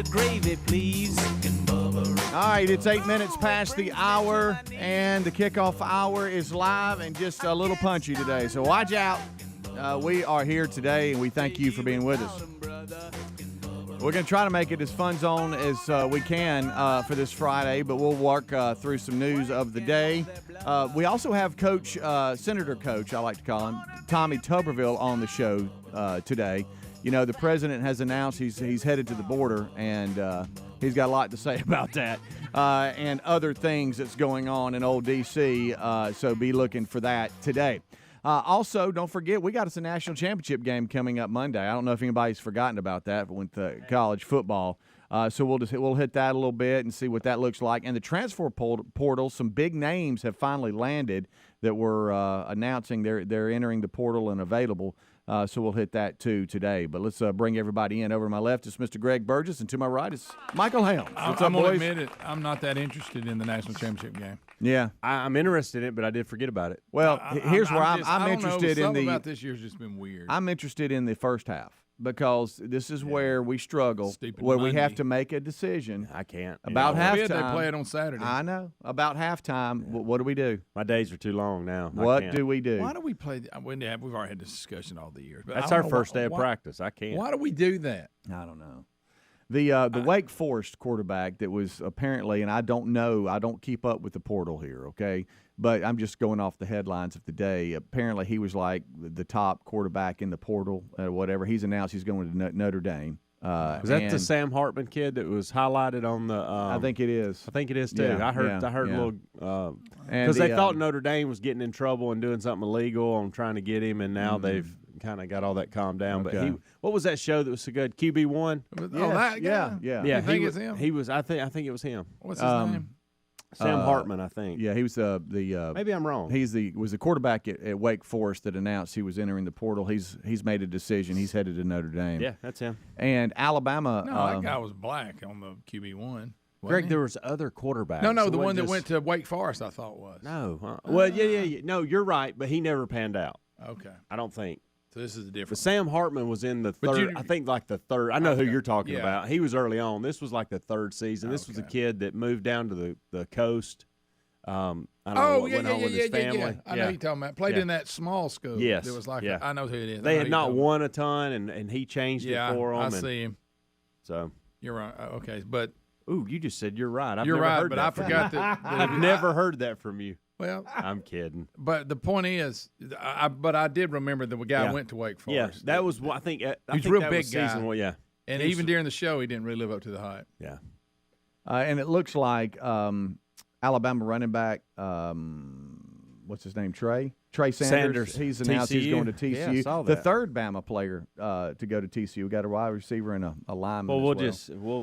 the gravy, please. All right, it's 8 minutes past the hour, and the kickoff hour is live and just a little punchy today. So watch out. We are here today, and we thank you for being with us. We're going to try to make it as fun zone as we can for this Friday, but we'll work through some news of the day. We also have Senator Coach, I like to call him, Tommy Tuberville on the show today. You know, the president has announced he's headed to the border, and he's got a lot to say about that and other things that's going on in old D.C., so be looking for that today. Also, don't forget, we got us a national championship game coming up Monday. I don't know if anybody's forgotten about that with college football. So we'll hit that a little bit and see what that looks like. And the transfer portal, some big names have finally landed that were announcing they're entering the portal and available. So we'll hit that, too, today. But let's bring everybody in. Over to my left is Mr. Greg Burgess, and to my right is Michael Helms. What's up, boys? I'm going to admit it. I'm not that interested in the national championship game. Yeah. I'm interested in it, but I did forget about it. Well, here's where I'm interested in Something about this year's just been weird. I'm interested in the first half because this is where we struggle, Stupid where Monday. we have to make a decision. I can't. About halftime. They play it on Saturday. I know. About halftime, what do we do? My days are too long now. What do we do? Why do we play? We've already had this discussion all the years. But That's our first day of practice. I can't. Why do we do that? I don't know. The Wake Forest quarterback that was apparently, and I don't know, I don't keep up with the portal here, okay? But I'm just going off the headlines of the day. Apparently he was like the top quarterback in the portal or whatever. He's announced he's going to Notre Dame. Was that the Sam Hartman kid that was highlighted on the I think it is. I think it is, too. Yeah, I heard a little because they thought Notre Dame was getting in trouble and doing something illegal on trying to get him, and now they've kind of got all that calmed down. Okay. But what was that show that was so good? QB1? That guy? Yeah. You think it's him? He was. I think it was him. What's his name? Sam Hartman, I think. Yeah, he was the maybe I'm wrong. Was the quarterback at Wake Forest that announced he was entering the portal. He's made a decision. He's headed to Notre Dame. Yeah, that's him. And Alabama. No, that guy was black on the QB1. Greg, there was other quarterbacks. No, the one that went to Wake Forest, I thought was. No. Well, yeah. No, you're right, but he never panned out. Okay. I don't think. So this is the But difference. Sam Hartman was in the third, I think like the third. I know who you're talking about. He was early on. This was like the third season. This was a kid that moved down to the coast. I don't know what went on with his family. Yeah. I know you're talking about. Played in that small school. Yes. It was like I know who it is. They had not won a ton, and he changed it for them. I see him. So you're right. Okay, but you just said you're right. You're right, but I forgot that. I've never heard that from you. Well, I'm kidding. But the point is, I did remember the guy went to Wake Forest. Yeah, that was I think. He was a real big guy. Season, yeah, and even during the show, he didn't really live up to the hype. Yeah, and it looks like Alabama running back, what's his name, Trey Sanders. He's announced he's going to TCU. Yeah, I saw the that. third Bama player to go to TCU. We got a wide receiver and a lineman. Well,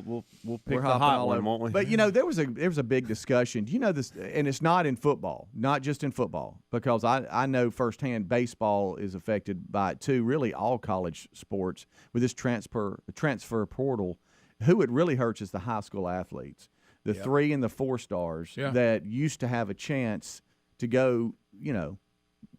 we'll pick the hot one, won't we? But there was a big discussion. Do you know this? And it's not in football, not just in football, because I know firsthand baseball is affected by it too. Really, all college sports with this transfer portal. Who it really hurts is the high school athletes. The 3 and the 4 stars that used to have a chance to go,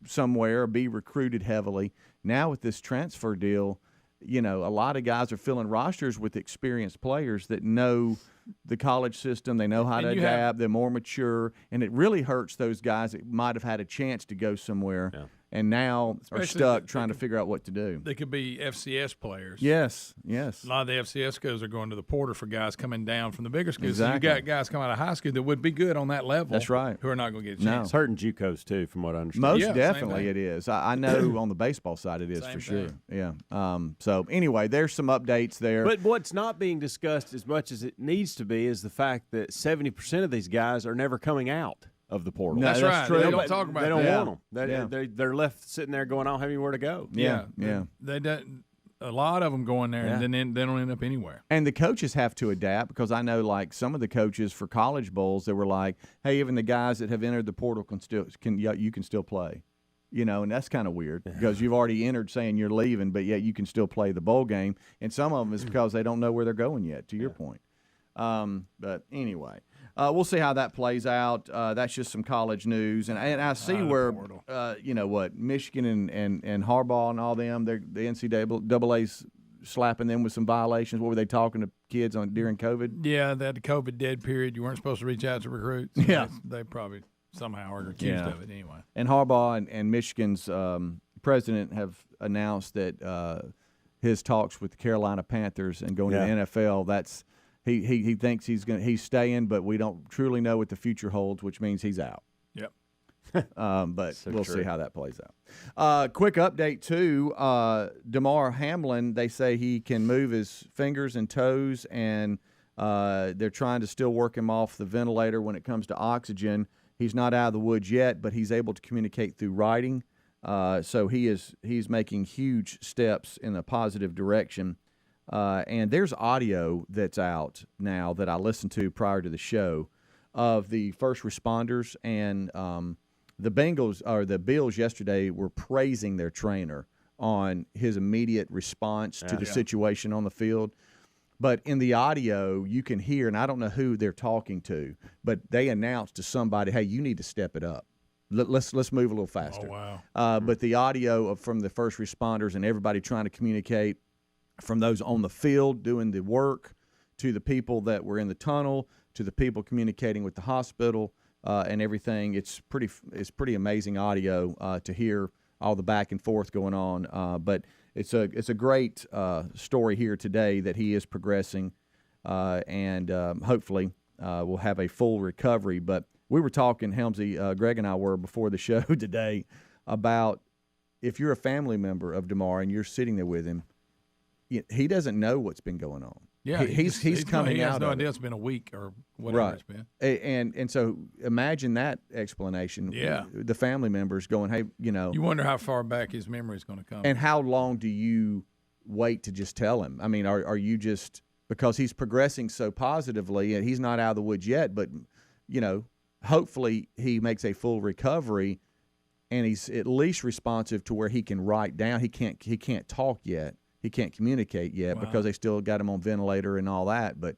somewhere or be recruited heavily. Now with this transfer deal, a lot of guys are filling rosters with experienced players that know the college system. They know how to adapt. They're more mature, and it really hurts those guys that might have had a chance to go somewhere and now are stuck trying to figure out what to do. They could be FCS players. Yes. A lot of the FCS schools are going to the portal for guys coming down from the bigger schools. Exactly. So you got guys coming out of high school that would be good on that level. That's right. Who are not going to get a No. chance. It's hurting JUCOs too, from what I understand. Most definitely it is. I know on the baseball side it is for sure. Yeah. So anyway, there's some updates there. But what's not being discussed as much as it needs to be is the fact that 70% of these guys are never coming out of the portal. No, that's right. True. They don't talk about They don't that. want them. They're left sitting there going, I don't have anywhere to go. Yeah. They don't. A lot of them go in there and then they don't end up anywhere. And the coaches have to adapt because I know, like some of the coaches for college bowls, they were like, "Hey, even the guys that have entered the portal you can still play," and that's kind of weird because you've already entered saying you're leaving, but yet you can still play the bowl game. And some of them is because they don't know where they're going yet. To your point, but anyway. We'll see how that plays out. That's just some college news, and I see where Michigan and Harbaugh and all them, the NCAA's slapping them with some violations? What were they talking to kids on during COVID? Yeah, they had the COVID dead period. You weren't supposed to reach out to recruits. Yeah. They probably somehow are accused of it anyway. And Harbaugh and Michigan's president have announced that his talks with the Carolina Panthers and going to the NFL, that's he thinks he's staying, but we don't truly know what the future holds, which means he's out. Yep. But we'll see how that plays out. Quick update, too. Damar Hamlin, they say he can move his fingers and toes, and they're trying to still work him off the ventilator when it comes to oxygen. He's not out of the woods yet, but he's able to communicate through writing. So he's making huge steps in a positive direction. And there's audio that's out now that I listened to prior to the show of the first responders, and the Bengals or the Bills yesterday were praising their trainer on his immediate response to the situation on the field. But in the audio, you can hear, and I don't know who they're talking to, but they announced to somebody, "Hey, you need to step it up. Let's move a little faster." Oh, wow. But the audio from the first responders and everybody trying to communicate, from those on the field doing the work to the people that were in the tunnel to the people communicating with the hospital and everything, it's pretty amazing audio to hear all the back and forth going on. But it's a great story here today that he is progressing, and hopefully will have a full recovery. But we were talking, Helmsy, Greg and I were before the show today, about if you're a family member of Damar and you're sitting there with him, he doesn't know what's been going on. Yeah, he's coming out. He has no of idea it. it's been a week or whatever it's been. And so imagine that explanation. Yeah, the family members going, "Hey, You wonder how far back his memory is going to come. And how long do you wait to just tell him? I mean, are you just, because he's progressing so positively and he's not out of the woods yet, but hopefully he makes a full recovery and he's at least responsive to where he can write down. He can't talk yet. He can't communicate yet because they still got him on ventilator and all that, but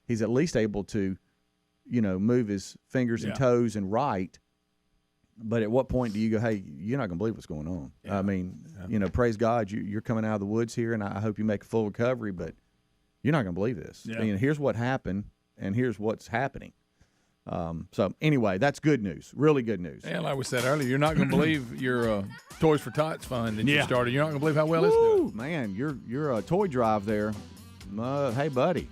he's at least able to, move his fingers and toes and write. But at what point do you go, "Hey, you're not going to believe what's going on"? Yeah. I mean, praise God, you're coming out of the woods here, and I hope you make a full recovery, but you're not going to believe this. Yeah. Here's what happened, and here's what's happening. So anyway, that's good news, really good news. And like we said earlier, you're not going to believe your Toys for Tots fund that you started. You're not going to believe how well it's doing. Man, your toy drive there. Hey, buddy,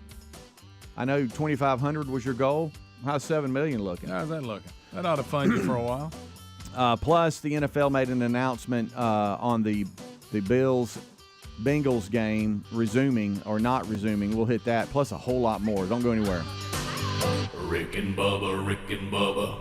I know 2,500 was your goal. How's $7 million looking? How's that looking? That ought to fund you for a while. Plus, the NFL made an announcement on the Bengals game resuming or not resuming. We'll hit that, plus a whole lot more. Don't go anywhere. Rick and Bubba, Rick and Bubba.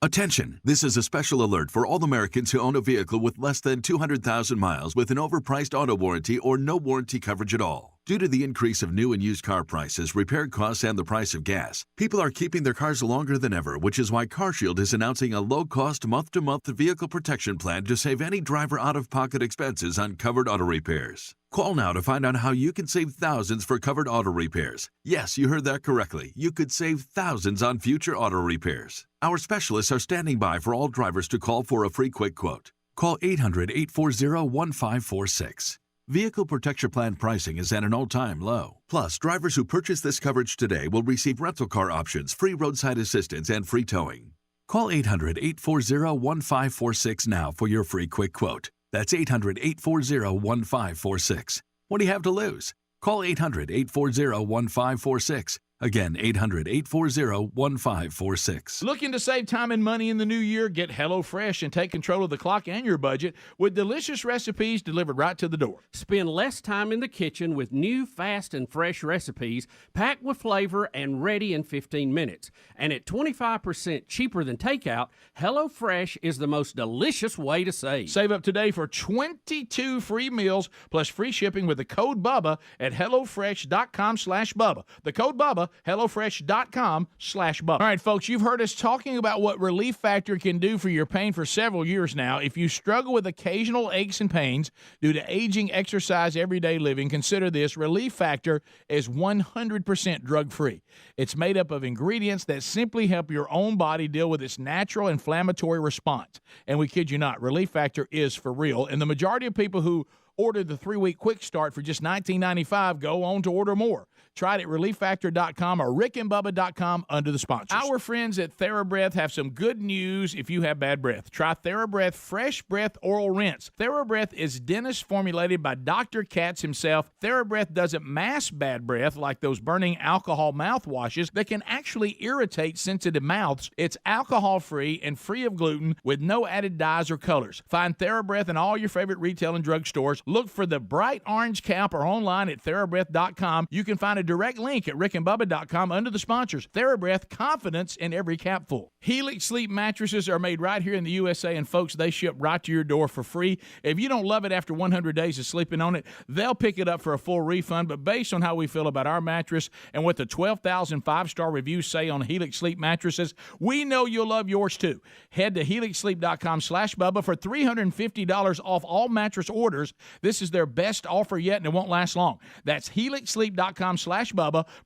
Attention! This is a special alert for all Americans who own a vehicle with less than 200,000 miles with an overpriced auto warranty or no warranty coverage at all. Due to the increase of new and used car prices, repair costs, and the price of gas, people are keeping their cars longer than ever, which is why CarShield is announcing a low-cost month-to-month vehicle protection plan to save any driver out-of-pocket expenses on covered auto repairs. Call now to find out how you can save thousands for covered auto repairs. Yes, you heard that correctly. You could save thousands on future auto repairs. Our specialists are standing by for all drivers to call for a free quick quote. Call 800-840-1546. Vehicle Protection Plan pricing is at an all-time low. Plus, drivers who purchase this coverage today will receive rental car options, free roadside assistance, and free towing. Call 800-840-1546 now for your free quick quote. That's 800-840-1546. What do you have to lose? Call 800-840-1546. Again, 800-840-1546. Looking to save time and money in the new year? Get HelloFresh and take control of the clock and your budget with delicious recipes delivered right to the door. Spend less time in the kitchen with new, fast, and fresh recipes packed with flavor and ready in 15 minutes. And at 25% cheaper than takeout, HelloFresh is the most delicious way to save. Save up today for 22 free meals plus free shipping with the code BUBBA at HelloFresh.com/Bubba. The code BUBBA, HelloFresh.com/Bubba. All right, folks, you've heard us talking about what Relief Factor can do for your pain for several years now. If you struggle with occasional aches and pains due to aging, exercise, everyday living, consider this. Relief Factor is 100% drug-free. It's made up of ingredients that simply help your own body deal with its natural inflammatory response. And we kid you not, Relief Factor is for real. And the majority of people who Order the 3-week quick start for just $19.95. Go on to order more. Try it at ReliefFactor.com or RickandBubba.com under the sponsors. Our friends at TheraBreath have some good news if you have bad breath. Try TheraBreath Fresh Breath Oral Rinse. TheraBreath is dentist formulated by Dr. Katz himself. TheraBreath doesn't mask bad breath like those burning alcohol mouthwashes that can actually irritate sensitive mouths. It's alcohol-free and free of gluten with no added dyes or colors. Find TheraBreath in all your favorite retail and drug stores. Look for the bright orange cap or online at TheraBreath.com. You can find a direct link at RickandBubba.com under the sponsors. TheraBreath, confidence in every capful. Helix Sleep mattresses are made right here in the USA, and folks, they ship right to your door for free. If you don't love it after 100 days of sleeping on it, they'll pick it up for a full refund. But based on how we feel about our mattress and what the 12,000 5-star reviews say on Helix Sleep mattresses, we know you'll love yours too. Head to HelixSleep.com/Bubba for $350 off all mattress orders. This is their best offer yet, and it won't last long. That's HelixSleep.com/Bubba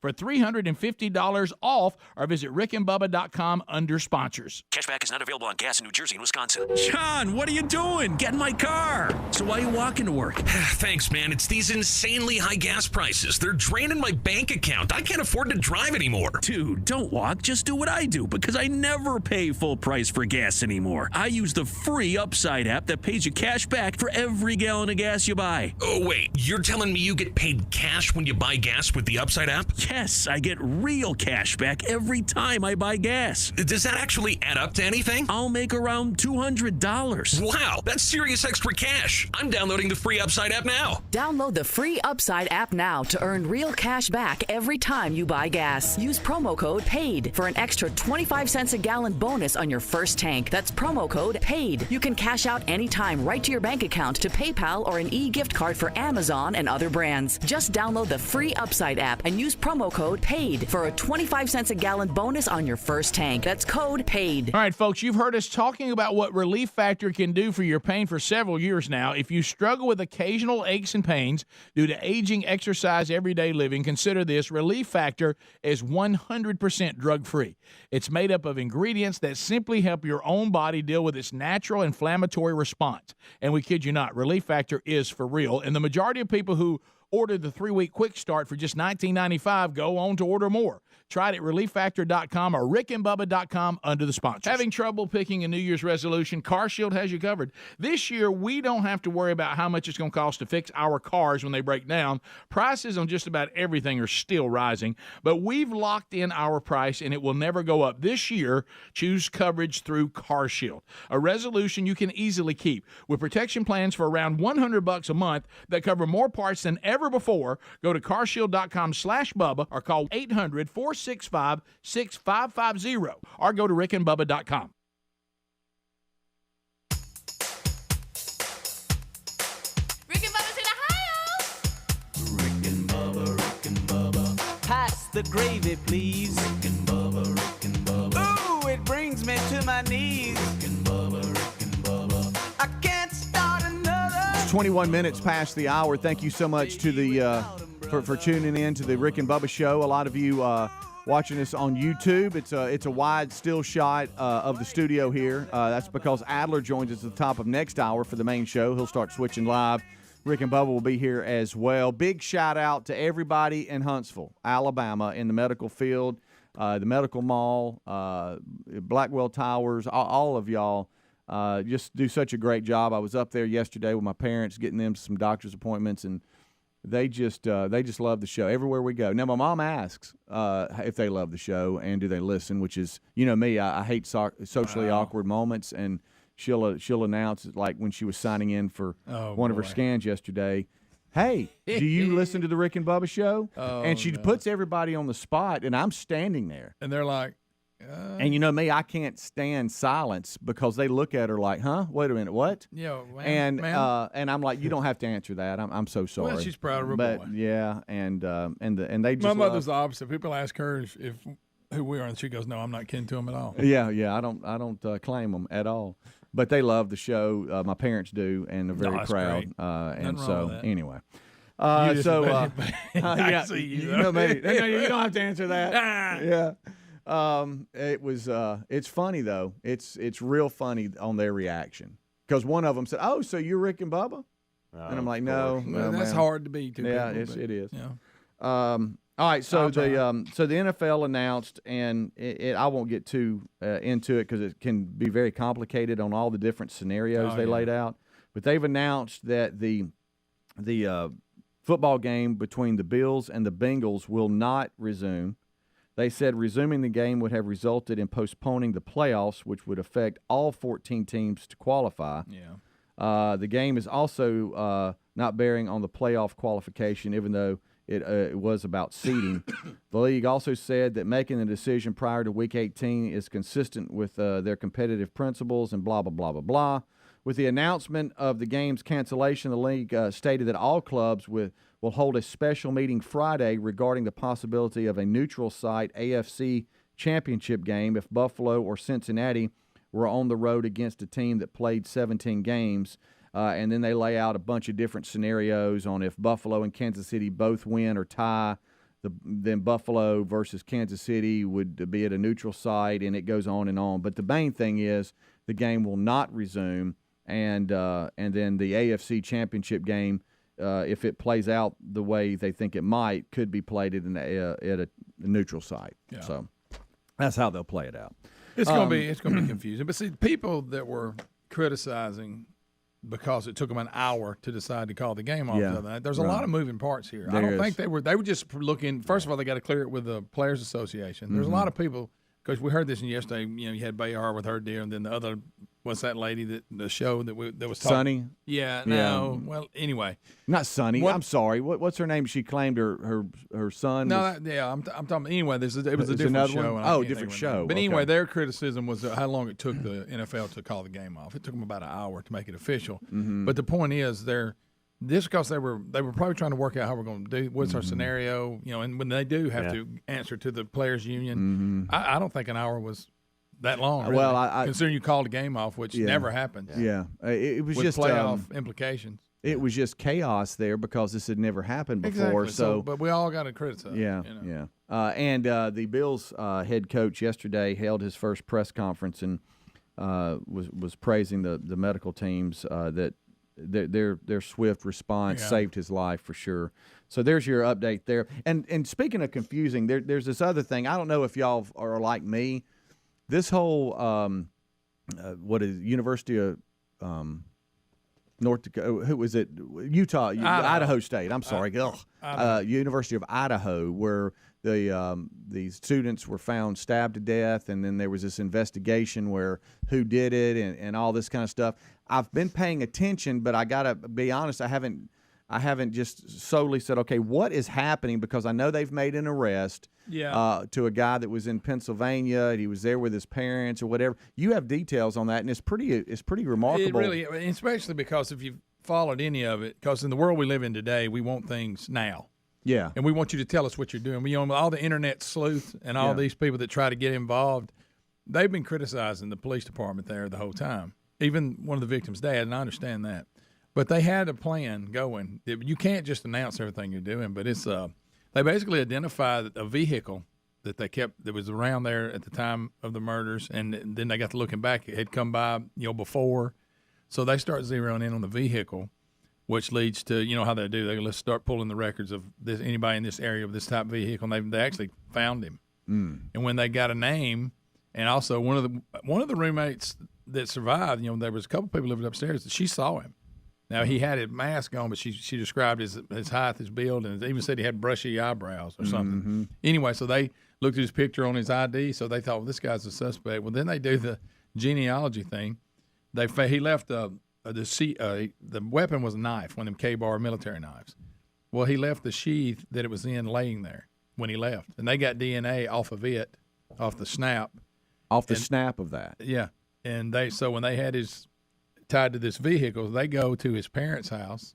for $350 off, or visit RickandBubba.com under sponsors. Cashback is not available on gas in New Jersey and Wisconsin. John, what are you doing? Get in my car. So why are you walking to work? Thanks, man. It's these insanely high gas prices. They're draining my bank account. I can't afford to drive anymore. Dude, don't walk. Just do what I do, because I never pay full price for gas anymore. I use the free Upside app that pays you cash back for every gallon of gas you buy. Oh, wait. You're telling me you get paid cash when you buy gas with the Upside app? Yes, I get real cash back every time I buy gas. Does that actually add up to anything? I'll make around $200. Wow, that's serious extra cash. I'm downloading the free Upside app now. Download the free Upside app now to earn real cash back every time you buy gas. Use promo code PAID for an extra 25 cents a gallon bonus on your first tank. That's promo code PAID. You can cash out anytime right to your bank account, to PayPal, or an e-gift card for Amazon and other brands. Just download the free Upside app and use promo code PAID for a 25 cents a gallon bonus on your first tank. That's code PAID. All right, folks, you've heard us talking about what Relief Factor can do for your pain for several years now. If you struggle with occasional aches and pains due to aging, exercise, everyday living, consider this. Relief Factor is 100% drug-free. It's made up of ingredients that simply help your own body deal with its natural inflammatory response. And we kid you not, Relief Factor is for real. And the majority of people who ordered the 3-week quick start for just $19.95 go on to order more. Try it at ReliefFactor.com or RickandBubba.com under the sponsors. Having trouble picking a New Year's resolution? CarShield has you covered. This year, we don't have to worry about how much it's going to cost to fix our cars when they break down. Prices on just about everything are still rising, but we've locked in our price, and it will never go up. This year, choose coverage through CarShield, a resolution you can easily keep. With protection plans for around $100 a month that cover more parts than ever before, go to carshield.com/Bubba or call 800-465-6550 or go to rickandbubba.com. Rick and Bubba's in Ohio. Rick and Bubba. Pass the gravy, please. Rick and Bubba. Ooh, it brings me to my knees. Rick and Bubba. I can't start another. It's 21 minutes past the hour. Thank you so much to the for tuning in to the Rick and Bubba show. A lot of you watching us on YouTube. It's a wide still shot of the studio here. That's because Adler joins us at the top of next hour for the main show. He'll start switching live. Rick and Bubba will be here as well. Big shout out to everybody in Huntsville, Alabama, in the medical field, the medical mall, Blackwell Towers, all of y'all. Just do such a great job. I was up there yesterday with my parents, getting them some doctor's appointments, and they just love the show everywhere we go. Now, my mom asks if they love the show and do they listen, which is, you know me, I hate socially awkward moments, and she'll announce it, like when she was signing in for one of her scans yesterday. Hey, do you listen to the Rick and Bubba show? And she puts everybody on the spot, and I'm standing there, and they're like. And you know me, I can't stand silence because they look at her like, "Huh? Wait a minute, what?" Yeah, and I'm like, "You don't have to answer that. I'm so sorry." Well, she's proud of her boy. Yeah, and they just my mother's the opposite. People ask her if who we are, and she goes, "No, I'm not kin to them at all." Yeah, I don't claim them at all. But they love the show. My parents do, and they're very proud. And so anyway. Yeah, you know me. You don't have to answer that. Yeah. It's funny though. It's real funny on their reaction, because one of them said, "Oh, so you're Rick and Bubba?" And I'm like, no, that's man. hard to be. Yeah, it is. Yeah. All right, so the NFL announced, and I won't get too into it because it can be very complicated on all the different scenarios they laid out. But they've announced that the football game between the Bills and the Bengals will not resume. They said resuming the game would have resulted in postponing the playoffs, which would affect all 14 teams to qualify. Yeah. The game is also not bearing on the playoff qualification, even though it was about seeding. The league also said that making the decision prior to Week 18 is consistent with their competitive principles and blah, blah, blah, blah, blah. With the announcement of the game's cancellation, the league stated that all clubs will hold a special meeting Friday regarding the possibility of a neutral site AFC championship game if Buffalo or Cincinnati were on the road against a team that played 17 games. And then they lay out a bunch of different scenarios on if Buffalo and Kansas City both win or tie, then Buffalo versus Kansas City would be at a neutral site, and it goes on and on. But the main thing is the game will not resume, and then the AFC championship game, if it plays out the way they think it might, could be played at a neutral site. Yeah. So that's how they'll play it out. It's gonna be confusing. But see, people that were criticizing because it took them an hour to decide to call the game off. Yeah. There's a lot of moving parts here. I don't think they were just looking. First of all, they got to clear it with the Players Association. There's a lot of people, because we heard this yesterday. You had Bayard with her deal, and then the other, what's that lady the show that was talking? Sunny. Yeah. No. Well, anyway, not Sunny. I'm sorry. What's her name? She claimed her son. No. Was, I'm talking. Anyway, it was a different another show. One? Oh, different show. But anyway, their criticism was how long it took the NFL to call the game off. It took them about an hour to make it official. Mm-hmm. But the point is, because they were probably trying to work out how we're going to do what's our scenario, and when they do have to answer to the players union, I don't think an hour was that long. Really, well, considering you called the game off, which never happens. Yeah, it was with just playoff implications. It was just chaos there because this had never happened before. Exactly. So, but we all got to criticize. Yeah. And the Bills head coach yesterday held his first press conference and was praising the medical teams that their swift response saved his life for sure. So there's your update there. And speaking of confusing, there's this other thing. I don't know if y'all are like me. This whole University of North Dakota? Who was it? Utah, Idaho State. I'm sorry, University of Idaho, where the students were found stabbed to death, and then there was this investigation where who did it and all this kind of stuff. I've been paying attention, but I gotta be honest, I haven't just solely said, okay, what is happening? Because I know they've made an arrest to a guy that was in Pennsylvania, and he was there with his parents or whatever. You have details on that, and it's pretty remarkable. It really, especially because if you've followed any of it, because in the world we live in today, we want things now. Yeah. And we want you to tell us what you're doing. All the internet sleuth and all these people that try to get involved, they've been criticizing the police department there the whole time. Even one of the victims' dad, and I understand that. But they had a plan going. You can't just announce everything you're doing, but it's they basically identified a vehicle that they kept that was around there at the time of the murders, and then they got to looking back. It had come by, before. So they start zeroing in on the vehicle, which leads to, how they do. Let's start pulling the records of anybody in this area of this type of vehicle, and they actually found him. And when they got a name, and also one of the roommates that survived, there was a couple people living upstairs that she saw him. Now, he had his mask on, but she described his height, his build, and even said he had brushy eyebrows or something. Mm-hmm. Anyway, so they looked at his picture on his ID, so they thought, well, this guy's a suspect. Well, then they do the genealogy thing. He left the weapon was a knife, one of them K-bar military knives. Well, he left the sheath that it was in laying there when he left, and they got DNA off of it, off the snap. Off the snap of that. Yeah, and so when they had his tied to this vehicle, they go to his parents' house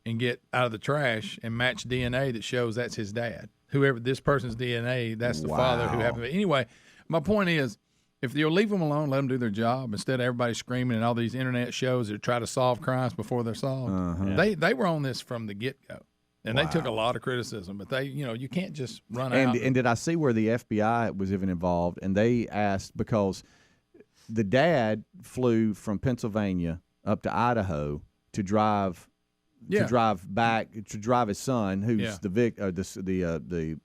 and get out of the trash and match DNA that shows that's his dad. Whoever this person's DNA, that's the father who happened. Anyway, my point is, if you'll leave them alone, let them do their job instead of everybody screaming and all these internet shows that try to solve crimes before they're solved. They were on this from the get-go. And they took a lot of criticism, but you can't just run out. And did I see where the FBI was even involved? And they asked, because the dad flew from Pennsylvania up to Idaho to drive to drive his son, who's the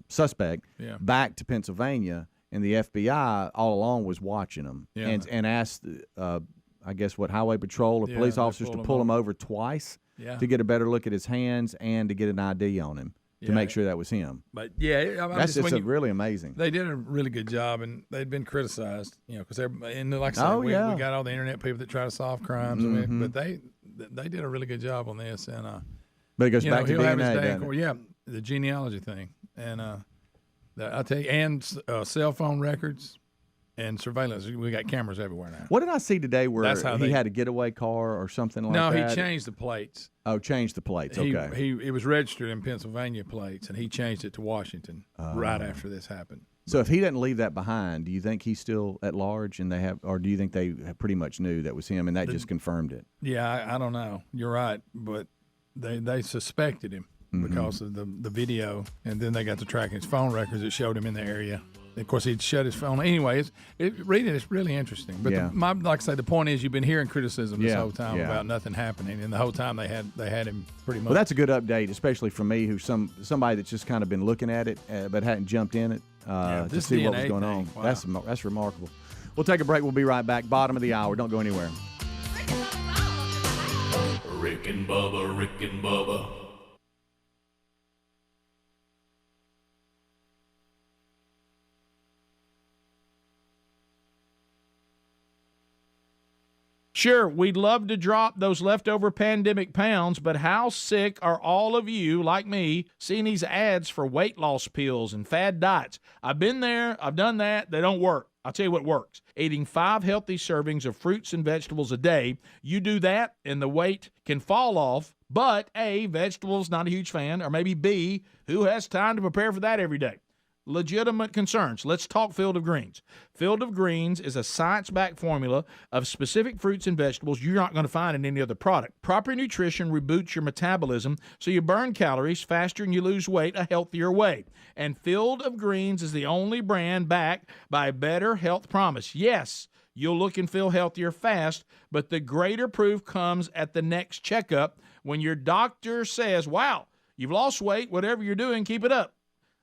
suspect, back to Pennsylvania, and the FBI all along was watching him and asked, I guess, Highway Patrol or police officers to pull him over twice to get a better look at his hands and to get an ID on him. To make sure that was him. But that's just really amazing. They did a really good job, and they'd been criticized, because like I said, we got all the internet people that try to solve crimes, but they did a really good job on this. And but it goes back to DNA, the genealogy thing, and I tell you, and cell phone records. And surveillance. We got cameras everywhere now. What did I see today where he had a getaway car or something like that? No, he changed the plates. Oh, changed the plates. Okay. It was registered in Pennsylvania plates, and he changed it to Washington right after this happened. So if he doesn't leave that behind, do you think he's still at large, and or do you think they pretty much knew that was him, and that just confirmed it? Yeah, I don't know. You're right, but they suspected him because of the video, and then they got to tracking his phone records that showed him in the area. Of course, he'd shut his phone. Anyway, reading it's really interesting. But like I say, the point is you've been hearing criticism this whole time about nothing happening, and the whole time they had him pretty much. Well, that's a good update, especially for me, who's somebody that's just kind of been looking at it but hadn't jumped in it to see what was going on. Wow. That's remarkable. We'll take a break. We'll be right back. Bottom of the hour. Don't go anywhere. Rick and Bubba, Rick and Bubba. Sure, we'd love to drop those leftover pandemic pounds, but how sick are all of you, like me, seeing these ads for weight loss pills and fad diets? I've been there, I've done that, they don't work. I'll tell you what works. Eating 5 healthy servings of fruits and vegetables a day. You do that, and the weight can fall off, but A, vegetables, not a huge fan, or maybe B, who has time to prepare for that every day? Legitimate concerns. Let's talk Field of Greens. Field of Greens is a science-backed formula of specific fruits and vegetables you're not going to find in any other product. Proper nutrition reboots your metabolism so you burn calories faster and you lose weight a healthier way. And Field of Greens is the only brand backed by a better health promise. Yes, you'll look and feel healthier fast, but the greater proof comes at the next checkup when your doctor says, wow, you've lost weight, whatever you're doing, keep it up.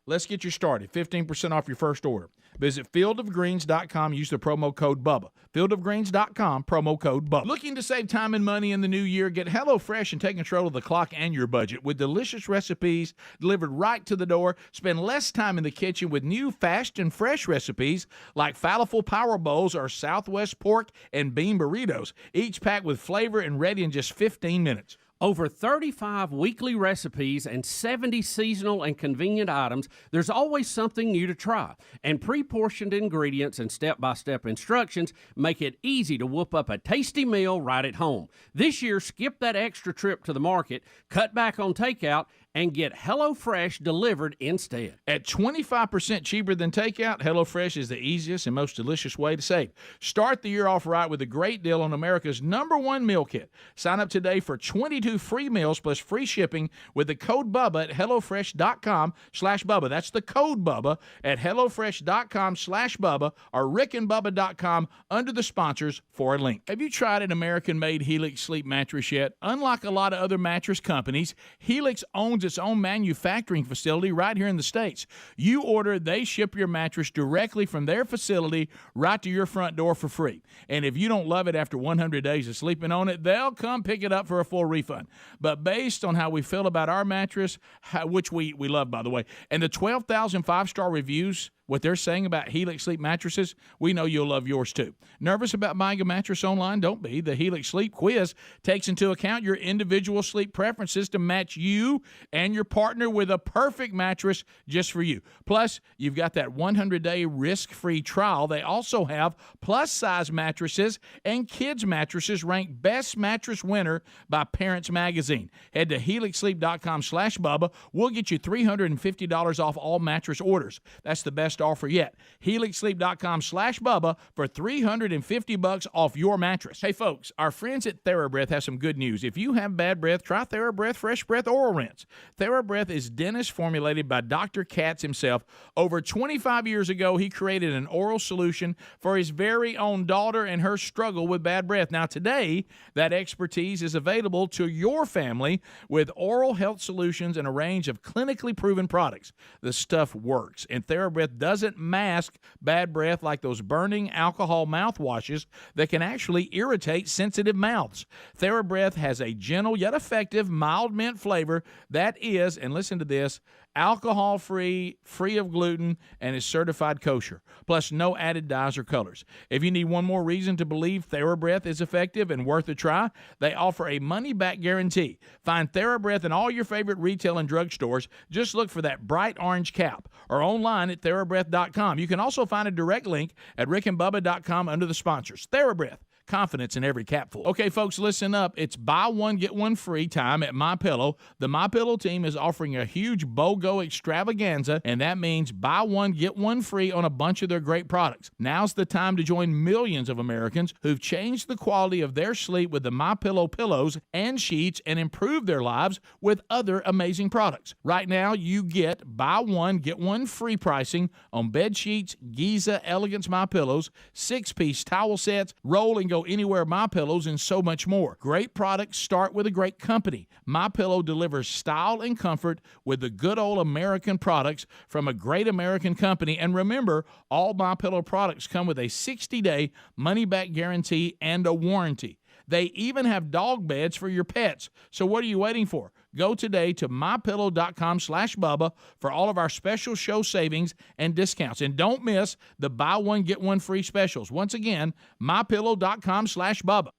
Let's get you started. 15% off your first order. Visit fieldofgreens.com. Use the promo code BUBBA. Fieldofgreens.com, promo code BUBBA. Looking to save time and money in the new year? Get HelloFresh and take control of the clock and your budget with delicious recipes delivered right to the door. Spend less time in the kitchen with new fast and fresh recipes like falafel power bowls or Southwest pork and bean burritos, each packed with flavor and ready in just 15 minutes. Over 35 weekly recipes and 70 seasonal and convenient items, there's always something new to try. And pre-portioned ingredients and step-by-step instructions make it easy to whoop up a tasty meal right at home. This year, skip that extra trip to the market, cut back on takeout, and get HelloFresh delivered instead. At 25% cheaper than takeout, HelloFresh is the easiest and most delicious way to save. Start the year off right with a great deal on America's #1 meal kit. Sign up today for 22 free meals plus free shipping with the code BUBBA at HelloFresh.com/Bubba. That's the code BUBBA at HelloFresh.com/Bubba or RickandBubba.com under the sponsors for a link. Have you tried an American-made Helix sleep mattress yet? Unlike a lot of other mattress companies, Helix owns its own manufacturing facility right here in the States. You order, they ship your mattress directly from their facility right to your front door for free. And if you don't love it after 100 days of sleeping on it, they'll come pick it up for a full refund. But based on how we feel about our mattress, which we love, by the way, and the 12,000 five-star reviews, what they're saying about Helix Sleep mattresses, we know you'll love yours too. Nervous about buying a mattress online? Don't be. The Helix Sleep Quiz takes into account your individual sleep preferences to match you and your partner with a perfect mattress just for you. Plus, you've got that 100-day risk-free trial. They also have plus-size mattresses and kids' mattresses ranked best mattress winner by Parents Magazine. Head to helixsleep.com/Bubba. We'll get you $350 off all mattress orders. That's the best best offer yet. HelixSleep.com/Bubba for $350 off your mattress. Hey, folks, our friends at TheraBreath have some good news. If you have bad breath, try TheraBreath Fresh Breath Oral Rinse. TheraBreath is dentist formulated by Dr. Katz himself. Over 25 years ago, he created an oral solution for his very own daughter and her struggle with bad breath. Now, today, that expertise is available to your family with oral health solutions and a range of clinically proven products. The stuff works, and TheraBreath doesn't mask bad breath like those burning alcohol mouthwashes that can actually irritate sensitive mouths. TheraBreath has a gentle yet effective mild mint flavor that is, and listen to this, alcohol-free, free of gluten, and is certified kosher. Plus, no added dyes or colors. If you need one more reason to believe TheraBreath is effective and worth a try, they offer a money-back guarantee. Find TheraBreath in all your favorite retail and drugstores. Just look for that bright orange cap or online at TheraBreath.com. You can also find a direct link at rickandbubba.com under the sponsors. TheraBreath. Confidence in every capful. Okay, folks, listen up. It's buy one, get one free time at MyPillow. The MyPillow team is offering a huge BOGO extravaganza, and that means buy one, get one free on a bunch of their great products. Now's the time to join millions of Americans who've changed the quality of their sleep with the MyPillow pillows and sheets and improved their lives with other amazing products. Right now, you get buy one, get one free pricing on bed sheets, Giza Elegance MyPillows, 6-piece towel sets, roll and go anywhere MyPillows, and so much more. Great products start with a great company. MyPillow delivers style and comfort with the good old American products from a great American company. And remember, all MyPillow products come with a 60-day money-back guarantee and a warranty. They even have dog beds for your pets. So what are you waiting for? Go today to MyPillow.com/Bubba for all of our special show savings and discounts. And don't miss the buy one, get one free specials. Once again, MyPillow.com/Bubba.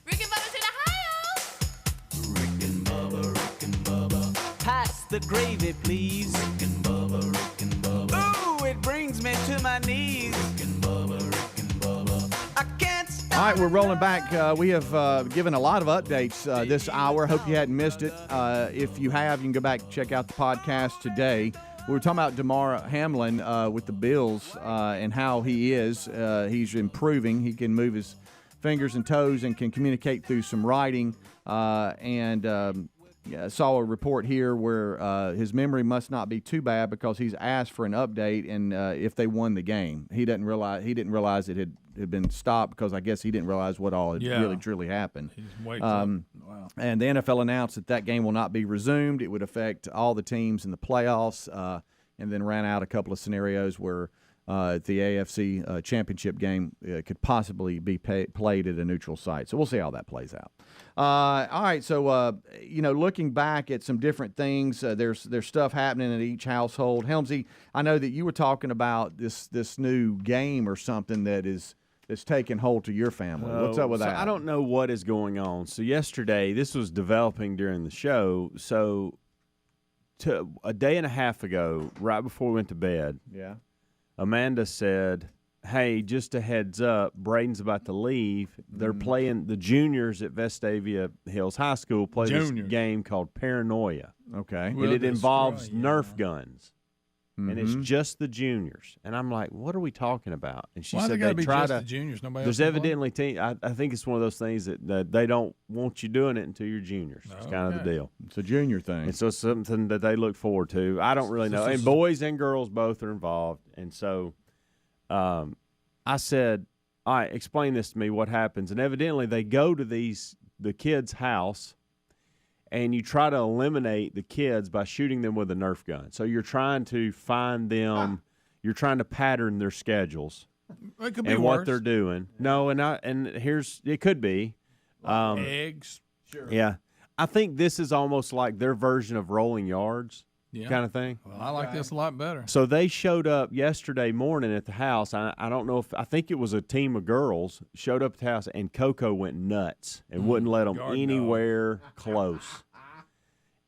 Rick and Bubba's in Ohio. Rick and Bubba, Rick and Bubba. Pass the gravy, please. Rick and Bubba, Rick and Bubba. Ooh, it brings me to my knees. Rick and Bubba, Rick and Bubba. I can't stop. All right, we're rolling back. We have given a lot of updates this hour. Hope you hadn't missed it. If you have, you can go back and check out the podcast today. We were talking about Damar Hamlin with the Bills and how he is. He's improving. He can move his fingers and toes and can communicate through some writing. I saw a report here where his memory must not be too bad because he's asked for an update and if they won the game. He didn't realize it had been stopped because I guess he didn't realize what all had really truly happened. Wow. And the NFL announced that game will not be resumed. It would affect all the teams in the playoffs, and then ran out a couple of scenarios where the AFC championship game could possibly be played at a neutral site. So we'll see how that plays out. All right, so looking back at some different things, there's stuff happening in each household. Helmsy, I know that you were talking about this new game or something that's taking hold to your family. What's up with that? I don't know what is going on. So yesterday, this was developing during the show. So a day and a half ago, right before we went to bed, Amanda said, hey, just a heads up, Braden's about to leave. They're playing the juniors at Vestavia Hills High School play this game called Paranoia. Okay. And it involves Nerf guns. And it's just the juniors. And I'm like, what are we talking about? And she said they try to. The juniors? Nobody there's else evidently I think it's one of those things that they don't want you doing it until you're juniors. It's kind of the deal. It's a junior thing. And so it's something that they look forward to. I don't really know. And boys and girls both are involved. And so I said, all right, explain this to me, what happens. And evidently they go to the kids' house, and you try to eliminate the kids by shooting them with a Nerf gun. So you're trying to find them. You're trying to pattern their schedules It could be and worse. what they're doing. No, and here's it could be eggs. Sure. Yeah, I think this is almost like their version of Rolling Yards kind of thing. Well, I like this a lot better. So they showed up yesterday morning at the house. I don't know I think it was a team of girls showed up at the house, and Coco went nuts and wouldn't let them anywhere close.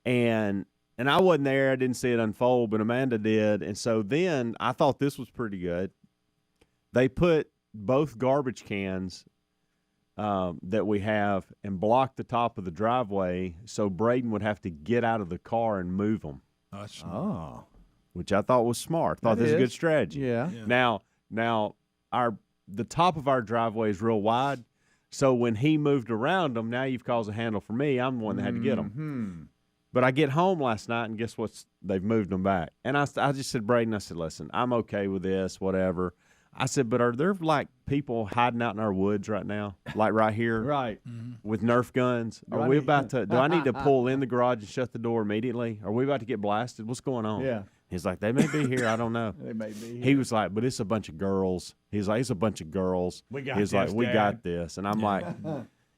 And I wasn't there. I didn't see it unfold, but Amanda did. And so then I thought this was pretty good. They put both garbage cans that we have and block the top of the driveway so Braden would have to get out of the car and move them. Oh. Which I thought was smart. Thought this was a good strategy. Yeah. Now the top of our driveway is real wide, so when he moved around them, now you've caused a handle for me. I'm the one that had to get them. But I get home last night, and guess what? They've moved them back. And I just said, Braden, I said, listen, I'm okay with this, whatever. I said, but are there, like, people hiding out in our woods right now, like right here? Right. With Nerf guns? Are we about to – do I need to pull in the garage and shut the door immediately? Are we about to get blasted? What's going on? Yeah. He's like, they may be here. I don't know. They may be here. He was like, but it's a bunch of girls. He's like, it's a bunch of girls. We got He's this, like, we Dad. got this. And I'm like,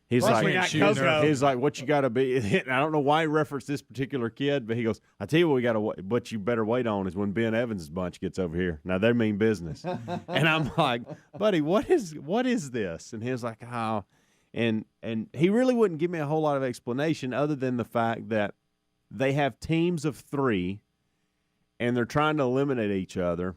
he's Plus we got Coco. he's like, what you got to be? And I don't know why he referenced this particular kid, but he goes, I tell you what, what you better wait on is when Ben Evans' bunch gets over here. Now they mean business. And I'm like, buddy, what is this? And he was like, oh, and he really wouldn't give me a whole lot of explanation other than the fact that they have teams of 3. And they're trying to eliminate each other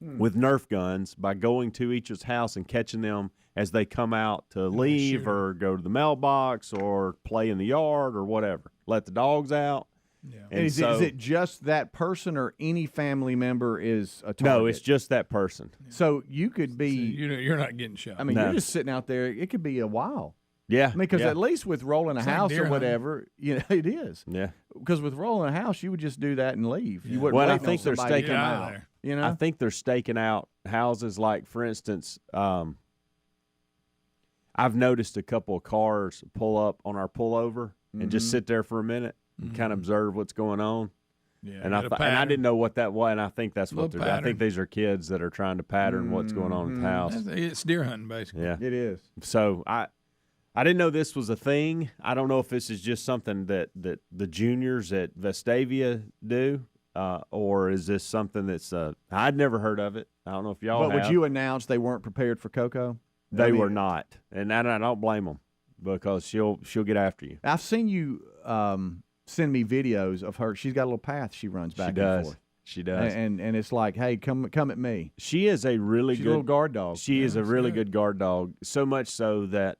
with Nerf guns by going to each's house and catching them as they come out to leave or go to the mailbox or play in the yard or whatever. Let the dogs out. Yeah. And is it just that person or any family member is a target? No, it's just that person. So you could be. So you're not getting shot. I mean, you're just sitting out there. It could be a while. Yeah. I mean, because at least with rolling a house or whatever, it is. Yeah. Because with rolling a house, you would just do that and leave. Yeah. You wouldn't wait I think on they're somebody to staking come out. out. You know? I think they're staking out houses. Like, for instance, I've noticed a couple of cars pull up on our pullover and just sit there for a minute and kind of observe what's going on. Yeah, and I didn't know what that was, and I think that's what they're doing. I think these are kids that are trying to pattern what's going on at the house. It's deer hunting, basically. Yeah, it is. So I didn't know this was a thing. I don't know if this is just something that the juniors at Vestavia do, or is this something that's I'd never heard of it. I don't know if y'all have. But would you announce they weren't prepared for Coco? They were not, and I don't blame them because she'll get after you. I've seen you send me videos of her. She's got a little path she runs back and forth. She does. And it's like, hey, come at me. She is a really good little guard dog. She is a really good guard dog, so much so that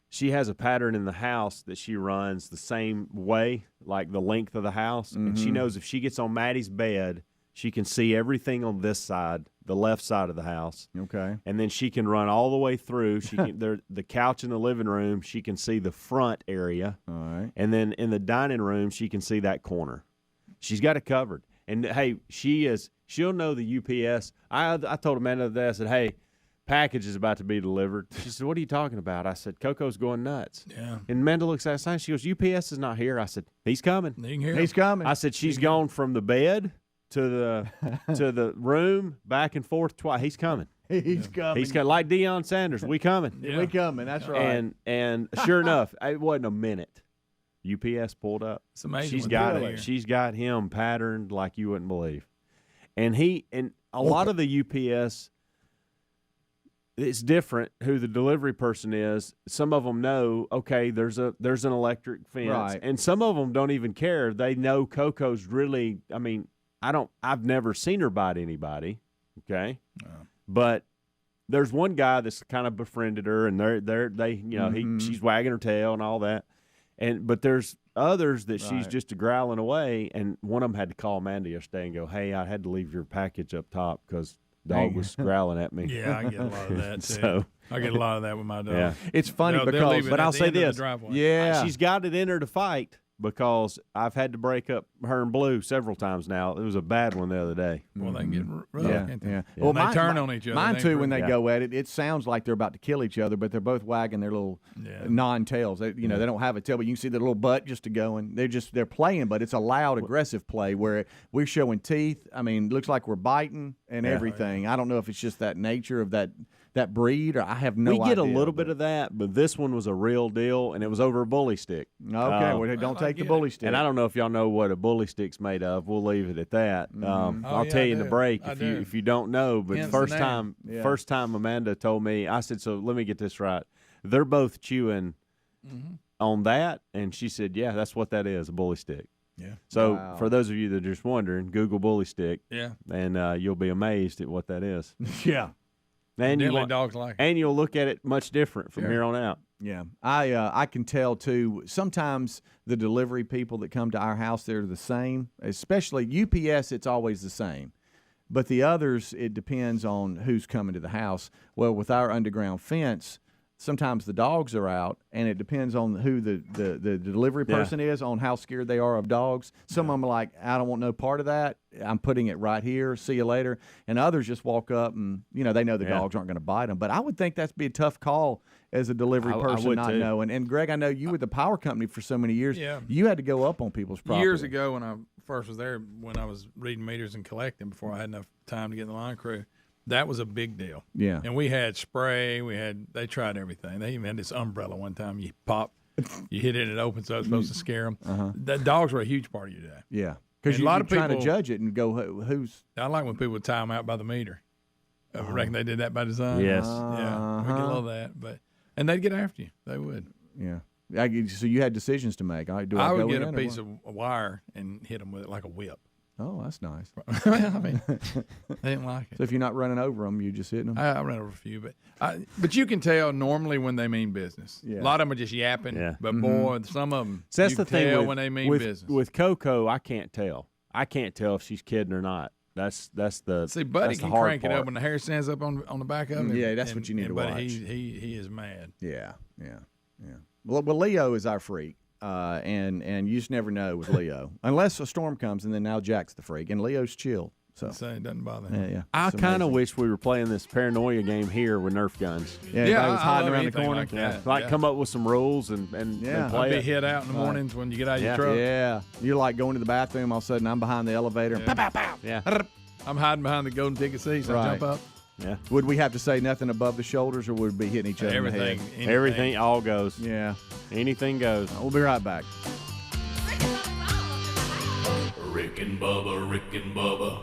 she has a pattern in the house that she runs the same way, like the length of the house. And she knows if she gets on Maddie's bed, she can see everything on this side, the left side of the house. Okay. And then she can run all the way through. She can the couch in the living room, she can see the front area. All right. And then in the dining room, she can see that corner. She's got it covered. And, hey, she'll know the UPS. I told Amanda the other day, I said, hey, package is about to be delivered. She said, what are you talking about? I said, Coco's going nuts. Yeah. And Amanda looks at the sign. She goes, UPS is not here. I said, he's coming. He's coming. I said, she's gone from the bed to the room, back and forth twice. He's coming. He's coming. He's coming. Like Deion Sanders. We coming. Yeah. We coming. That's right. And sure enough, it wasn't a minute. UPS pulled up. It's amazing. She's got him patterned like you wouldn't believe. And a lot of the UPS, it's different who the delivery person is. Some of them know, okay, there's an electric fence. Right. And some of them don't even care. They know Coco's really, I mean, I've never seen her bite anybody, okay? But there's one guy that's kind of befriended her, and she's wagging her tail and all that. But there's others that she's just growling away, and one of them had to call Amanda yesterday and go, hey, I had to leave your package up top because dog was growling at me. Yeah, I get a lot of that, too. So, I get a lot of that with my dog. Yeah. It's funny because, but I'll say this. Yeah. She's got it in her to fight because I've had to break up her and Blue several times now. It was a bad one the other day. Well, they get rough, can't they? Yeah. Well, they turn on each other. Mine, too, when they go at it, it sounds like they're about to kill each other, but they're both wagging their little non-tails. They don't have a tail, but you can see the little butt just going. They're playing, but it's a loud, aggressive play where we're showing teeth. I mean, it looks like we're biting and everything. I don't know if it's just that nature of that breed, or I have no idea. We get a little bit of that, but this one was a real deal, and it was over a bully stick. Okay, well, don't take the bully stick. And I don't know if y'all know what a bully stick's made of. We'll leave it at that. I'll tell you in the break if you don't know. But first time Amanda told me, I said, so let me get this right. They're both chewing on that, and she said, yeah, that's what that is, a bully stick. Yeah. So for those of you that are just wondering, Google bully stick. Yeah. And you'll be amazed at what that is. Yeah. And dogs like it. And you'll look at it much different from here on out. Yeah, I can tell too. Sometimes the delivery people that come to our house, they're the same. Especially UPS, it's always the same. But the others, it depends on who's coming to the house. Well, with our underground fence, sometimes the dogs are out, and it depends on who the delivery person is, on how scared they are of dogs. Some of them are like, I don't want no part of that. I'm putting it right here. See you later. And others just walk up and, they know the dogs aren't going to bite them. But I would think that'd be a tough call as a delivery person not knowing. And, Greg, I know you were the power company for so many years. Yeah. You had to go up on people's property. Years ago when I first was there, when I was reading meters and collecting before I had enough time to get in the line crew, that was a big deal. Yeah. And we had spray. They tried everything. They even had this umbrella one time. You hit it and it opens up. It's supposed to scare them. Uh-huh. The dogs were a huge part of your day. Yeah. Because you're trying to judge it and go, who's. I like when people would tie them out by the meter. I reckon they did that by design. Yes. Yeah. We get a little of that. And they'd get after you. They would. Yeah. So you had decisions to make. I would get a piece of wire and hit them with it like a whip. Oh, that's nice. I mean, they didn't like it. So if you're not running over them, you're just hitting them? I ran over a few, but you can tell normally when they mean business. Yeah. A lot of them are just yapping, but boy, some of them, so that's you the can thing tell when they mean business. With Coco, I can't tell. I can't tell if she's kidding or not. That's the See, Buddy can hard crank part. it up when the hair stands up on the back of him. Yeah, that's what you need to watch. He is mad. Yeah. Well, Leo is our freak. And you just never know with Leo, unless a storm comes, and then now Jack's the freak, and Leo's chill. So it doesn't bother him. Yeah. I kind of wish we were playing this Paranoia game here with Nerf guns. Yeah, I was hiding around the corner. Come up with some rules and play I'd be it. hit out in the mornings when you get out of your truck. Yeah, you're like going to the bathroom. All of a sudden, I'm behind the elevator. Yeah. Pow, pow, pow. Yeah. I'm hiding behind the golden ticket seats. I jump up. Yeah. Would we have to say nothing above the shoulders, or would we be hitting each other in the head? Everything all goes. Yeah. Anything goes. We'll be right back. Rick and Bubba, Rick and Bubba.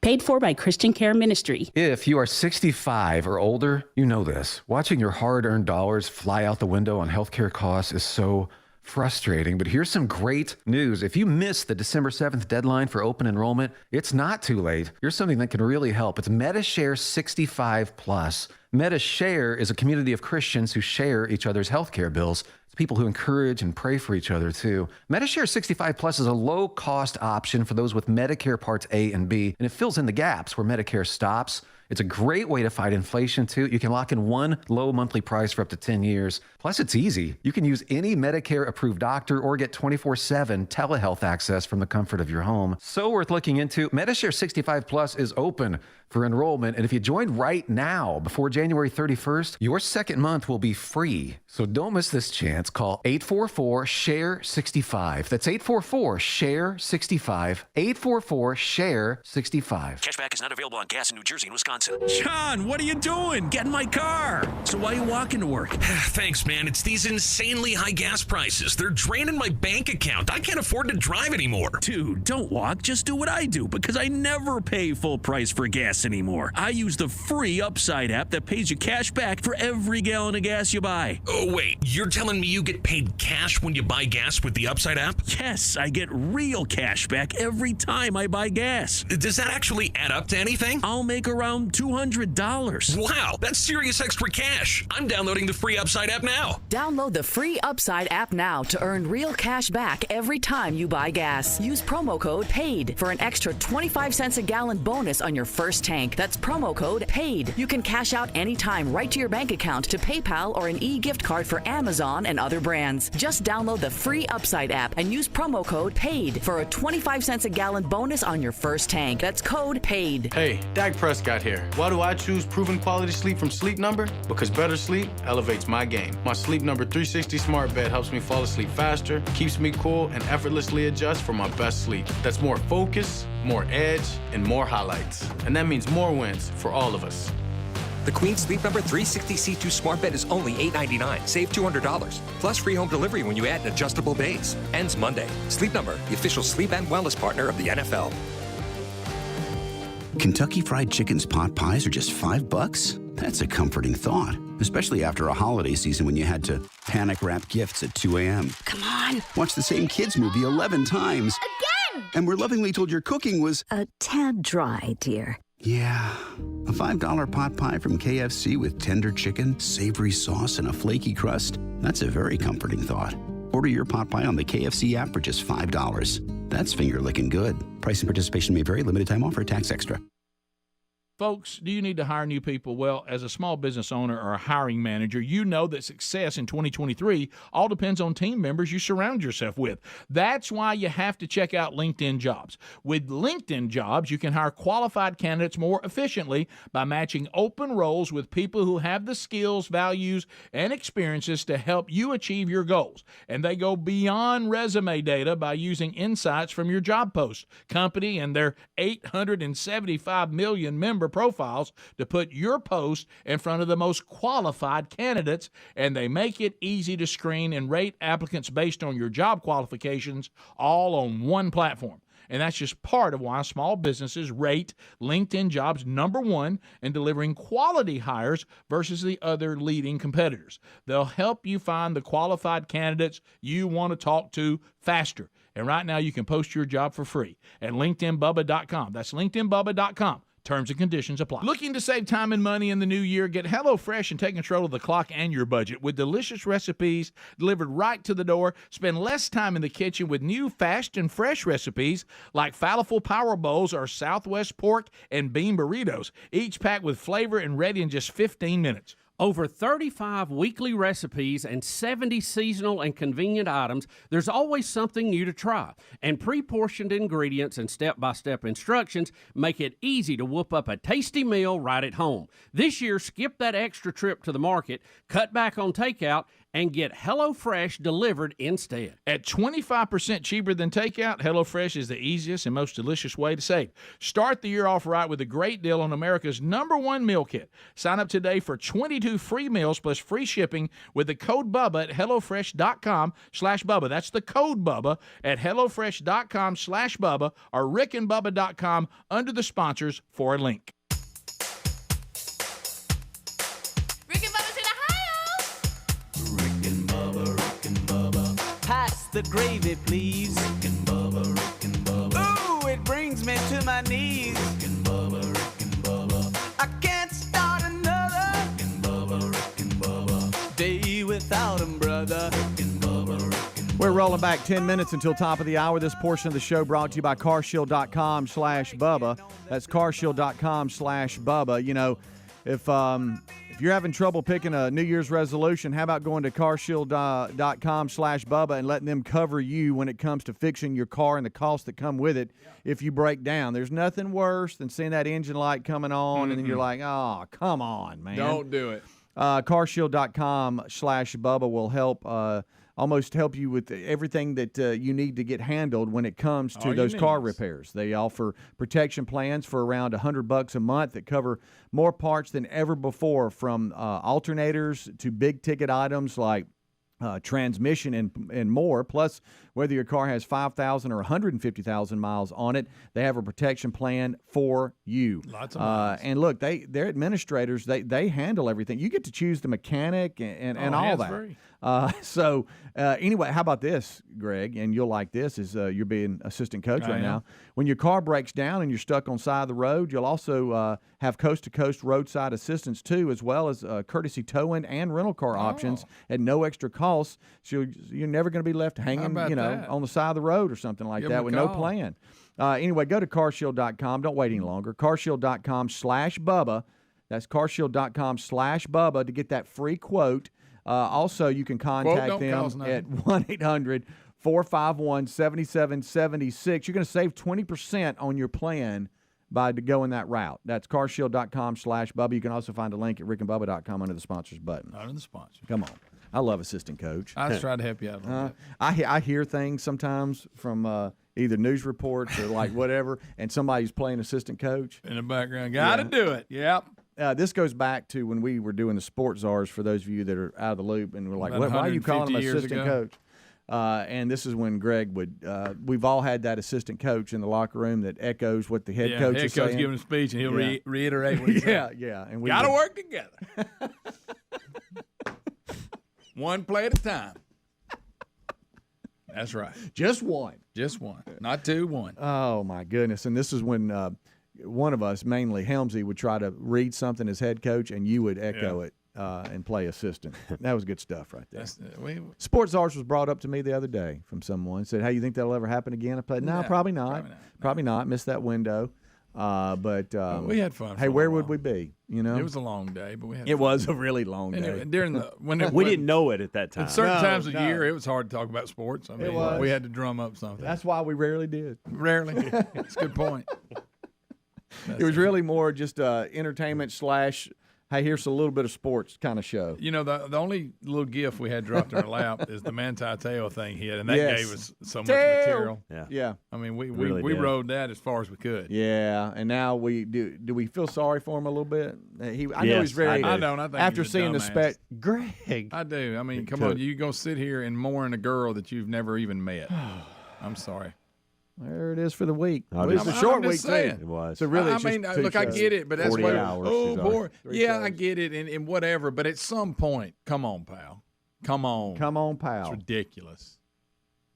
Paid for by Christian Care Ministry. If you are 65 or older, you know this. Watching your hard-earned dollars fly out the window on healthcare costs is so frustrating, but here's some great news. If you missed the December 7th deadline for open enrollment, it's not too late. Here's something that can really help. It's MediShare 65 Plus. MediShare is a community of Christians who share each other's healthcare bills. It's people who encourage and pray for each other too. MediShare 65 Plus is a low-cost option for those with Medicare Parts A and B, and it fills in the gaps where Medicare stops. It's a great way to fight inflation, too. You can lock in one low monthly price for up to 10 years. Plus, it's easy. You can use any Medicare-approved doctor or get 24/7 telehealth access from the comfort of your home. So worth looking into. MediShare 65 Plus is open for enrollment, and if you join right now, before January 31st, your second month will be free. So don't miss this chance. Call 844-SHARE-65. That's 844-SHARE-65. 844-SHARE-65. Cashback is not available on gas in New Jersey and Wisconsin. John, what are you doing? Get in my car. So why are you walking to work? Thanks, man. It's these insanely high gas prices. They're draining my bank account. I can't afford to drive anymore. Dude, don't walk. Just do what I do, because I never pay full price for gas anymore. I use the free Upside app that pays you cash back for every gallon of gas you buy. Oh, wait. You're telling me you get paid cash when you buy gas with the Upside app? Yes, I get real cash back every time I buy gas. Does that actually add up to anything? I'll make around $200. Wow, that's serious extra cash. I'm downloading the free Upside app now. Download the free Upside app now to earn real cash back every time you buy gas. Use promo code PAID for an extra 25 cents a gallon bonus on your first tank. That's promo code PAID. You can cash out anytime right to your bank account, to PayPal, or an e-gift card for Amazon and other brands. Just download the free Upside app and use promo code PAID for a 25 cents a gallon bonus on your first tank. That's code PAID. Hey, Dak Prescott here. Why do I choose proven quality sleep from Sleep Number? Because better sleep elevates my game. My Sleep Number 360 smart bed helps me fall asleep faster, keeps me cool, and effortlessly adjusts for my best sleep. That's more focus, more edge, and more highlights. And that means more wins for all of us. The Queen Sleep Number 360C2 smart bed is only $899. Save $200. Plus free home delivery when you add an adjustable base. Ends Monday. Sleep Number, the official sleep and wellness partner of the NFL. Kentucky Fried Chicken's pot pies are just $5? That's a comforting thought, especially after a holiday season when you had to panic wrap gifts at 2 a.m. Come on. Watch the same kids movie 11 times. Again! and were lovingly told your cooking was a tad dry, dear. Yeah, a $5 pot pie from KFC with tender chicken, savory sauce, and a flaky crust. That's a very comforting thought. Order your pot pie on the KFC app for just $5. That's finger-licking good. Price and participation may vary. Limited time offer. Tax extra. Folks, do you need to hire new people? Well, as a small business owner or a hiring manager, you know that success in 2023 all depends on team members you surround yourself with. That's why you have to check out LinkedIn Jobs. With LinkedIn Jobs, you can hire qualified candidates more efficiently by matching open roles with people who have the skills, values, and experiences to help you achieve your goals. And they go beyond resume data by using insights from your job post, company, and their 875 million member profiles to put your post in front of the most qualified candidates, and they make it easy to screen and rate applicants based on your job qualifications all on one platform. And that's just part of why small businesses rate LinkedIn Jobs #1 in delivering quality hires versus the other leading competitors. They'll help you find the qualified candidates you want to talk to faster. And right now you can post your job for free at LinkedInBubba.com. That's LinkedInBubba.com. Terms and conditions apply. Looking to save time and money in the new year? Get HelloFresh and take control of the clock and your budget with delicious recipes delivered right to the door. Spend less time in the kitchen with new fast and fresh recipes like falafel power bowls or Southwest pork and bean burritos, each packed with flavor and ready in just 15 minutes. Over 35 weekly recipes and 70 seasonal and convenient items, there's always something new to try. And pre-portioned ingredients and step-by-step instructions make it easy to whoop up a tasty meal right at home. This year, skip that extra trip to the market, cut back on takeout, and get HelloFresh delivered instead. At 25% cheaper than takeout, HelloFresh is the easiest and most delicious way to save. Start the year off right with a great deal on America's #1 meal kit. Sign up today for 22 free meals plus free shipping with the code Bubba at HelloFresh.com/Bubba. That's the code Bubba at HelloFresh.com/Bubba or RickandBubba.com under the sponsors for a link. Pass the gravy, please. Rick and Bubba. Ooh, it brings me to my knees. Rick and Bubba. I can't start another Rick and Bubba. day without 'em, brother. We're rolling back 10 minutes until top of the hour. This portion of the show brought to you by carshield.com/Bubba. That's carshield.com/Bubba. You know, if you're having trouble picking a New Year's resolution, how about going to carshield.com/Bubba and letting them cover you when it comes to fixing your car and the costs that come with it if you break down. There's nothing worse than seeing that engine light coming on and then you're like, oh, come on, man. Don't do it. Carshield.com/Bubba will help almost help you with everything that you need to get handled when it comes to those car repairs. They offer protection plans for around $100 a month that cover more parts than ever before, from alternators to big-ticket items like transmission and more. Plus, whether your car has 5,000 or 150,000 miles on it, they have a protection plan for you. Lots of miles. And look, their administrators, they handle everything. You get to choose the mechanic and all that. Free. Anyway, how about this, Greg? And you'll like this, is you're being assistant coach right now. When your car breaks down and you're stuck on side of the road, you'll also have coast-to-coast roadside assistance too, as well as courtesy towing and rental car options at no extra cost. So you're never going to be left hanging, on the side of the road or something like that with no plan. Anyway, go to carshield.com. Don't wait any longer. carshield.com/Bubba. That's carshield.com/Bubba to get that free quote. Also, you can contact them at 1-800-451-7776. You're going to save 20% on your plan by going that route. That's carshield.com/Bubba. You can also find a link at rickandbubba.com under the sponsors button. Under the sponsors. Come on. I love assistant coach. I was trying to help you out a little bit. I hear things sometimes from either news reports or like whatever, and somebody's playing assistant coach. In the background. Got to do it. Yep. This goes back to when we were doing the sports czars, for those of you that are out of the loop, and we're like, why are you calling him assistant coach? And this is when Greg would we've all had that assistant coach in the locker room that echoes what the head coach is saying. Head coach giving a speech, and he'll reiterate what he's saying. Yeah. And we got to work together. One play at a time. That's right. Just one. Just one. Not two, one. Oh, my goodness. And this is when one of us, mainly Helmsy, would try to read something as head coach, and you would echo it and play assistant. That was good stuff right there. Sports Czars was brought up to me the other day from someone. Said, hey, you think that'll ever happen again? I played, no, probably not. Probably not. Missed that window. But we had fun. Hey, where would we be? You know, it was a long day, but we had. It fun. was a really long day. During the we didn't know it at that time. At certain times of the year, it was hard to talk about sports. I mean, we had to drum up something. That's why we rarely did. Rarely. That's a good point. It was really more just entertainment / hey, here's a little bit of sports kind of show. You know, the only little gift we had dropped in our lap is the Manti Te'o thing hit, and that gave us so much material. Yeah. I mean, we rode that as far as we could. Yeah, and now we do. Do we feel sorry for him a little bit? I know he's very. I don't. I think after he's a seeing the dumbass. Greg. I do. I mean, come on, you gonna sit here and mourn a girl that you've never even met? I'm sorry. There it is for the week. I'm It's a short week too. It was. So really, I mean, look, I get it, but that's 48 what. hours, Oh, boy. Yeah, I shows. get it, and whatever. But at some point, come on, pal. Come on. Come on, pal. It's ridiculous.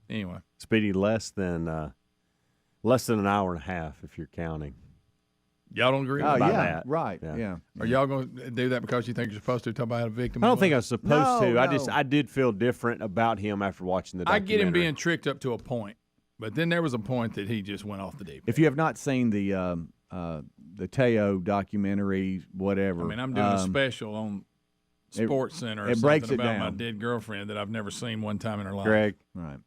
Anyway, Speedy, less than an hour and a half if you're counting. y'all don't agree? Oh with yeah, that? right. Yeah. Are y'all going to do that because you think you're supposed to talk about a victim? I don't think I was supposed to. No. I did feel different about him after watching the I documentary. get him being tricked up to a point, but then there was a point that he just went off the deep end. If you have not seen the Te'o documentary, whatever. I mean, I'm doing a special on Sports Center or it breaks something it about down. my dead girlfriend that I've never seen one time in her life. Greg. Right.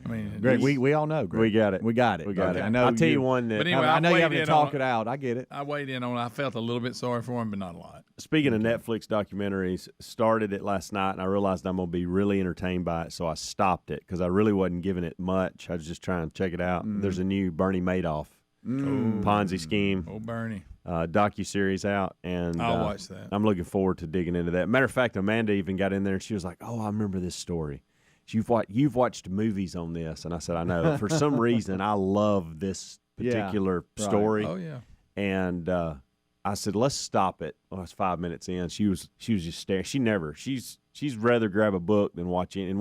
I mean, Greg, we all know. Greg. We got it. We got it. Okay. I know. I'll tell you one that. But anyway, I know I you having weighed to in on talk it out. I get it. I weighed in on it. I felt a little bit sorry for him, but not a lot. Speaking of Netflix documentaries, started it last night, and I realized I'm going to be really entertained by it, so I stopped it because I really wasn't giving it much. I was just trying to check it out. There's a new Bernie Madoff Ponzi scheme Bernie docuseries out, and I'll watch that. I'm looking forward to digging into that. Matter of fact, Amanda even got in there, and she was like, "Oh, I remember this story. You've watched movies on this," and I said, "I know." For some reason, I love this particular story. Oh yeah. And I said, "Let's stop it." Well, it's 5 minutes in. She was just staring. She's rather grab a book than watch it, and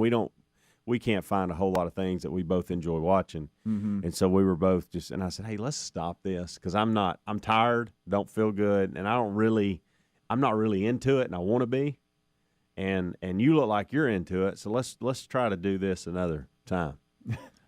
we can't find a whole lot of things that we both enjoy watching. And so we were both and I said, "Hey, let's stop this because I'm tired, don't feel good, and I'm not really into it, and I want to be. And you look like you're into it, so let's try to do this another time."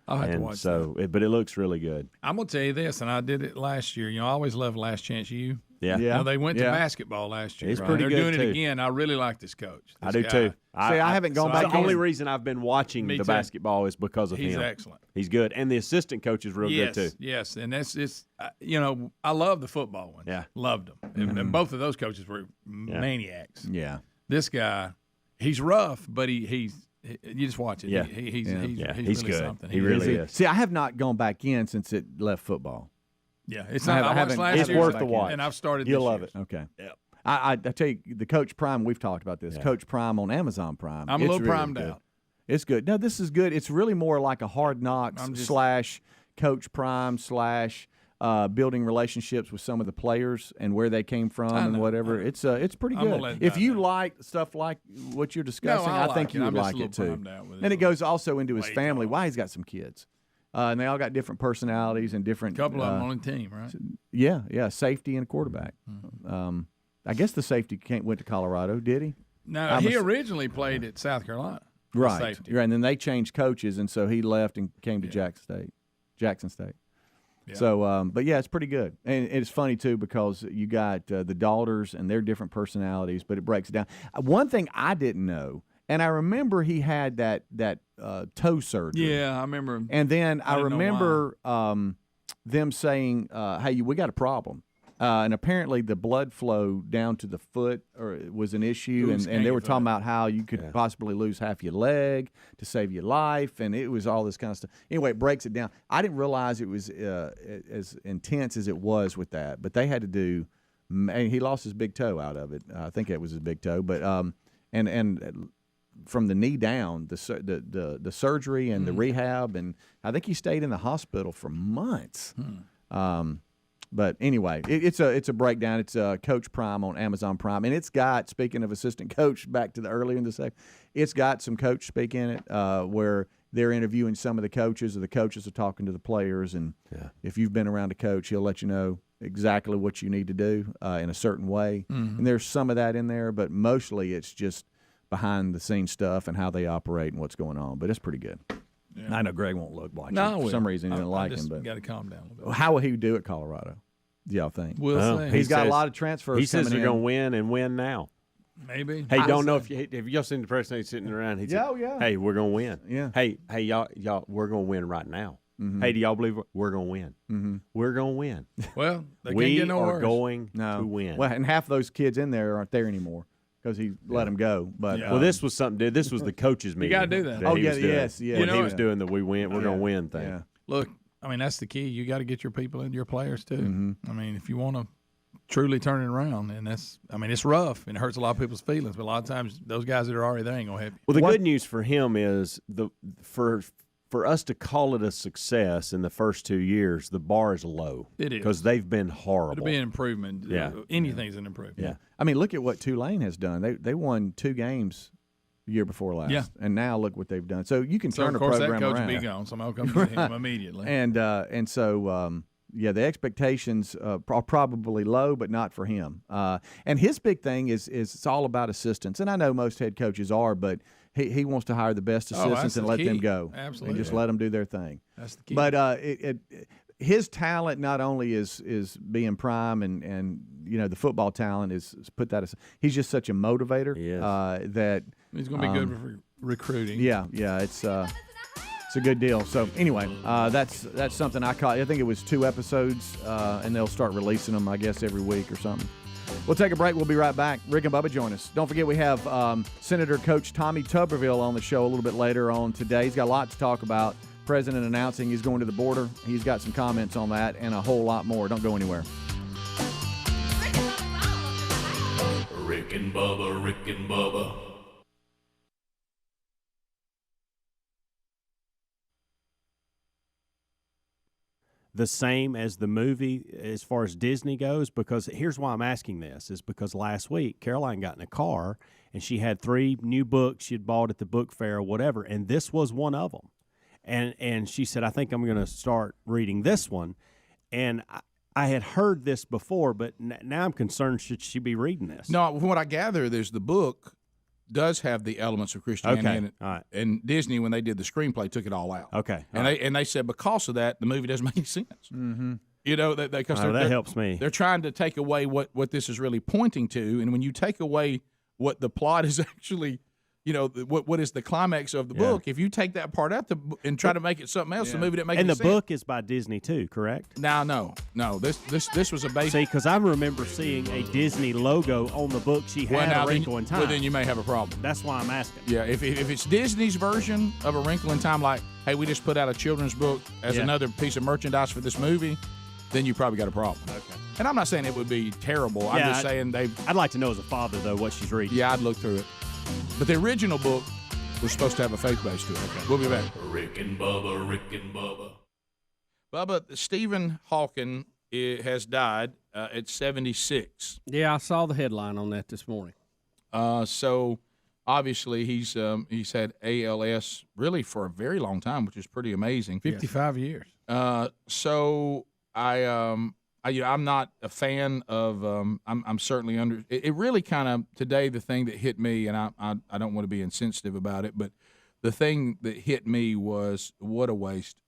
I'll have to watch that. But it looks really good. I'm gonna tell you this, and I did it last year. You know, I always love Last Chance U. Yeah. You know, they went to basketball last year. It's right? pretty They're good, doing too. it again. I really like this coach. I This do guy. too. I haven't gone back. The only reason I've been watching Me the too. basketball is because of him. He's excellent. He's good, and the assistant coach is real good too. Yes, and that's just you know, I love the football one. Yeah. Loved them, and both of those coaches were maniacs. Yeah. This guy, he's rough, but he's you just watch it. Yeah. He's He's really good. something. He really is. See, I have not gone back in since it left football. Yeah, it's I not. I watched haven't- last It's year's, worth the watch. and I've started. You'll this love year's. it. Okay. Yep. I tell you, the Coach Prime, we've talked about this. Yeah. Coach Prime on Amazon Prime. I'm a It's little really primed good. out. It's good. No, this is good. It's really more like a Hard Knocks / Coach Prime / building relationships with some of the players and where they came from and whatever. It's pretty I'm gonna let good. If that you down. like stuff like what you're discussing, I I think like it. you would I'm just like a it little too. primed out with And it. it goes also into his Way family. off. Why he's got some kids. And they all got different personalities and different. A couple of them on the team, right? Yeah, safety and quarterback. I guess the safety went to Colorado, did he? No, he originally played at South Carolina. Right. Safety. Right, and then they changed coaches, and so he left and came to Jackson State. Yeah. So, but yeah, it's pretty good, and it's funny too because you got the daughters and their different personalities, but it breaks it down. One thing I didn't know, and I remember he had that toe surgery. Yeah, I remember. And then I didn't know remember them saying, "Hey, we got a problem." And apparently the blood flow down to the foot was an issue, and they were talking about how you could possibly lose half your leg to save your life, and it was all this kind of stuff. Anyway, it breaks it down. I didn't realize it was as intense as it was with that, but they had to do and he lost his big toe out of it. I think it was his big toe, but and from the knee down, the surgery and the rehab, and I think he stayed in the hospital for months. But anyway, it's a breakdown. It's Coach Prime on Amazon Prime, and it's got, speaking of assistant coach, back to the earlier in the second, it's got some coach speak in it where they're interviewing some of the coaches, or the coaches are talking to the players. And if you've been around a coach, he'll let you know exactly what you need to do in a certain way. Mm-hmm. And there's some of that in there, but mostly it's just behind-the-scenes stuff and how they operate and what's going on. But it's pretty good. Yeah. I know Greg won't look like No, him. For some reason he didn't like him. But got to calm down a little bit. how will he do at Colorado, do y'all think? We'll see. He's got a lot of transfers He says coming they're in. going to win and win now. Maybe. Hey, don't know if y'all seen the person sitting around. He said, Yeah. "Hey, we're gonna win. Yeah. Hey, y'all, we're gonna win right now. Hey, do y'all believe we're gonna win? Mm-hmm. We're gonna win. Well, they we can't get no are worse. going No. to win. Well, and half those kids in there aren't there anymore because he let them go. But well, this was something. This was the coaches' meeting. gotta do that. Oh, he yeah, was doing. yes. When You know, he was doing the "we win, we're gonna win" thing. Yeah. Look, I mean, that's the key. You got to get your people and your players too. Mm-hmm. I mean, if you want to truly turn it around, and it's rough and it hurts a lot of people's feelings. But a lot of times, those guys that are already there ain't gonna help you. Well, the good news for him is for us to call it a success in the first 2 years, the bar is low. It is. Because they've been horrible. It'll be an improvement. Yeah. Anything's an improvement. Yeah. I mean, look at what Tulane has done. They won 2 games the year before last. Yeah. And now look what they've done. So you can So turn of a course program that coach around. will be gone. Somebody will come get him immediately. And so the expectations are probably low, but not for him. And his big thing is it's all about assistants. And I know most head coaches are, but he wants to hire the best assistants and let them go. Absolutely. And just let them do their thing. That's the key. But his talent not only is being prime and the football talent is put that aside. He's just such a motivator that he's going to be good for recruiting. Yeah, it's a good deal. So anyway, that's something I caught. I think it was 2 episodes, and they'll start releasing them, I guess, every week or something. We'll take a break. We'll be right back. Rick and Bubba join us. Don't forget we have Senator Coach Tommy Tuberville on the show a little bit later on today. He's got a lot to talk about. President announcing he's going to the border. He's got some comments on that and a whole lot more. Don't go anywhere. Rick and Bubba, Rick and Bubba. The same as the movie as far as Disney goes? Because here's why I'm asking this, is because last week Caroline got in a car and she had 3 new books she had bought at the book fair or whatever, and this was one of them. And she said, I think I'm going to start reading this one. And I had heard this before, but now I'm concerned, should she be reading this? No, from what I gather, there's the book does have the elements of Christianity in it. All right. And Disney, when they did the screenplay, took it all out. Okay. And they said because of that, the movie doesn't make any sense. Mm-hmm. You know, because that helps me. They're trying to take away what this is really pointing to, and when you take away what the plot is actually, what is the climax of the book, if you take that part out and try to make it something else, the movie didn't make any sense. And the book is by Disney too, correct? No. This was a basic. See, because I remember seeing a Disney logo on the book she had, A Wrinkle in Time. Well, then you may have a problem. That's why I'm asking. Yeah, if it's Disney's version of A Wrinkle in Time, like, hey, we just put out a children's book as another piece of merchandise for this movie, then you probably got a problem. Okay. And I'm not saying it would be terrible. I'm just saying I'd like to know as a father, though, what she's reading. Yeah, I'd look through it. But the original book was supposed to have a faith base to it. Okay. We'll be back. Rick and Bubba, Rick and Bubba. Bubba, Stephen Hawking has died at 76. Yeah, I saw the headline on that this morning. So obviously he's had ALS really for a very long time, which is pretty amazing. 55 years. So I'm not a fan of. I'm certainly under. It really kind of today the thing that hit me, and I don't want to be insensitive about it, but the thing that hit me was what a waste.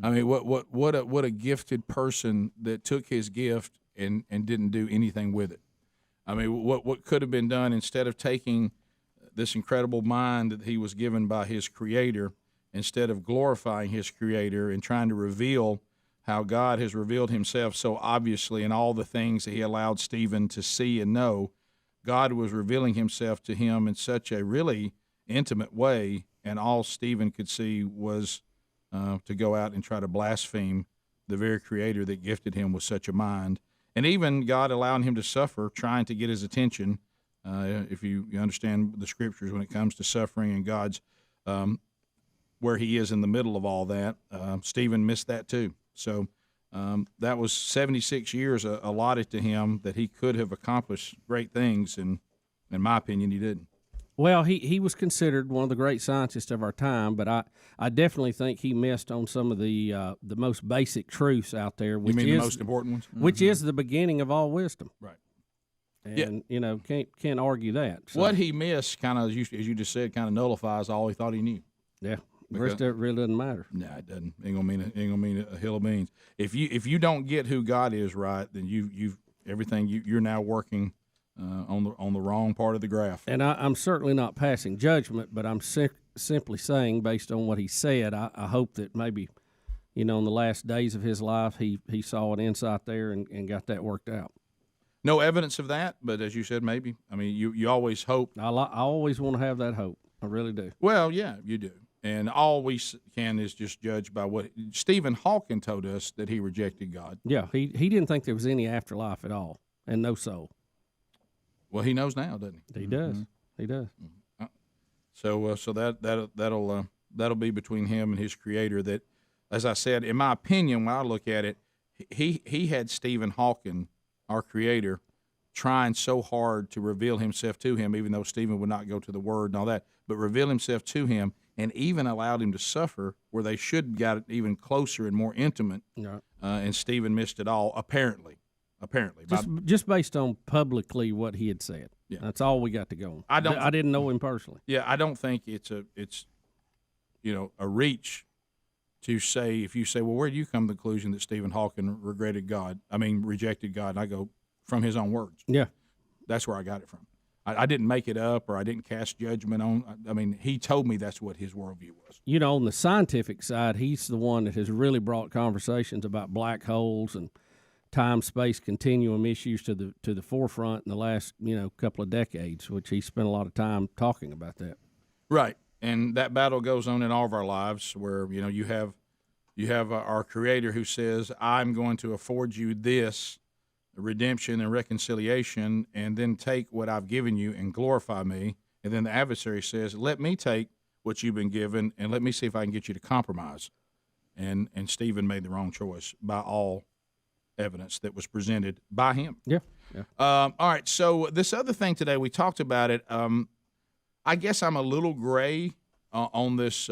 I mean, what a gifted person that took his gift and didn't do anything with it. I mean, what could have been done instead of taking this incredible mind that he was given by his Creator, instead of glorifying his Creator and trying to reveal how God has revealed himself so obviously in all the things that he allowed Stephen to see and know. God was revealing himself to him in such a really intimate way, and all Stephen could see was to go out and try to blaspheme the very Creator that gifted him with such a mind. And even God allowing him to suffer, trying to get his attention, if you understand the Scriptures when it comes to suffering and God's where he is in the middle of all that, Stephen missed that too. So that was 76 years allotted to him that he could have accomplished great things, and in my opinion, he didn't. Well, he was considered one of the great scientists of our time, but I definitely think he missed on some of the most basic truths out there. Which the is most important ones? Which is the beginning of all wisdom. Right. And, can't argue that. So. What he missed kind of, as you just said, kind of nullifies all he thought he knew. Yeah. The rest of it really doesn't matter. Nah, it doesn't. Ain't gonna mean a hill of beans. If you don't get who God is right, then you're now working on the wrong part of the graph. And I'm certainly not passing judgment, but I'm simply saying, based on what he said, I hope that maybe, in the last days of his life, he saw an insight there and got that worked out. No evidence of that, but as you said, maybe. I mean, you always hope. I always want to have that hope. I really do. Well, yeah, you do. And all we can is just judge by what Stephen Hawking told us, that he rejected God. Yeah, he didn't think there was any afterlife at all, and no soul. Well, he knows now, doesn't he? He does. He does. So that'll be between him and his Creator. That, as I said, in my opinion, when I look at it, he had Stephen Hawking, our Creator, trying so hard to reveal himself to him, even though Stephen would not go to the Word and all that, but reveal himself to him, and even allowed him to suffer where they should have got it even closer and more intimate. Yeah. And Stephen missed it all, apparently. Just based on publicly what he had said. Yeah. That's all we got to go on. I didn't know him personally. Yeah, I don't think it's a reach to say, if you say, well, where do you come to the conclusion that Stephen Hawking rejected God? And I go, from his own words. Yeah. That's where I got it from. I didn't make it up, or I didn't cast judgment on. I mean, he told me that's what his worldview was. On the scientific side, he's the one that has really brought conversations about black holes and time-space continuum issues to the forefront in the last couple of decades, which he spent a lot of time talking about that. Right, and that battle goes on in all of our lives, where you have our Creator who says, "I'm going to afford you this redemption and reconciliation, and then take what I've given you and glorify me." And then the adversary says, "Let me take what you've been given, and let me see if I can get you to compromise." And Stephen made the wrong choice by all evidence that was presented by him. Yeah. All right. So this other thing today, we talked about it. I guess I'm a little gray on this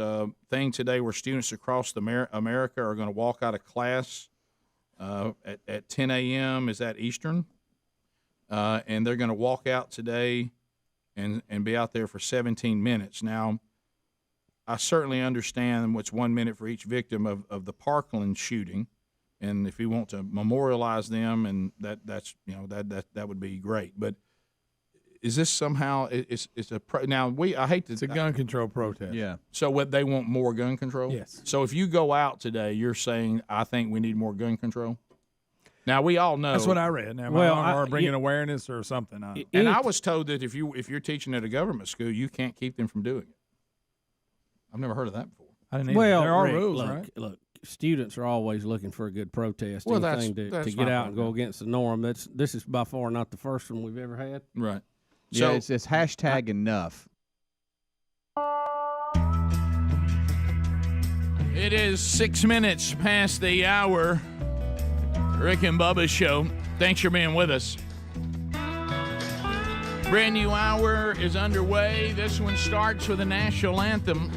thing today, where students across America are going to walk out of class at 10 a.m. Is that Eastern? And they're going to walk out today and be out there for 17 minutes. Now, I certainly understand what's 1 minute for each victim of the Parkland shooting. And if you want to memorialize them, and that would be great. But is this somehow it's a gun control protest. Yeah. So what, they want more gun control? Yes. So if you go out today, you're saying, I think we need more gun control. Now we all know That's what I read. Now, or bringing awareness or something. And I was told that if you're teaching at a government school, you can't keep them from doing it. I've never heard of that before. I didn't either. There are rules, right? Look, students are always looking for a good protest. Well, anything that's to get out and go against the norm. This is by far not the first one we've ever had. Right. Yeah, it's hashtag enough. It is 6 minutes past the hour. Rick and Bubba Show. Thanks for being with us. Brand new hour is underway. This one starts with the national anthem.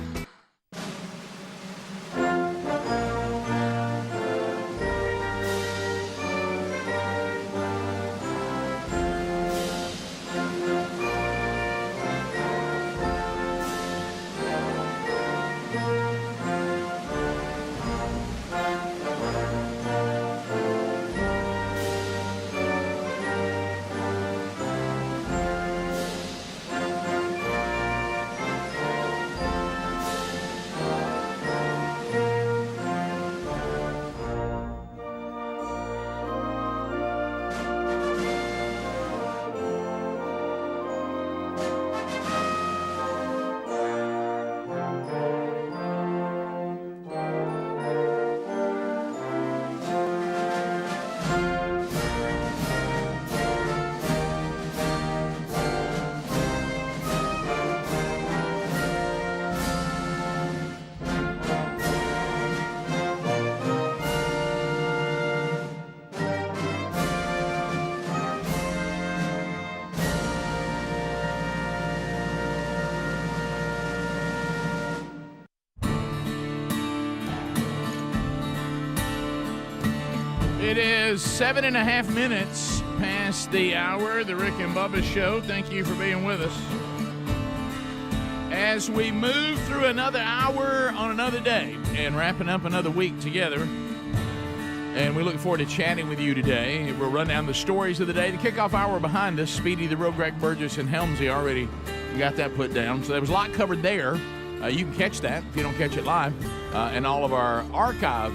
It is 7.5 minutes past the hour, the Rick and Bubba Show. Thank you for being with us. As we move through another hour on another day and wrapping up another week together, and we look forward to chatting with you today. We'll run down the stories of the day. The kickoff hour behind us, Speedy, the Road, Greg Burgess, and Helmsy already got that put down. So there was a lot covered there. You can catch that if you don't catch it live. And all of our archive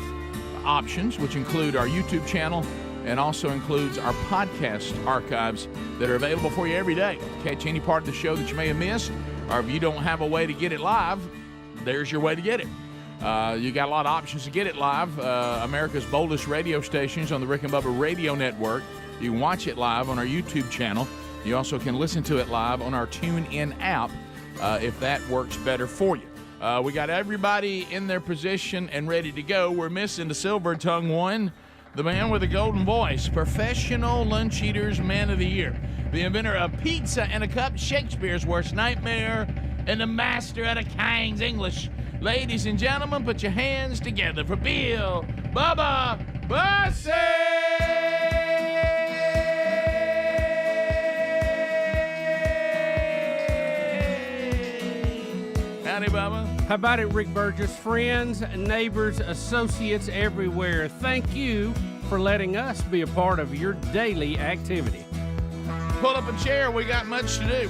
options, which include our YouTube channel and also includes our podcast archives that are available for you every day. Catch any part of the show that you may have missed, or if you don't have a way to get it live, there's your way to get it. You got a lot of options to get it live. America's boldest radio stations on the Rick and Bubba Radio Network. You can watch it live on our YouTube channel. You also can listen to it live on our TuneIn app if that works better for you. We got everybody in their position and ready to go. We're missing the silver-tongued one, the man with the golden voice, Professional Lunch Eaters Man of the Year, the inventor of pizza and a cup, Shakespeare's worst nightmare, and the master of the King's English. Ladies and gentlemen, put your hands together for Bill Bubba Bussey! Howdy, Bubba. How about it, Rick Burgess? Friends, neighbors, associates everywhere, thank you for letting us be a part of your daily activity. Pull up a chair. We got much to do.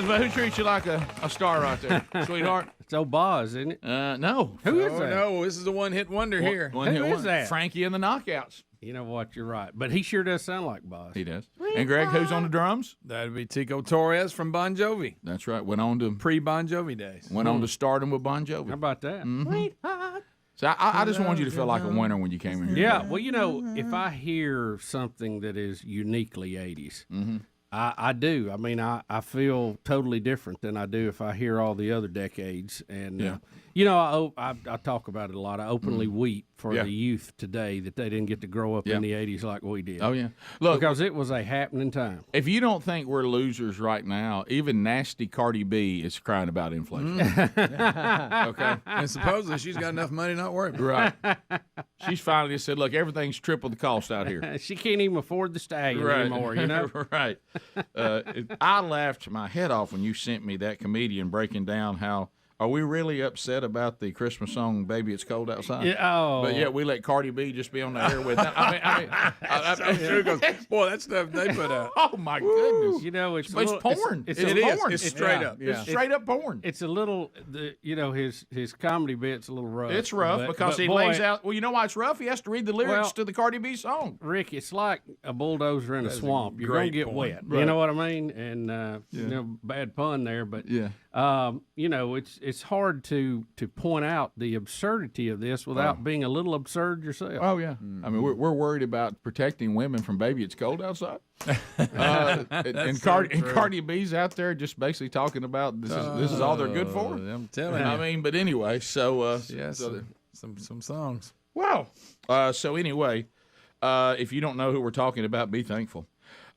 But who treats you like a star right there, sweetheart? It's old Boz, isn't it? No. Who is that? No, this is the one-hit wonder here. Who is that? Frankie and the Knockouts. You know what? You're right. But he sure does sound like Boz. He does. And Greg, who's on the drums? That'd be Tico Torres from Bon Jovi. That's right. Went on to pre-Bon Jovi days. Went on to stardom with Bon Jovi. How about that? Mm-hmm. So I just wanted you to feel like a winner when you came in here. Yeah. Well, you know, if I hear something that is uniquely 80s, I do. I mean, I feel totally different than I do if I hear all the other decades. And, you know, I talk about it a lot. I openly weep for the youth today that they didn't get to grow up in the 80s like we did. Oh, yeah. Look, because it was a happening time. If you don't think we're losers right now, even nasty Cardi B is crying about inflation. Okay. And supposedly she's got enough money not worried about it. Right. She's finally said, look, everything's triple the cost out here. She can't even afford the stallion anymore, you know? Right. I laughed my head off when you sent me that comedian breaking down how, are we really upset about the Christmas song "Baby It's Cold Outside"? Yeah, but yet we let Cardi B just be on the air with that. Boy, that stuff they put out. Oh my goodness! You know, it's porn. It's porn. It's straight up. It's straight up porn. It's a little, you know, his comedy bit's a little rough. It's rough because he lays out. Well, you know why it's rough? He has to read the lyrics to the Cardi B song. Rick, it's like a bulldozer in a swamp. You're gonna get wet. Right. You know what I mean? And you know, bad pun there, but you know, it's hard to point out the absurdity of this without being a little absurd yourself. Oh yeah, I mean we're worried about protecting women from "Baby It's Cold Outside," and Cardi B's out there just basically talking about this is all they're good for. I'm telling you. I mean, but anyway, so some songs. Wow. So anyway, if you don't know who we're talking about, be thankful.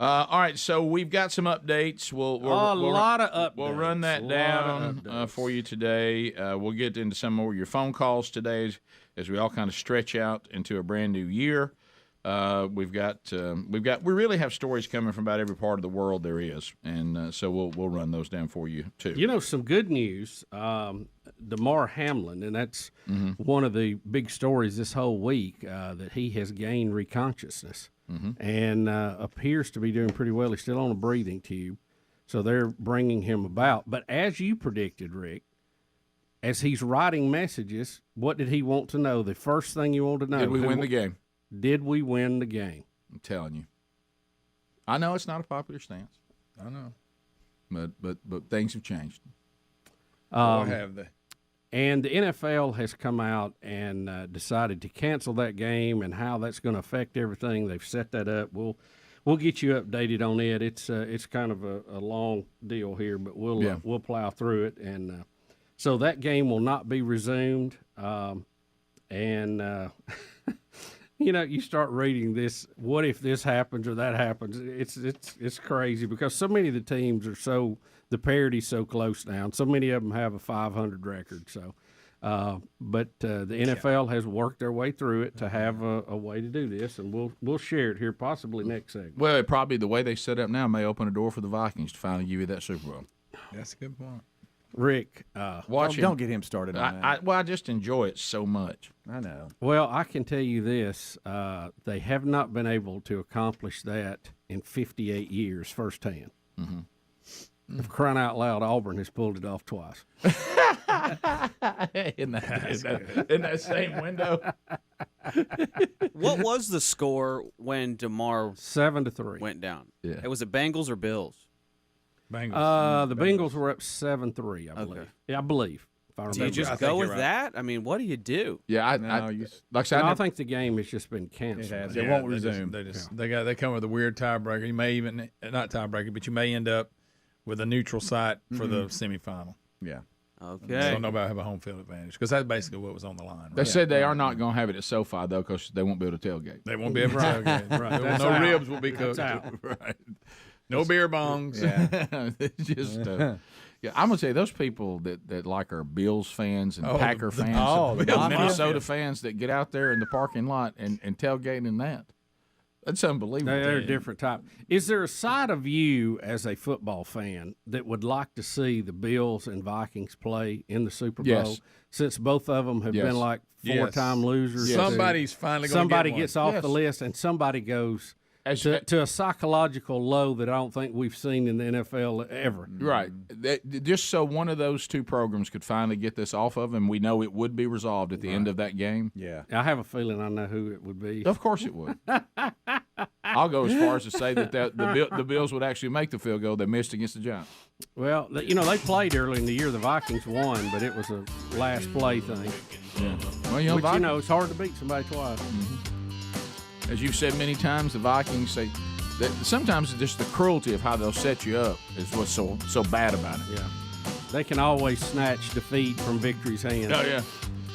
All right, so we've got some updates. We'll lot of updates. We'll run that down for you today. We'll get into some more of your phone calls today as we all kind of stretch out into a brand new year. We really have stories coming from about every part of the world there is, and so we'll run those down for you too. You know, some good news. Damar Hamlin, and that's one of the big stories this whole week, that he has gained reconsciousness and appears to be doing pretty well. He's still on a breathing tube, so they're bringing him about. But as you predicted, Rick, as he's writing messages, what did he want to know? The first thing you want to know. Did we win the game? Did we win the game? I'm telling you. I know it's not a popular stance. I know. But things have changed. What have they? And the NFL has come out and decided to cancel that game, and how that's going to affect everything. They've set that up. We'll get you updated on it. It's kind of a long deal here, but we'll plow through it. And so that game will not be resumed. You know, you start reading this. What if this happens or that happens? It's crazy because so many of the teams are the parity's so close now, and so many of them have a 500 record. So, but the NFL has worked their way through it to have a way to do this, and we'll share it here possibly next segment. Well, probably the way they set up now may open a door for the Vikings to finally give you that Super Bowl. That's a good point. Rick, don't get him started on that. I just enjoy it so much. I know. Well, I can tell you this: they have not been able to accomplish that in 58 years firsthand. If crying out loud, Auburn has pulled it off twice. in that same window. What was the score when Damar 7-3 went down? Yeah. Was it Bengals or Bills? Bengals. The Bengals were up 7-3, I believe. Okay. Yeah, I believe. If I remember. Do you just go with that? I mean, what do you do? Yeah, like I said, I think the game has just been canceled. It won't resume. They come with a weird tiebreaker. You may even not tiebreaker, but you may end up with a neutral site for the semifinal. Yeah. Okay. I don't know about have a home field advantage because that's basically what was on the line. Right? They said they are not going to have it at SoFi though, because they won't be able to tailgate. They won't be able to tailgate. Right. No ribs will be cooked. Right. No beer bongs. Yeah. It's just. Yeah, I'm gonna tell you, those people that like are Bills fans and Packer fans, Minnesota fans that get out there in the parking lot and tailgate in that. That's unbelievable. They're a different type. Is there a side of you as a football fan that would like to see the Bills and Vikings play in the Super Bowl? Yes. Since both of them have been like four-time losers. Yes. Somebody's finally going to Somebody get one. gets off the list, and somebody goes to a psychological low that I don't think we've seen in the NFL ever. Right. Just so one of those two programs could finally get this off of them, we know it would be resolved at the end of that game. Yeah. I have a feeling I know who it would be. Of course it would. I'll go as far as to say that the Bills would actually make the field goal they missed against the Giants. Well, they played early in the year. The Vikings won, but it was a last play thing. Yeah. Well, it's hard to beat somebody twice. As you've said many times, the Vikings say that sometimes it's just the cruelty of how they'll set you up is what's so bad about it. Yeah. They can always snatch defeat from victory's hand. Oh, yeah.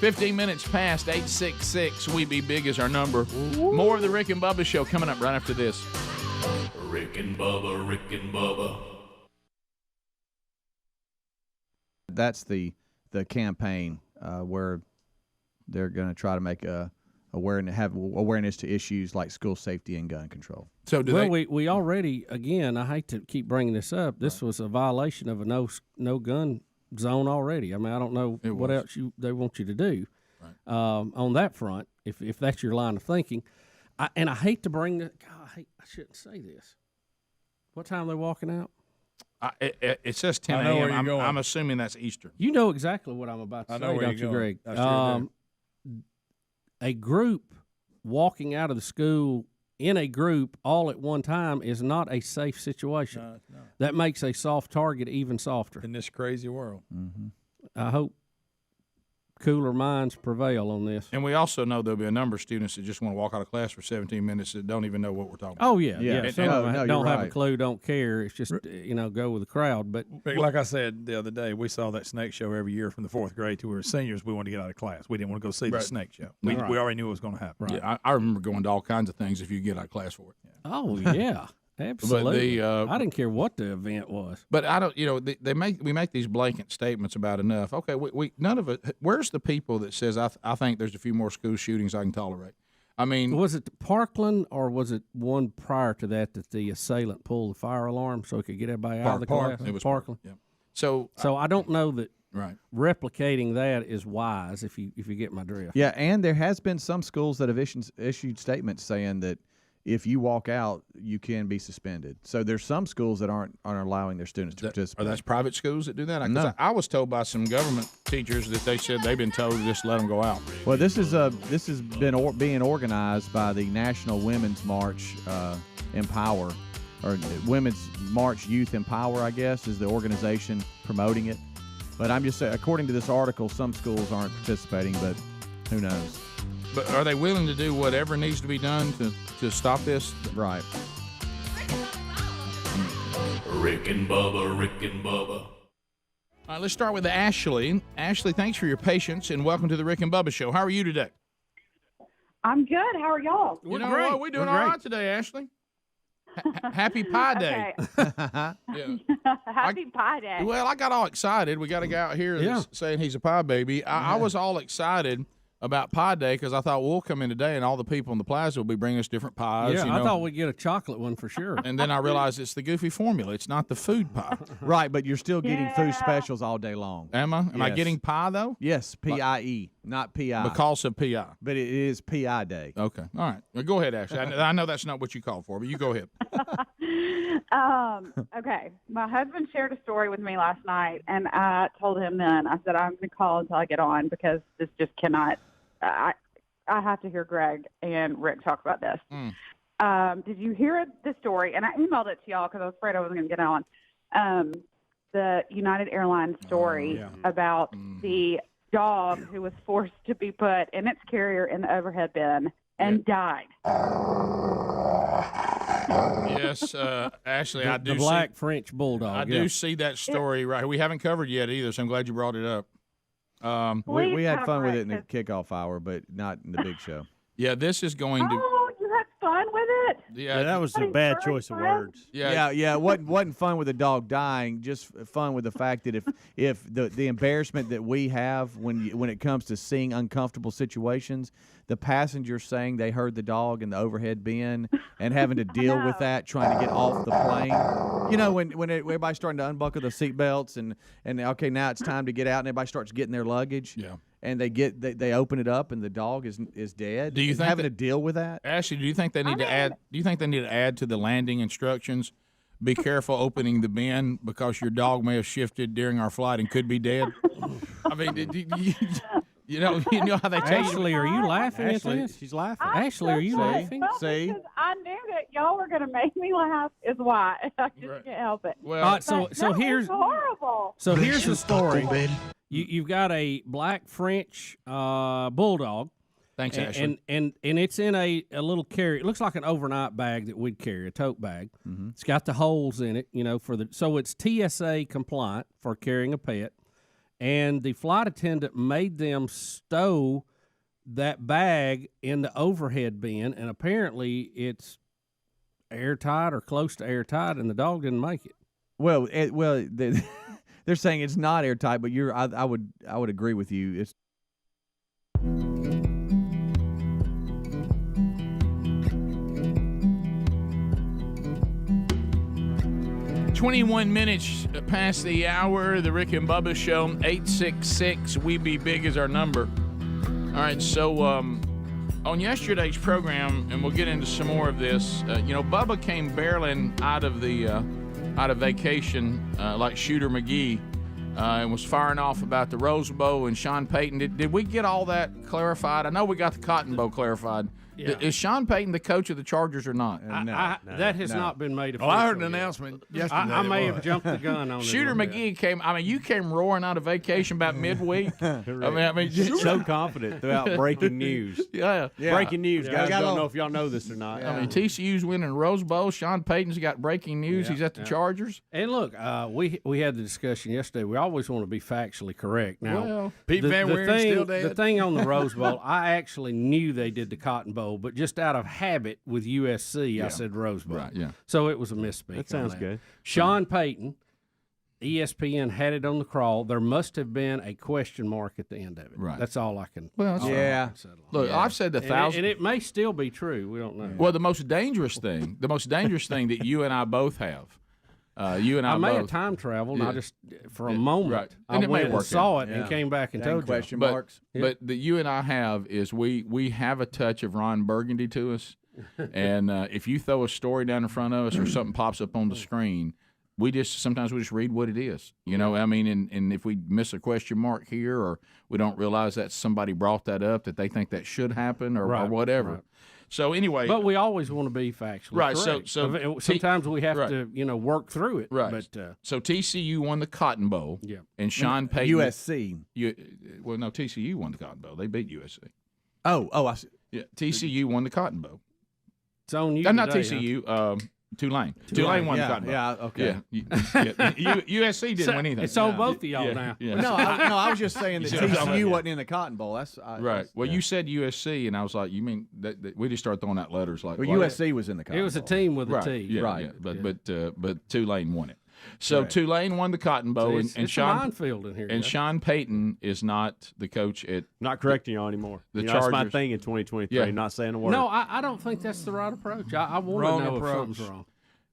15 minutes past 866. We Be Big is our number. More of the Rick and Bubba Show coming up right after this. Rick and Bubba, Rick and Bubba. That's the campaign where they're going to try to make awareness to issues like school safety and gun control. So we already, again, I hate to keep bringing this up. This was a violation of a no gun zone already. I mean, I don't know what else they want you to do on that front, if that's your line of thinking. I hate to bring the. God, I shouldn't say this. What time are they walking out? It says 10 a.m. I'm assuming that's Eastern. You know exactly what I'm about to say, don't you, Greg? A group walking out of the school in a group all at one time is not a safe situation. No, it's not. That makes a soft target even softer. In this crazy world. Mm-hmm. I hope cooler minds prevail on this. And we also know there'll be a number of students that just want to walk out of class for 17 minutes that don't even know what we're talking about. Oh, yeah. Some of them don't have right. a clue, don't care. It's just, go with the crowd. But like I said the other day, we saw that snake show every year from the fourth grade till we were seniors. We wanted to get out of class. We didn't want to go see the snake show. We already knew it was going to happen. Right. Yeah, I remember going to all kinds of things if you get out of class for it. Yeah. Oh, yeah. Absolutely. But I didn't care what the event was. But I don't. We make these blanket statements about enough. Okay, we none of it. Where's the people that says I think there's a few more school shootings I can tolerate? I mean, was it Parkland or was it one prior to that the assailant pulled the fire alarm so he could get everybody out of the class? It was Parkland. Yeah. So I don't know that right. replicating that is wise if you get my drift. Yeah, and there has been some schools that have issued statements saying that if you walk out, you can be suspended. So there's some schools that aren't allowing their students to participate. Are those private schools that do that? No. I was told by some government teachers that they said they've been told to just let them go out. Well, this has been being organized by the National Women's March Empower, or Women's March Youth Empower, I guess, is the organization promoting it. But I'm just saying, according to this article, some schools aren't participating, but who knows? But are they willing to do whatever needs to be done to stop this? Right. Rick and Bubba, Rick and Bubba. All right, let's start with Ashley. Ashley, thanks for your patience, and welcome to the Rick and Bubba Show. How are you today? I'm good. How are y'all? We're doing all right today, Ashley. Happy Pie Day. Okay. Happy Pie Day. Well, I got all excited. We got a guy out here that's saying he's a pie baby. I was all excited about Pie Day because I thought we'll come in today and all the people in the plaza will be bringing us different pies. Yeah, I thought we'd get a chocolate one for sure. And then I realized it's the goofy formula. It's not the food pie. Right, but you're still getting food specials all day long. Am I? Am I Yes. getting pie, though? Yes, P-I-E, not P-I. Because of P.I. But it is P.I. Day. Okay. All right. Well, go ahead, Ashley. I know that's not what you called for, but you go ahead. Okay. My husband shared a story with me last night, and I told him then, I said, I'm going to call until I get on because this just cannot I have to hear Greg and Rick talk about this. Did you hear the story? And I emailed it to y'all because I was afraid I wasn't going to get on. The United Airlines story about the dog who was forced to be put in its carrier in the overhead bin and died. Yes, Ashley, I do the black French bulldog. I do see that story right. We haven't covered yet either, so I'm glad you brought it up. We had fun with it in the kickoff hour, but not in the big show. Yeah, this is going to. Oh, you had fun with it? Yeah, that was a bad choice of words. Yeah. It wasn't fun with the dog dying. Just fun with the fact that if the embarrassment that we have when it comes to seeing uncomfortable situations, the passengers saying they heard the dog in the overhead bin and having to deal with that, trying to get off the plane. You know, when everybody's starting to unbuckle the seatbelts and okay, now it's time to get out, and everybody starts getting their luggage. Yeah. And they open it up and the dog is dead. Do you think having to deal with that? Ashley, do you think they need to add? Do you think they need to add to the landing instructions? Be careful opening the bin because your dog may have shifted during our flight and could be dead. I mean, you know how they tell Ashley, you. are you laughing at Ashley, this? she's laughing. Ashley, are you laughing? See? Because I knew that y'all were going to make me laugh is why. I just can't help it. Well, All right, so here's it's horrible. So here's the story. You've got a black French bulldog. Thanks, and, Ashley. And it's in a little carry. It looks like an overnight bag that we'd carry, a tote bag. Mm-hmm. It's got the holes in it, so it's TSA compliant for carrying a pet. And the flight attendant made them stow that bag in the overhead bin, and apparently it's airtight or close to airtight, and the dog didn't make it. Well, they're saying it's not airtight, but I would agree with you. It's 21 minutes past the hour, the Rick and Bubba Show, 866 We Be Big is our number. All right, so on yesterday's program, and we'll get into some more of this, Bubba came barreling out of vacation like Shooter McGee and was firing off about the Rose Bowl and Sean Payton. Did we get all that clarified? I know we got the Cotton Bowl clarified. Yeah. Is Sean Payton the coach of the Chargers or not? That has not been made official. Well, I heard an announcement yesterday. I may have jumped the gun on it. Shooter McGee came. I mean, you came roaring out of vacation about midweek. I mean, so confident throughout breaking news. Yeah. Breaking news, guys. Don't know if y'all know this or not. I mean, TCU's winning Rose Bowl. Sean Payton's got breaking news. He's at the Chargers. And look, we had the discussion yesterday. We always want to be factually correct. Now, Pete Van Weren's still dead. The thing on the Rose Bowl, I actually knew they did the Cotton Bowl, but just out of habit with USC, I said Rose Bowl. Right, yeah. So it was a misspeak. That sounds good. Sean Payton ESPN had it on the crawl. There must have been a question mark at the end of it. Right. That's all I can. Well, Look, I've said and it may still be true. We don't know. Well, the most dangerous thing that you and I both have. You and I may both. have time traveled. And I just for a moment, right. I And it may went and work saw out. it and came back and told question you. marks. But that you and I have is we have a touch of Ron Burgundy to us, and if you throw a story down in front of us or something pops up on the screen, sometimes we just read what it is. You know, I mean, and if we miss a question mark here or we don't realize that somebody brought that up, that they think that should happen or whatever. Right. So anyway, but we always want to be factually right. correct. So sometimes we have to work through it. Right. But so TCU won the Cotton Bowl. Yeah. And Sean Payton. USC. Well, no, TCU won the Cotton Bowl. They beat USC. Oh, I see. Yeah, TCU won the Cotton Bowl. It's on you. Not today, TCU. Huh? Tulane. Tulane won the Cotton Bowl. Yeah, okay. Yeah. USC didn't win anything. It's on both of y'all now. Yeah. No, I was just saying that TCU wasn't in the Cotton Bowl. Right. Well, you said USC, and I was like, you mean that we just started throwing out letters like. Well, USC was in the Cotton Bowl. It was a team with a T. Yeah, right. Yeah. But Tulane won it. So Tulane won the Cotton Bowl, it's and a Sean minefield in here. And Sean Payton is not the coach at. Not correcting y'all anymore. The Chargers. That's my Chargers. thing in 2023. Yeah. Not saying a word. No, I don't think that's the right approach. I want to know if something's wrong.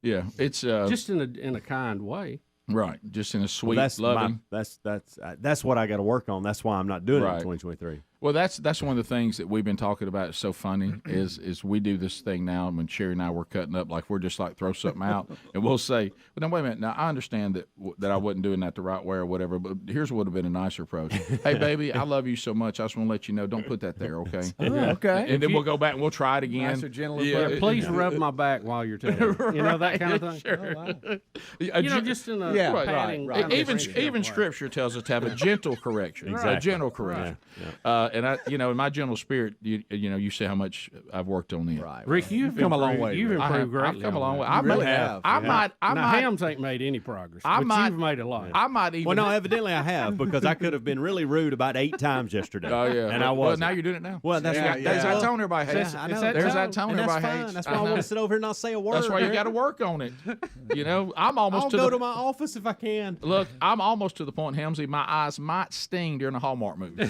Yeah, it's just in a kind way. Right, just in a sweet, that's loving. That's what I got to work on. That's why I'm not doing it in 2023. Well, that's one of the things that we've been talking about. It's so funny is we do this thing now when Sherry and I were cutting up, like we're just like throw something out and we'll say, "But now wait a minute. Now I understand that I wasn't doing that the right way or whatever. But here's what would have been a nicer approach. Hey, baby, I love you so much. I just want to let you know. Don't put that there, okay? Okay. And then we'll go back and we'll try it again. Nicer, gentler Yeah, please rub my back while you're telling me. You know, that kind of thing. Sure. Oh, wow. Just in a patting. Right. Even Scripture tells us to have a gentle correction. Exactly. A gentle correction. Yeah. And I, in my gentle spirit, you say how much I've worked on it. Right. Rick, you've come a long way. You've improved greatly. I've come a long way. I really have. I might. Hams ain't made any progress. But you've made a lot. I might even. Well, no, evidently I have because I could have been really rude about 8 times yesterday. Oh yeah, and I was. Well, now you're doing it now. Well, that's there's that tone everybody hates. I know. There's that tone and everybody that's fine. hates. That's why I want to sit over here and not say a word. That's why you got to work on it. I'm almost. I'll go to my office if I can. Look, I'm almost to the point, Helmsy. My eyes might sting during a Hallmark movie.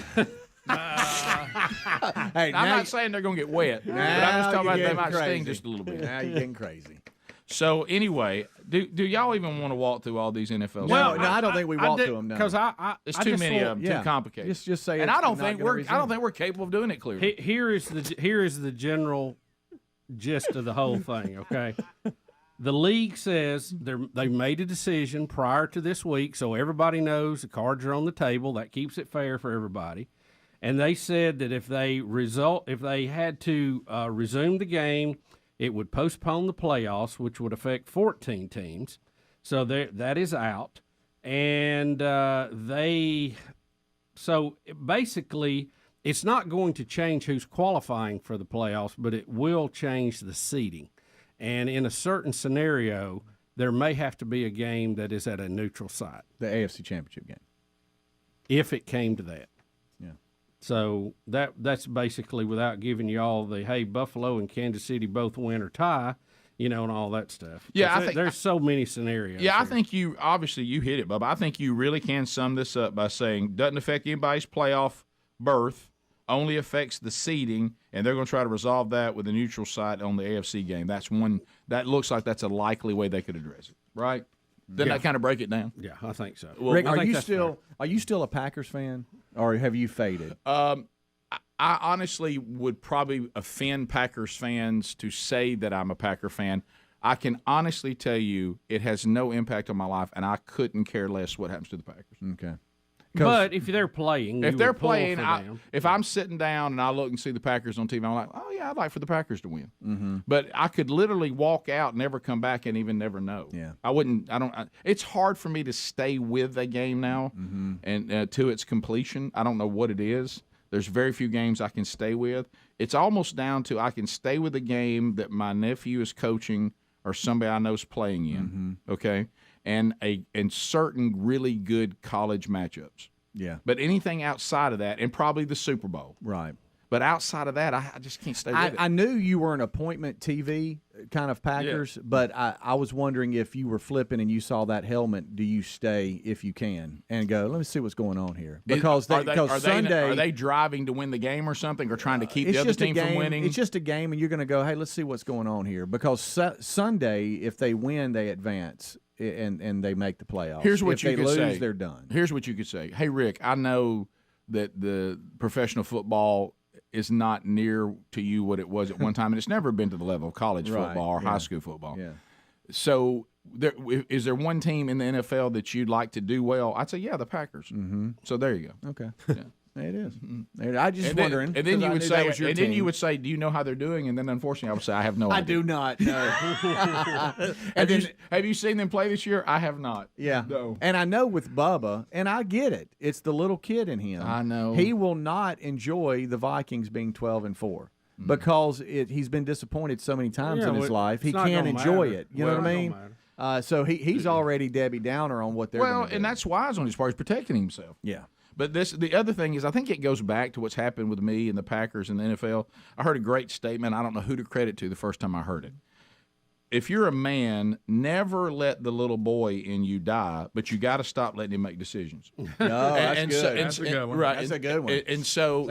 Hey, I'm not saying they're going to get wet, but I'm just talking about they might sting just a little bit. Now you're getting crazy. So anyway, do y'all even want to walk through all these NFL? Well, no, I don't think we walk through them. Because it's too many of them, too complicated. Just say. And I don't think we're capable of doing it clearly. Here is the general gist of the whole thing. Okay. The league says they made a decision prior to this week, so everybody knows the cards are on the table. That keeps it fair for everybody. And they said that if they had to resume the game, it would postpone the playoffs, which would affect 14 teams. So that is out. And so basically, it's not going to change who's qualifying for the playoffs, but it will change the seeding. And in a certain scenario, there may have to be a game that is at a neutral site. The AFC Championship game. If it came to that. Yeah. So that's basically without giving you all the, hey, Buffalo and Kansas City both win or tie, and all that stuff. Yeah, I think there's so many scenarios. Yeah, here. I think you hit it, Bubba. I think you really can sum this up by saying doesn't affect anybody's playoff berth, only affects the seeding, and they're going to try to resolve that with a neutral site on the AFC game. That's one that looks like that's a likely way they could address it, right? Doesn't that kind of break it down? Yeah, I think so. Well, Rick, are you still a Packers fan, or have you faded? I honestly would probably offend Packers fans to say that I'm a Packer fan. I can honestly tell you it has no impact on my life, and I couldn't care less what happens to the Packers. Okay. But if they're playing, if I'm sitting down and I look and see the Packers on TV, I'm like, oh yeah, I'd like for the Packers to win. Mm-hmm. But I could literally walk out, never come back, and even never know. Yeah, it's hard for me to stay with a game now, and to its completion. I don't know what it is. There's very few games I can stay with. It's almost down to I can stay with a game that my nephew is coaching or somebody I know is playing in. Okay. And certain really good college matchups. Yeah. But anything outside of that, and probably the Super Bowl. Right. But outside of that, I just can't stay with it. I knew you were an appointment TV kind of Packers, but I was wondering if you were flipping and you saw that helmet, do you stay if you can and go, let me see what's going on here? Because Sunday, are they driving to win the game or something, or trying to keep the other team from winning? It's just a game, and you're going to go, hey, let's see what's going on here. Because Sunday, if they win, they advance and they make the playoffs. Here's what if you they could lose, say. they're done. Here's what you could say. Hey, Rick, I know that the professional football is not near to you what it was at one time, and it's never been to the level of college football or high school football. Yeah. So is there one team in the NFL that you'd like to do well? I'd say, the Packers. Mm-hmm. So there you go. Okay. Yeah. It is. I just wondering. And then you would say, you would say, do you know how they're doing? And then unfortunately, I would say, I have no idea. I do not. No. Have you seen them play this year? I have not. Yeah. No. And I know with Bubba, and I get it. It's the little kid in him. I know. He will not enjoy the Vikings being 12-4 because he's been disappointed so many times in his life. He can't enjoy it. You know what I mean? So he's already Debbie Downer on what they're going to do. And that's wise on his part. He's protecting himself. Yeah. But the other thing is, I think it goes back to what's happened with me and the Packers and the NFL. I heard a great statement. I don't know who to credit to the first time I heard it. If you're a man, never let the little boy in you die, but you got to stop letting him make decisions. No, that's good. That's a good one. Right, that's a good one. And so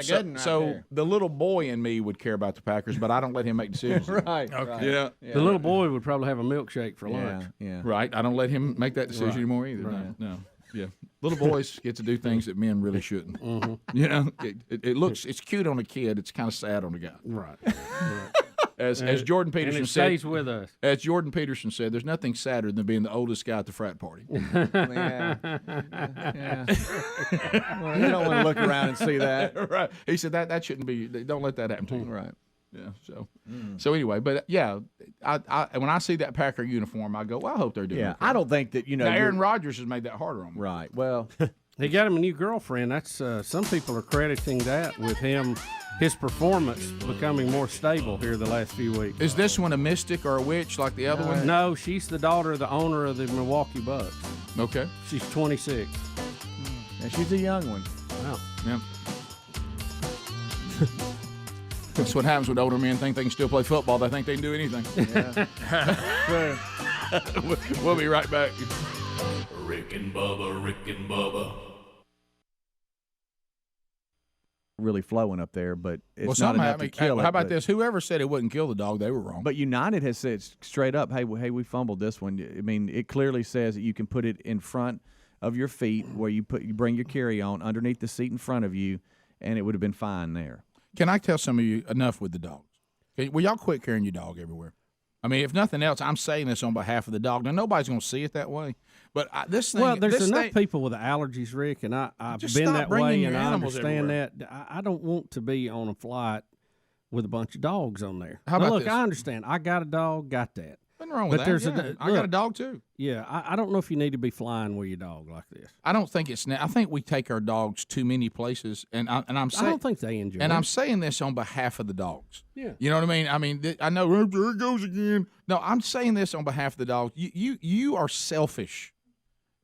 the little boy in me would care about the Packers, but I don't let him make decisions. Right. Okay. Right. Yeah. The little boy would probably have a milkshake for lunch. Yeah. Right. I don't let him make that decision anymore either. Right. No. Yeah, little boys get to do things that men really shouldn't. Mm-hmm. You know, it's cute on a kid. It's kind of sad on a guy. Right. As Jordan Peterson and it said, stays with us. As Jordan Peterson said, there's nothing sadder than being the oldest guy at the frat party. Yeah. Well, you don't want to look around and see that. Right. He said that shouldn't be. Don't let that happen to you. Right. Yeah. So anyway, but I when I see that Packer uniform, I go, well, I hope they're doing. Yeah. okay. I don't think that Now, Aaron Rodgers has made that harder on me. Right. Well, he got him a new girlfriend. That's some people are crediting that with his performance becoming more stable here the last few weeks. Is this one a mystic or a witch like the other one? No, she's the daughter of the owner of the Milwaukee Bucks. Okay. She's 26. and she's a young one. Wow. Yeah. That's what happens when older men think they can still play football. They think they can do anything. Yeah. We'll be right back. Rick and Bubba, Rick and Bubba. Really flowing up there, but it's Well, not enough to kill it. how about but- this? Whoever said it wouldn't kill the dog, they were wrong. But United has said straight up, hey, we fumbled this one. I mean, it clearly says that you can put it in front of your feet where you bring your carry-on underneath the seat in front of you, and it would have been fine there. Can I tell some of you enough with the dogs? Will y'all quit carrying your dog everywhere? I mean, if nothing else, I'm saying this on behalf of the dog. Now, nobody's going to see it that way, but this thing. Well, there's this enough thing, people with allergies, Rick, and I've Just been stop that bringing way, your and I animals understand everywhere. that. I don't want to be on a flight with a bunch of dogs on there. How Now, about look, this? I understand. I got a dog, got that. Nothing wrong with But that. there's Yeah, I got a dog too. Yeah, I don't know if you need to be flying with your dog like this. I don't think it's. I think we take our dogs too many places, and I'm saying. I don't think they enjoy And it. I'm saying this on behalf of the dogs. Yeah. You know what I mean? I mean, I know there it goes again. No, I'm saying this on behalf of the dogs. You are selfish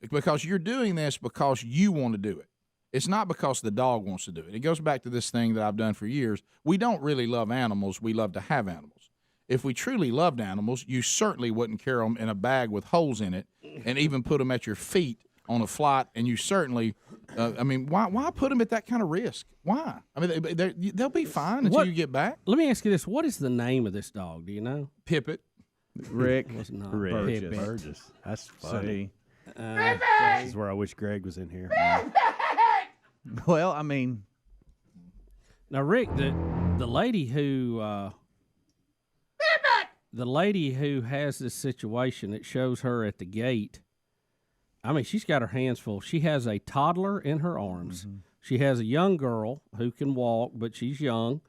because you're doing this because you want to do it. It's not because the dog wants to do it. It goes back to this thing that I've done for years. We don't really love animals. We love to have animals. If we truly loved animals, you certainly wouldn't carry them in a bag with holes in it and even put them at your feet on a flight. And you certainly, I mean, why put them at that kind of risk? Why? I mean, they'll be fine until you get back. Let me ask you this: what is the name of this dog? Do you know? Pippet. Rick. Was not Burgess. Pippet. Burgess. That's funny. Uh, This is where I wish Greg was in here. Well, I mean, now, Rick, the lady who has this situation, it shows her at the gate. I mean, she's got her hands full. She has a toddler in her arms. Mm-hmm. She has a young girl who can walk, but she's young.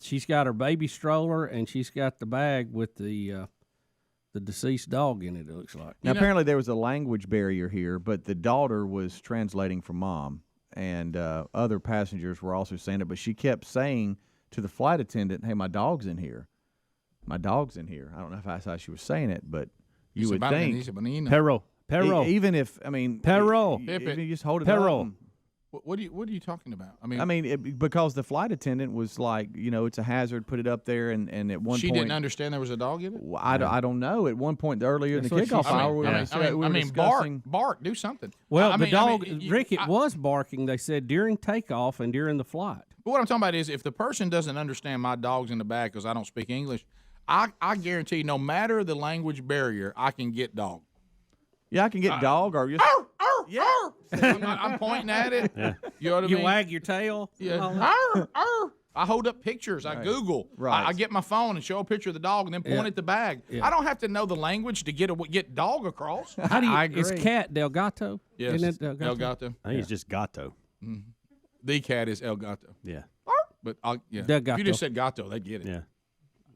She's got her baby stroller, and she's got the bag with the deceased dog in it, it looks like. now apparently there was a language barrier here, but the daughter was translating for mom, and other passengers were also saying it, but she kept saying to the flight attendant, hey, my dog's in here. My dog's in here. I don't know if that's how she was saying it, but you would think. Perro. Even if, I mean, Perro. if you just hold it up. What are you talking about? Because the flight attendant was like, it's a hazard, put it up there, and at one point she didn't understand there was a dog in it. Well, I don't know. At one point earlier in the kickoff hour, we were discussing. bark, do something. Well, the dog, Rick, it was barking. They said during takeoff and during the flight. But what I'm talking about is if the person doesn't understand my dog's in the bag because I don't speak English, I guarantee no matter the language barrier, I can get dog. Yeah, I can get dog or just. I'm pointing at it. Yeah. You know what I You mean? wag your tail. Yeah. I hold up pictures. I Google. Right. I get my phone and show a picture of the dog and then point at the bag. Yeah. I don't have to know the language to get dog across. How do you? I agree. Is cat Del Gato? Yes. Isn't it Del Gato? El Gato. I think it's just Gato. Mm-hmm. The cat is El Gato. Yeah. But Del if Gato. you just said Gato, they'd get it. Yeah.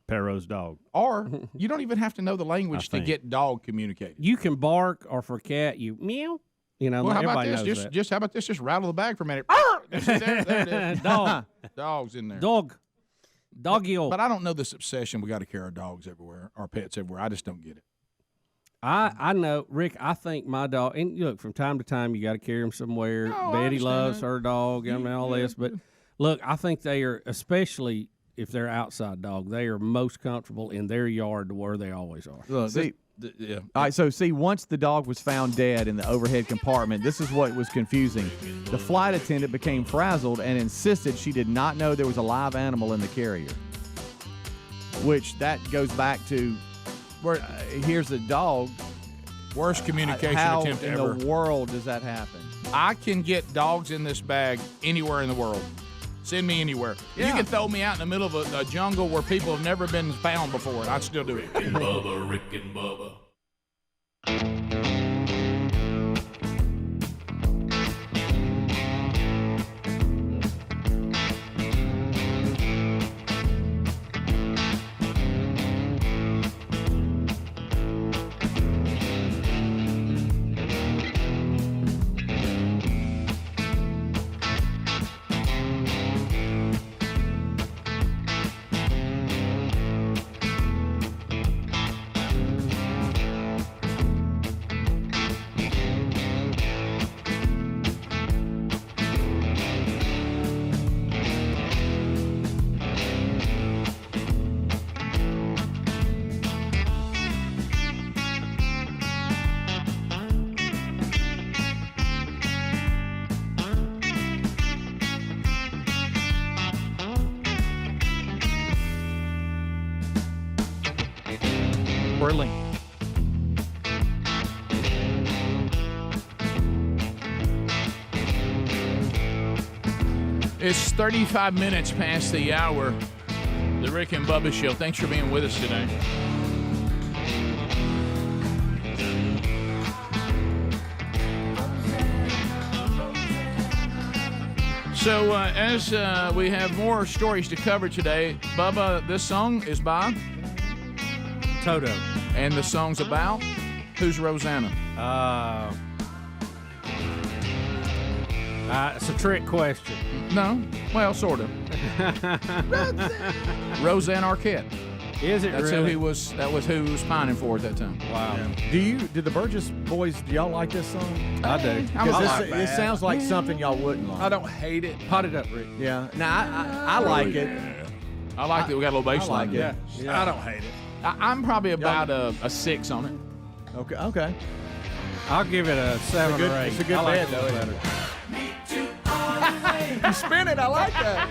Perro's dog. Or you don't even have to know the language to get dog communicated. You can bark, or for cat, you meow. Well, how about everybody this? knows that. Just how about this? Just rattle the bag for a minute. there it is. Dog. Dog's in there. Doggy-o. But I don't know this obsession. We got to carry our dogs everywhere, our pets everywhere. I just don't get it. I know, Rick. I think my dog. And look, from time to time, you got to carry them somewhere. No, I Betty understand loves that. her dog. I mean, all this. But look, I think they are, especially if they're outside dog, they are most comfortable in their yard to where they always are. Look, see, yeah. all right, so once the dog was found dead in the overhead compartment, this is what was confusing. The flight attendant became frazzled and insisted she did not know there was a live animal in the carrier. Which that goes back to where here's the dog. Worst communication How attempt in ever. the world does that happen? I can get dogs in this bag anywhere in the world. Send me anywhere. You Yeah. can throw me out in the middle of a jungle where people have never been found before, and I'd still do it. Rick and Bubba, Rick and Bubba. Brilliant. It's 35 minutes past the hour. The Rick and Bubba Show. Thanks for being with us today. So as we have more stories to cover today, Bubba, this song is by Toto. And the song's about? Who's Rosanna? It's a trick question. No. Well, sort of. Roseanne Arquette. Is it That's really? who he was. That was who he was pining for at that time. Wow. Did the Burgess boys? Do y'all like this song? I do. Because this sounds like something y'all wouldn't like. I don't hate it. Pot it up, Rick. Yeah. Now I like it. I like that we got a little bass I like line. it. Yeah. I don't hate it. I'm probably about a 6 on it. Okay. I'll give it a 7 or 8. It's a good I like bed, it though. better. You spin it. I like that.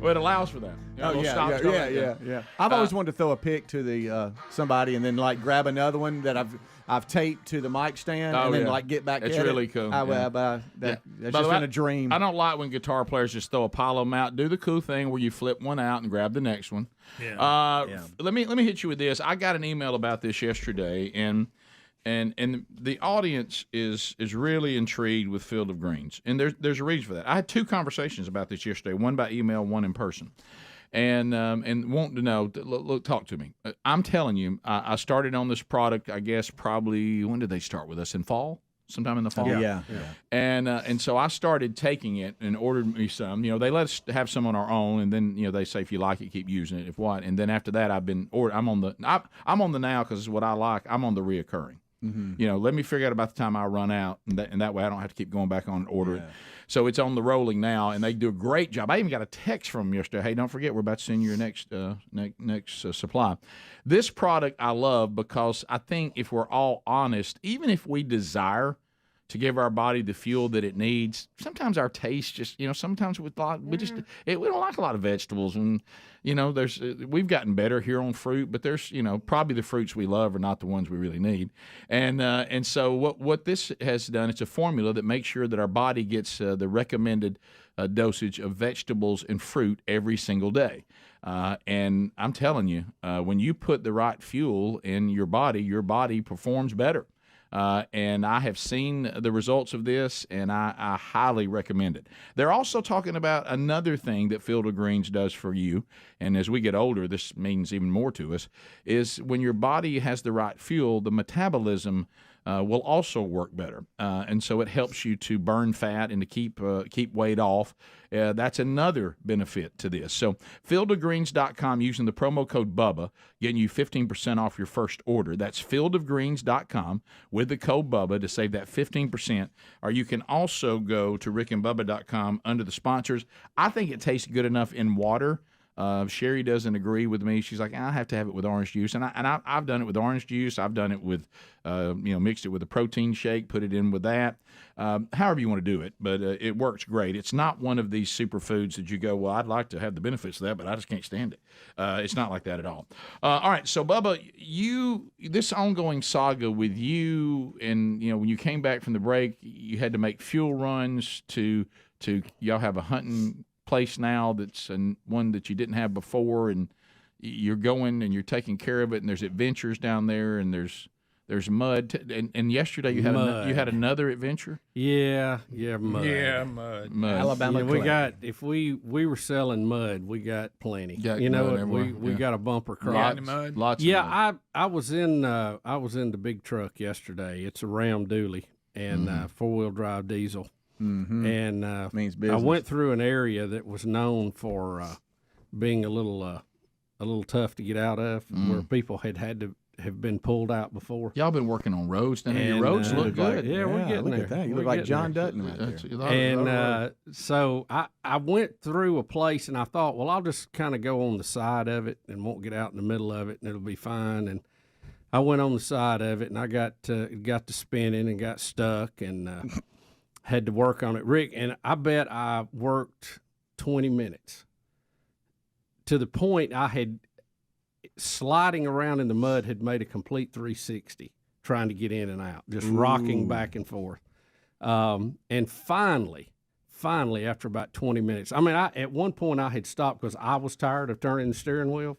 Well, it allows for that. You know, a little stop, start like that. yeah. I've always wanted to throw a pick to the somebody and then like grab another one that I've taped to the mic stand and then like get back. That's at really it. cool. That's By just the way, been a dream. I don't like when guitar players just throw a pile of them out. Do the cool thing where you flip one out and grab the next one. Let me hit you with this. I got an email about this yesterday, and the audience is really intrigued with Field of Greens, and there's a reason for that. I had 2 conversations about this yesterday, one by email, one in person, and want to know. Look, talk to me. I'm telling you, I started on this product. I guess probably when did they start with us? In fall. Sometime in the fall. Yeah. And so I started taking it and ordered me some. You know, they let us have some on our own, and then they say if you like it, keep using it. If what, and then after that, I'm on the now because it's what I like. I'm on the reoccurring. Let me figure out about the time I run out, and that way I don't have to keep going back on and order it. So it's on the rolling now, and they do a great job. I even got a text from them yesterday. Hey, don't forget, we're about to send you your next supply. This product I love because I think if we're all honest, even if we desire to give our body the fuel that it needs, sometimes our taste just, sometimes we don't like a lot of vegetables, and we've gotten better here on fruit, but there's probably the fruits we love are not the ones we really need, and so what this has done, it's a formula that makes sure that our body gets the recommended dosage of vegetables and fruit every single day. And I'm telling you, when you put the right fuel in your body performs better. And I have seen the results of this, and I highly recommend it. They're also talking about another thing that Field of Greens does for you, and as we get older, this means even more to us, is when your body has the right fuel, the metabolism will also work better. And so it helps you to burn fat and to keep weight off. That's another benefit to this. So fieldofgreens.com, using the promo code Bubba, getting you 15% off your first order. That's fieldofgreens.com with the code Bubba to save that 15%. Or you can also go to rickandbubba.com under the sponsors. I think it tastes good enough in water. Sherry doesn't agree with me. She's like, I have to have it with orange juice, and I've done it with orange juice. I've done it with, mixed it with a protein shake, put it in with that. However you want to do it, but it works great. It's not one of these superfoods that you go, well, I'd like to have the benefits of that, but I just can't stand it. It's not like that at all. All right, so Bubba, this ongoing saga with you, and when you came back from the break, you had to make fuel runs to y'all have a hunting place now that's one that you didn't have before, and you're going and you're taking care of it, and there's adventures down there, and there's mud. And yesterday you had another adventure. Yeah, mud. Yeah, mud. Alabama. Yeah, we were selling mud. We got plenty. We got a bumper crop. Lots. Yeah, of mud. I was in the big truck yesterday. It's a Ram dually and 4-wheel drive diesel. Mm-hmm. And means business. I went through an area that was known for being a little tough to get out of, where people had to have been pulled out before. Y'all been working on roads, and your roads look good. We're getting look there. At that. You look like John Dutton right there. And so I went through a place, and I thought, well, I'll just kind of go on the side of it and won't get out in the middle of it, and it'll be fine. And I went on the side of it, and I got to spinning and got stuck, and had to work on it, Rick, and I bet I worked 20 minutes to the point I had sliding around in the mud had made a complete 360 trying to get in and out, just rocking back and forth. And finally, after about 20 minutes, I mean, at one point I had stopped because I was tired of turning the steering wheel.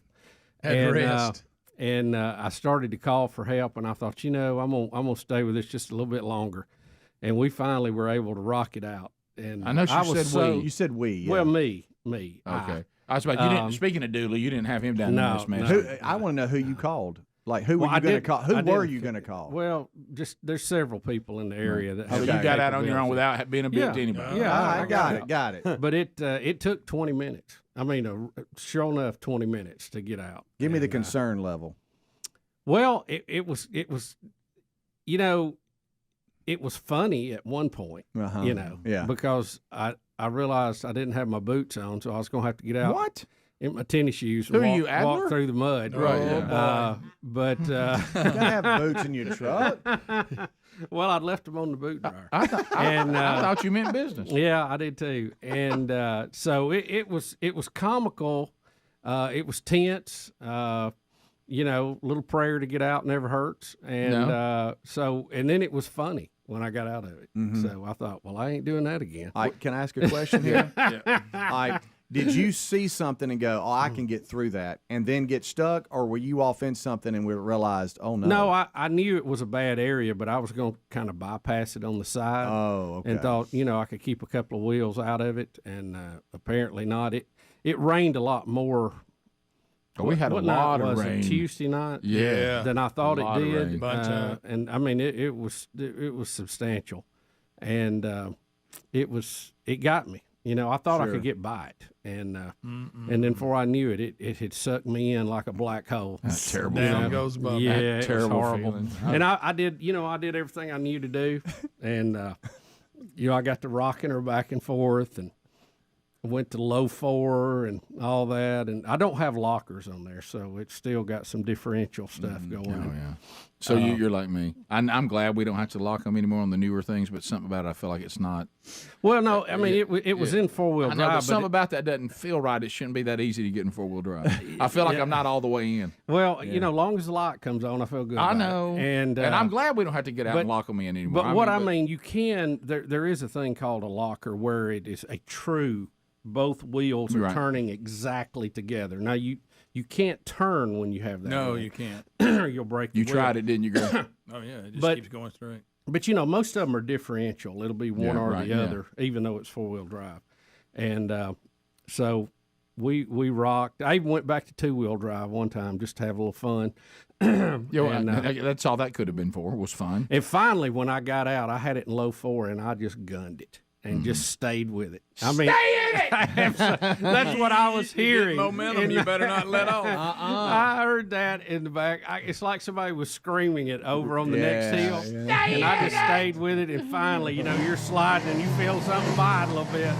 And I started to call for help, and I thought, I'm gonna stay with this just a little bit longer. And we finally were able to rock it out. And I know You said we. Yeah. Well, me. Okay. I was about you didn't. Speaking of Dooley, you didn't have him down in this mess. No. I want to know who you called. Like, who were you going to call? Who were you going to call? Well, just there's several people in the area that. So you got out on your own without being a bit to anybody. Yeah, I got it. But it took 20 minutes. I mean, sure enough, 20 minutes to get out. Give me the concern level. Well, it was, it was funny at one point, because I realized I didn't have my boots on, so I was going to have to get out. What? In my tennis shoes, walk through the mud. Right. But you gotta have boots in your truck. Well, I'd left them on the boot dryer. I thought you meant business. Yeah, I did too. And so it was comical. It was tense. Little prayer to get out never hurts. And and then it was funny when I got out of it. Mm-hmm. So I thought, well, I ain't doing that again. Can I ask a question here? Yeah. Did you see something and go, I can get through that, and then get stuck, or were you off in something and we realized, oh, no? No, I knew it was a bad area, but I was going to kind of bypass it on the side. Oh, okay. And thought, I could keep a couple of wheels out of it, and apparently not. It rained a lot more. We had a lot of rain. Tuesday night? Yeah. Than I thought it did. And I mean, it was substantial, and it got me. I thought I could get by it, and then before I knew it, it had sucked me in like a black hole. That's terrible. Down goes Bubba. Yeah, That's terrible. It was horrible. Feeling. And I did, I did everything I knew to do, and I got to rocking her back and forth, and went to low 4 and all that, and I don't have lockers on there, so it's still got some differential stuff going on. Yeah. So you're like me. I'm glad we don't have to lock them anymore on the newer things, but something about it, I feel like it's not. Well, no, I mean it was in 4-wheel drive. I know, but but something about that doesn't feel right. It shouldn't be that easy to get in 4-wheel drive. I feel like I'm not all the way in. Well, long as the light comes on, I feel good. I about know, it. And I'm glad we don't have to get out and lock them in anymore. But I mean, you can. There is a thing called a locker where it is a true. Both wheels are turning exactly together. Now you can't turn when you have that. No, wheel. you can't. You'll break. You the tried wheel. it, didn't you, Greg? Oh yeah, it just keeps going straight. But most of them are differential. It'll be one or the other, even though it's 4-wheel drive. And so we rocked. I even went back to 2-wheel drive one time just to have a little fun. That's all that could have been for, was fun. And finally, when I got out, I had it in low 4, and I just gunned it. And just stayed with it. I mean, Stay in it! That's what I was hearing. Momentum, you better not let off. I heard that in the back. It's like somebody was screaming it over on the next hill. Yeah. And I just stayed with it. And finally, you're sliding and you feel something bite a little bit.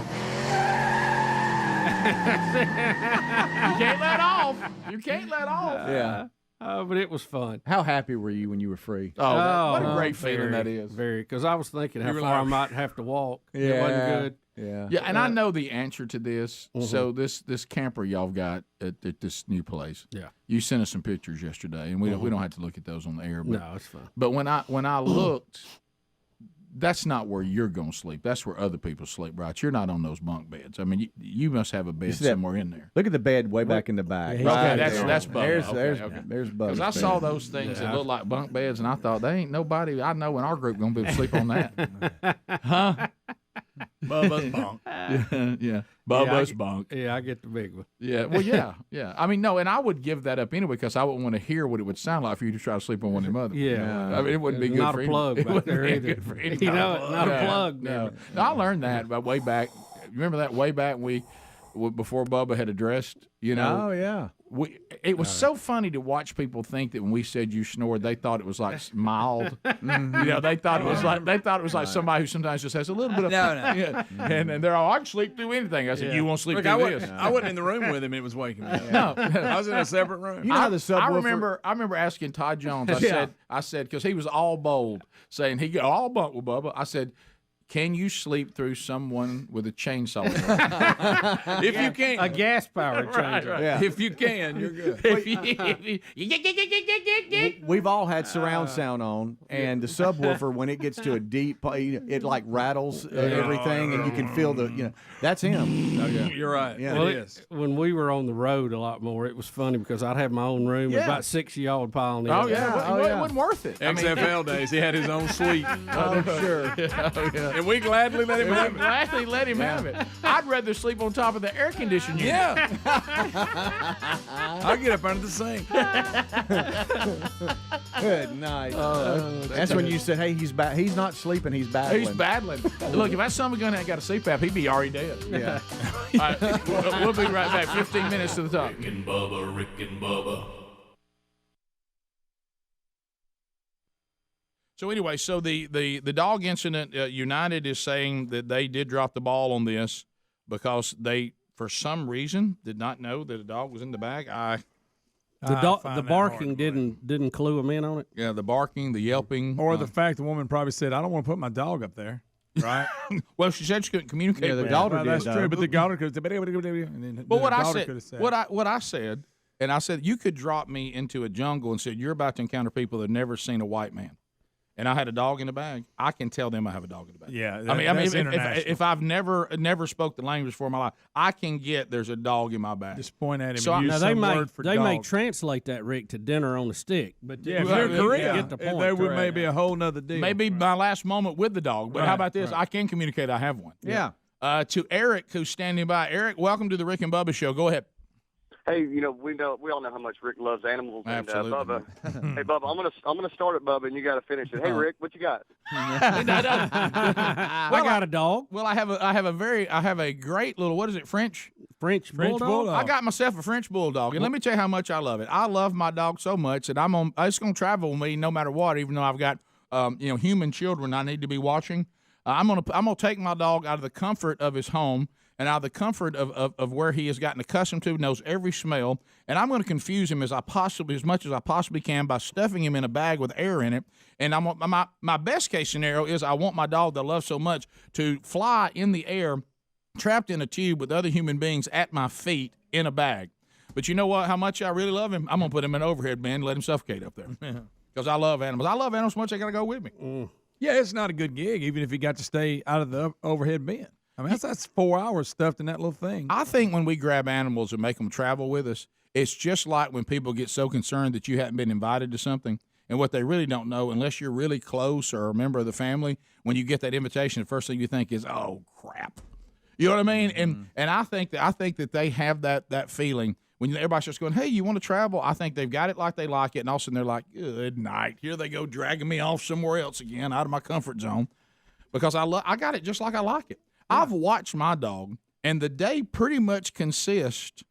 You can't let off. You can't let off. Yeah. But it was fun. How happy were you when you were free? What a great feeling that is. Very, because I was thinking how were far I like- might have to walk. Yeah. It wasn't good. Yeah. And I know the answer to this. So this camper y'all got at this new place. Yeah. You sent us some pictures yesterday, and we don't have to look at those on the air. But, No, it's fine. But when I looked, that's not where you're going to sleep. That's where other people sleep, right? You're not on those bunk beds. I mean, you must have a bed somewhere in there. Look at the bed way back in the back. Okay, that's Bubba. There's Bubba. Because I saw those things that look like bunk beds, and I thought, they ain't nobody I know in our group going to be able to sleep on that. Huh? Bubba's bunk. Yeah. Bubba's bunk. Yeah, I get the big one. Yeah, well, yeah. I mean, no, and I would give that up anyway because I wouldn't want to hear what it would sound like for you to try to sleep on one of them others. Yeah. I mean, it wouldn't be good Not for a plug any- it back wouldn't there be either. good for anybody. Not a plug. No. I learned that by way back. Remember that way back before Bubba had addressed, Oh, yeah. It was so funny to watch people think that when we said you snored, they thought it was like mild. They thought it was like somebody who sometimes just has a little bit of Yeah. And they're all, I can sleep through anything. I said, you won't sleep through this. I wasn't in the room with him. It was waking me up. No, I was in a separate room. You know how the subwoofer... I remember asking Todd Jones. I said because he was all bold, saying he go all bunk with Bubba. I said, can you sleep through someone with a chainsaw? If you can, A gas powered changer. right. Yeah. If you can, you're good. We've all had surround sound on, and the subwoofer, when it gets to a deep, it like rattles everything, and you can feel that's him. Oh, yeah. You're right. Yeah. Well, It is. when we were on the road a lot more, it was funny because I'd have my own room. Yeah. About 6 of y'all would pile in. Oh yeah, Oh, yeah. it wasn't worth it. XFL days, he had his own suite. I'm sure. And we gladly let him have it. Gladly let him have it. I'd rather sleep on top of the air conditioning unit. Yeah. I'll get up under the sink. Good night. That's when you said, hey, he's back. He's not sleeping. He's battling. He's battling. Look, if that son of a gun had got a CPAP, he'd be already dead. Yeah. All right, we'll be right back. 15 minutes to the top. Rick and Bubba. So anyway, so the dog incident, United is saying that they did drop the ball on this because they, for some reason, did not know that a dog was in the bag. The barking didn't clue them in on it. Yeah, the barking, the yelping, Or the fact the woman probably said, I don't want to put my dog up there. Right? Well, she said she couldn't communicate. Yeah, the with daughter him. did. That's though. true, but the daughter could. But what I said, what I said, and I said, you could drop me into a jungle and said you're about to encounter people that have never seen a white man, and I had a dog in the bag. I can tell them I have a dog in the bag. Yeah, I mean, that's if I've never spoke the language before in my life, I can get there's a dog in my bag. Just point at him So and use Now some they word for may dog. translate that, Rick, to dinner on a stick. But Yeah, if you you're get Korean, the point. there would Correct. maybe a whole nother deal. Maybe my last moment with the dog. But how Right, about this? right. I can communicate. I have one. Yeah. To Eric, who's standing by. Eric, welcome to the Rick and Bubba Show. Go ahead. Hey, we all know how much Rick loves animals. Absolutely. And Bubba, hey Bubba, I'm gonna start it, Bubba, and you got to finish it. Hey Rick, what you got? I got a dog. Well, I have a great little, what is it, French Bulldog? I got myself a French Bulldog, and let me tell you how much I love it. I love my dog so much that it's going to travel with me no matter what, even though I've got, human children I need to be watching. I'm gonna take my dog out of the comfort of his home and out of the comfort of where he has gotten accustomed to, knows every smell, and I'm going to confuse him as much as I possibly can by stuffing him in a bag with air in it. And my best case scenario is I want my dog that I love so much to fly in the air, trapped in a tube with other human beings at my feet in a bag. But you know what? How much I really love him? I'm going to put him in an overhead bin and let him suffocate up there. Because I love animals. I love animals so much they got to go with me. Yeah, it's not a good gig, even if you got to stay out of the overhead bin. I mean, that's 4 hours stuffed in that little thing. I think when we grab animals and make them travel with us, it's just like when people get so concerned that you hadn't been invited to something. And what they really don't know, unless you're really close or a member of the family, when you get that invitation, the first thing you think is, oh, crap. You know what I mean? And I think that they have that feeling when everybody's just going, hey, you want to travel? I think they've got it like they like it, and all of a sudden they're like, good night. Here they go dragging me off somewhere else again, out of my comfort zone, because I got it just like I like it. Yeah. I've watched my dog, and the day pretty much consists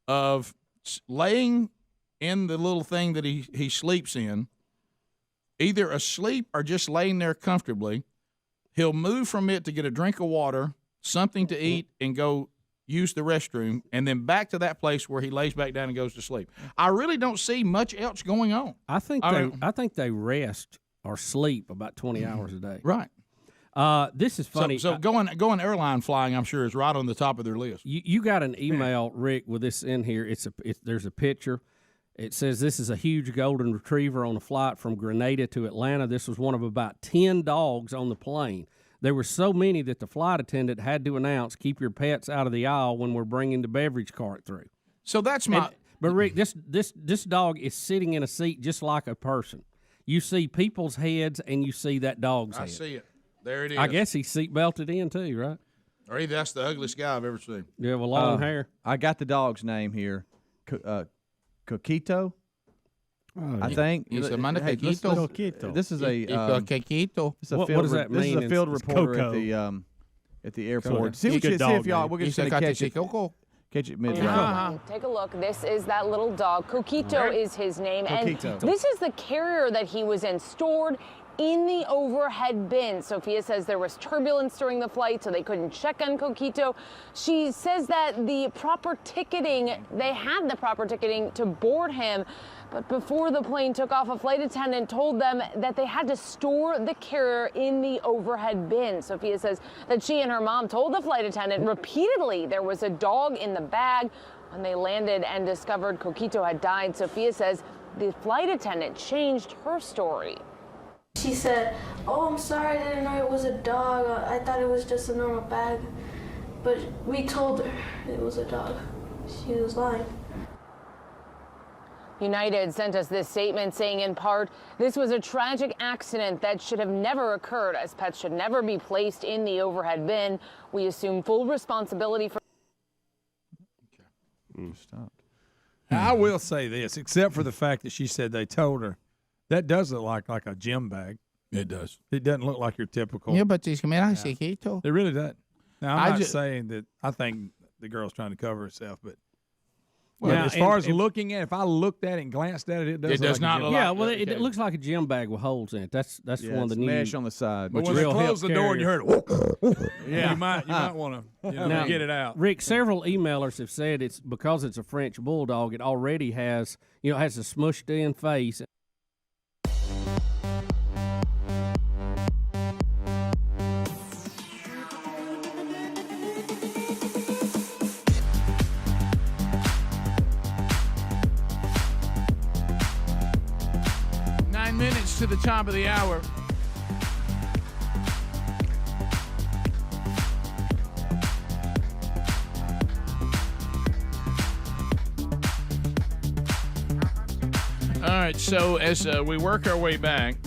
of laying in the little thing that he sleeps in, either asleep or just laying there comfortably. He'll move from it to get a drink of water, something to eat, and go use the restroom, and then back to that place where he lays back down and goes to sleep. I really don't see much else going on. I think they rest or sleep about 20 hours a day. Right. This is funny. So going airline flying, I'm sure, is right on the top of their list. You got an email, Rick, with this in here. There's a picture. It says this is a huge golden retriever on a flight from Grenada to Atlanta. This was one of about 10 dogs on the plane. There were so many that the flight attendant had to announce, keep your pets out of the aisle when we're bringing the beverage cart through. So that's But, Rick, this dog is sitting in a seat just like a person. You see people's heads, and you see that dog's head. I see it. There it is. I guess he's seat belted in, too, right? Or either that's the ugliest guy I've ever seen. Yeah, with long hair. I got the dog's name here. Coquito. I think. This is a This is a what does that mean? This is a field reporter at the airport. See if y'all. We're going to catch it. Catch it mid-round. Take a look. This is that little dog. Coquito is his name. Coquito. And this is the carrier that he was in, stored in the overhead bin. Sophia says there was turbulence during the flight, so they couldn't check on Coquito. She says that they had the proper ticketing to board him, but before the plane took off, a flight attendant told them that they had to store the carrier in the overhead bin. Sophia says that she and her mom told the flight attendant repeatedly there was a dog in the bag. When they landed and discovered Coquito had died, Sophia says the flight attendant changed her story. She said, "Oh, I'm sorry, I didn't know it was a dog. I thought it was just a normal bag." But we told her it was a dog. She was lying. United sent us this statement saying, in part, this was a tragic accident that should have never occurred, as pets should never be placed in the overhead bin. We assume full responsibility for... Stop. I will say this, except for the fact that she said they told her. That does look like a gym bag. It does. It doesn't look like your typical. Yeah, but it's Coquito. It really does. Now, I'm not saying that I think the girl's trying to cover herself, but as far as looking at, if I looked at it and glanced at it, it does not look like. Yeah, well, it looks like a gym bag with holes in it. That's one of the new mesh on the side. But when they close the door and you heard it, you might want to get it out. Rick, several emailers have said it's because it's a French bulldog. It already has a smushed in face. To the top of the hour. All right, so as we work our way back,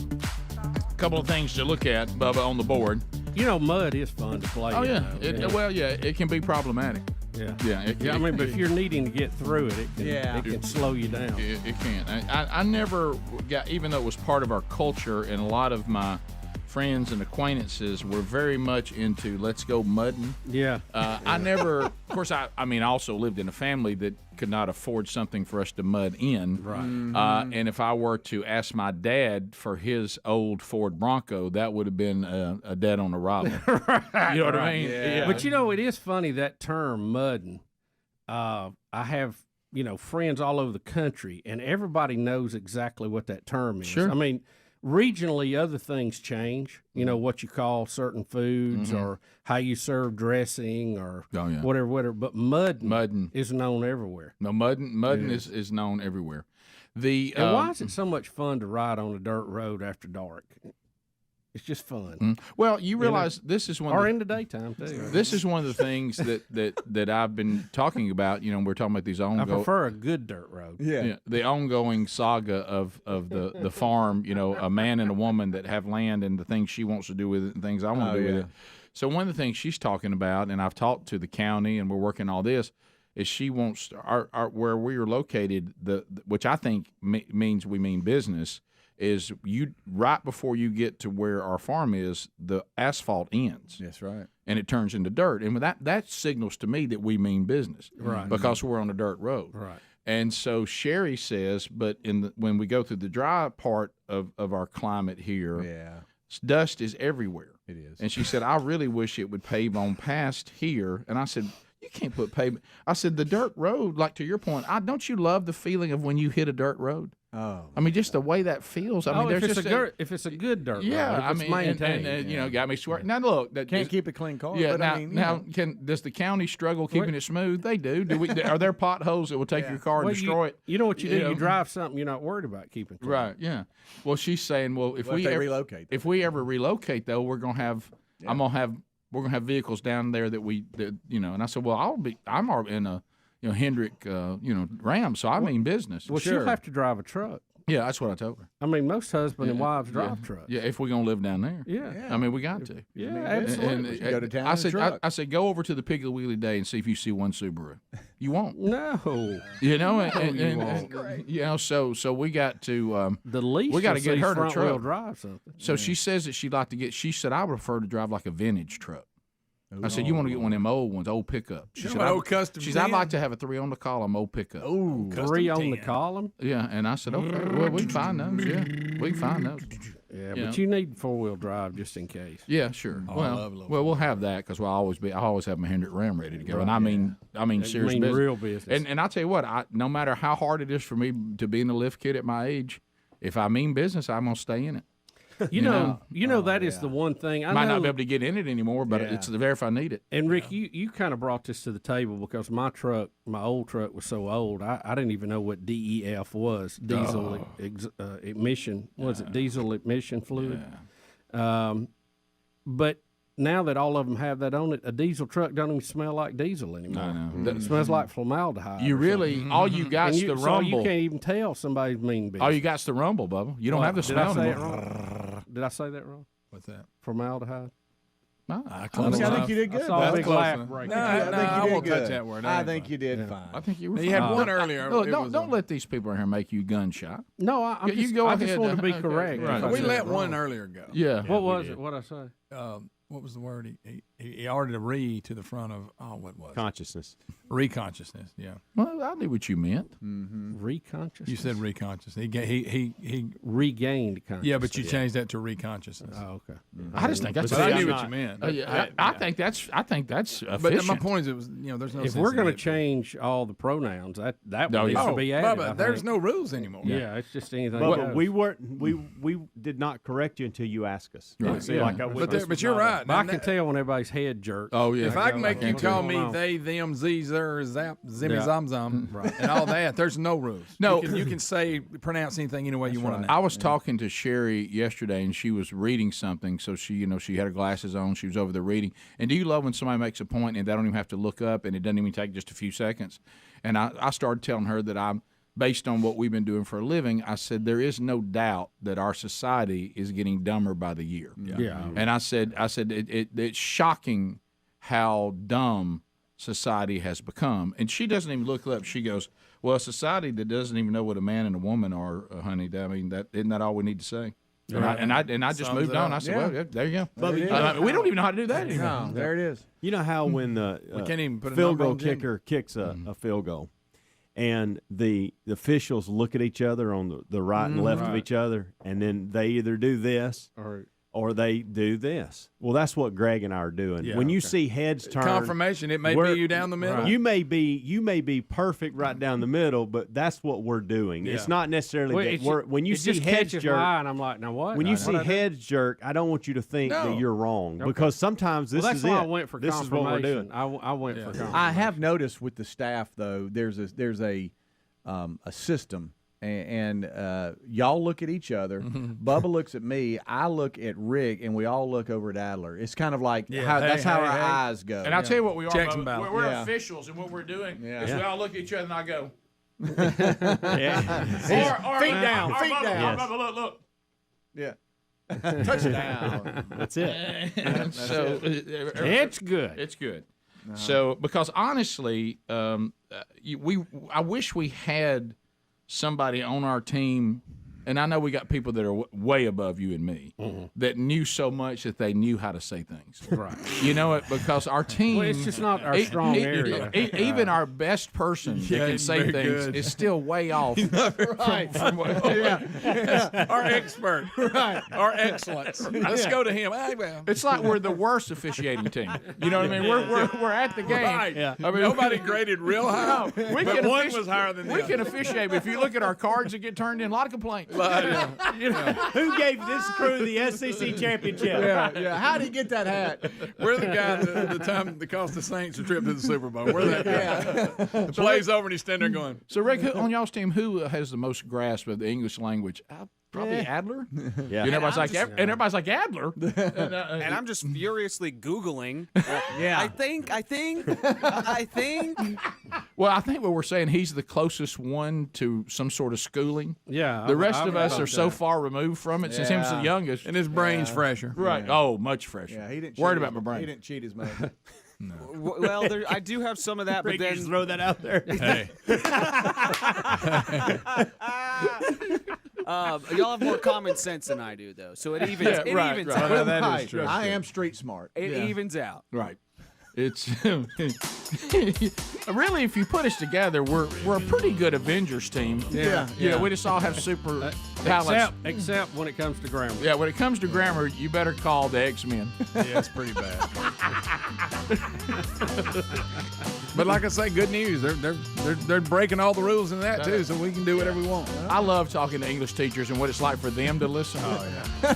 a couple of things to look at, Bubba, on the board. Mud is fun to play. Oh, yeah. It can be problematic. I mean, but if you're needing to get through it, it can slow you down. It can. I never got, even though it was part of our culture, and a lot of my friends and acquaintances were very much into let's go mudding. Yeah. I never, of course, I also lived in a family that could not afford something for us to mud in. Right. And if I were to ask my dad for his old Ford Bronco, that would have been a dead on arrival. You know what I mean? Yeah. But, it is funny, that term, mudding. I have, friends all over the country, and everybody knows exactly what that term is. Sure. I mean, regionally, other things change, what you call certain foods or how you serve dressing or whatever. But mudding is known everywhere. No, mudding is known everywhere. And why is it so much fun to ride on a dirt road after dark? It's just fun. Well, you realize this is one, or in the daytime too. This is one of the things that I've been talking about. We're talking about these ongoing. I prefer a good dirt road. Yeah, the ongoing saga of the farm. A man and a woman that have land and the things she wants to do with it and things I want to do with it. So one of the things she's talking about, and I've talked to the county, and we're working all this, is she wants our where we are located, which I think means we mean business. Is you right before you get to where our farm is, the asphalt ends. That's right. And it turns into dirt. And that signals to me that we mean business. Right. Because we're on a dirt road. Right. And so Sherry says, but when we go through the dry part of our climate here, dust is everywhere. It is. And she said, I really wish it would pave on past here. And I said, you can't put pavement. I said, the dirt road, like to your point, don't you love the feeling of when you hit a dirt road? Oh, I mean, just the way that feels. I mean, there's if just if it's a good dirt road, I if it's mean, maintained, and got me swearing. Now look, can't keep a clean car. Yeah, but does the county struggle keeping it smooth? They do. Are there potholes that will take your car and destroy it? You know what you do? You drive something you're not worried about keeping clean. Right. Yeah. Well, she's saying, if we relocate, if we ever relocate, though, we're gonna have we're gonna have vehicles down there that. And I said, well, I'm in a Hendrick Ram, so I mean business. Well, she'll have to drive a truck. Yeah, that's what I told her. I mean, most husband and wives drive trucks. Yeah, if we're gonna live down there. Yeah. I mean, we got to. Yeah, absolutely. And go to town. I said, go over to the Piggly Wiggly Day and see if you see one Subaru. You won't. No. You won't. So we got to. The least we got to get her to front-wheel drive something. So she says that she'd like to get. She said, I would prefer to drive like a vintage truck. I said, you want to get one of them old ones, old pickup. She said, I'd like to have a 3 on the column old pickup. Oh, 3 on the column? Yeah, and I said, okay, well, we can find those. Yeah, we can find those. Yeah, but you need 4-wheel drive just in case. Yeah, sure. We'll have that because I always have my Hendrick Ram ready to go. Right, and I mean serious business. Real business. And I'll tell you what, no matter how hard it is for me to be in the lift kit at my age, if I mean business, I'm gonna stay in it. You know that is the one thing. I might not be able to get in it anymore, but it's there if I need it. And Rick, you kind of brought this to the table because my old truck was so old. I didn't even know what DEF was. Diesel emission. Was it diesel emission fluid? Yeah. But now that all of them have that on it, a diesel truck don't even smell like diesel anymore. I know. It smells like formaldehyde. You really, all you got's the rumble. So you can't even tell somebody's mean business. All you got's the rumble, Bubba. You don't have the smell anymore. Did I say that wrong? What's that? Formaldehyde? No, I think you did good. I saw a big laugh break. No, I won't touch that word. I think you did fine. I think you were. You had one earlier. Look, don't let these people in here make you gun shy. No, I just want to be correct. Right. We let one earlier go. Yeah. What was it? What I say? What was the word? He added a re to the front of what was consciousness? Reconsciousness. Yeah. Well, I knew what you meant. Mm-hmm. Reconsciousness. You said reconsciousness. He regained consciousness. Yeah, but you changed that to reconsciousness. Oh, okay. Mm-hmm. I just think that's. But I knew what you meant. I think that's. Efficient. But my point is, it was there's no. If we're going to change all the pronouns, that needs to be added. Bubba, there's no rules anymore. Yeah, it's just anything. But we did not correct you until you asked us. Right. But you're right. I can tell when everybody's head jerks. Oh yeah. If I can make you call me they, them, zee, zer, zap, zimmy, zom, zom, and all that, there's no rules. No, you can say pronounce anything any way you want to. I was talking to Sherry yesterday, and she was reading something. So she had her glasses on. She was over there reading. And do you love when somebody makes a point and they don't even have to look up, and it doesn't even take just a few seconds? And I started telling her that I'm. Based on what we've been doing for a living, I said there is no doubt that our society is getting dumber by the year. Yeah. And I said it's shocking how dumb society has become. And she doesn't even look up. She goes, well, a society that doesn't even know what a man and a woman are, honey, I mean, isn't that all we need to say? Yeah. And I just moved on. I said, well, yeah, there you go. We don't even know how to do that anymore. No, there it is. You know how when the we can't even put a field number goal on gender. kicker kicks a field goal, and the officials look at each other on the right and left of each other, and then they either do this or they do this. Well, that's what Greg and I are doing. Yeah, when you see heads turn, confirmation, it may be you down the middle. You may be perfect right down the middle, but that's what we're doing. Yeah. It's not necessarily that when you it see just heads catches jerk. my eye, and I'm like, now what? When you see heads jerk, I don't want you to think that you're wrong because sometimes this that's is why it. I went for this is what we're doing. I went for confirmation. I have noticed with the staff though, there's a system, and y'all look at each other. Bubba looks at me, I look at Rick, and we all look over at Adler. It's kind of like that's how our eyes go. And I'll tell you what we are. Checks and Bubba. balances. We're officials, and what we're doing is we all look at each other and I go. Feet down. Bubba, look. Yeah. Touchdown. That's it. So it's good. It's good. So because honestly, I wish we had somebody on our team, and I know we got people that are way above you and me that knew so much that they knew how to say things. Right. You know it because our team. Well, it's just not our strong area. Even our best person that can say things is still way off. Right. Our expert. Right. Our excellence. Let's go to him. It's like we're the worst officiating team. You know what I mean? We're at the game. Right. I mean, Nobody graded real high. but one was higher than the we other. can officiate, but if you look at our cards that get turned in, a lot of complaints. Who gave this crew the SEC championship? Yeah. How did he get that hat? We're the guy the time that cost the Saints a trip to the Super Bowl. We're that guy. The play's over and he's standing there going. So, Rick, on y'all's team, who has the most grasp of the English language? Probably Adler. Yeah. And everybody's like Adler. And I'm just furiously Googling. I think. Well, I think what we're saying, he's the closest one to some sort of schooling. Yeah. The rest of us are so far removed from it since he was the youngest. And his brain's fresher. Right. Oh, much fresher. Yeah, he didn't. Worried about my brain. He didn't cheat his mate. Well, I do have some of that, but then Just throw that out there. Hey. y'all have more common sense than I do, though. So it evens. Evens out. Well, that is true. I am street smart. It evens out. Right. It's really, if you put us together, we're a pretty good Avengers team. Yeah. We just all have super talents. Except when it comes to grammar. Yeah, when it comes to grammar, you better call the X-Men. Yeah, it's pretty bad. But like I say, good news. They're breaking all the rules in that too, so we can do whatever we want. I love talking to English teachers and what it's like for them to listen. Oh yeah.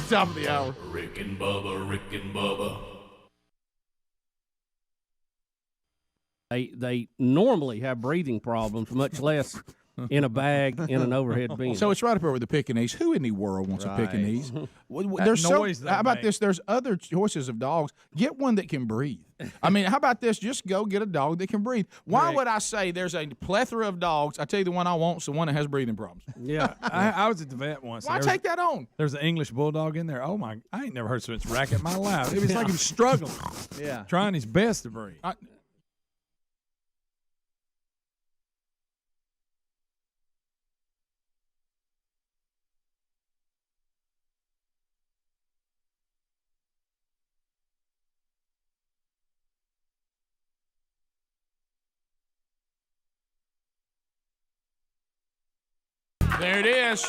Top of the hour. Rick and Bubba, Rick and Bubba. They normally have breathing problems, much less in a bag in an overhead bin. So it's right up there with the Pekingese. Who in the world wants a Pekingese? That noise they how about make. this? There's other choices of dogs. Get one that can breathe. I mean, how about this? Just go get a dog that can breathe. Why would I say there's a plethora of dogs? I tell you, the one I want is the one that has breathing problems. Yeah. I was at the vet once. Why take that on? There's an English bulldog in there. Oh my! I ain't never heard so much racket in my life. It was like he was struggling. Yeah. Trying his best to breathe. There it is.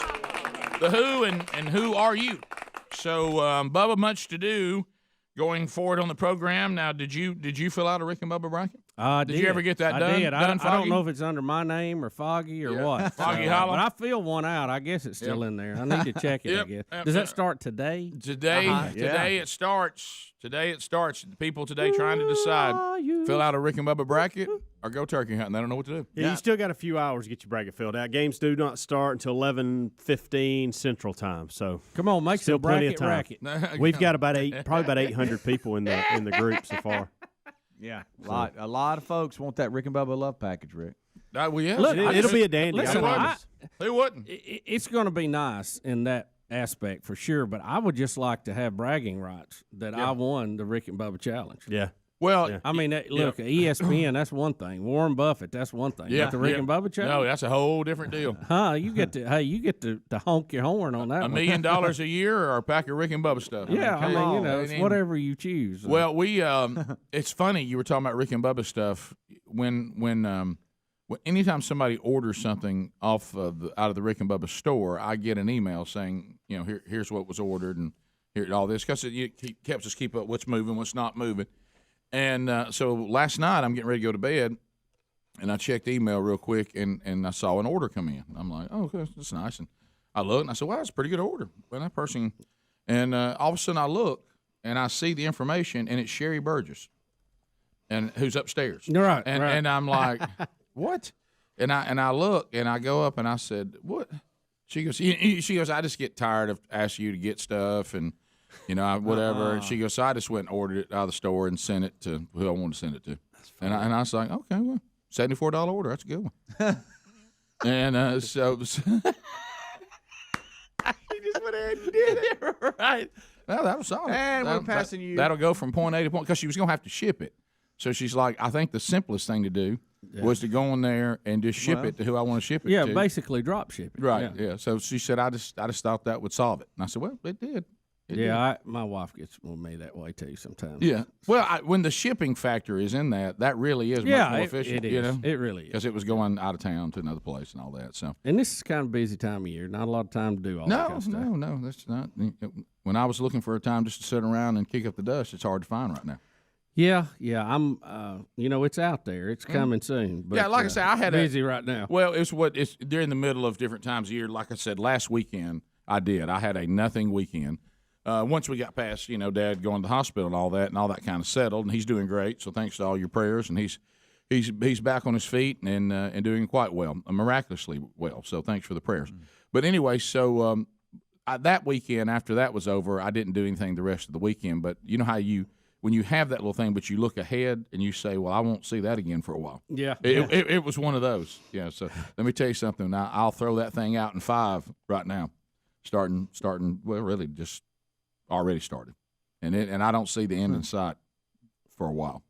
The who and who are you? So, Bubba, much to do going forward on the program. Now, did you fill out a Rick and Bubba bracket? Did you ever get that done? I did. I Foggy? don't know if it's under my name or Foggy or what. Foggy Hollow. But I filled one out. I guess it's still in there. I need to check it, I guess. Does that start today? Today it starts. Today it starts. The people today trying to decide. Fill out a Rick and Bubba bracket or go turkey hunting. They don't know what to do. Yeah, you still got a few hours to get your bracket filled out. Games do not start until 11:15 Central Time. So come on, make still some plenty of bracket. time. We've got probably about 800 people in the group so far. Yeah, a lot of folks want that Rick and Bubba love package, Rick. Well, yeah. Look, it'll be a dandy. Listen, who wouldn't? It's going to be nice in that aspect for sure, but I would just like to have bragging rights that I won the Rick and Bubba challenge. Yeah. Well, I mean, look, ESPN, that's one thing. Warren Buffett, that's one thing. Yeah, But the Rick and Bubba show? No, that's a whole different deal. Huh? You get to honk your horn on that $1 one. million a year or a pack of Rick and Bubba stuff. Yeah, I mean, you know, It it's ain't- whatever you choose. Well, we it's funny you were talking about Rick and Bubba stuff. When anytime somebody orders something off of out of the Rick and Bubba store, I get an email saying, you know, here's what was ordered and here all this, because it helps us keep up what's moving, what's not moving. And so last night I'm getting ready to go to bed, and I checked email real quick, and I saw an order come in. I'm like, oh, okay, that's nice. And I looked, and I said, wow, that's a pretty good order. Well, that person, and all of a sudden I look, and I see the information, and it's Sherry Burgess, and who's upstairs. Right, and I'm like, what? And I look, and I go up, and I said, what? She goes, I just get tired of asking you to get stuff, and you know, whatever. And she goes, so I just went and ordered it out of the store and sent it to who I wanted to send it to. And I was like, okay, well, $74 order, that's a good one. And so he just went ahead and did it. Right. Well, that was solid. And we're passing you. That'll go from point A to point, because she was going to have to ship it. So she's like, I think the simplest thing to do was to go in there and just ship it to who I want to ship it to. Yeah, basically drop ship it. Right, yeah. So she said, I just thought that would solve it. And I said, well, it did. My wife gets with me that way too sometimes. Yeah. Well, when the shipping factor is in that really is much more efficient. It is. You know? It really is. Because it was going out of town to another place and all that. So. And this is kind of a busy time of year. Not a lot of time to do all that kind of stuff. No, that's not. When I was looking for a time just to sit around and kick up the dust, it's hard to find right now. Yeah. I'm. It's out there. It's coming soon. But, yeah, like I said, I had busy right now. Well, it's during the middle of different times of year. Like I said, last weekend I had a nothing weekend. Once we got past, Dad going to the hospital and all that kind of settled, and he's doing great. So thanks to all your prayers, and he's back on his feet and doing quite well, miraculously well. So thanks for the prayers. But anyway, so that weekend after that was over, I didn't do anything the rest of the weekend. But you know how when you have that little thing, but you look ahead and you say, well, I won't see that again for a while. Yeah. It was one of those. Yeah. So let me tell you something. Now I'll throw that thing out in 5 right now, starting. Well, really just. Already started, and I don't see the end in sight for a while.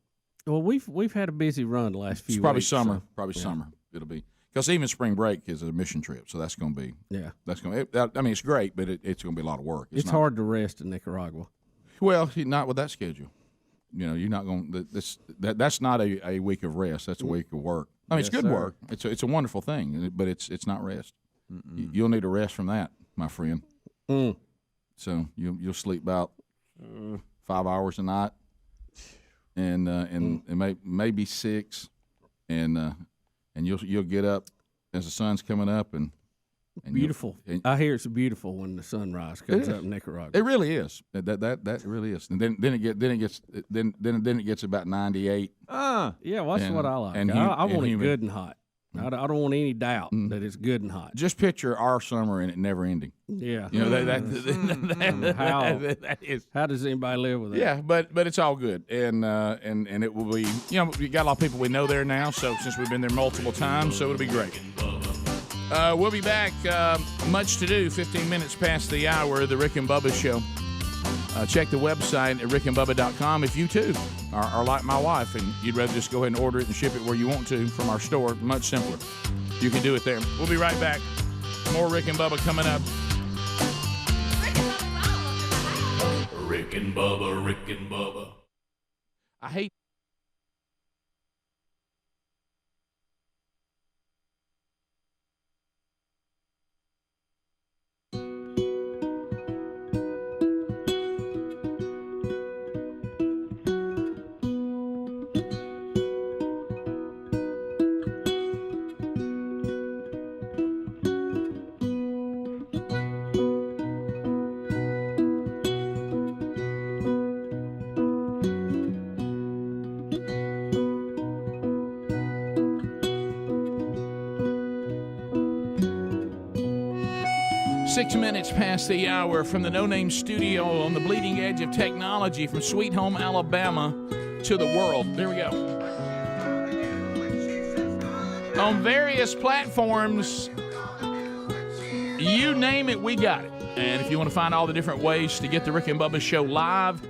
Well, we've had a busy run the last few. It's probably weeks, summer. So, Summer. It'll be because even spring break is a mission trip, so that's going to be. Yeah. That's going. I mean, it's great, but it's going to be a lot of work. It's hard to rest in Nicaragua. Well, not with that schedule. You're not going. That's not a week of rest. That's a week of work. I mean, it's good work. It's a wonderful thing, but it's not rest. You'll need a rest from that, my friend. So you'll sleep about 5 hours a night, and maybe 6, and you'll get up as the sun's coming up and beautiful. I hear it's beautiful when the sunrise comes up in Nicaragua. It really is. That really is. And then it gets about 98. Yeah, well, that's what I like. I want it good and hot. I don't want any doubt that it's good and hot. Just picture our summer and it never ending. Yeah. How does anybody live with that? Yeah, but it's all good, and it will be. We got a lot of people we know there now. So since we've been there multiple times, so it'll be great. We'll be back. Much to do. 15 minutes past the hour of the Rick and Bubba Show. Check the website at rickandbubba.com if you, too, are like my wife and you'd rather just go ahead and order it and ship it where you want to from our store. Much simpler. You can do it there. We'll be right back. More Rick and Bubba coming up. Rick and Bubba, Rick and Bubba. I hate. Six minutes past the hour from the No Name Studio on the bleeding edge of technology from Sweet Home, Alabama to the world. There we go. On various platforms, you name it, we got it. And if you want to find all the different ways to get the Rick and Bubba Show live,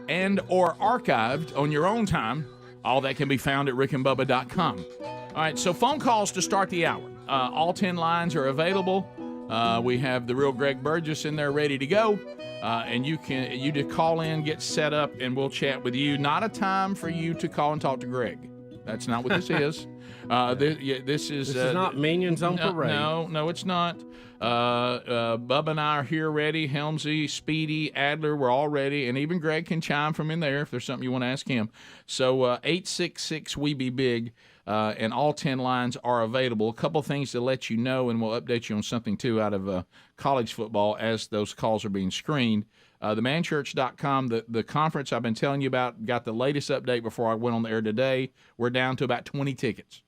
and or archived on your own time. All that can be found at rickandbubba.com. All right, so phone calls to start the hour. All 10 lines are available. We have the real Greg Burgess in there ready to go. And you just call in, get set up, and we'll chat with you. Not a time for you to call and talk to Greg. That's not what this is. This is not Minions on Parade. No, it's not. Bubba and I are here ready. Helmsy, Speedy, Adler, we're all ready. And even Greg can chime from in there if there's something you want to ask him. So 866-WE-BE-BIG, and all 10 lines are available. A couple things to let you know, and we'll update you on something, too, out of college football as those calls are being screened. Themanchurch.com, the conference I've been telling you about, got the latest update before I went on the air today. We're down to about 20 tickets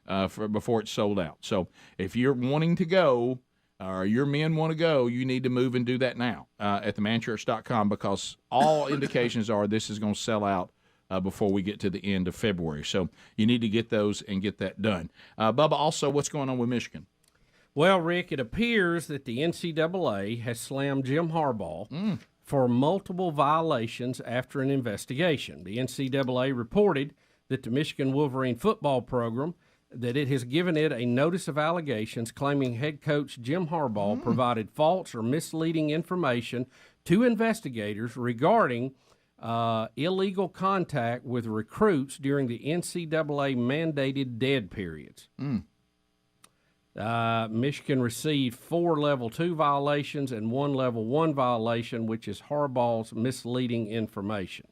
before it's sold out. So if you're wanting to go, or your men want to go, you need to move and do that now at themanchurch.com, because all indications are this is going to sell out before we get to the end of February. So you need to get those and get that done. Bubba, also, what's going on with Michigan? Well, Rick, it appears that the NCAA has slammed Jim Harbaugh for multiple violations after an investigation. The NCAA reported that the Michigan Wolverine football program, that it has given it a notice of allegations claiming head coach Jim Harbaugh provided false or misleading information to investigators regarding illegal contact with recruits during the NCAA mandated dead periods. Michigan received 4 Level 2 violations and 1 Level 1 violation, which is Harbaugh's misleading information.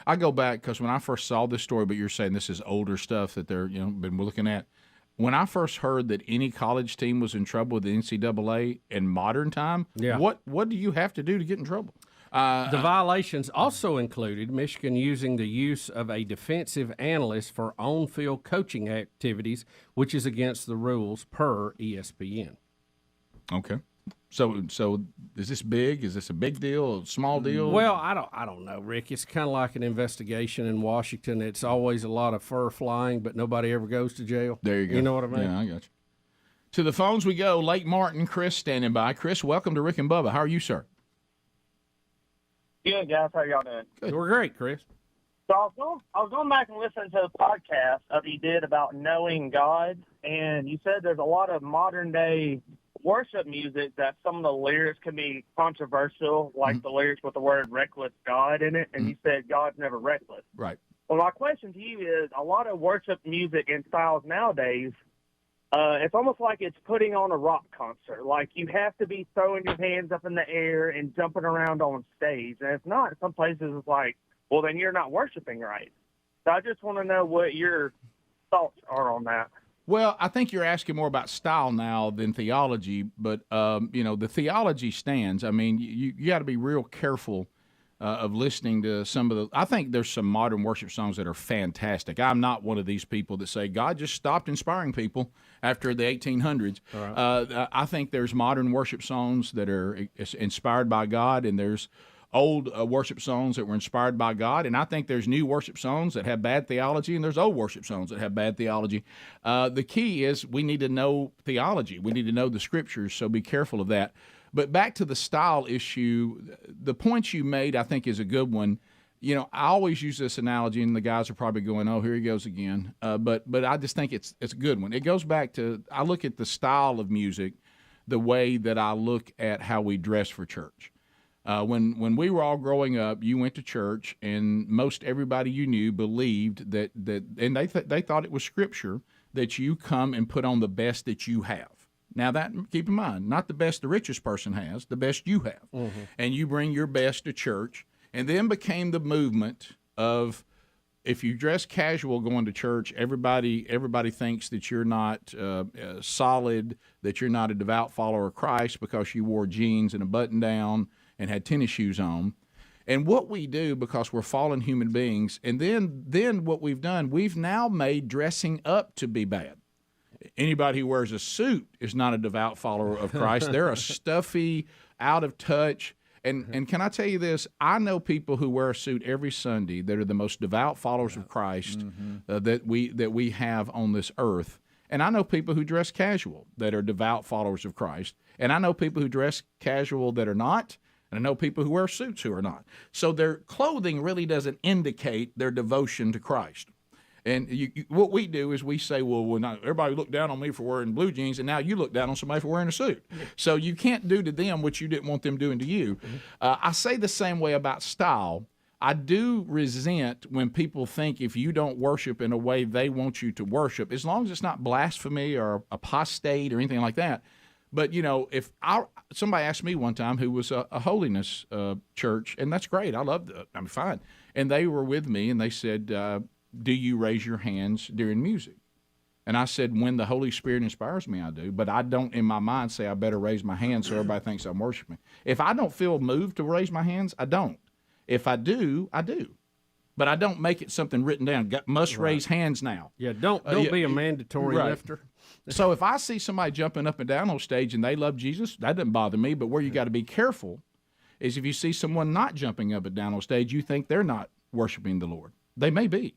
I go back because when I first saw this story, but you're saying this is older stuff that they're been looking at. When I first heard that any college team was in trouble with the NCAA in modern time, what do you have to do to get in trouble? The violations also included Michigan using the use of a defensive analyst for on-field coaching activities, which is against the rules per ESPN. Okay. So is this big? Is this a big deal, a small deal? Well, I don't know, Rick. It's kind of like an investigation in Washington. It's always a lot of fur flying, but nobody ever goes to jail. There you go. You know what I mean? Yeah, I got you. To the phones we go. Lake Martin, Chris standing by. Chris, welcome to Rick and Bubba. How are you, sir? Good, guys. How y'all doing? Good. We're great, Chris. So I was going back and listening to the podcast that you did about knowing God, and you said there's a lot of modern-day worship music that some of the lyrics can be controversial, like the lyrics with the word reckless God in it, and you said God's never reckless. Right. Well, my question to you is, a lot of worship music and styles nowadays, it's almost like it's putting on a rock concert. Like you have to be throwing your hands up in the air and jumping around on stage. And if not, some places it's like, well, then you're not worshiping right. So I just want to know what your thoughts are on that. Well, I think you're asking more about style now than theology, but, the theology stands. I mean, you got to be real careful of listening to some of the – I think there's some modern worship songs that are fantastic. I'm not one of these people that say God just stopped inspiring people after the 1800s. Right. I think there's modern worship songs that are inspired by God, and there's old worship songs that were inspired by God, and I think there's new worship songs that have bad theology, and there's old worship songs that have bad theology. The key is we need to know theology. We need to know the Scriptures, so be careful of that. But back to the style issue, the point you made, I think, is a good one. I always use this analogy, and the guys are probably going, oh, here he goes again. But I just think it's a good one. It goes back to, I look at the style of music the way that I look at how we dress for church. When we were all growing up, you went to church, and most everybody you knew believed that and they thought it was Scripture that you come and put on the best that you have. Now, that keep in mind, not the best the richest person has, the best you have. Mm-hmm. And you bring your best to church. And then became the movement of, if you dress casual going to church, everybody thinks that you're not solid, that you're not a devout follower of Christ because you wore jeans and a button-down and had tennis shoes on. And what we do, because we're fallen human beings, and then what we've done, we've now made dressing up to be bad. Anybody who wears a suit is not a devout follower of Christ. They're a stuffy, out of touch. And can I tell you this? I know people who wear a suit every Sunday that are the most devout followers of Christ that we have on this earth. And I know people who dress casual that are devout followers of Christ. And I know people who dress casual that are not. And I know people who wear suits who are not. So their clothing really doesn't indicate their devotion to Christ. And what we do is we say, well, not everybody looked down on me for wearing blue jeans, and now you look down on somebody for wearing a suit. So you can't do to them what you didn't want them doing to you. I say the same way about style. I do resent when people think if you don't worship in a way they want you to worship, as long as it's not blasphemy or apostate or anything like that. But, if somebody asked me one time who was a holiness church, and that's great. I love it. I'm fine. And they were with me, and they said, do you raise your hands during music? And I said, when the Holy Spirit inspires me, I do. But I don't, in my mind, say I better raise my hands so everybody thinks I'm worshiping. If I don't feel moved to raise my hands, I don't. If I do, I do. But I don't make it something written down. Must raise hands now. Yeah, don't be a mandatory lifter. So if I see somebody jumping up and down on stage and they love Jesus, that doesn't bother me. But where you got to be careful is if you see someone not jumping up and down on stage, you think they're not worshiping the Lord. They may be.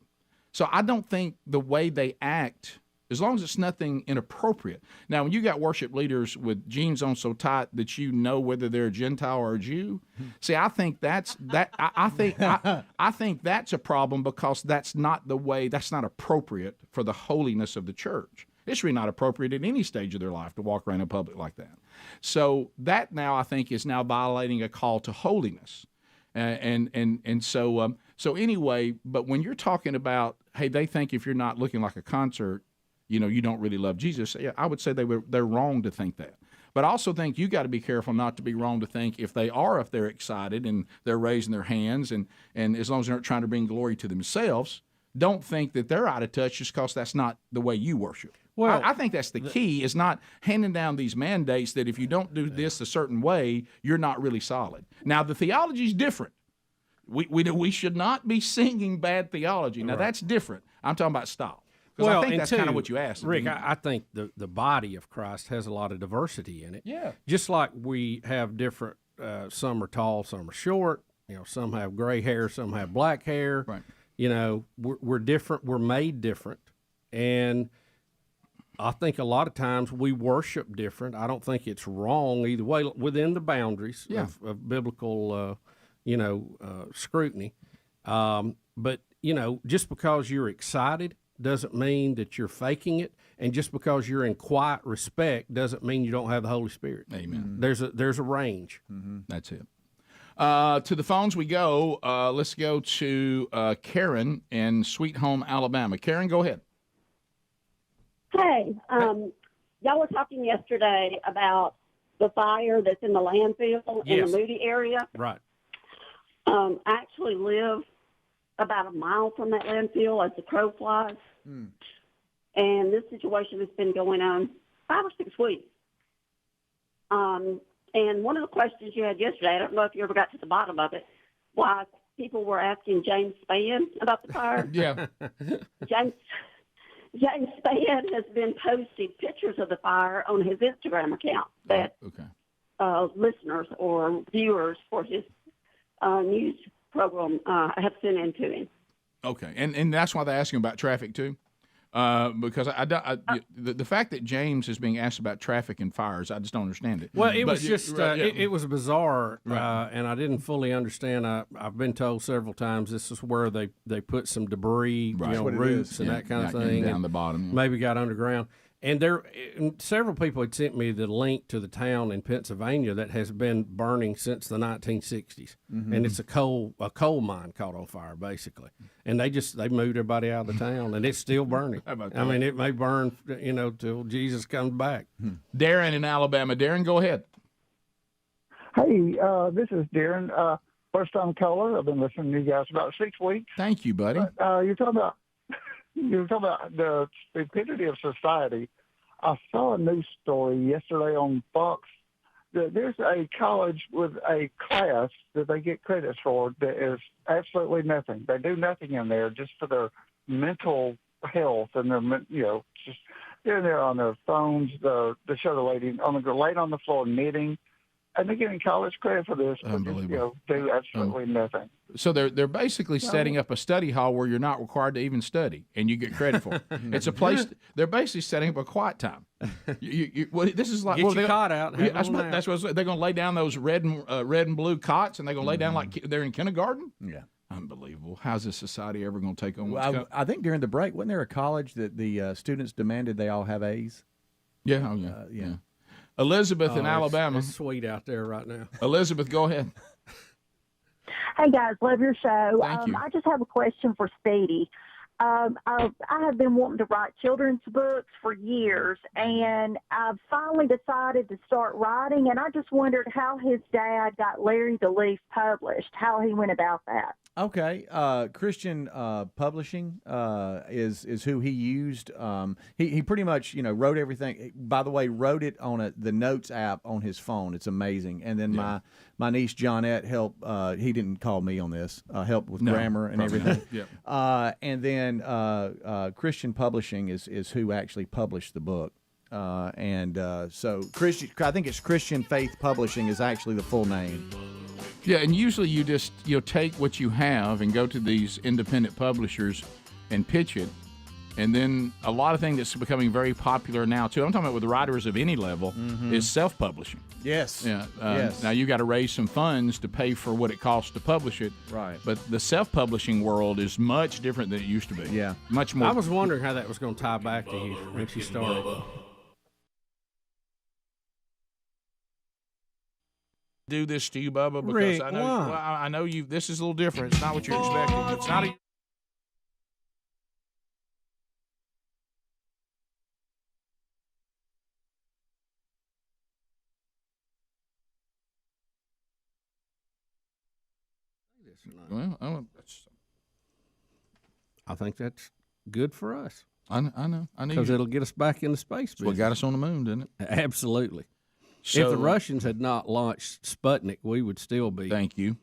So I don't think the way they act, as long as it's nothing inappropriate. Now, when you got worship leaders with jeans on so tight that you know whether they're a Gentile or a Jew, see, I think that's I think that's a problem because that's not appropriate for the holiness of the church. It's really not appropriate at any stage of their life to walk around in public like that. So that now I think is now violating a call to holiness. So anyway, but when you're talking about, hey, they think if you're not looking like a concert, you don't really love Jesus. Yeah, I would say they're wrong to think that. But I also think you got to be careful not to be wrong to think if they're excited and they're raising their hands and as long as they're not trying to bring glory to themselves, don't think that they're out of touch just because that's not the way you worship. Well, I think that's the key is not handing down these mandates that if you don't do this a certain way, you're not really solid. Now, the theology is different. We should not be singing bad theology. Now, that's different. I'm talking about style. Because I think that's kind of what you asked. Rick, I think the body of Christ has a lot of diversity in it. Yeah. Just like we have different, some are tall, some are short. Some have gray hair, some have black hair. Right. We're different. We're made different. And I think a lot of times we worship different. I don't think it's wrong either way within the boundaries of biblical scrutiny. But, just because you're excited doesn't mean that you're faking it. And just because you're in quiet respect doesn't mean you don't have the Holy Spirit. Amen. There's a range. Mm-hmm. That's it. To the phones we go. Let's go to Karen in Sweet Home, Alabama. Karen, go ahead. Hey, y'all were talking yesterday about the fire that's in the landfill in the Moody area. Right. I actually live about a mile from that landfill as the crow flies. And this situation has been going on 5 or 6 weeks. And one of the questions you had yesterday, I don't know if you ever got to the bottom of it, why people were asking James Spann about the fire. Yeah. James Spann has been posting pictures of the fire on his Instagram account that listeners or viewers for his news program have sent in to him. Okay, and that's why they're asking about traffic too, because the fact that James is being asked about traffic and fires, I just don't understand it. Well, it was just it was bizarre, and I didn't fully understand. I've been told several times this is where they put some debris, roots and that kind of thing, down the bottom, maybe got underground. And several people had sent me the link to the town in Pennsylvania that has been burning since the 1960s, and it's a coal mine caught on fire basically. And they moved everybody out of the town, and it's still burning. I mean, it may burn, till Jesus comes back. Darren in Alabama. Darren, go ahead. Hey, this is Darren. First time caller. I've been listening to you guys about 6 weeks. Thank you, buddy. You're talking about the stupidity of society. I saw a news story yesterday on Fox. There's a college with a class that they get credits for that is absolutely nothing. They do nothing in there just for their mental health and their, just they're there on their phones. The show the lady laying on the floor knitting. And they're getting college credit for this, but just, do absolutely nothing. So they're basically setting up a study hall where you're not required to even study, and you get credit for it. It's a place. They're basically setting up a quiet time. This is like Get your cot out. Yeah, that's what they're going to lay down those red and blue cots, and they're going to lay down like they're in kindergarten. Yeah, unbelievable. How's this society ever going to take on? Well, I think during the break, wasn't there a college that the students demanded they all have A's? Yeah, yeah. Elizabeth in Alabama. It's sweet out there right now. Elizabeth, go ahead. Hey guys, love your show. Thank you. I just have a question for Speedy. I have been wanting to write children's books for years, and I've finally decided to start writing, and I just wondered how his dad got Larry the Leaf published, how he went about that. Okay, Christian Publishing is who he used. He pretty much wrote everything. By the way, wrote it on the Notes app on his phone. It's amazing. And then my niece Johnette helped. He didn't call me on this. Helped with grammar and everything. And then Christian Publishing is who actually published the book. So Christian, I think it's Christian Faith Publishing is actually the full name. Yeah, and usually you just take what you have and go to these independent publishers and pitch it, and then a lot of things that's becoming very popular now too. I'm talking about with writers of any level is self-publishing. Yes. Yeah. Yes. Now you got to raise some funds to pay for what it costs to publish it. Right. But the self-publishing world is much different than it used to be. Yeah. Much more. I was wondering how that was going to tie back to you when she started. Do this to you, Bubba, because Rick, I know why? well, I know you. This is a little different. It's not what you're expecting. It's not. Well, I think that's good for us. I know. I need because it'll get us back into space. That's what got us on the moon, didn't it? Absolutely. So, if the Russians had not launched Sputnik, we would still be. Thank you.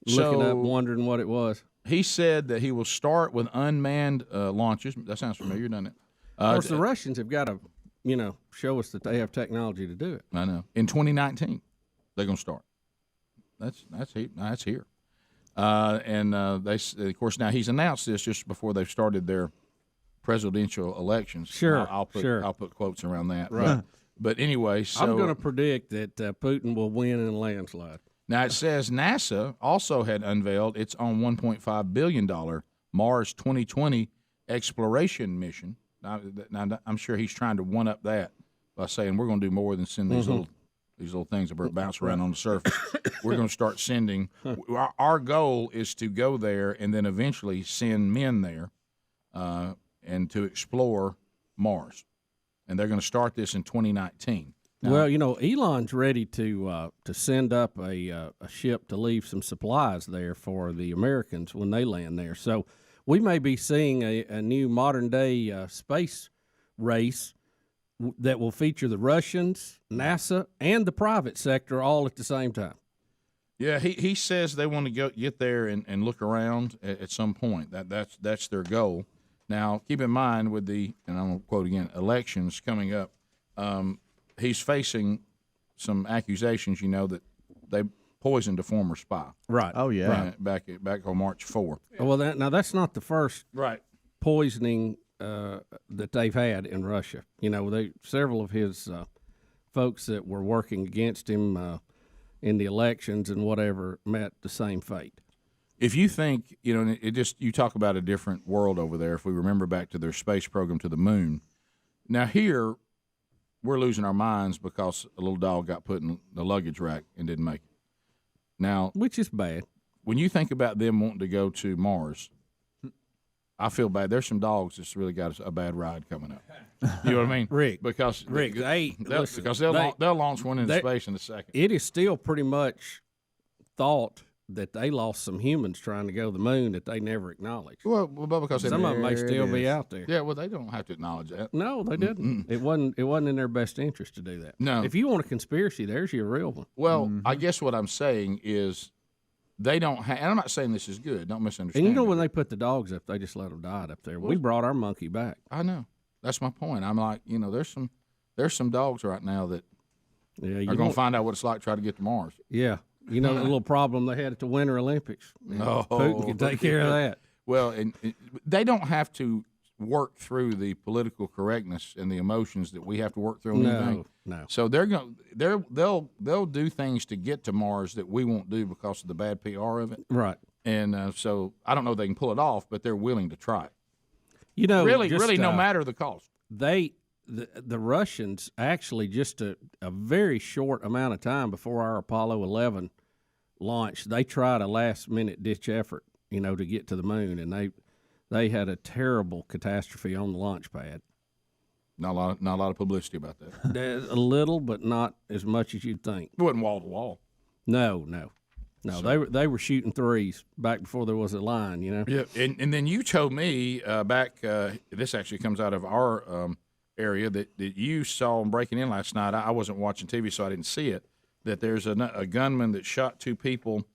Looking up, wondering what it was. He said that he will start with unmanned launches. That sounds familiar, doesn't it? Of course, the Russians have got to, show us that they have technology to do it. I know. In 2019, they're going to start. That's here. They, of course, now he's announced this just before they've started their presidential elections. Sure, I'll put quotes around that. Right. But anyway, so I'm going to predict that Putin will win in a landslide. Now it says NASA also had unveiled its own $1.5 billion Mars 2020 exploration mission. Now, I'm sure he's trying to one up that by saying we're going to do more than send these little things that bounce around on the surface. We're going to start sending. Our goal is to go there and then eventually send men there and to explore Mars. And they're going to start this in 2019. Now, well, Elon's ready to send up a ship to leave some supplies there for the Americans when they land there. So we may be seeing a new modern-day space race that will feature the Russians, NASA, and the private sector all at the same time. Yeah, he says they want to get there and look around at some point. That's their goal. Now, keep in mind with and I'm going to quote again, elections coming up, he's facing some accusations, that they poisoned a former spy. Right. Oh, yeah. Back on March 4th. Well, now that's not the first poisoning that they've had in Russia. Several of his folks that were working against him in the elections and whatever met the same fate. If you think, you talk about a different world over there. If we remember back to their space program to the moon, now here we're losing our minds because a little dog got put in the luggage rack and didn't make it. Now, which is bad. When you think about them wanting to go to Mars, I feel bad. There's some dogs that's really got a bad ride coming up. You know what I mean, Rick? Because they'll launch one into space in a second. It is still pretty much thought that they lost some humans trying to go to the moon that they never acknowledged. Well because some of them may still be out there. Yeah, well, they don't have to acknowledge that. No, they didn't. It wasn't in their best interest to do that. No. If you want a conspiracy, there's your real one. Well, I guess what I'm saying is they don't have, and I'm not saying this is good. Don't misunderstand. And when they put the dogs up, they just let them die up there. We brought our monkey back. I know. That's my point. I'm like, there's some dogs right now that are going to find out what it's like to try to get to Mars. Yeah. The little problem they had at the Winter Olympics. Putin can take care of that. Well, and they don't have to work through the political correctness and the emotions that we have to work through on anything. No. So they'll do things to get to Mars that we won't do because of the bad PR of it. Right. And so I don't know if they can pull it off, but they're willing to try it. You know, really, just, no matter the cost. The Russians actually just a very short amount of time before our Apollo 11 launch, they tried a last-minute ditch effort, to get to the moon, and they had a terrible catastrophe on the launch pad. Not a lot of publicity about that. There's a little, but not as much as you'd think. It wasn't wall to wall. No. So, they were shooting threes back before there was a line. Yeah, and then you told me back. This actually comes out of our area that you saw them breaking in last night. I wasn't watching TV, so I didn't see it. That there's a gunman that shot 2 people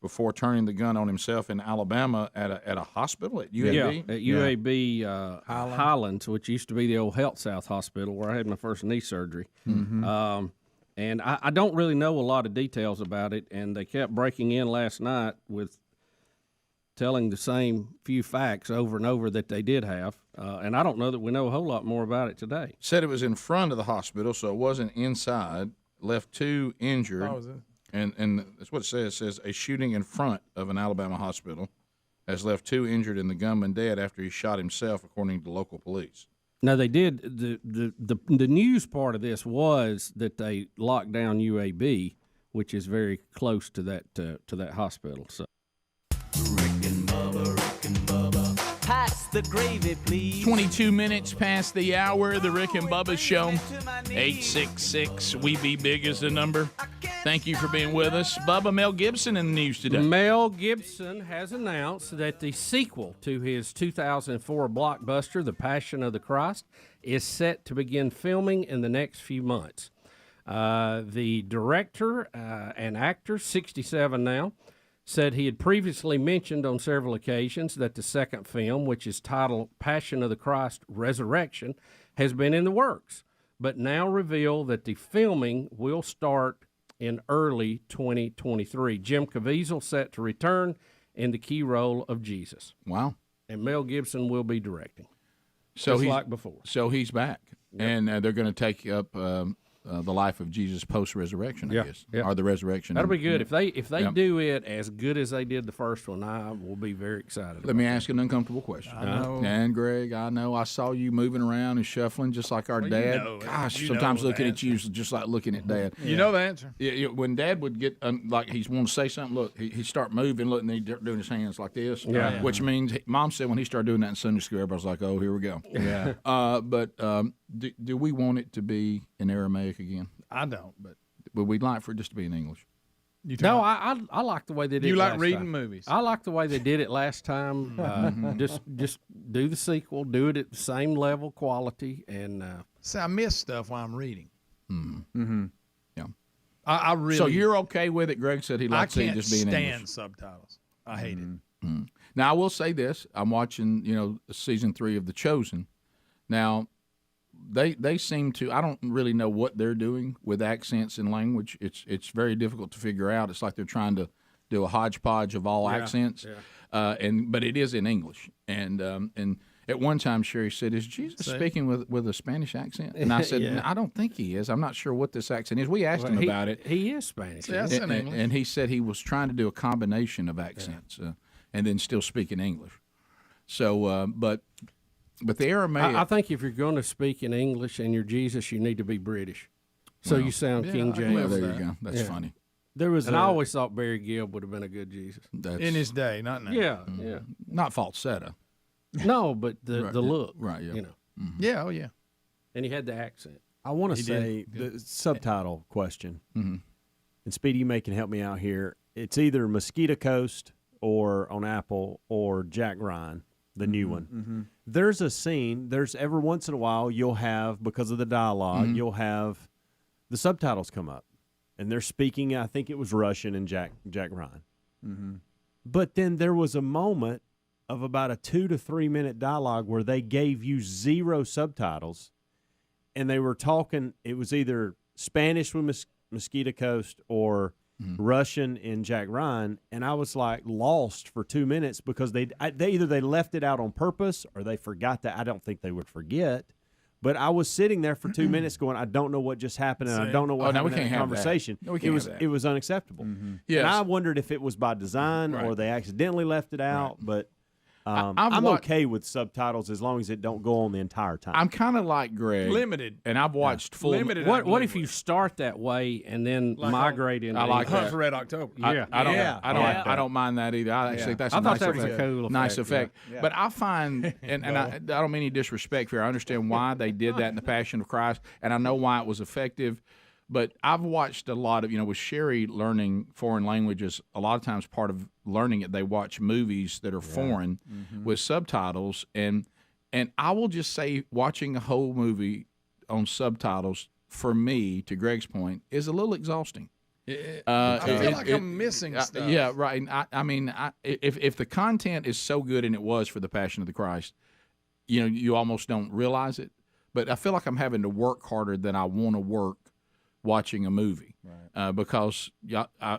before turning the gun on himself in Alabama at a hospital at UAB. Yeah, at UAB Highlands, which used to be the old Health South Hospital where I had my first knee surgery. Mm-hmm. And I don't really know a lot of details about it, and they kept breaking in last night with telling the same few facts over and over that they did have. And I don't know that we know a whole lot more about it today. Said it was in front of the hospital, so it wasn't inside. Left 2 injured. Oh, is it? And that's what it says. It says a shooting in front of an Alabama hospital has left 2 injured and the gunman dead after he shot himself, according to local police. Now they did the news part of this was that they locked down UAB, which is very close to that hospital. So. Pass the gravy, please. 22 minutes past the hour. The Rick and Bubba Show. 866 We Be Big is the number. Thank you for being with us. Bubba, Mel Gibson in the news today. Mel Gibson has announced that the sequel to his 2004 blockbuster, The Passion of the Christ, is set to begin filming in the next few months. The director and actor, 67 now, said he had previously mentioned on several occasions that the second film, which is titled Passion of the Christ Resurrection, has been in the works, but now reveal that the filming will start in early 2023. Jim Caviezel set to return in the key role of Jesus. Wow. And Mel Gibson will be directing. So just he's like before. So he's back. Yep. And they're going to take up the life of Jesus post-resurrection, I guess, or the resurrection. That'll be good. If they do it as good as they did the first one, I will be very excited. Let me ask you an uncomfortable question. And Greg, I know I saw you moving around and shuffling just like our dad. Gosh, sometimes looking at you is just like looking at Dad. You know the answer. Yeah, when Dad would get like he's want to say something, look, he'd start moving, look, and he'd doing his hands like this. Yeah. Which means Mom said when he started doing that in Sunday school, everybody was like, "Oh, here we go." Yeah. But do we want it to be in Aramaic again? I don't, but we'd like for it just to be in English. No, I like the way they did it. You like last reading time. movies. I like the way they did it last time. Just do the sequel, do it at the same level, quality, and. See, I miss stuff while I'm reading. Mm-hmm. Yeah. I really. So you're okay with it? Greg said he likes it just being in English. I can't stand subtitles. I hate it. Mm-hmm. Now I will say this: I'm watching, season 3 of The Chosen. Now. They seem to. I don't really know what they're doing with accents and language. It's very difficult to figure out. It's like they're trying to do a hodgepodge of all accents, but it is in English. And at one time, Sherry said, "Is Jesus speaking with a Spanish accent?" And I said, "I don't think he is. I'm not sure what this accent is." We asked him about it. He is Spanish. Yes, in English. And he said he was trying to do a combination of accents and then still speak in English. So, but the Aramaic. I think if you're going to speak in English and you're Jesus, you need to be British. So you sound King James. Well, there you go. That's funny. There was, I always thought Barry Gibb would have been a good Jesus. In his day, not now. Yeah. Not falsetto. No, but the look. Right, yeah. Mm-hmm. Yeah, oh yeah. And he had the accent. I want to say the subtitle question. Mm-hmm. And Speedy, you may can help me out here. It's either Mosquito Coast or on Apple or Jack Ryan, the new one. Mm-hmm. There's a scene. There's every once in a while you'll have, because of the dialogue, you'll have the subtitles come up, and they're speaking. I think it was Russian and Jack Ryan. Mm-hmm. But then there was a moment of about a 2 to 3 minute dialogue where they gave you 0 subtitles, and they were talking. It was either Spanish with Mosquito Coast or Russian and Jack Ryan, and I was like lost for 2 minutes because they either they left it out on purpose or they forgot that. I don't think they would forget. But I was sitting there for 2 minutes going, I don't know what just happened, and I don't know what happened in the conversation. No, we can't have that. It was unacceptable. Yes. And I wondered if it was by design or they accidentally left it out. But I'm okay with subtitles as long as it don't go on the entire time. I'm kind of like Greg. Limited. And I've watched full. Limited. What if you start that way and then migrate into? I like Hunt that. for Red October. I don't mind that either. I actually think that's a nice effect. Nice effect. Yeah. But I find, and I don't mean any disrespect here. I understand why they did that in the Passion of Christ, and I know why it was effective. But I've watched a lot of, with Sherry learning foreign languages, a lot of times part of learning it, they watch movies that are foreign with subtitles. And I will just say watching a whole movie on subtitles, for me, to Greg's point, is a little exhausting. I feel like I'm missing stuff. Yeah, right. I mean, if the content is so good, and it was for the Passion of the Christ, you almost don't realize it. But I feel like I'm having to work harder than I want to work watching a movie, because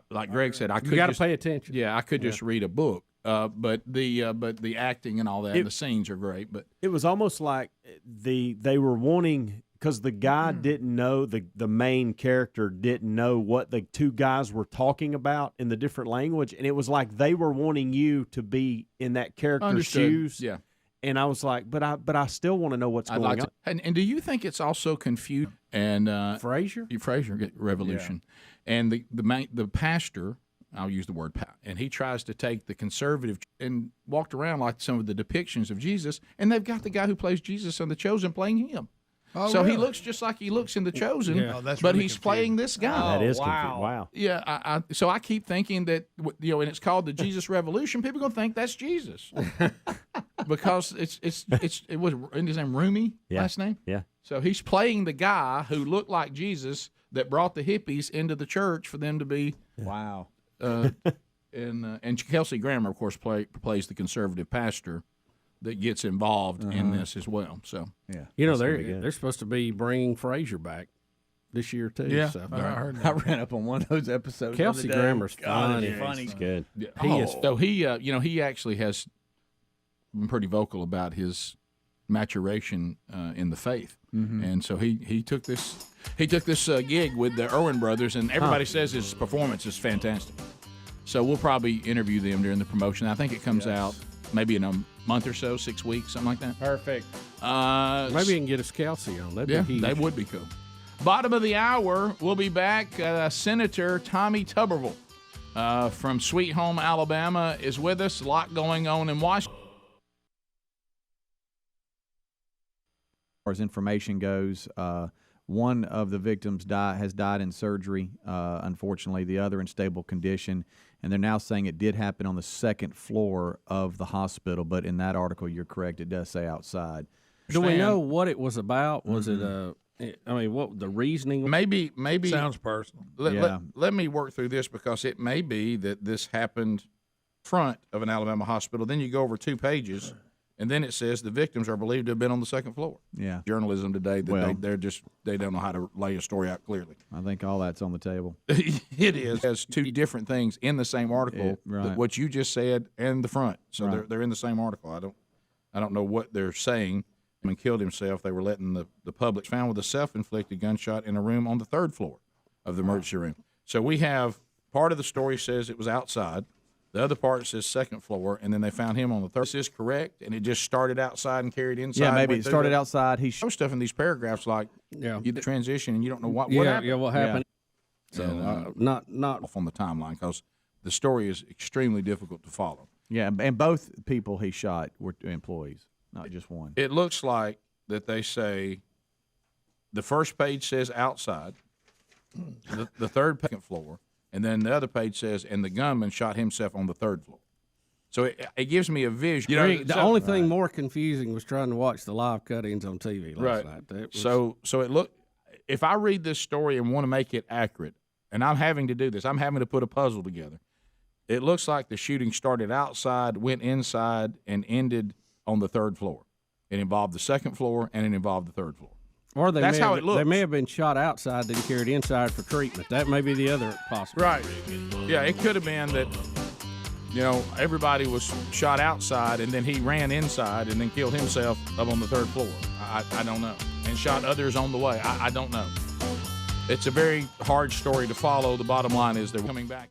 like Greg said, I could got to pay attention. Yeah, I could just read a book, but the acting and all that, and the scenes are great. But it was almost like they were wanting, because the guy didn't know, the main character didn't know what the two guys were talking about in the different language, and it was like they were wanting you to be in that character's shoes. Yeah. And I was like, but I still want to know what's going on. And do you think it's also confused? And Frasier Revolution, and the pastor, I'll use the word and he tries to take the conservative and walked around like some of the depictions of Jesus, and they've got the guy who plays Jesus on The Chosen playing him. So he looks just like he looks in The Chosen, but he's playing this guy. That is confusing. Wow. Yeah, so I keep thinking that, and it's called the Jesus Revolution. People are going to think that's Jesus because it was his name Rumi last name. Yeah. So he's playing the guy who looked like Jesus that brought the hippies into the church for them to be. Wow. And Kelsey Grammer, of course, plays the conservative pastor that gets involved in this as well. So they're supposed to be bringing Frasier back this year too. Yeah, so. I heard that. I ran up on one of those episodes. Kelsey Grammer's funny. He's good. Yeah. He actually has been pretty vocal about his maturation in the faith, and so he took this gig with the Irwin brothers, and everybody says his performance is fantastic. So we'll probably interview them during the promotion. I think it comes out maybe in a month or so, 6 weeks, something like that. Perfect. Maybe you can get us Kelsey on. That'd be huge. That would be cool. Bottom of the hour, we'll be back. Senator Tommy Tuberville from Sweet Home, Alabama, is with us. A lot going on in Washington. As far as information goes, one of the victims has died in surgery, unfortunately, the other in stable condition. And they're now saying it did happen on the second floor of the hospital. But in that article, you're correct. It does say outside. Do we know what it was about? Was it what the reasoning? Maybe sounds personal. Let me work through this, because it may be that this happened front of an Alabama hospital. Then you go over 2 pages, and then it says the victims are believed to have been on the second floor. Yeah. Journalism today, that they don't know how to lay a story out clearly. I think all that's on the table. It is. It has 2 different things in the same article, what you just said and the front. So they're in the same article. I don't know what they're saying. And killed himself. They were letting the public found with a self-inflicted gunshot in a room on the 3rd floor of the emergency room. So we have part of the story says it was outside. The other part says 2nd floor, and then they found him on the 3rd. This is correct, and it just started outside and carried inside. Yeah, maybe it started outside. He shows stuff in these paragraphs like you transition, and you don't know what happened. Yeah, what happened? So not off on the timeline, because the story is extremely difficult to follow. Yeah, and both people he shot were employees, not just one. It looks like that they say the first page says outside, the 3rd floor. And then the other page says, and the gunman shot himself on the 3rd floor. So it gives me a vision. The only thing more confusing was trying to watch the live cut-ins on TV last night. So it looked. If I read this story and want to make it accurate, and I'm having to do this, I'm having to put a puzzle together. It looks like the shooting started outside, went inside, and ended on the 3rd floor. It involved the 2nd floor, and it involved the 3rd floor. Or That's how it looks. They may have been shot outside, then carried inside for treatment. That may be the other possibility. Right. Yeah, it could have been that, everybody was shot outside, and then he ran inside and then killed himself up on the third floor. I don't know. And shot others on the way. I don't know. It's a very hard story to follow. The bottom line is they're coming back.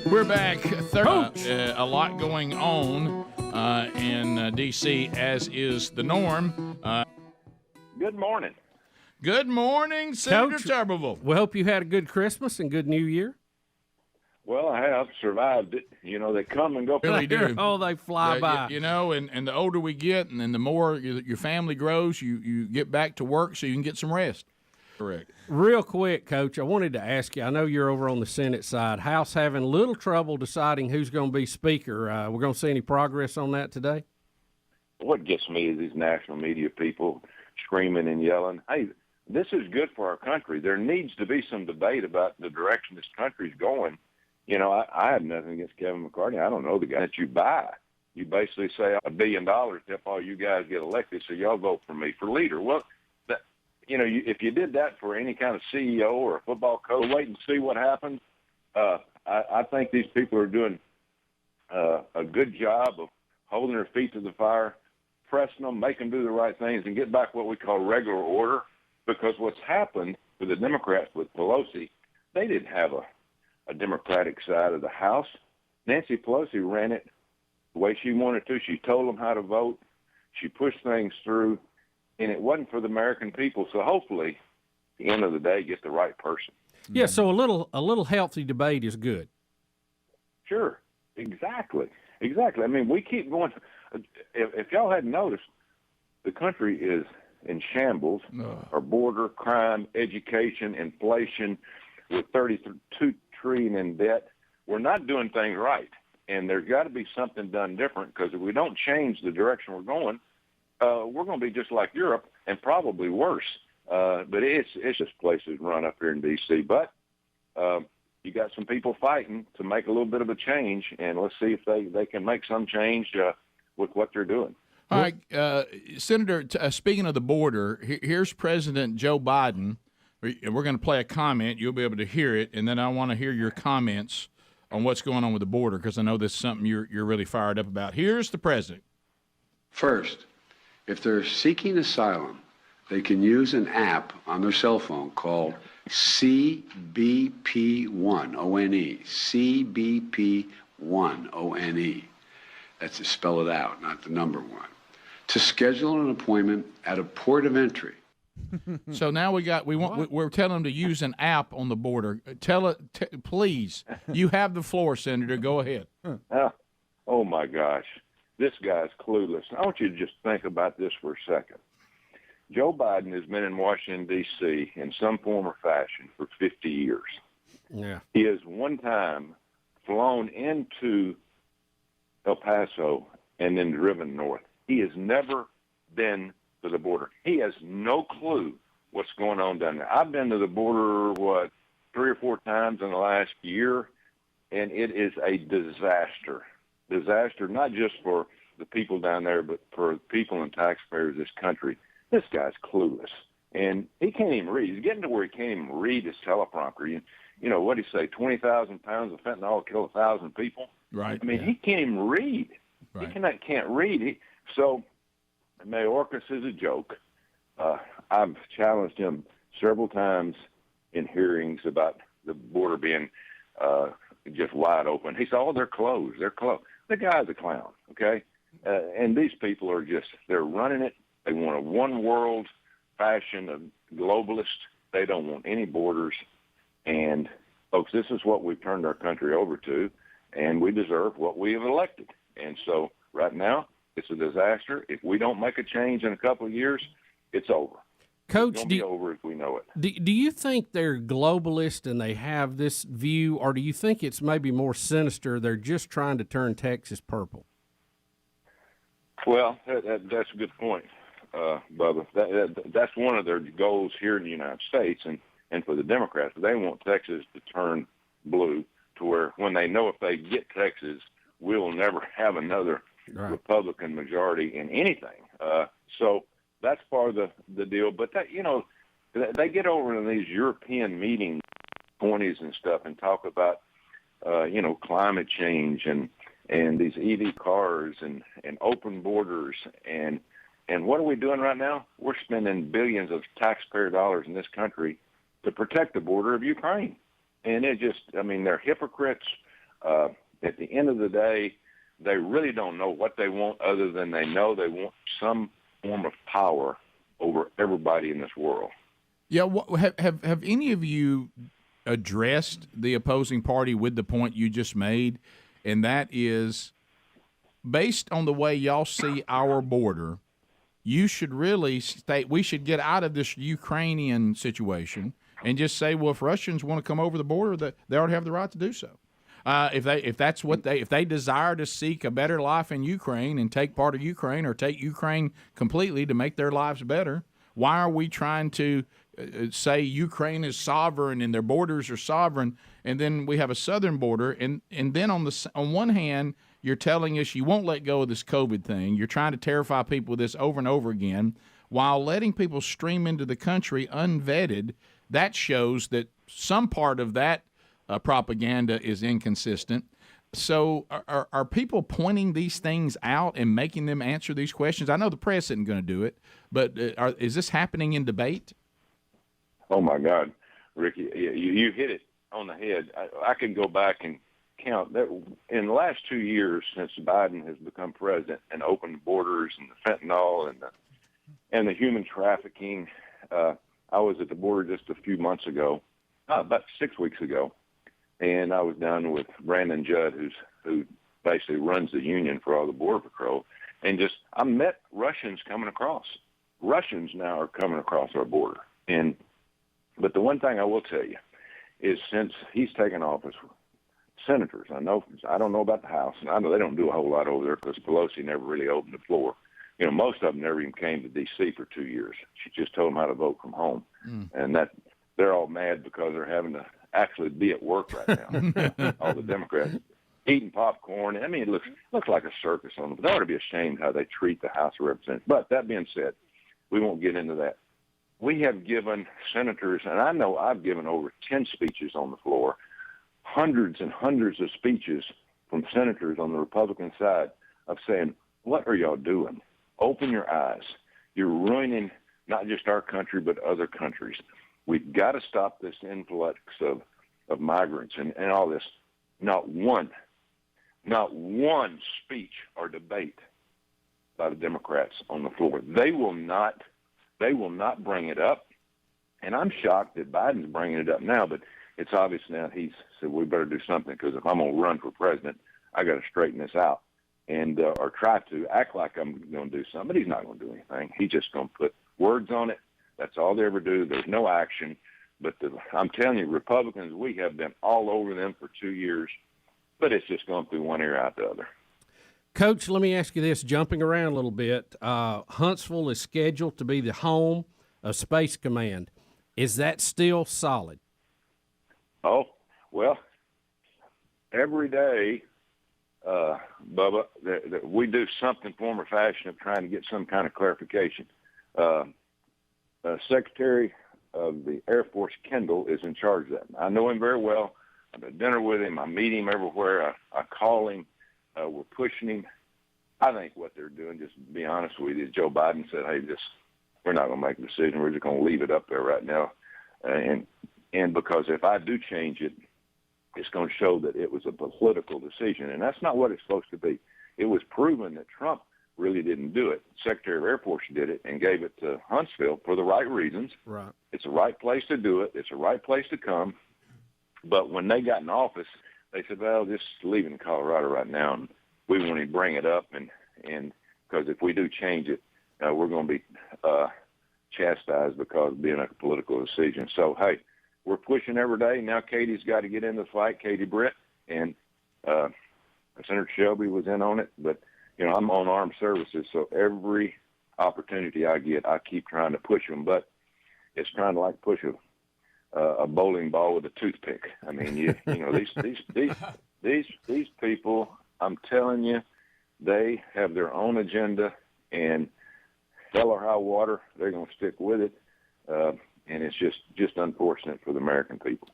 We're back. A lot going on in D.C., as is the norm. Good morning. Good morning, Senator Coach, Tuberville. We hope you had a good Christmas and good New Year. Well, I have survived it. They come and go. Really do. Oh, they fly by. And the older we get, and then the more your family grows, you get back to work so you can get some rest. Correct. Real quick, Coach, I wanted to ask you, I know you're over on the Senate side. House having a little trouble deciding who's going to be Speaker. We're going to see any progress on that today? What gets me is these national media people screaming and yelling. Hey, this is good for our country. There needs to be some debate about the direction this country's going. I have nothing against Kevin McCarthy. I don't know the guy that you buy. You basically say $1 billion if all you guys get elected, so y'all vote for me for leader. Well, if you did that for any kind of CEO or a football coach, wait and see what happens. I think these people are doing a good job of holding their feet to the fire, pressing them, making them do the right things, and get back what we call regular order. Because what's happened with the Democrats with Pelosi, they didn't have a Democratic side of the House. Nancy Pelosi ran it the way she wanted to. She told them how to vote. She pushed things through. And it wasn't for the American people. So hopefully, at the end of the day, get the right person. Yeah, so a little healthy debate is good. Sure, exactly. I mean, we keep going. If y'all hadn't noticed, the country is in shambles. Our border, crime, education, inflation, with $32 trillion in debt. We're not doing things right. And there's got to be something done different, because if we don't change the direction we're going, we're going to be just like Europe and probably worse. But it's just places run up here in D.C. But you got some people fighting to make a little bit of a change, and let's see if they can make some change with what they're doing. All right, Senator, speaking of the border, here's President Joe Biden. We're going to play a comment. You'll be able to hear it, and then I want to hear your comments on what's going on with the border, because I know this is something you're really fired up about. Here's the president. First, if they're seeking asylum, they can use an app on their cell phone called CBP1, O-N-E, CBP1, O-N-E. That's to spell it out, not the number one. To schedule an appointment at a port of entry. So now we're telling them to use an app on the border. Please. You have the floor, Senator. Go ahead. Oh my gosh. This guy's clueless. I want you to just think about this for a second. Joe Biden has been in Washington, D.C. in some form or fashion for 50 years. Yeah. He has one time flown into El Paso and then driven north. He has never been to the border. He has no clue what's going on down there. I've been to the border, 3 or 4 times in the last year, and it is a disaster. Disaster, not just for the people down there, but for people and taxpayers of this country. This guy's clueless, and he can't even read. He's getting to where he can't even read his teleprompter. You know, what did he say, 20,000 pounds of fentanyl kill 1,000 people? Right. I mean, he can't even read. Right. He can't read. So Mayorkas is a joke. I've challenged him several times in hearings about the border being just wide open. He said, "Oh, they're closed. They're closed." The guy's a clown, okay? And these people are they're running it. They want a one-world fashion of globalist. They don't want any borders. And, folks, this is what we've turned our country over to, and we deserve what we have elected. And so right now, it's a disaster. If we don't make a change in a couple of years, it's over. Coach, it's going to be over as we know it. Do you think they're globalist and they have this view, or do you think it's maybe more sinister? They're just trying to turn Texas purple. Well, that's a good point, Bubba. That's one of their goals here in the United States, and for the Democrats, they want Texas to turn blue, to where when they know if they get Texas, we'll never have another Republican majority in anything. So that's part of the deal. But they get over in these European meetings, 20s and stuff, and talk about climate change and these EV cars and open borders and what are we doing right now? We're spending billions of taxpayer dollars in this country to protect the border of Ukraine. And they're hypocrites. At the end of the day, they really don't know what they want other than they know they want some form of power over everybody in this world. Yeah, have any of you addressed the opposing party with the point you just made? And that is, based on the way y'all see our border, you should really state we should get out of this Ukrainian situation and just say, well, if Russians want to come over the border, that they ought to have the right to do so. If they desire to seek a better life in Ukraine and take part of Ukraine or take Ukraine completely to make their lives better, why are we trying to say Ukraine is sovereign and their borders are sovereign, and then we have a southern border, and then on one hand you're telling us you won't let go of this COVID thing, you're trying to terrify people with this over and over again, while letting people stream into the country unvetted. That shows that some part of that propaganda is inconsistent. So are people pointing these things out and making them answer these questions? I know the press isn't going to do it, but is this happening in debate? Oh, my God, Ricky, you hit it on the head. I can go back and count. In the last 2 years since Biden has become president and opened borders and the fentanyl and the human trafficking, I was at the border just a few months ago, about 6 weeks ago, and I was down with Brandon Judd, who basically runs the union for all the Border Patrol, and I met Russians coming across. Russians now are coming across our border. But the one thing I will tell you is since he's taken office, senators, I don't know about the House, and I know they don't do a whole lot over there because Pelosi never really opened the floor. Most of them never even came to D.C. for 2 years. She just told them how to vote from home. And that they're all mad because they're having to actually be at work right now. All the Democrats eating popcorn. I mean, it looks like a circus on them. But they ought to be ashamed how they treat the House of Representatives. But that being said, we won't get into that. We have given senators, and I know I've given over 10 speeches on the floor, hundreds and hundreds of speeches from senators on the Republican side of saying, what are y'all doing? Open your eyes. You're ruining not just our country, but other countries. We've got to stop this influx of migrants and all this. Not one speech or debate by the Democrats on the floor. They will not bring it up. And I'm shocked that Biden's bringing it up now, but it's obvious now he's said we better do something because if I'm going to run for president, I got to straighten this out and or try to act like I'm going to do something. But he's not going to do anything. He's just going to put words on it. That's all they ever do. There's no action. But I'm telling you, Republicans, we have been all over them for 2 years, but it's just going through one ear out the other. Coach, let me ask you this, jumping around a little bit. Huntsville is scheduled to be the home of Space Command. Is that still solid? Oh, well, every day, Bubba, that we do something, form or fashion of trying to get some kind of clarification. Secretary of the Air Force Kendall is in charge of that. I know him very well. I've had dinner with him. I meet him everywhere. I call him. We're pushing him. I think what they're doing, just to be honest with you, Joe Biden said, hey, we're not going to make a decision. We're just going to leave it up there right now. And because if I do change it, it's going to show that it was a political decision. And that's not what it's supposed to be. It was proven that Trump really didn't do it. Secretary of Air Force did it and gave it to Huntsville for the right reasons. Right. It's the right place to do it. It's the right place to come. But when they got in office, they said, well, just leaving Colorado right now. And we want to bring it up. And because if we do change it, we're going to be chastised because of being a political decision. So, hey, we're pushing every day. Now Katie's got to get in the fight, Katie Britt. And Senator Shelby was in on it. But, I'm on armed services, so every opportunity I get, I keep trying to push them. But it's kind of like push a bowling ball with a toothpick. I mean, these people, I'm telling you, they have their own agenda, and hell or high water, they're going to stick with it. And it's just unfortunate for the American people.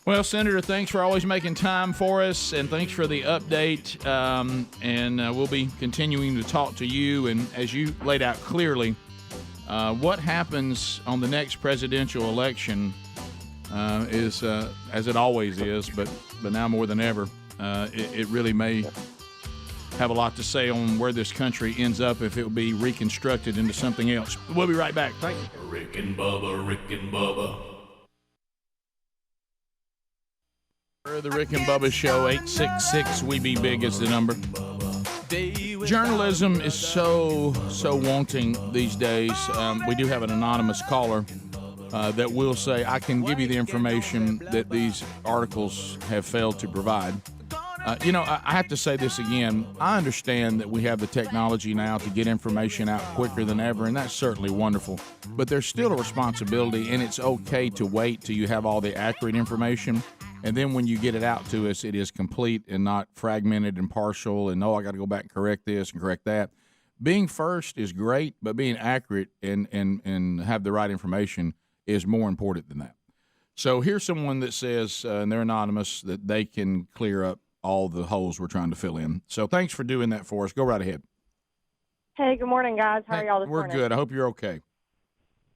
Well, Senator, thanks for always making time for us, and thanks for the update. And we'll be continuing to talk to you. And as you laid out clearly, what happens on the next presidential election is, as it always is, but now more than ever, it really may have a lot to say on where this country ends up if it will be reconstructed into something else. We'll be right back. Thank you. Rick and Bubba, Rick and Bubba. The Rick and Bubba Show, 866-WE-BE-BIG is the number. Journalism is so wanting these days. We do have an anonymous caller that will say, I can give you the information that these articles have failed to provide. I have to say this again. I understand that we have the technology now to get information out quicker than ever, and that's certainly wonderful. But there's still a responsibility, and it's okay to wait till you have all the accurate information. And then when you get it out to us, it is complete and not fragmented and partial. And I got to go back and correct this and correct that. Being first is great, but being accurate and have the right information is more important than that. So here's someone that says, and they're anonymous, that they can clear up all the holes we're trying to fill in. So thanks for doing that for us. Go right ahead. Hey, good morning, guys. How are y'all this morning? We're good. I hope you're okay.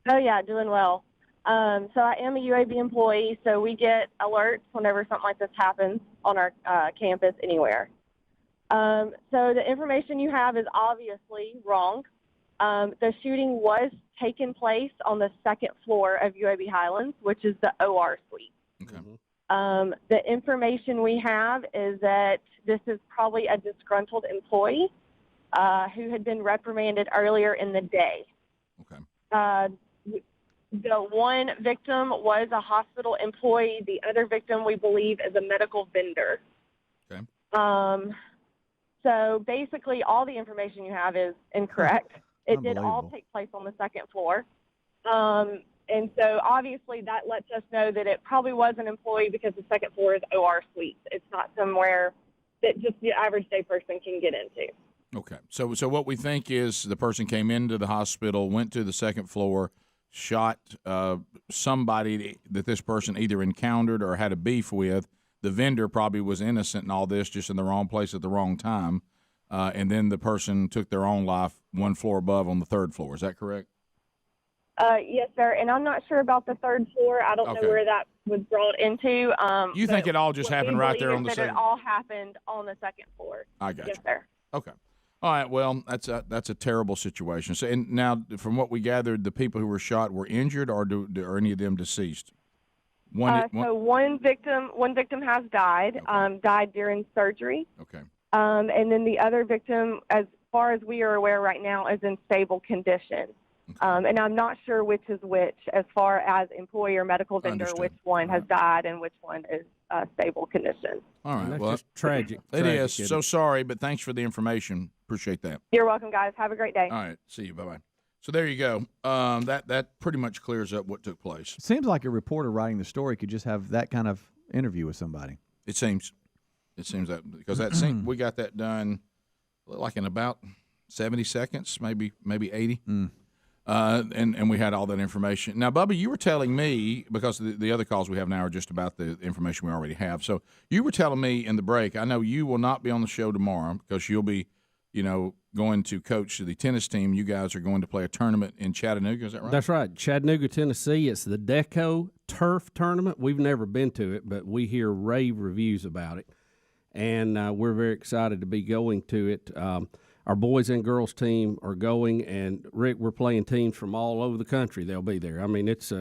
Oh, yeah, doing well. So I am a UAB employee, so we get alerts whenever something like this happens on our campus anywhere. So the information you have is obviously wrong. The shooting was taking place on the second floor of UAB Highlands, which is the OR suite. Okay. The information we have is that this is probably a disgruntled employee who had been reprimanded earlier in the day. Okay. The one victim was a hospital employee. The other victim, we believe, is a medical vendor. Okay. So basically, all the information you have is incorrect. It did all take place on the second floor. And so obviously that lets us know that it probably was an employee because the second floor is OR suites. It's not somewhere that just the average day person can get into. Okay. So what we think is the person came into the hospital, went to the second floor, shot somebody that this person either encountered or had a beef with. The vendor probably was innocent in all this, just in the wrong place at the wrong time. And then the person took their own life one floor above on the third floor. Is that correct? Yes, sir. And I'm not sure about the third floor. I don't know where that was brought into. You think it all just happened right there on the second? It all happened on the second floor. I got you. Yes, sir. Okay. All right. Well, that's a terrible situation. So, and now, from what we gathered, the people who were shot were injured, or are any of them deceased? So one victim has died. Died during surgery. Okay. And then the other victim, as far as we are aware right now, is in stable condition. Okay. And I'm not sure which is which, as far as employee or medical vendor, which one has died and which one is stable condition. All right. That's well, just tragic. It is. So sorry, but thanks for the information. Appreciate that. You're welcome, guys. Have a great day. All right. See you. Bye-bye. So there you go. That pretty much clears up what took place. It seems like a reporter writing the story could just have that kind of interview with somebody. It seems that because that scene, we got that done like in about 70 seconds, maybe 80. And we had all that information. Now, Bubba, you were telling me, because the other calls we have now are just about the information we already have. So you were telling me in the break, I know you will not be on the show tomorrow because you'll be, going to coach the tennis team. You guys are going to play a tournament in Chattanooga, is that right? That's right. Chattanooga, Tennessee. It's the Deco Turf Tournament. We've never been to it, but we hear rave reviews about it. And we're very excited to be going to it. Our boys and girls team are going, and Rick, we're playing teams from all over the country. They'll be there. I mean, it's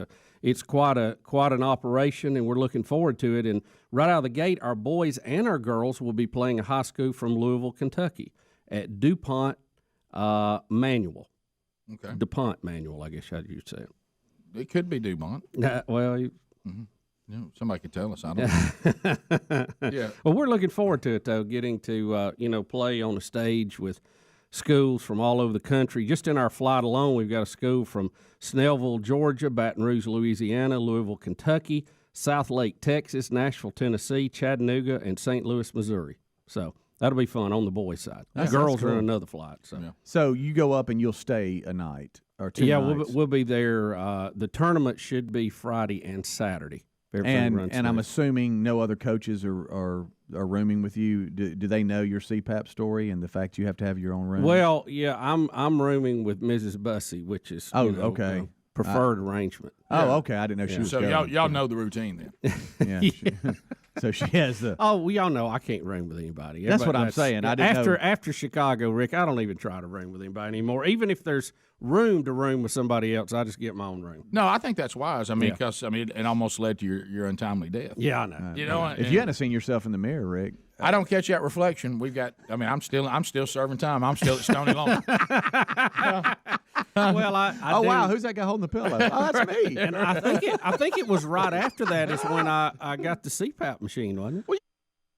quite an operation, and we're looking forward to it. And right out of the gate, our boys and our girls will be playing a high school from Louisville, Kentucky, at DuPont Manual. Okay. DuPont Manual, I guess how you say it. It could be DuPont. Well, somebody could tell us. I don't know. Yeah. Well, we're looking forward to it, though, getting to play on a stage with schools from all over the country. Just in our flight alone, we've got a school from Snellville, Georgia, Baton Rouge, Louisiana, Louisville, Kentucky, South Lake, Texas, Nashville, Tennessee, Chattanooga, and St. Louis, Missouri. So that'll be fun on the boys' side. Girls are in another flight. So you go up and you'll stay a night or 2 nights. We'll be there. The tournament should be Friday and Saturday. And I'm assuming no other coaches are rooming with you. Do they know your CPAP story and the fact you have to have your own room? Well, yeah, I'm rooming with Mrs. Bussey, which is okay. Preferred arrangement. Oh, okay. I didn't know she was. So y'all know the routine then. Yeah. So she has the. Oh, we all know I can't room with anybody. That's what I'm saying. I didn't know. After Chicago, Rick, I don't even try to room with anybody anymore. Even if there's room to room with somebody else, I just get my own room. No, I think that's wise. I mean, because it almost led to your untimely death. Yeah, I know. You know, if you hadn't seen yourself in the mirror, Rick. I don't catch that reflection. We've got. I mean, I'm still serving time. I'm still at Stony Lawn. Well, I do. Wow, who's that guy holding the pillow? Oh, that's me. And I think it was right after that is when I got the CPAP machine, wasn't it?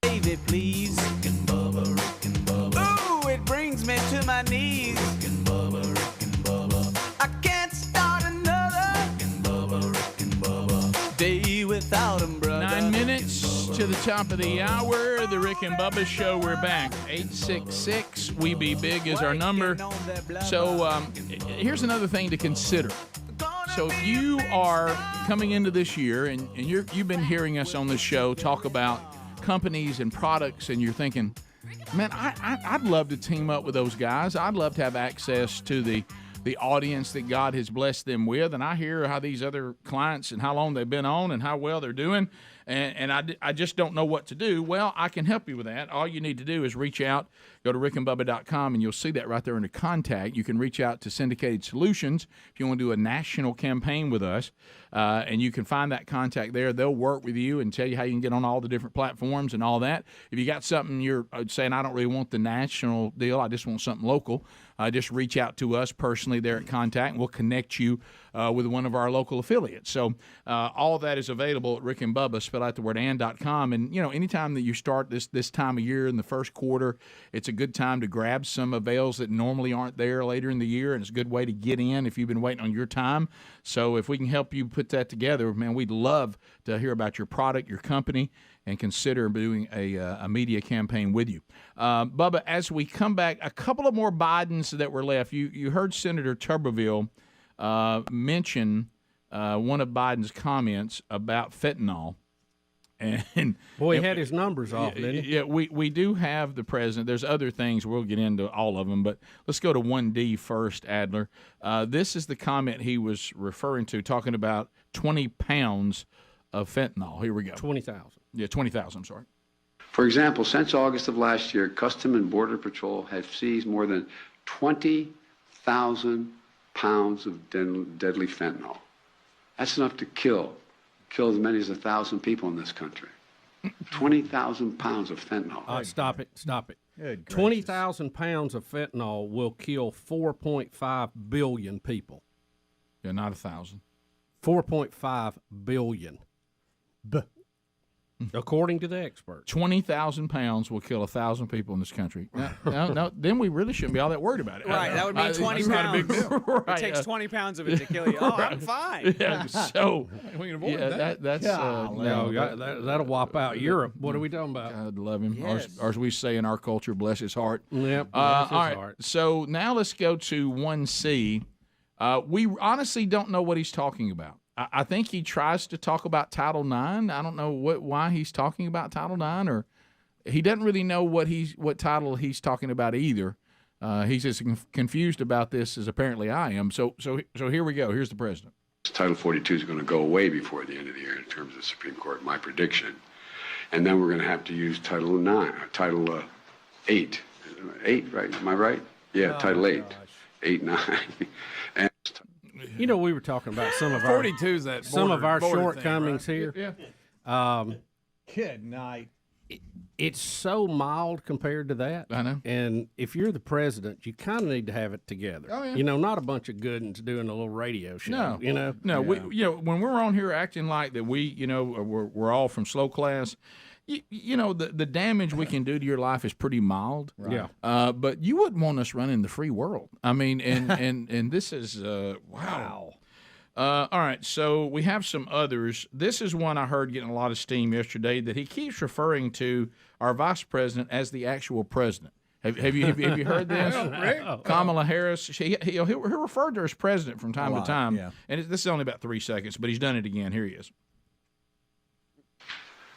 Baby, please. Rick and Bubba. Ooh, it brings me to my knees. Rick and Bubba. I can't start another. Rick and Bubba. Day without 'em, brother. 9 minutes to the top of the hour. The Rick and Bubba Show. We're back. 866 We Be Big is our number. So here's another thing to consider. So if you are coming into this year and you've been hearing us on this show talk about companies and products, and you're thinking, man, I'd love to team up with those guys. I'd love to have access to the audience that God has blessed them with. And I hear how these other clients and how long they've been on and how well they're doing. And I just don't know what to do. Well, I can help you with that. All you need to do is reach out, go to rickandbubba.com, and you'll see that right there under contact. You can reach out to Syndicated Solutions if you want to do a national campaign with us, and you can find that contact there. They'll work with you and tell you how you can get on all the different platforms and all that. If you got something you're saying, I don't really want the national deal, I just want something local, just reach out to us personally there at Contact, and we'll connect you with one of our local affiliates. So all of that is available at Rick and Bubba, spell out the word and.com. And, anytime that you start this time of year in the first quarter, it's a good time to grab some avails that normally aren't there later in the year, and it's a good way to get in if you've been waiting on your time. So if we can help you put that together, man, we'd love to hear about your product, your company, and consider doing a media campaign with you. Bubba, as we come back, a couple of more Bidens that were left. You heard Senator Tuberville mention one of Biden's comments about fentanyl. And boy, he had his numbers off, didn't he? Yeah, we do have the president. There's other things. We'll get into all of them, but let's go to 1D first, Adler. This is the comment he was referring to, talking about 20 pounds of fentanyl. Here we go. 20,000. Yeah, 20,000, I'm sorry. For example, since August of last year, Custom and Border Patrol have seized more than 20,000 pounds of deadly fentanyl. That's enough to kill as many as 1,000 people in this country. 20,000 pounds of fentanyl. Stop it. Good 20,000 pounds of fentanyl will kill 4.5 billion people. Yeah, not 1,000. 4.5 billion. According to the experts. 20,000 pounds will kill 1,000 people in this country. No, then we really shouldn't be all that worried about it. Right, that would mean 20 it's not a big pounds. deal. It takes 20 pounds of it to kill you. Oh, I'm fine. Yeah, so we can avoid yeah, that's that'll wipe out Europe. What are we talking about? God love him, Yes. or as we say in our culture, bless his heart. Yep. All right. So now let's go to 1C. We honestly don't know what he's talking about. I think he tries to talk about Title IX. I don't know why he's talking about Title IX, or he doesn't really know what title he's talking about either. He's as confused about this as apparently I am. So here we go. Here's the president. Title 42 is going to go away before the end of the year in terms of the Supreme Court, my prediction. And then we're going to have to use Title 8. 8, right? Am I right? Yeah, Title 8. 8, 9. And you know, we were talking about some of our 42 is that some of our border shortcomings thing, right? here. Yeah. Good night. It's so mild compared to that. I know. And if you're the president, you kind of need to have it together. Oh, yeah. You know, not a bunch of good ones doing a little radio show. No, you know, no. Yeah. When we're on here acting like that, we're all from slow class. You know, the damage we can do to your life is pretty mild. Right. Yeah. But you wouldn't want us running the free world. I mean, and this is wow. All right, so we have some others. This is one I heard getting a lot of steam yesterday, that he keeps referring to our vice president as the actual president. Have you heard this? Kamala Harris. He'll refer to her as president from time to time. Yeah. And this is only about 3 seconds, but he's done it again. Here he is.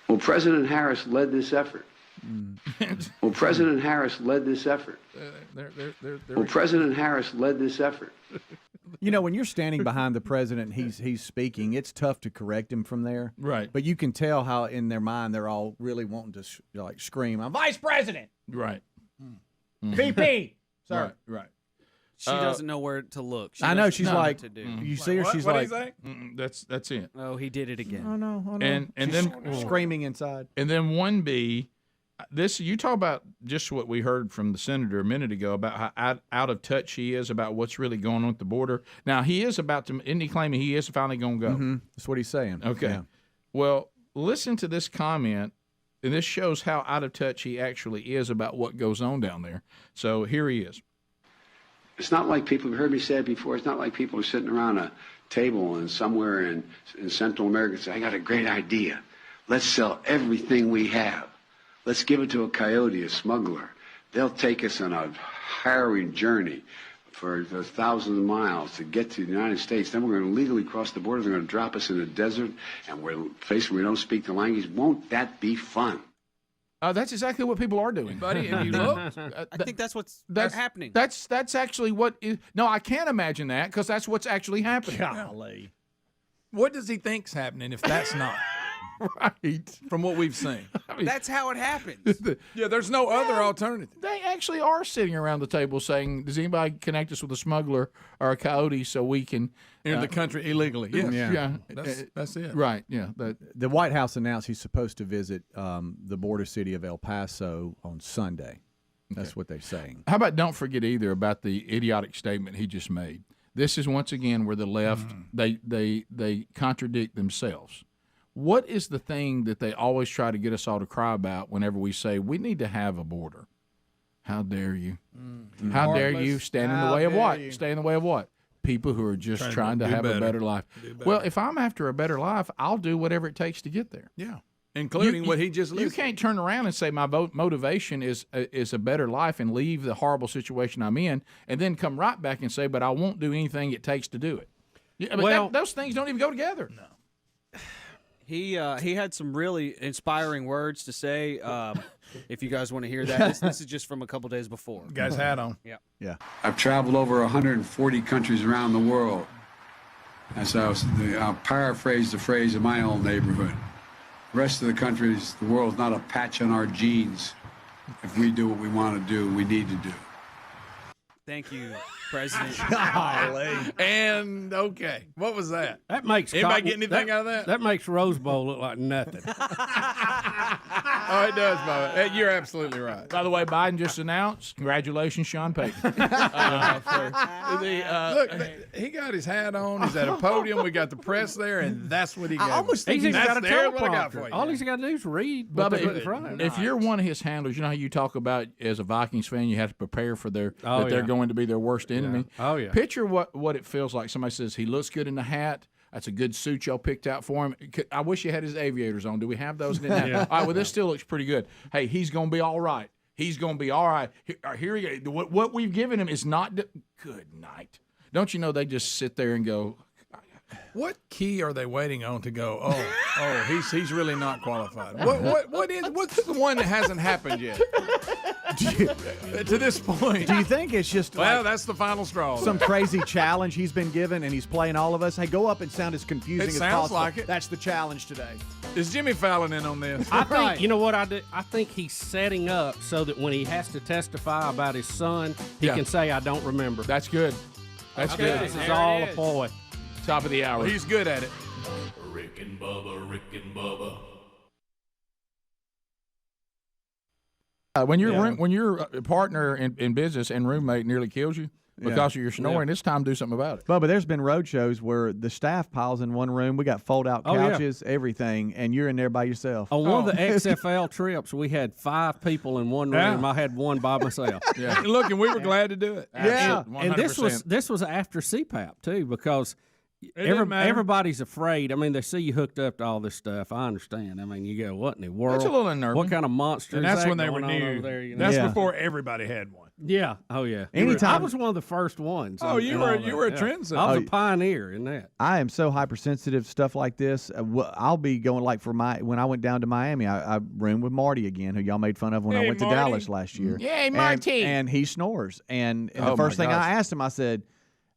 well, President Harris led this effort. Well, President Harris led this effort. Well, President Harris led this effort. You know, when you're standing behind the president and he's speaking, it's tough to correct him from there. Right. But you can tell how in their mind they're all really wanting to like scream, "I'm vice president, Right. VP, sir." Right. She doesn't know where to look. She I know, doesn't she's know like, what to do. you see her, she's What like, do you say? That's it. Oh, he did it again. oh no, And She's then screaming inside. And then 1B, this you talk about just what we heard from the senator a minute ago about how out of touch he is about what's really going on at the border. Now he is about to, isn't he claiming he is finally going to go? Mm-hmm. That's what he's saying. Okay. Yeah. Well, listen to this comment, and this shows how out of touch he actually is about what goes on down there. So here he is. It's not like people have heard me say it before. It's not like people are sitting around a table and somewhere in Central America and say, I got a great idea. Let's sell everything we have. Let's give it to a coyote, a smuggler. They'll take us on a harrowing journey for thousands of miles to get to the United States. Then we're going to legally cross the border. They're going to drop us in the desert, and we're faced we don't speak the language. Won't that be fun? That's exactly what people are doing, buddy. If you look, I think that's what's happening. That's actually what is. No, I can't imagine that because that's what's actually happening. Golly. What does he think's happening if that's not Right. from what we've seen? That's how it happens. Yeah, there's no other alternative. They actually are sitting around the table saying, "Does anybody connect us with a smuggler or a coyote so we can Enter the country illegally. Yes. Yeah, That's it. right? Yeah, The White House announced he's supposed to visit the border city of El Paso on Sunday. That's what they're saying. How about don't forget either about the idiotic statement he just made. This is once again where the left they contradict themselves. What is the thing that they always try to get us all to cry about whenever we say we need to have a border? How dare you? How dare you stand in the way of what? Stay in the way of what? People who are just trying to have a better life. Well, if I'm after a better life, I'll do whatever it takes to get there. Yeah, including what he just listed. You can't turn around and say my motivation is a better life and leave the horrible situation I'm in, and then come right back and say, but I won't do anything it takes to do it. Yeah, but those things don't even go together. No. He had some really inspiring words to say. If you guys want to hear that, this is just from a couple days before. Guy's hat on. Yeah. I've traveled over 140 countries around the world. As I'll paraphrase the phrase in my own neighborhood. The rest of the countries, the world's not a patch on our genes. If we do what we want to do, we need to do. Thank you, President. And okay, what was that? That makes anybody get anything out of that? That makes Rose Bowl look like nothing. Oh, it does, Bubba. You're absolutely right. By the way, Biden just announced, congratulations, Sean Payton. Look, he got his hat on. He's at a podium. We got the press there, and that's what he got. I almost think he's got a teleprompter. All he's got to do is read what they put in front of him. If you're one of his handlers, you know how you talk about as a Vikings fan, you have to prepare for that they're going to be their worst enemy. Oh, yeah. Picture what it feels like. Somebody says he looks good in the hat. That's a good suit y'all picked out for him. I wish you had his aviators on. Do we have those? All right, well, this still looks pretty good. Hey, he's going to be all right. He's going to be all right. Here we go. What we've given him is not good night. Don't you know they just sit there and go, what key are they waiting on to go, he's really not qualified? What's the one that hasn't happened yet? To this point. Do you think it's just that's the final straw. Some crazy challenge he's been given and he's playing all of us? Hey, go up and sound as confusing as possible. It sounds like it. That's the challenge today. Is Jimmy Fallon in on this? I think, you know what I do? I think he's setting up so that when he has to testify about his son, he can say, I don't remember. That's good. That's good. This is all a ploy. Top of the hour. He's good at it. Rick and Bubba, Rick and Bubba. When your partner in business and roommate nearly kills you because of your snoring, it's time to do something about it. But there's been road shows where the staff piles in one room. We got fold-out couches, everything, and you're in there by yourself. On one of the XFL trips, we had 5 people in one room. I had one by myself. Look, and we were glad to do it. Yeah, 100%. and this was after CPAP too, because everybody's afraid. I mean, they see you hooked up to all this stuff. I understand. I mean, you go, what in the world? That's a little unnerving. What kind of monster? And is that's that when they were going on new. over there, you know? That's before everybody had one. Yeah. Oh, yeah. Anytime I was one of the first ones. Oh, you were a trendsetter. I was a pioneer in that. I am so hypersensitive, stuff like this. I'll be going when I went down to Miami, I roomed with Marty again, who y'all made fun of when I went to Dallas last year. Yay, Marty! And he snores. And the first thing I asked him, I said,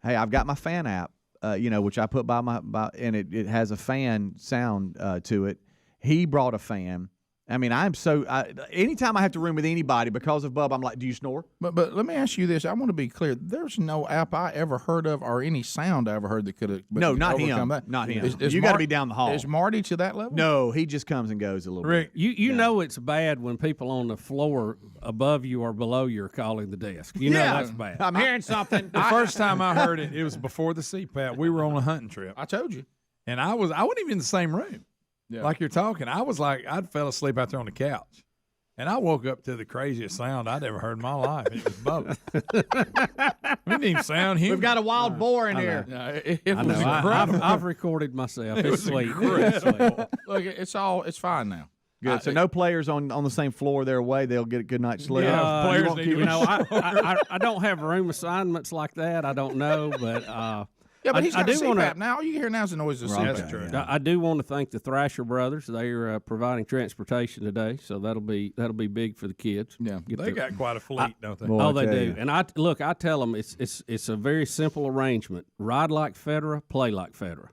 hey, I've got my fan app. Which I put and it has a fan sound to it. He brought a fan. I mean, anytime I have to room with anybody because of Bub, I'm like, do you snore? But let me ask you this. I want to be clear. There's no app I ever heard of or any sound I ever heard that could have not him. That. Not him. You got to be down the hall. Is Marty to that level? No, he just comes and goes a little Rick, bit. You know it's bad when people on the floor above you or below you are calling the desk. You know that's bad. I'm hearing something. The first time I heard it, it was before the CPAP. We were on a hunting trip. I told you. And I wasn't even in the same room. Yeah. Like you're talking. I was like, I fell asleep out there on the couch. And I woke up to the craziest sound I'd ever heard in my life. It was Bubba. It didn't even sound human. We've got a wild boar in here. It was incredible. I've recorded myself. It was sweet. Look, it's fine now. Good. So no players on the same floor their way. They'll get a good night's sleep. Players need to I don't have room assignments like that. I don't know, but yeah, but he's got CPAP now. All you hear now is the noise of CPAP. I do want to thank the Thrasher brothers. They are providing transportation today, so that'll be big for the kids. Yeah, they got quite a fleet, don't they? They do. And I tell them it's a very simple arrangement. Ride like Federer, play like Federer.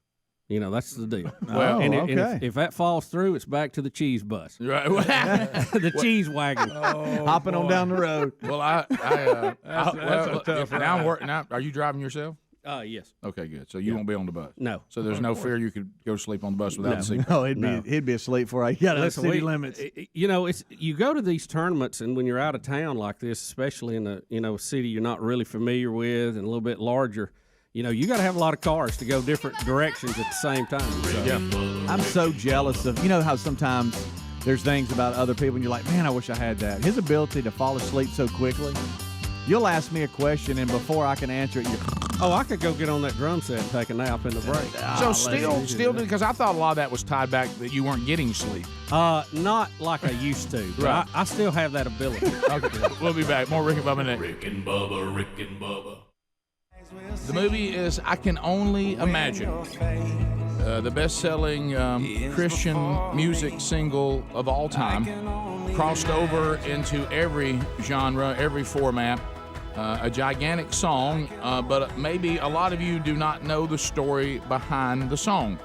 You know, that's the deal. And if that falls through, it's back to the cheese bus. Right. The cheese wagon. Hopping on down the road. Well, that's tough. Now, are you driving yourself? Yes. Okay, good. So you won't be on the bus. No. So there's no fear you could go to sleep on the bus without the seatbelt. No, he'd be asleep before you got city limits. You go to these tournaments, and when you're out of town like this, especially in a city you're not really familiar with and a little bit larger, you got to have a lot of cars to go different directions at the same time. So. Yeah. I'm so jealous of how sometimes there's things about other people, and you're like, man, I wish I had that. His ability to fall asleep so quickly. You'll ask me a question, and before I can answer it, I could go get on that drum set and take a nap in the break. So still, because I thought a lot of that was tied back that you weren't getting sleep. Not like I used to. Right. I still have that ability. Okay. We'll be back. More Rick and Bubba next. Rick and Bubba, Rick and Bubba. The movie is I Can Only Imagine. The best-selling Christian music single of all time. Crossed over into every genre, every format. A gigantic song, but maybe a lot of you do not know the story behind the song.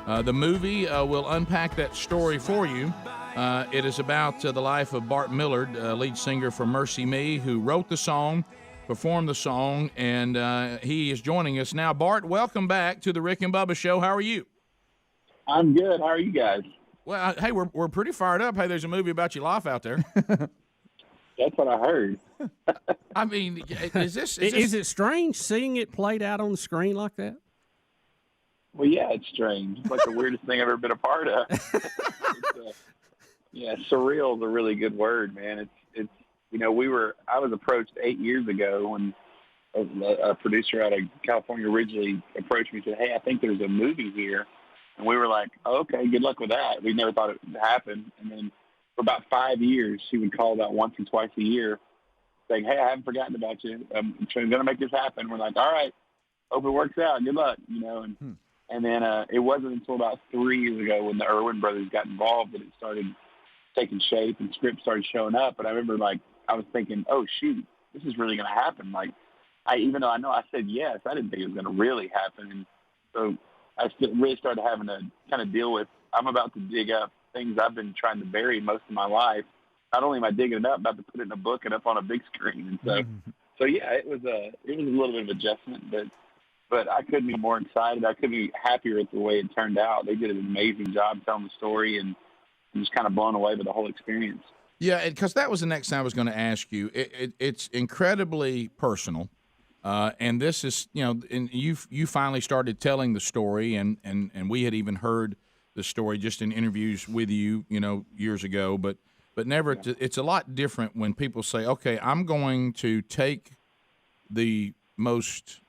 The movie will unpack that story for you. It is about the life of Bart Millard, lead singer for Mercy Me, who wrote the song, performed the song, and he is joining us now. Bart, welcome back to the Rick and Bubba Show. How are you? I'm good. How are you guys? Well, hey, we're pretty fired up. Hey, there's a movie about your life out there. That's what I heard. I mean, is this Is it strange seeing it played out on the screen like that? Well, yeah, it's strange. It's like the weirdest thing I've ever been a part of. Yeah, surreal is a really good word, man. It's I was approached 8 years ago when a producer out of California originally approached me and said, hey, I think there's a movie here. And we were like, oh, okay, good luck with that. We never thought it would happen. And then for about 5 years, she would call about once or twice a year saying, hey, I haven't forgotten about you. I'm going to make this happen. We're like, all right, hope it works out. Good luck, And then it wasn't until about 3 years ago when the Irwin brothers got involved that it started taking shape and scripts started showing up. But I remember, I was thinking, oh, shoot, this is really going to happen. Even though I know I said yes, I didn't think it was going to really happen. And so I really started having to kind of deal with, I'm about to dig up things I've been trying to bury most of my life. Not only am I digging it up, I'm about to put it in a book and up on a big screen. And so yeah, it was a little bit of adjustment, but I couldn't be more excited. I couldn't be happier with the way it turned out. They did an amazing job telling the story, and I'm just kind of blown away by the whole experience. Yeah, because that was the next thing I was going to ask you. It's incredibly personal, and this is, and you finally started telling the story, and we had even heard the story just in interviews with you, years ago, but never. It's a lot different when people say, "Okay, I'm going to take the most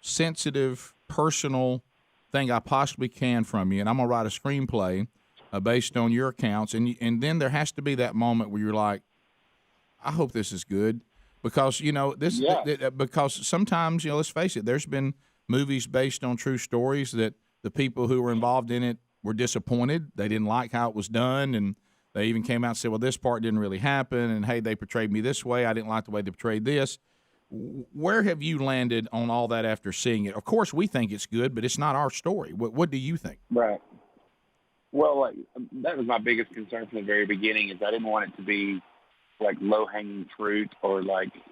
sensitive, personal thing I possibly can from you, and I'm going to write a screenplay based on your accounts." And then there has to be that moment where you're like, I hope this is good. Because, because sometimes, let's face it, there's been movies based on true stories that the people who were involved in it were disappointed. They didn't like how it was done, and they even came out and said, well, this part didn't really happen, and, hey, they portrayed me this way. I didn't like the way they portrayed this. Where have you landed on all that after seeing it? Of course, we think it's good, but it's not our story. What do you think? Right. Well, that was my biggest concern from the very beginning, is I didn't want it to be like low-hanging fruit or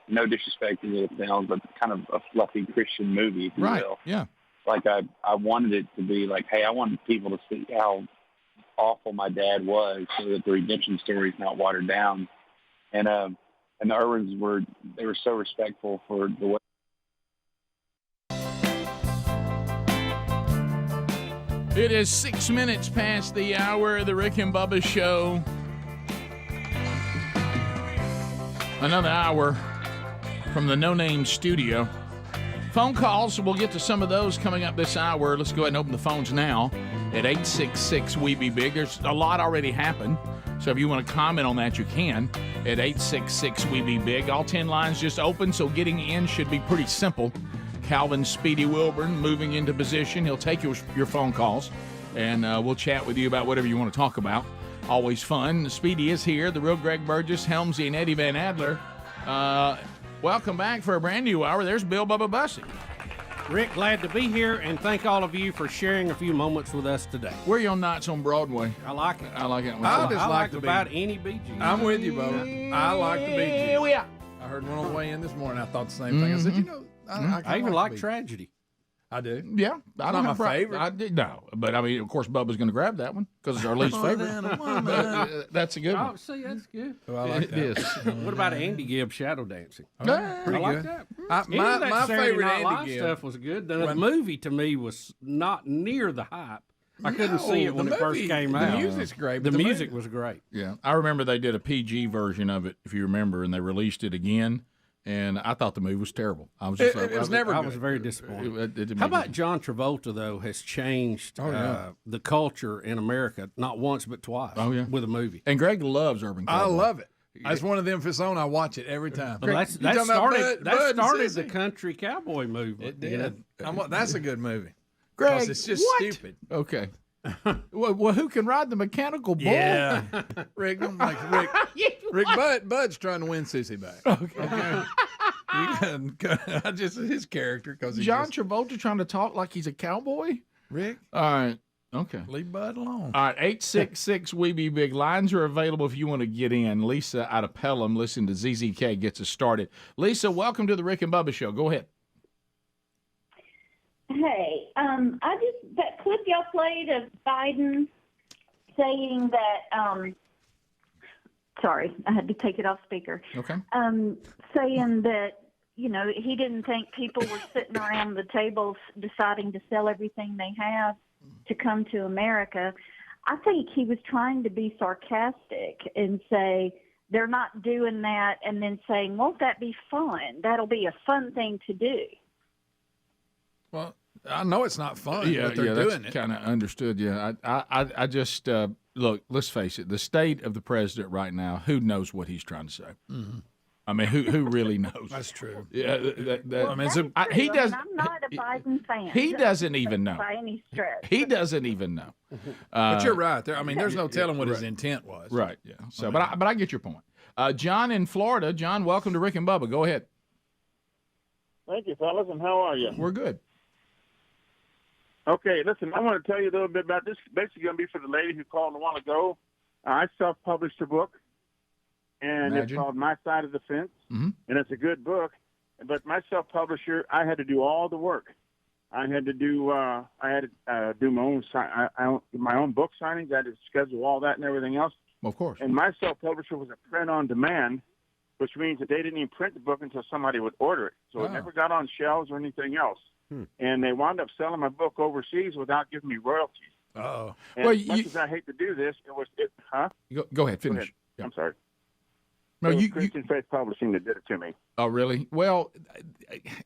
no disrespect to the film, but kind of a fluffy Christian movie, if you will. Yeah. I wanted it to be hey, I wanted people to see how awful my dad was so that the redemption story is not watered down. And the Irwins were so respectful for the way. It is 6 minutes past the hour of the Rick and Bubba Show. Another hour from the No Name Studio. Phone calls, we'll get to some of those coming up this hour. Let's go ahead and open the phones now at 866-WE-BE-BIG. There's a lot already happened, so if you want to comment on that, you can at 866-WE-BE-BIG. All 10 lines just open, so getting in should be pretty simple. Calvin Speedy Wilburn moving into position. He'll take your phone calls, and we'll chat with you about whatever you want to talk about. Always fun. Speedy is here. The real Greg Burgess, Helmsy, and Eddie Van Adler. Welcome back for a brand new hour. There's Bill Bubba Bussey. Rick, glad to be here, and thank all of you for sharing a few moments with us today. Where are your nights on Broadway? I like it. I like it. I just like the about any Bee Gees. I'm with you, Bubba. I like the Bee Gees. Yeah. I heard one on the way in this morning. I thought the same thing. I said, I even like Tragedy. I do. Yeah. I don't have my favorite. I did, no. But, I mean, of course, Bubba's going to grab that one because it's our least favorite. That's a good one. Oh, see, that's good. Oh, I like that. What about Andy Gibb Shadow Dancing? Pretty I like good. that. My favorite Night Andy Live Gibb stuff was good. The movie, to me, was not near the hype. I couldn't see it when it first came out. The music's great. The music was great. Yeah. I remember they did a PG version of it, if you remember, and they released it again. And I thought the movie was terrible. I was just it was never. I was very disappointed. How about John Travolta though has changed the culture in America not once but twice. Oh yeah, with a movie. And Greg loves Urban Cowboy. I love it. That's one of them. If it's on, I watch it every time. Well, that started the country cowboy movement. It did. That's a good movie. Greg, it's just stupid. Okay. Well, who can ride the mechanical bull? Yeah, Rick. I'm like Rick. Bud's trying to win Sissy back. Okay. I just his character because John Travolta trying to talk like he's a cowboy. Rick. All right. Okay. Leave Bud alone. All right. 866-WE-BE-BIG. Lines are available if you want to get in. Lisa out of Pelham, listen to ZZK gets us started. Lisa, welcome to the Rick and Bubba Show. Go ahead. Hey, that clip y'all played of Biden saying that. Sorry, I had to take it off speaker. Okay. Saying that, he didn't think people were sitting around the tables deciding to sell everything they have to come to America. I think he was trying to be sarcastic and say they're not doing that, and then saying, won't that be fun? That'll be a fun thing to do. Well, I know it's not fun, but they're doing it. Kind of understood. Yeah, I just look. Let's face it. The state of the president right now. Who knows what he's trying to say? Mm-hmm. I mean, who really knows? That's true. Yeah, Well, I mean, that's he true. does. I'm not a Biden fan. He doesn't even know. By any stretch. He doesn't even know. But you're right. I mean, there's no telling what his intent was. Right. Yeah. So, but I get your point. John in Florida. John, welcome to Rick and Bubba. Go ahead. Thank you, fellas, and how are you? We're good. Okay, listen, I want to tell you a little bit about this. Basically, going to be for the lady who called a while ago. I self-published a book, and it's called My Side of the Fence, and it's a good book. But my self-publisher, I had to do all the work. I had to do do my own book signings. I had to schedule all that and everything else. Of course. And my self-publisher was a print on demand, which means that they didn't even print the book until somebody would order it. So it never got on shelves or anything else. And they wound up selling my book overseas without giving me royalties. Oh, well, much as I hate to do this, Go ahead, finish. Go ahead. Yeah. I'm sorry. No, it was Christian Faith Publishing that did it to me. Oh, really? Well,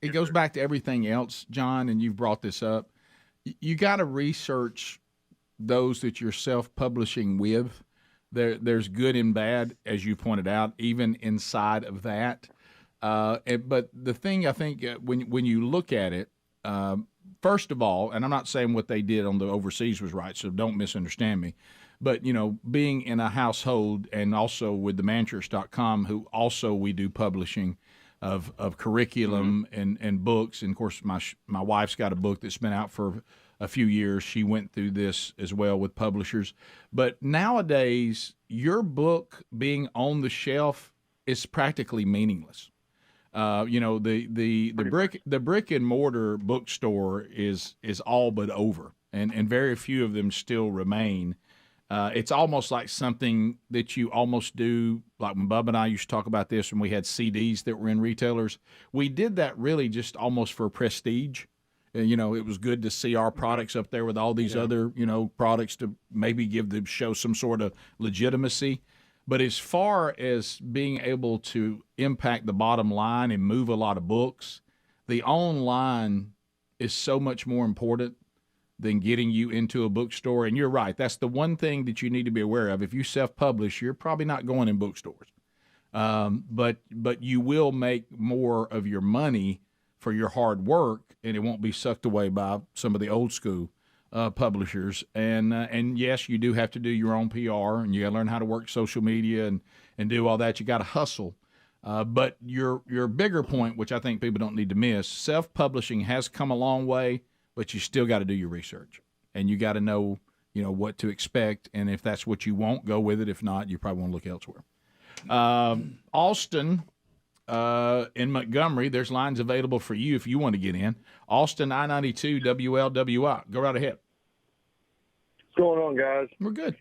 it goes back to everything else, John, and you've brought this up. You got to research those that you're self-publishing with. There's good and bad, as you pointed out, even inside of that. But the thing I think when you look at it, first of all, and I'm not saying what they did on the overseas was right, so don't misunderstand me. But, being in a household and also with the manchurch.com, who also we do publishing of curriculum and books. And, of course, my wife's got a book that's been out for a few years. She went through this as well with publishers. But nowadays, your book being on the shelf is practically meaningless. The brick and mortar bookstore is all but over, and very few of them still remain. It's almost like something that you almost do, like when Bubba and I used to talk about this when we had CDs that were in retailers. We did that really just almost for prestige. It was good to see our products up there with all these other, products to maybe show some sort of legitimacy. But as far as being able to impact the bottom line and move a lot of books, the online is so much more important than getting you into a bookstore. And you're right. That's the one thing that you need to be aware of. If you self-publish, you're probably not going in bookstores. But you will make more of your money for your hard work, and it won't be sucked away by some of the old school publishers. And yes, you do have to do your own PR, and you got to learn how to work social media and do all that. You got to hustle. But your bigger point, which I think people don't need to miss, self-publishing has come a long way, but you still got to do your research, and you got to know what to expect. And if that's what you want, go with it. If not, you probably want to look elsewhere. Austin in Montgomery, there's lines available for you if you want to get in. Austin, I-92, WLWI. Go right ahead. What's going on, guys? We're good.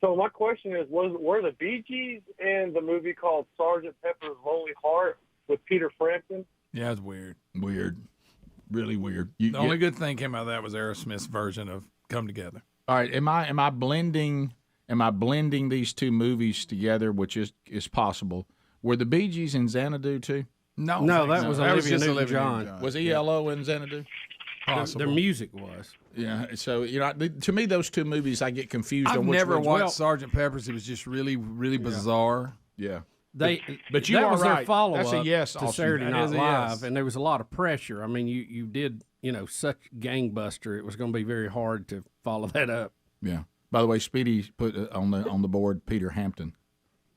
So my question is, were the Bee Gees in the movie called Sgt. Pepper's Lonely Heart with Peter Frampton? Yeah, it's weird. Weird. Really weird. The only good thing came out of that was Aerosmith's version of Come Together. All right, am I blending these two movies together, which is possible? Were the Bee Gees in Xanadu too? No, that was Olivia Newton-John. Was ELO in Xanadu? Possible. Their music was. Yeah, so to me, those two movies I get confused I've on. Which never ones. watched Sgt. Pepper's. It was just really, really bizarre. Yeah. But you that are was right. their follow-up That's a yes, to Austin. Saturday That Night is a Live, yes. and there was a lot of pressure. I mean, you did such gangbuster. It was going to be very hard to follow that up. Yeah. By the way, Speedy put on the board Peter Hampton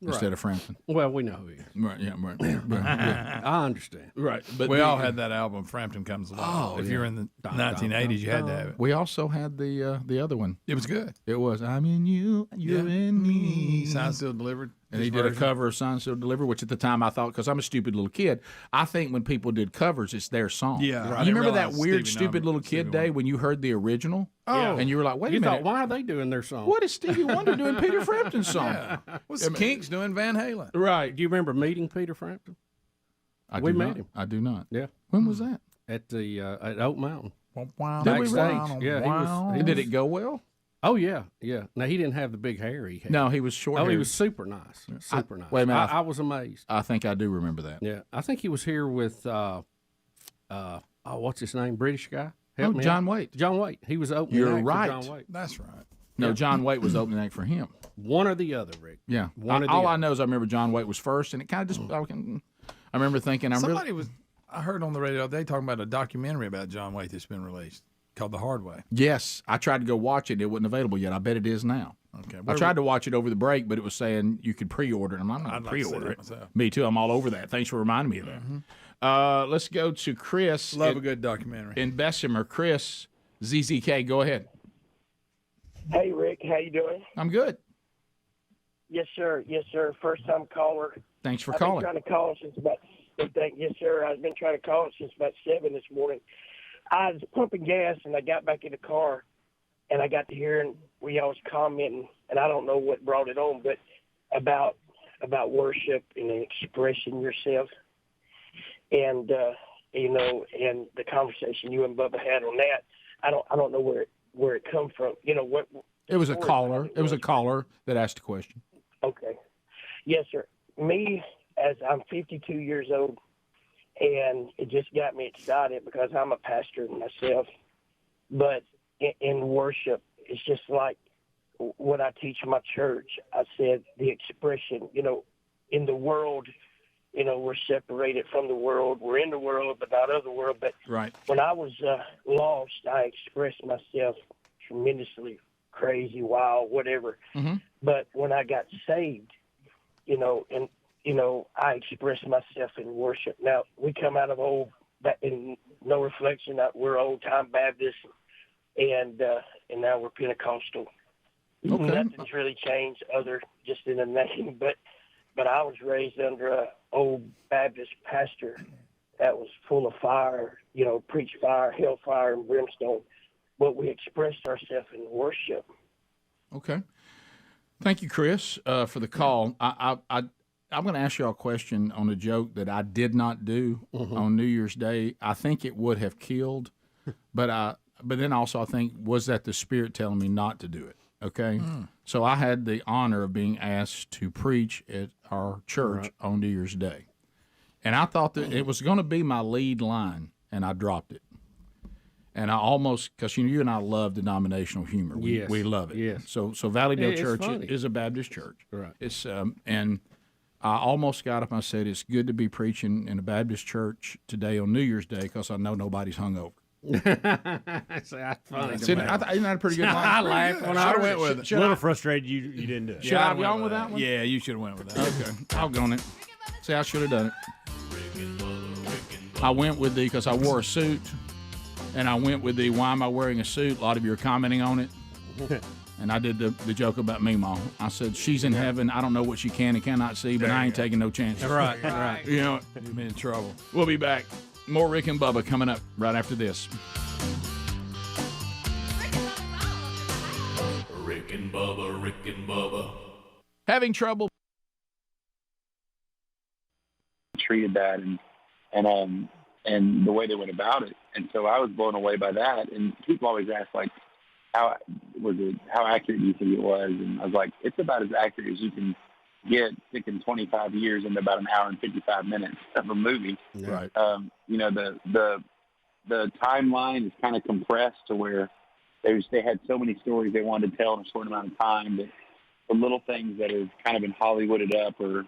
instead of Frampton. Well, we know who he is. Right. Yeah. Right. Yeah. I understand. Right. But we all had that album, Frampton Comes Along. Oh, if you're in the 1980s, you had to have it. We also had the other one. It was good. It was I'm in you, you're in me. Signed, Sealed, Delivered. And he did a cover of Signed, Sealed, Delivered, which at the time I thought, because I'm a stupid little kid, I think when people did covers, it's their song. Yeah. Right. You remember that Realized weird, Stevie stupid Wonder- little kid Stevie day Wonder. when you heard the original? Oh, and you were like, wait a You minute. thought, why are they doing their song? What is Stevie Wonder doing Peter Frampton's song? Yeah. What's the Kinks doing Van Halen? Right. Do you remember meeting Peter Frampton? We met him. I do not. Yeah. When was that? At the at Oak Mountain. Did we really? Backstage. Yeah. Did it go well? Oh yeah, yeah. Now he didn't have the big hair he had. No, he was short. Oh, he was super nice. Super nice. Wait a minute. I was amazed. I think I do remember that. Yeah, I think he was here with what's his name? British guy. Help me John out. Waite. John Waite. He was opening. You're act right. For John Waite. That's right. No, John Waite was opening act for him. One or the other, Rick. Yeah. One or the All other. I know is I remember John Waite was first, and it kind of just. I remember thinking, Somebody was. I heard on the radio today talking about a documentary about John Waite that's been released called The Hard Way. Yes, I tried to go watch it. It wasn't available yet. I bet it is now. Okay. I tried to watch it over the break, but it was saying you could pre-order it, and I'm not I'd going like to to see pre-order that it. myself. Me too. I'm all over that. Thanks for reminding me of that. Let's go to Chris. Love a good documentary. In Bessemer. Chris, ZZK, go ahead. Hey, Rick. How you doing? I'm good. Yes, sir. Yes, sir. First-time caller. Thanks for I've calling. been trying to call since about. Yes, sir. I've been trying to call since about 7 this morning. I was pumping gas, and I got back in the car, and I got to hearing where y'all was commenting, and I don't know what brought it on, but about worship and expressing yourself, and and the conversation you and Bubba had on that. I don't know where it come from. What It was a caller. It was a caller that asked a question. Okay. Yes, sir. Me, as I'm 52 years old, and it just got me excited because I'm a pastor myself. But in worship, it's just like what I teach my church. I said the expression, in the world, we're separated from the world. We're in the world, but not of the world. But right. When I was lost, I expressed myself tremendously crazy, wild, whatever. Mm-hmm. But when I got saved, I express myself in worship. Now, we come out of in no reflection that we're old-time Baptists, and now we're Pentecostal. Okay. Nothing's really changed other just in the name, but I was raised under an old Baptist pastor that was full of fire, preached fire, hellfire, and brimstone. But we expressed ourselves in worship. Okay. Thank you, Chris, for the call. I'm going to ask you all a question on a joke that I did not do on New Year's Day. I think it would have killed, but then also I think, was that the Spirit telling me not to do it? Okay? So I had the honor of being asked to preach at our church on New Year's Day. And I thought that it was going to be my lead line, and I dropped it. And I almost, because you and I love denominational humor. We love it. Yes. So Valleydale Church funny. is a Baptist church. Right. It's and I almost got up and I said, it's good to be preaching in a Baptist church today on New Year's Day because I know nobody's hungover. That's funny. Isn't that a pretty good line? I laughed when I Should've went with it. A little frustrated you didn't do it. Should I have gone with that one? Yeah, you should have went with that. Okay, I'll go on it. See, I should have done it. I went with because I wore a suit, and I went with why am I wearing a suit? A lot of you are commenting on it. And I did the joke about Meemaw. I said, she's in heaven. I don't know what she can and cannot see, but I ain't taking no chances. Right. You know, You've been in trouble. we'll be back. More Rick and Bubba coming up right after this. Rick and Bubba, Rick and Bubba. Having trouble treated that and the way they went about it. And so I was blown away by that. And people always ask, like, how accurate do you think it was? And I was like, it's about as accurate as you can get, sticking 25 years into about an hour and 55 minutes of a movie. Right. You know, the timeline is kind of compressed to where they had so many stories they wanted to tell in a short amount of time that the little things that have kind of been Hollywooded up or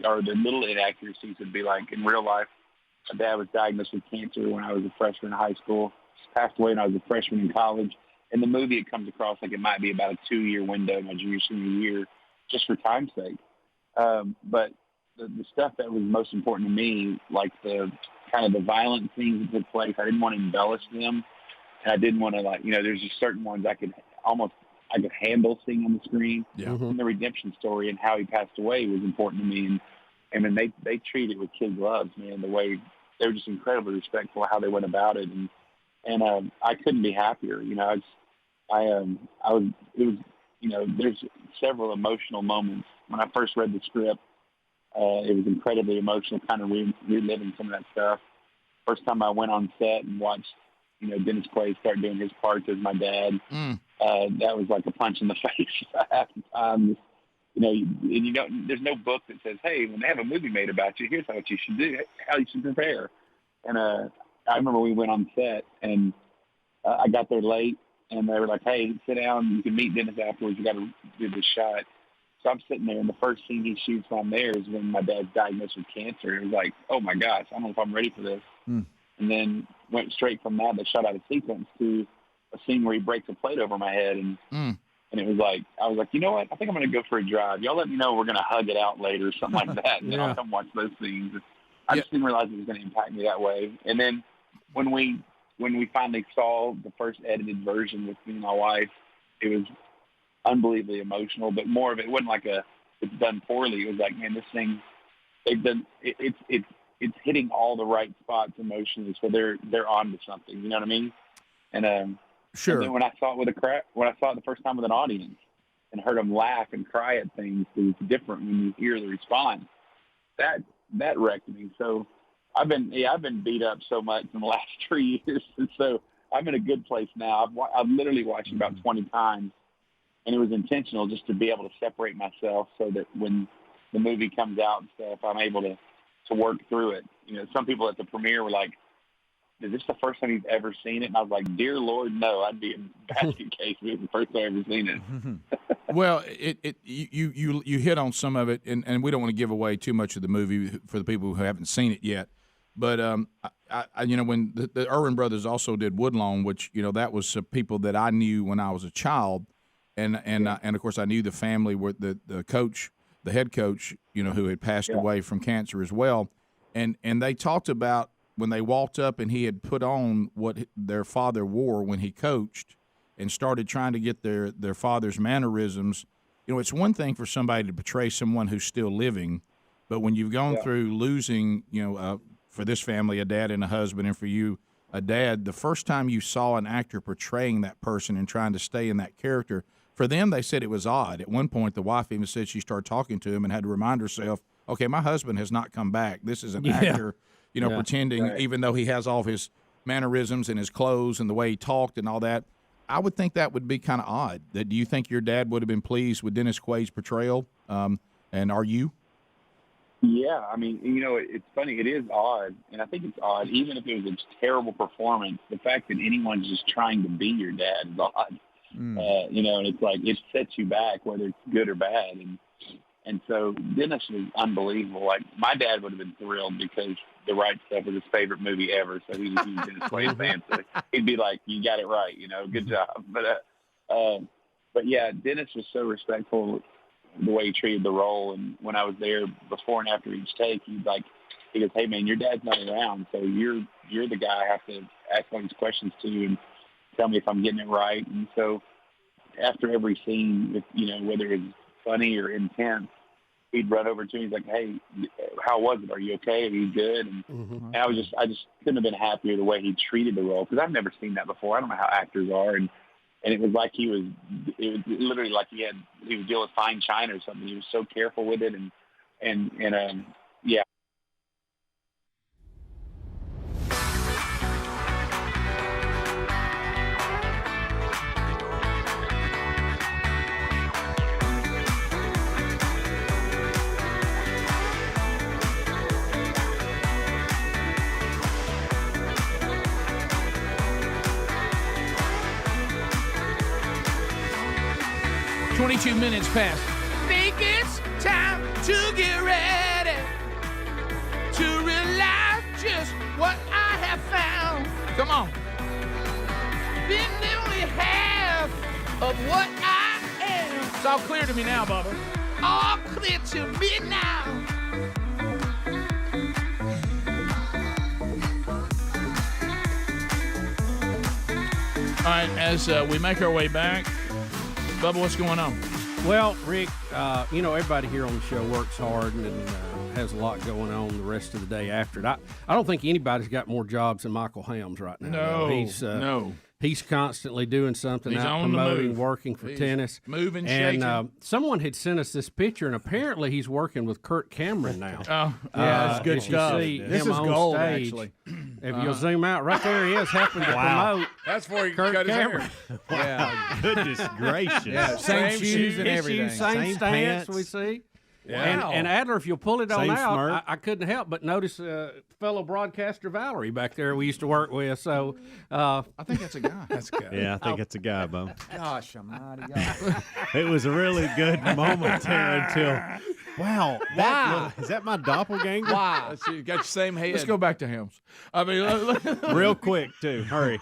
the little inaccuracies would be like in real life. My dad was diagnosed with cancer when I was a freshman in high school. Passed away when I was a freshman in college. In the movie, it comes across like it might be about a 2-year window, my junior, senior year, just for time's sake. But the stuff that was most important to me, like the kind of the violent things that took place, I didn't want to embellish them. And I didn't want to, there's just certain ones I could handle seeing on the screen. Yeah. Mm-hmm. And the redemption story and how he passed away was important to me. And then they treated it with kid gloves, man, the way they were just incredibly respectful of how they went about it. And I couldn't be happier. You know, there's several emotional moments. When I first read the script, it was incredibly emotional, kind of reliving some of that stuff. First time I went on set and watched, Dennis Quaid start doing his parts as my dad, that was like a punch in the face half the time. There's no book that says, hey, when they have a movie made about you, here's what you should do, how you should prepare. And I remember we went on set, and I got there late, and they were like, hey, sit down. You can meet Dennis afterwards. You got to do this shot. So I'm sitting there, and the first scene he shoots on there is when my dad's diagnosed with cancer. It was like, oh, my gosh, I don't know if I'm ready for this. And then went straight from that. They shot out a sequence to a scene where he breaks a plate over my head. And it was like, I was like, you know what? I think I'm going to go for a drive. Y'all let me know we're going to hug it out later or something like that. And I'll come watch those scenes. I just didn't realize it was going to impact me that way. And then when we finally saw the first edited version with me and my wife, it was unbelievably emotional, but more of it wasn't like it's done poorly. It was like, man, this thing, it's hitting all the right spots emotionally, so they're on to something. You know what I mean? And sure. And then when I saw it the first time with an audience and heard them laugh and cry at things, it's different when you hear the response. That wrecked me. So I've been beat up so much in the last 3 years, and so I'm in a good place now. I've literally watched it about 20 times, and it was intentional just to be able to separate myself so that when the movie comes out and stuff, I'm able to work through it. Some people at the premiere were like, is this the first time you've ever seen it? And I was like, dear Lord, no, I'd be in a basket case if it was the first time I've ever seen it. Well, you hit on some of it, and we don't want to give away too much of the movie for the people who haven't seen it yet. But when the Irwin brothers also did Woodlawn, which that was people that I knew when I was a child, and of course I knew the family where the coach, the head coach, who had passed away from cancer as well, and they talked about when they walked up and he had put on what their father wore when he coached and started trying to get their father's mannerisms. It's one thing for somebody to portray someone who's still living, but when you've gone through losing, for this family, a dad and a husband, and for you, a dad, the first time you saw an actor portraying that person and trying to stay in that character, for them, they said it was odd. At one point, the wife even said she started talking to him and had to remind herself, okay, my husband has not come back. This is an actor, pretending, even though he has all of his mannerisms and his clothes and the way he talked and all that. I would think that would be kind of odd. Do you think your dad would have been pleased with Dennis Quaid's portrayal? And are you? Yeah, I mean, it's funny. It is odd, and I think it's odd. Even if it was a terrible performance, the fact that anyone's just trying to be your dad is odd. And it's like it sets you back, whether it's good or bad. And so Dennis was unbelievable. Like, my dad would have been thrilled because The Right Stuff was his favorite movie ever. So he was a Dennis Quaid fan. So he'd be like, "You got it right, good job." But yeah, Dennis was so respectful the way he treated the role. And when I was there before and after each take, he goes, "Hey man, your dad's not around, so you're the guy I have to ask all these questions to and tell me if I'm getting it right." And so after every scene, whether it's funny or intense, he'd run over to me. He's like, "Hey, how was it? Are you okay? Are you good?" And I just couldn't have been happier the way he treated the role, because I've never seen that before. I don't know how actors are, and it was like it was literally like he was dealing with fine china or something. He was so careful with it, and yeah. 22 minutes past. Think it's time to get ready to realize just what I have found. Come on. Been only half of what I am. It's all clear to me now, Bubba. All clear to me now. All right, as we make our way back, Bubba, what's going on? Well, Rick, everybody here on the show works hard and has a lot going on the rest of the day after it. I don't think anybody's got more jobs than Michael Helms right now. No, He's, no. He's constantly doing something, He's out on the promoting, move. working for He's tennis. moving, and shaking. someone had sent us this picture, and apparently he's working with Kirk Cameron now. Oh, yeah, that's good if you stuff. see This him is on gold, stage, actually. If you'll zoom out, right there he is helping to promote. That's before he Kirk cut his Cameron. hair. Wow, goodness gracious. Yeah, same shoes and everything. Same stance we see. Wow. And Adler, if you'll pull it on Same out, smirk. I couldn't help but notice fellow broadcaster Valerie back there we used to work with. So I think that's a guy. That's good. Yeah, I think it's a guy, Bo. Gosh almighty God. It was a really good moment there until, wow, is that my doppelganger? Why? Let's see, you got your same head. Let's go back to Helms. I mean, Real quick, too. Hurry.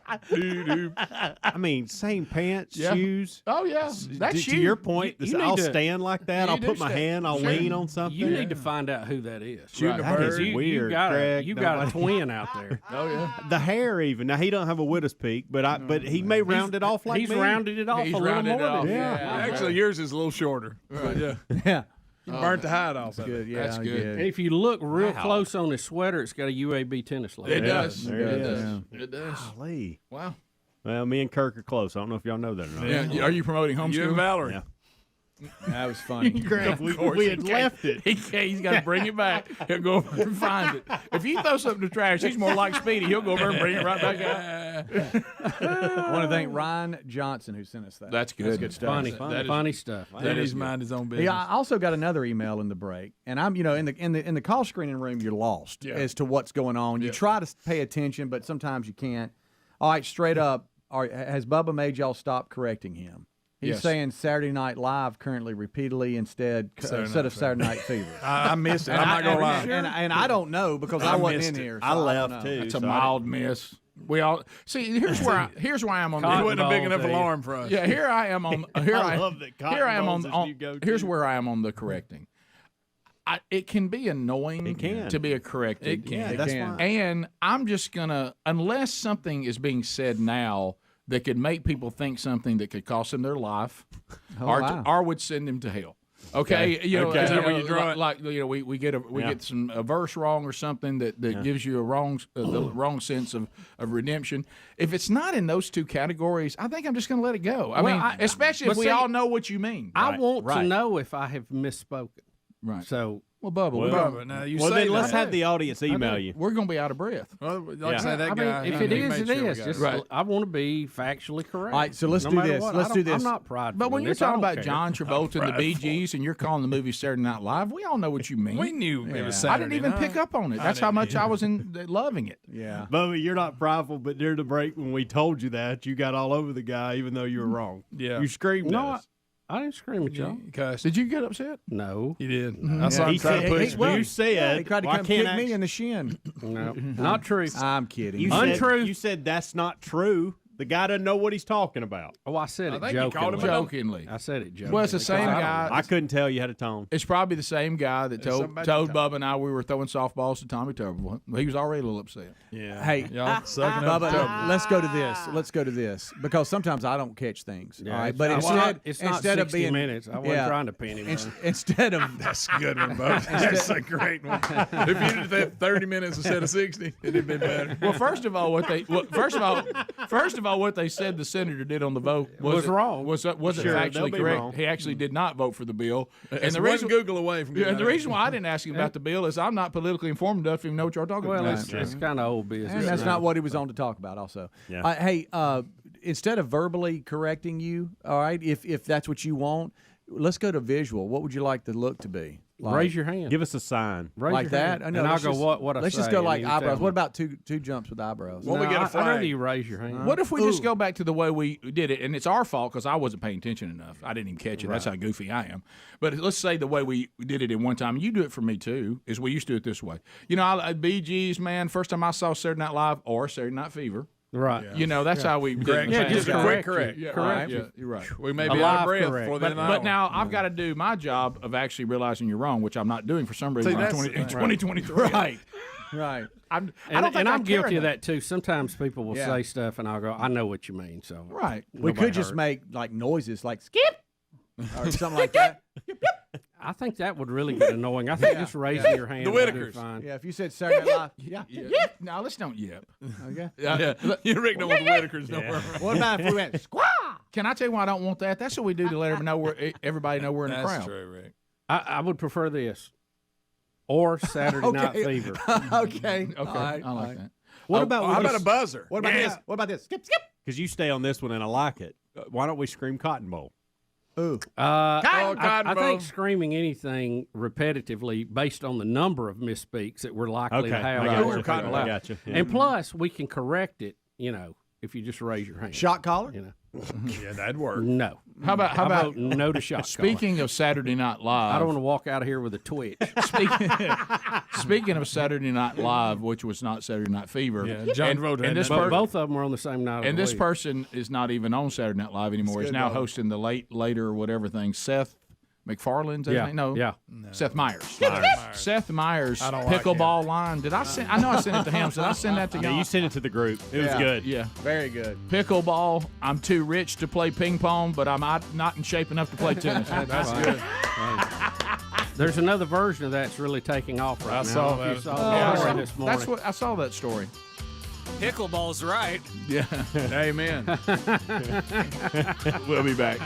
I mean, same pants, Yeah. shoes. Oh yeah, that's to your point, you I'll need to- stand like that. you I'll do put my stand. hand, I'll Sure. lean on something. you need to find out who that is. Shooting a That is bird. weird, you got Craig. you got a Nobody- twin out there. Oh yeah. The hair, even. Now, he don't have a widow's peak, but he may round it off like He's me. rounded it off He's a little rounded it more off. than Yeah. Actually, yours is a little shorter. Right, yeah. Yeah. You burnt the hide off. of Good. it. Yeah, That's good. And if you look real Wow. close on his sweater, it's got a UAB tennis logo. It does. there it It is. does. It does. Golly. Wow. Well, me and Kirk are close. I don't know if y'all know that or not. Yeah. Are you promoting homeschool? You and Valerie. Yeah. That was funny. We had left it. He's got to bring it back. He'll go over and find it. If you throw something in the trash, he's more like Speedy. He'll go over and bring it right back out. I want to thank Ryan Johnson who sent us that. That's good. That's good stuff. Funny stuff. Then he's mind his own business. Yeah, I also got another email in the break, and I'm, in the call screening room, you're lost as to what's going on. You try to pay attention, but sometimes you can't. All right, straight up, has Bubba made y'all stop correcting him? He's saying Saturday Night Live currently repeatedly instead of Saturday Night Fever. I missed it. I'm not gonna lie. And I don't know because I wasn't missed in it. here. I so left, don't know. too. It's a so mild miss. We all see. Here's why I'm on. It wasn't a big Cotton enough ball, alarm for us. Yeah, here I am on. Here I love that cotton Here I am balls on. is new go-to. Here's where I am on the correcting. It can be annoying It can. to be a corrected. It can. That's can. fine. And I'm just gonna, unless something is being said now that could make people think something that could cost them their life, or would send them to hell. Okay, Okay. you know, Okay. is that where you draw it? like we get a verse wrong or something that gives you a wrong the wrong sense of redemption. If it's not in those two categories, I think I'm just going to let it go. I mean, especially if but we see, all know what you mean. I want to know if I have misspoken. Right. So, Well, Bubba, Bubba, now you Well, say then let's that. have the audience email you. we're going to be out of breath. Well, like Yeah. I say, that guy. I mean, if he it is, made it sure we is. got Just, Right. I want to be factually correct. All right, so let's No do matter this. what. Let's do this. I'm not prideful. But when in you're this. I talking don't about care. John Travolta and the Bee Gees and you're calling the movie Saturday Night Live, we all know what you mean. We knew it was I Saturday didn't even night. pick up on it. That's how much I was loving it. Yeah. Bubba, you're not prideful, but during the break when we told you that, you got all over the guy, even though you were wrong. Yeah. You screamed No, at us. I didn't scream at y'all. Did you get upset? No. He did. I saw him He try to said, push he, me. you said, he tried to well, I come can't kick me in the shin. No. Not true. I'm kidding. You Untrue. Said, you said that's not true. The guy doesn't know what he's talking about. Oh, I said it think you called him Jokingly. I said it jokingly. Well, it's the same guy. I couldn't tell you had a tone. It's probably the same guy that told somebody Bubba and I we were throwing softballs to Tommy Tuberville. He was already a little upset. Yeah. Hey, y'all sucking up. Bubba, let's go to this. Let's go to this because sometimes I don't catch things. Yeah, all right, it's but not- instead, it's not instead 60 of being minutes. I wasn't trying to pin him down. Instead of That's a good one, Bubba. That's a great one. If you'd have had 30 minutes instead of 60, it'd have been better. Well, first of all, what they said the senator did on the vote Was wrong. wasn't Sure, they'll actually be correct. wrong. He actually did not vote for the bill. And the reason Google away from and the reason why I didn't ask him about the bill is I'm not politically informed enough to even know what you're talking Well, about. it's kind of old business. and that's now. not what he was on to talk about. Also, Yeah. hey, instead of verbally correcting you, all right, if that's what you want, let's go to visual. What would you like the look to be? Like, Raise your hand. Give us a sign. Raise like your that? hand. No, and I'll let's go just- what I Let's say. just go and like you tell eyebrows. me. What about two jumps with eyebrows? Well, we get a I'd flag. rather you raise your hand. What if we just go back to the way we did it? And it's our fault because I wasn't paying attention enough. I didn't even catch it. That's how goofy I am. But let's say the way we did it in one time, you do it for me too, is we used to do it this way. You know, Bee Gees, man, first time I saw Saturday Night Live or Saturday Night Fever. Right. You know, that's how we did Correct. it. Yeah, just Yeah. correct. correct. Yeah, Correct. right. Yeah, you're right. We may A be out live of breath correct. before the end of the But hour. now I've got to do my job of actually realizing you're wrong, which I'm not doing for some reason See, in that's 2023. Right. Right. I don't And think I'm I care guilty of enough. that too. Sometimes people will Yeah. say stuff, and I'll go, "I know what you mean." So Right. We nobody could just hurt. make like noises, like skip or something like that. I think that would really get annoying. I think just raising your hand The would do Whitakers. fine. Yeah, if you said Saturday Night Live, Yeah. No, let's don't yip. Okay. Yeah. You Rick know what the Whitakers know. What about if we went squaw? Can I tell you why I don't want that? That's what we do to let everybody know we're in the crowd. That's true, Rick. I would prefer this. Or Saturday Night Fever. Okay. Okay. I like that. What about how about a buzzer? What about Yeah. this? What about this? Skip, skip. Because you stay on this one and I like it. Why don't we scream Cotton Bowl? Ooh. I think screaming anything repetitively based on the number of misspeaks that we're likely to have. I got you. Yeah. And plus, we can correct it, if you just raise your hand. Shot collar? Yeah, that'd work. No. How about vote no to shot collar. Speaking of Saturday Night Live, I don't want to walk out of here with a twitch. Speaking of Saturday Night Live, which was not Saturday Night Fever, John wrote and this both of them were on the same night. And this person is not even on Saturday Night Live anymore. He's now hosting the later, whatever thing. Seth MacFarlane's his name? No. Seth Meyers. Seth Meyers pickleball line. Did I send? I know I sent it to him. Did I send that to y'all? Yeah, you sent it to the group. It was good. Yeah. Very good. Pickleball. I'm too rich to play ping pong, but I'm not in shape enough to play tennis. That's good. There's another version of that's really taking off right now. I saw that. You saw the this morning. That's what I saw that story. Pickleball's right. Yeah. Amen. We'll be back.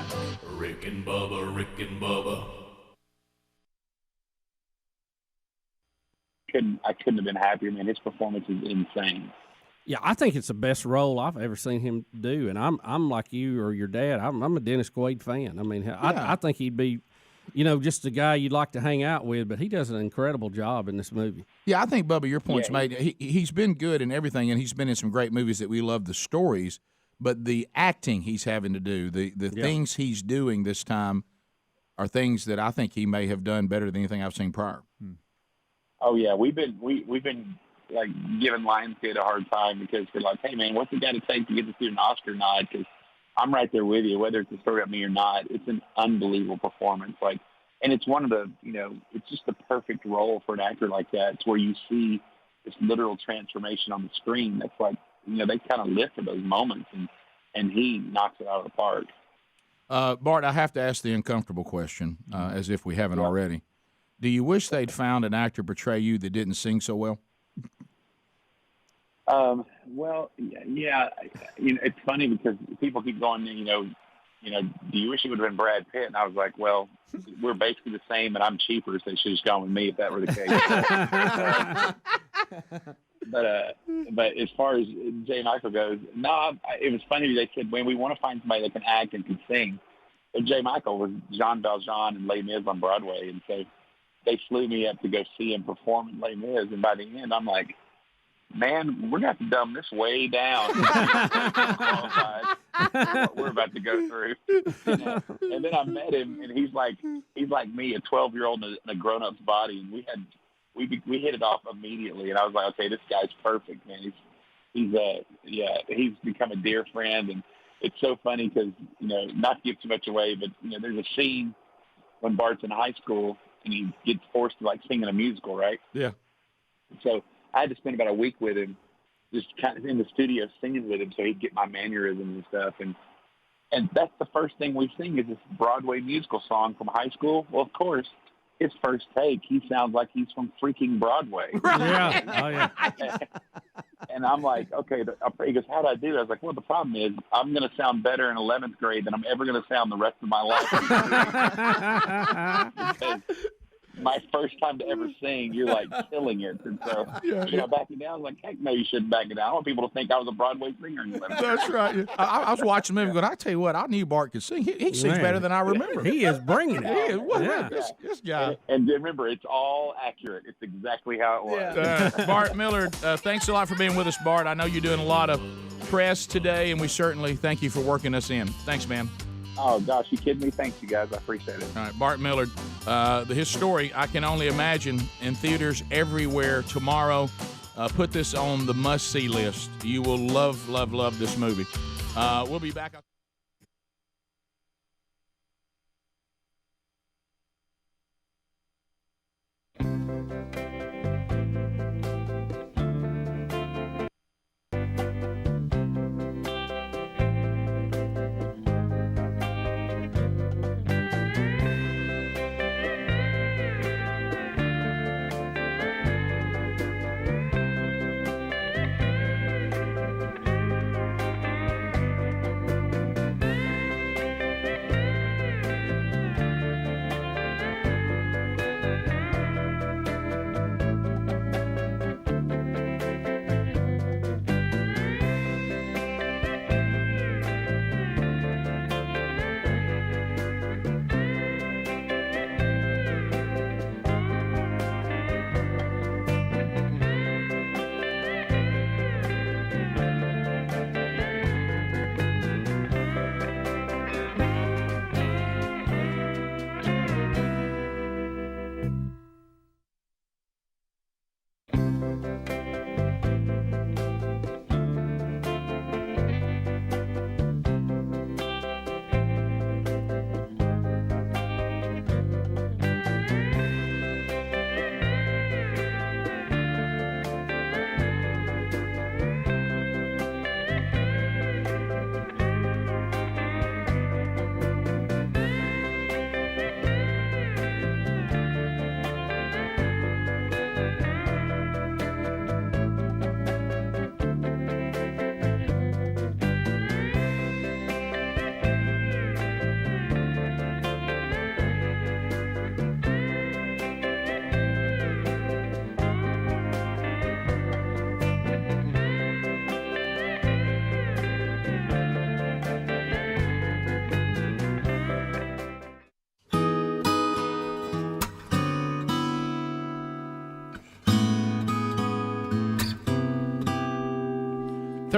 Rick and Bubba, Rick and Bubba. I couldn't have been happier, man. His performance is insane. Yeah, I think it's the best role I've ever seen him do, and I'm like you or your dad. I'm a Dennis Quaid fan. I mean, I think he'd be, just the guy you'd like to hang out with. But he does an incredible job in this movie. Yeah, I think Bubba, your point's made. He's been good in everything, and he's been in some great movies that we love the stories. But the acting he's having to do, the things he's doing this time, are things that I think he may have done better than anything I've seen prior. Oh yeah, we've been like giving Lionsgate a hard time because we're like, hey man, what's it got to take to get this dude an Oscar nod? Because I'm right there with you, whether it's a story about me or not. It's an unbelievable performance, and it's one of the, it's just the perfect role for an actor like that. It's where you see this literal transformation on the screen. That's like, they kind of live for those moments, and he knocks it out of the park. Bart, I have to ask the uncomfortable question, as if we haven't already. Do you wish they'd found an actor portray you that didn't sing so well? Well, yeah. It's funny because people keep going, do you wish it would have been Brad Pitt? And I was like, well, we're basically the same, and I'm cheaper, so they should have just gone with me if that were the case. But as far as J. Michael goes, no, it was funny. They said, when we want to find somebody that can act and can sing. But J. Michael was Jean Valjean and Les Mis on Broadway, and so they flew me up to go see him perform in Les Mis, and by the end, I'm like, man, we're going to have to dumb this way down. What we're about to go through. And then I met him, and he's like me, a 12-year-old in a grown-up's body, and we hit it off immediately. And I was like, okay, this guy's perfect, man. He's become a dear friend, and it's so funny because, not to give too much away, but, there's a scene when Bart's in high school, and he gets forced to sing in a musical, right? Yeah. So I had to spend about a week with him, just kind of in the studio singing with him, so he'd get my mannerisms and stuff. And that's the first thing we sing is this Broadway musical song from high school. Well, of course, his first take, he sounds like he's from freaking Broadway. Yeah. Oh yeah. And I'm like, okay. He goes, how did I do that? I was like, well, the problem is I'm going to sound better in 11th grade than I'm ever going to sound the rest of my life. Because my first time to ever sing, you're killing it. And so, backing down, I was like, heck no, you shouldn't back it down. I want people to think I was a Broadway singer. That's right. I was watching the movie going, I tell you what, I knew Bart could sing. He sings better than I remember. He is bringing it. He is. What this guy. And remember, it's all accurate. It's exactly how it was. Bart Millard, thanks a lot for being with us, Bart. I know you're doing a lot of press today, and we certainly thank you for working us in. Thanks, man. Oh, gosh, you kidding me? Thanks, you guys. I appreciate it. All right, Bart Millard. His story, I can only imagine, in theaters everywhere tomorrow. Put this on the must-see list. You will love, love, love this movie. We'll be back.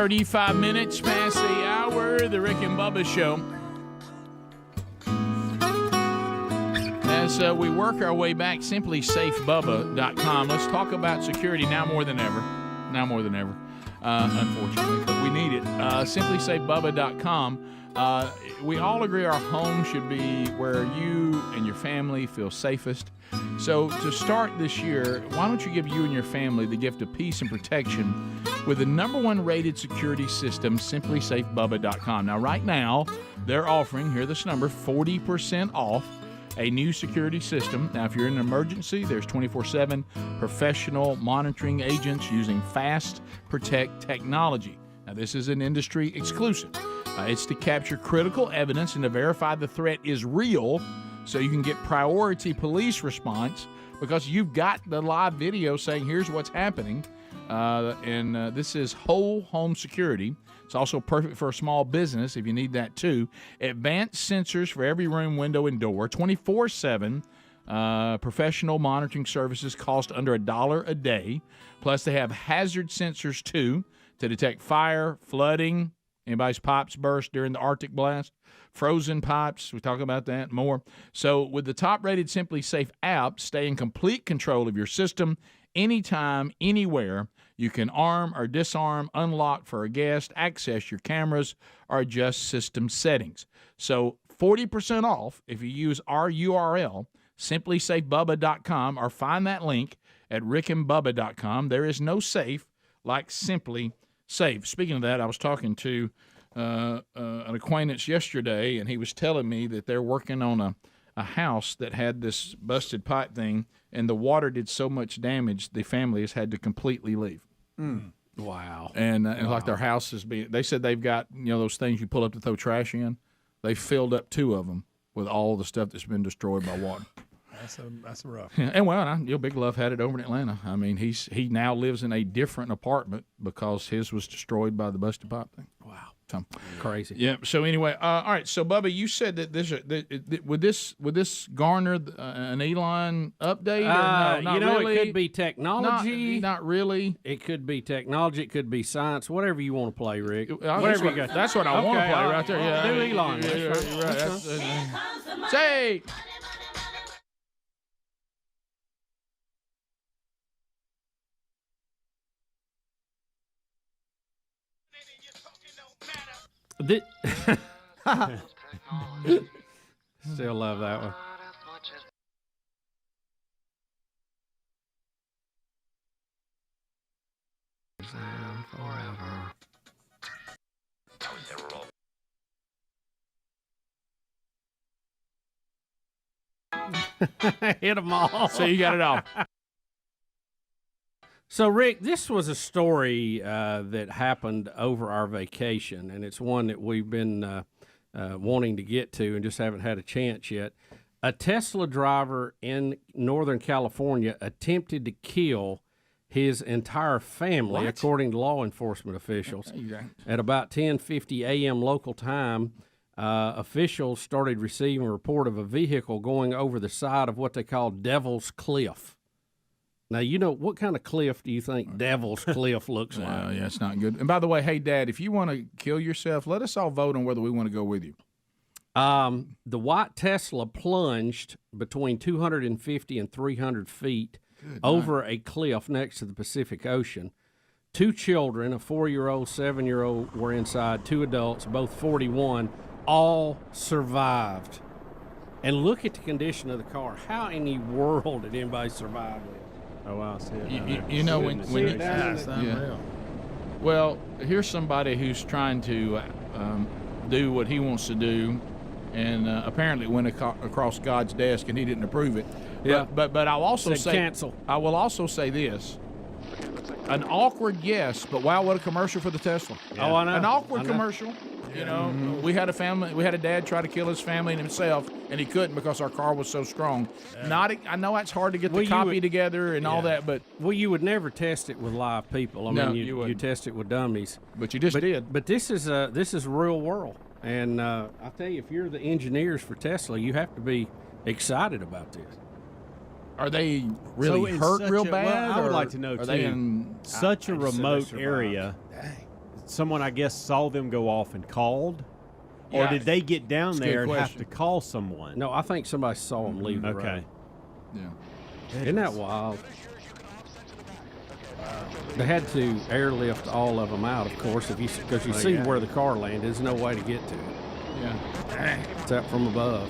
35 minutes past the hour, the Rick and Bubba Show. As we work our way back, simplysafebubba.com. Let's talk about security now more than ever. Now more than ever, unfortunately, but we need it. Simplysafebubba.com. We all agree our home should be where you and your family feel safest. So to start this year, why don't you give you and your family the gift of peace and protection with the #1 rated security system, simplysafebubba.com. Now, right now, they're offering, hear this number, 40% off a new security system. Now, if you're in an emergency, there's 24/7 professional monitoring agents using Fast Protect technology. Now, this is an industry exclusive. It's to capture critical evidence and to verify the threat is real so you can get priority police response because you've got the live video saying here's what's happening. This is whole home security. It's also perfect for a small business if you need that too. Advanced sensors for every room, window, and door. 24/7 professional monitoring services cost under $1 a day. Plus, they have hazard sensors too to detect fire, flooding, anybody's pipes burst during the Arctic blast, frozen pipes. We talk about that and more. So with the top-rated Simply Safe app, stay in complete control of your system anytime, anywhere. You can arm or disarm, unlock for a guest, access your cameras, or adjust system settings. So 40% off if you use our URL, simplysafebubba.com, or find that link at rickandbubba.com. There is no safe like Simply Safe. Speaking of that, I was talking to an acquaintance yesterday, and he was telling me that they're working on a house that had this busted pipe thing, and the water did so much damage, the family has had to completely leave. Wow. And like their house is being, they said they've got, those things you pull up to throw trash in. They filled up 2 of them with all the stuff that's been destroyed by water. That's rough. Yeah, and Big Love had it over in Atlanta. I mean, he now lives in a different apartment because his was destroyed by the busted pipe thing. Wow. So, crazy. Yeah. So anyway, all right. So Bubba, you said that would this garner an Elon update? Or no, not really? It could be technology. Not really. It could be technology. It could be science. Whatever you want to play, Rick. Whatever you got. That's what I want to play right there. Yeah. Do Elon. Right. Say. Still love that one. Hit them all. So you got it all. So, Rick, this was a story that happened over our vacation, and it's one that we've been wanting to get to and just haven't had a chance yet. A Tesla driver in Northern California attempted to kill his entire family, according to law enforcement officials. At about 10:50 a.m. local time, officials started receiving a report of a vehicle going over the side of what they call Devil's Cliff. Now, what kind of cliff do you think Devil's Cliff looks like? Yeah, it's not good. And by the way, hey, Dad, if you want to kill yourself, let us all vote on whether we want to go with you. The white Tesla plunged between 250 and 300 feet over a cliff next to the Pacific Ocean. 2 children, a 4-year-old, 7-year-old, were inside. 2 adults, both 41, all survived. And look at the condition of the car. How in the world did anybody survive this? Oh, wow. See it. When you well, here's somebody who's trying to do what he wants to do, and apparently went across God's desk, and he didn't approve it. Yeah. But I'll also say cancel. I will also say this: an awkward yes, but wow, what a commercial for the Tesla! Yeah. Oh, I know. An awkward commercial. We had a dad try to kill his family and himself, and he couldn't because our car was so strong. Yeah. I know it's hard to get the copy together and all that, but you would never test it with live people. I mean, you test it with dummies. But you just did. But this is real world, and I tell you, if you're the engineers for Tesla, you have to be excited about this. Are they really hurt real bad? Well, I would like to know, are too. They in such a remote area. someone, I guess, saw them go off and called? Or Yeah. did they get down That's a there good and have question. to call someone? No, I think somebody saw them leave the road. Okay. Yeah. Isn't that wild? They had to airlift all of them out, of course, because you Oh, see yeah. where the car landed. There's no way to get to it. Yeah. Except from above.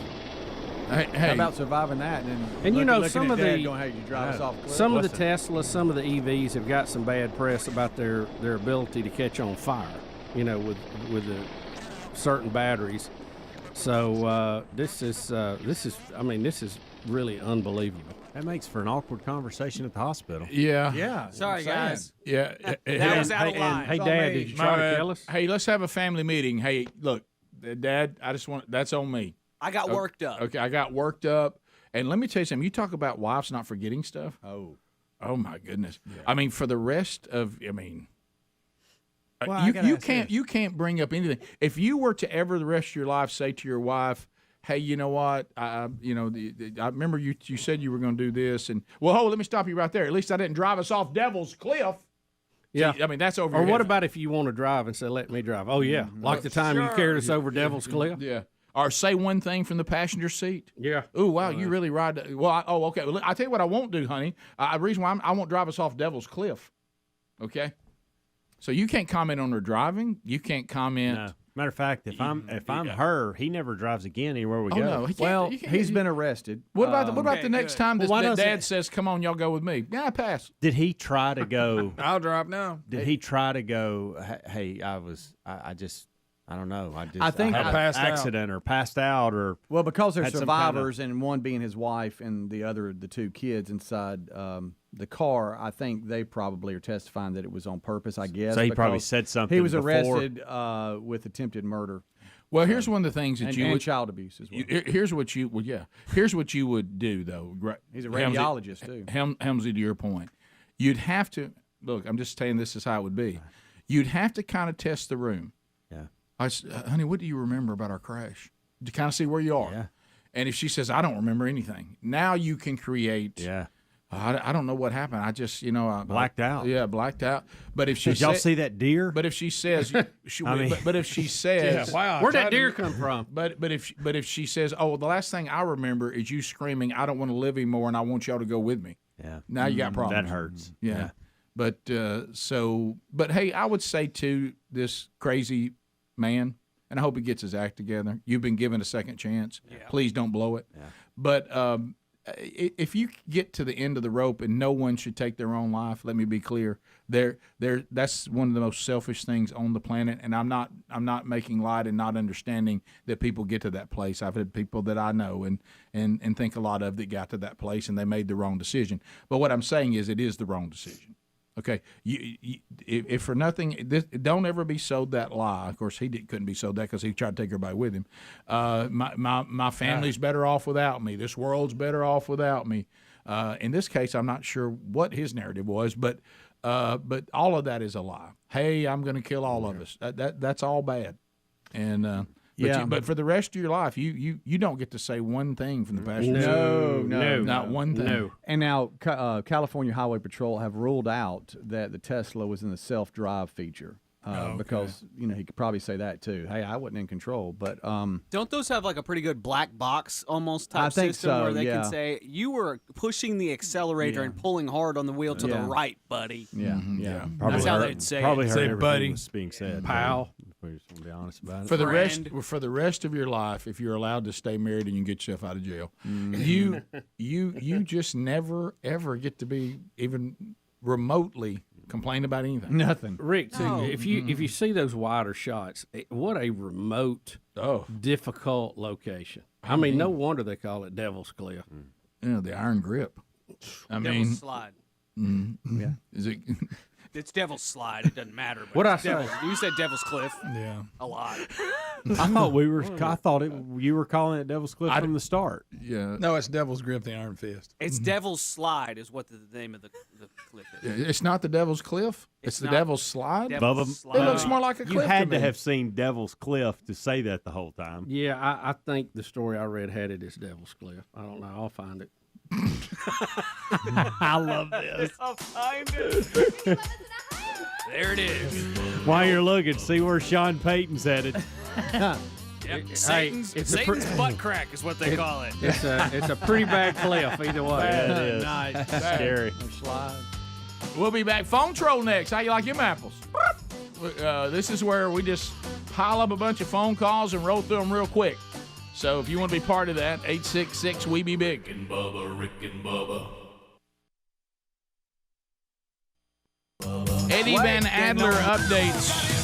How about surviving that? And you know, looking some at of Dad the going, hey, you drive us off a cliff? some of the Listen. Teslas, some of the EVs have got some bad press about their ability to catch on fire. You know, with the certain batteries. So this is really unbelievable. That makes for an awkward conversation at the hospital. Yeah. Yeah. Sorry, guys. Yeah. That was out of line. Hey, Dad, did you try to kill us? Hey, let's have a family meeting. Hey, look, Dad, that's on me. I got worked up. Okay, I got worked up. And let me tell you something. You talk about wives not forgetting stuff. Oh my goodness. Yeah. I mean, for the rest of, Well, I gotta ask you can't bring up anything. If you were to ever the rest of your life say to your wife, "Hey, you know what? I remember you said you were going to do this," and let me stop you right there. At least I didn't drive us off Devil's Cliff. Yeah, See, I mean that's over. Or your what head. about if you want to drive and say, "Let me drive"? Oh yeah, like the time you carried us over Devil's Cliff. Yeah. Or say one thing from the passenger seat. Yeah. Ooh, wow, you really ride. Well, okay. Well, I tell you what I won't do, honey. The reason why I won't drive us off Devil's Cliff. Okay. So you can't comment on her driving. You can't comment. No. Matter of fact, if I'm her, he never drives again anywhere we go. No, he can't, Well, you can't- he's been arrested. What about the next time Well, why that doesn't- Dad says, "Come on, y'all go with me"? Yeah, pass. Did he try to go? I'll drive now. Did he try to go? Hey, I don't know. I think had I an passed out. accident or passed out or because they're had some kind of- survivors, and one being his wife and the two kids inside the car, I think they probably are testifying that it was on purpose. I guess. So he probably because said something He was before. arrested with attempted murder. Well, here's one of the things that and, you and would, child abuse as well. Here's what you would Here's what you would do though. He's a Helmsy- radiologist too. Helmsy, to your point, you'd have to look. I'm just saying this is how it would be. You'd have to kind of test the room. Yeah. Honey, what do you remember about our crash? To kind of see where you are. Yeah. And if she says, "I don't remember anything," now you can create. Yeah. I don't know what happened. I just, I Blacked out. Yeah, blacked out. But if she Did y'all see that deer? But if she says, but if she says, Yeah, wow, where'd that deer come from? But if she says, "Oh, well, the last thing I remember is you screaming, 'I don't want to live anymore, and I want y'all to go with me.'" Yeah. Now you got problems. That hurts. Yeah. But but hey, I would say to this crazy man, and I hope he gets his act together. You've been given a second chance. Yeah. Please don't blow it. Yeah. But if you get to the end of the rope and no one should take their own life, let me be clear. That's one of the most selfish things on the planet, and I'm not making light and not understanding that people get to that place. I've had people that I know and think a lot of that got to that place and they made the wrong decision. But what I'm saying is it is the wrong decision. Okay, if for nothing, don't ever be sold that lie. Of course, couldn't be sold that because he tried to take everybody with him. My family's better off without me. This world's better off without me. In this case, I'm not sure what his narrative was, but all of that is a lie. Hey, I'm going to kill all of us. That's all bad. And but for the rest of your life, you don't get to say one thing from the passenger. No, not one thing. No. And now California Highway Patrol have ruled out that the Tesla was in the self-drive feature because he could probably say that too. Hey, I wasn't in control, but Don't those have like a pretty good black box almost type I think system so, where they yeah. can say you were pushing the accelerator and pulling hard on the wheel to the right, buddy? yeah. That's how they'd say Probably it. heard Say, everything buddy. was being said. Pal. If we just want to be honest about it. For the rest of your life, if you're allowed to stay married and you get yourself out of jail, you just never ever get to be even remotely complain about anything. Nothing. Rick, if you see those wider shots, what a remote, difficult location. I mean, no wonder they call it Devil's Cliff. The iron grip. I Devil's mean, Slide. Yeah. Is it? It's Devil's Slide. It doesn't matter. But What'd it's I say? You said Devil's Cliff. Yeah. A lot. I thought you were calling it Devil's Cliff from the start. Yeah. No, it's Devil's Grip, the Iron Fist. It's Devil's Slide is what the name of the cliff is. It's not the Devil's Cliff. It's the not Devil's Slide. Devil's Bubba, Slide. It looks more like a cliff. You had to to me. have seen Devil's Cliff to say that the whole time. Yeah, I think the story I read had it as Devil's Cliff. I don't know. I'll find it. I love this. I'll find it. There it is. While you're looking, see where Sean Payton's headed. Yep. Satan's butt crack is what they call it. It's a pretty bad cliff either way. Yeah, it is. Nice. Scary. We'll be back. Phone troll next. How you like them apples? This is where we just pile up a bunch of phone calls and roll through them real quick. So if you want to be part of that, 866-WE-BE-BIG. Rick and Bubba, Rick and Bubba. Eddie Van Adler updates.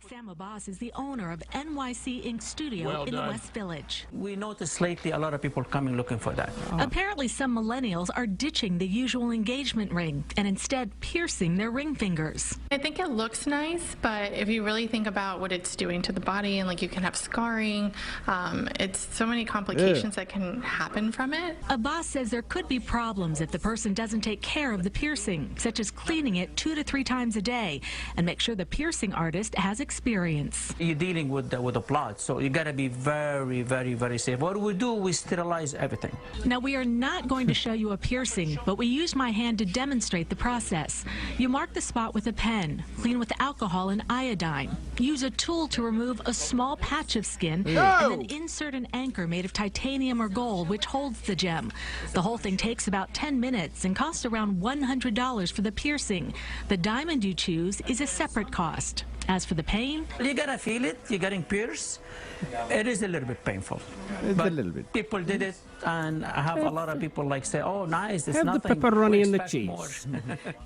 Sam Abbas is the owner of NYC Ink Studio in the West Village. We noticed lately a lot of people coming looking for that. Apparently, some millennials are ditching the usual engagement ring and instead piercing their ring fingers. I think it looks nice, but if you really think about what it's doing to the body, and like you can have scarring, it's so many complications that can happen from it. Abbas says there could be problems if the person doesn't take care of the piercing, such as cleaning it 2 to 3 times a day and make sure the piercing artist has experience. You're dealing with the blood, so you got to be very, very, very safe. What we do, we sterilize everything. Now, we are not going to show you a piercing, but we use my hand to demonstrate the process. You mark the spot with a pen, clean with alcohol and iodine. Use a tool to remove a small patch of skin, and then insert an anchor made of titanium or gold, which holds the gem. The whole thing takes about 10 minutes and costs around $100 for the piercing. The diamond you choose is a separate cost. As for the pain, you gotta feel it. You're getting pierced. It is a little bit painful. It's a little bit. People did it, and I have a lot of people like say, "Oh, nice, it's Have nothing." the pepperoni and the We expect cheese.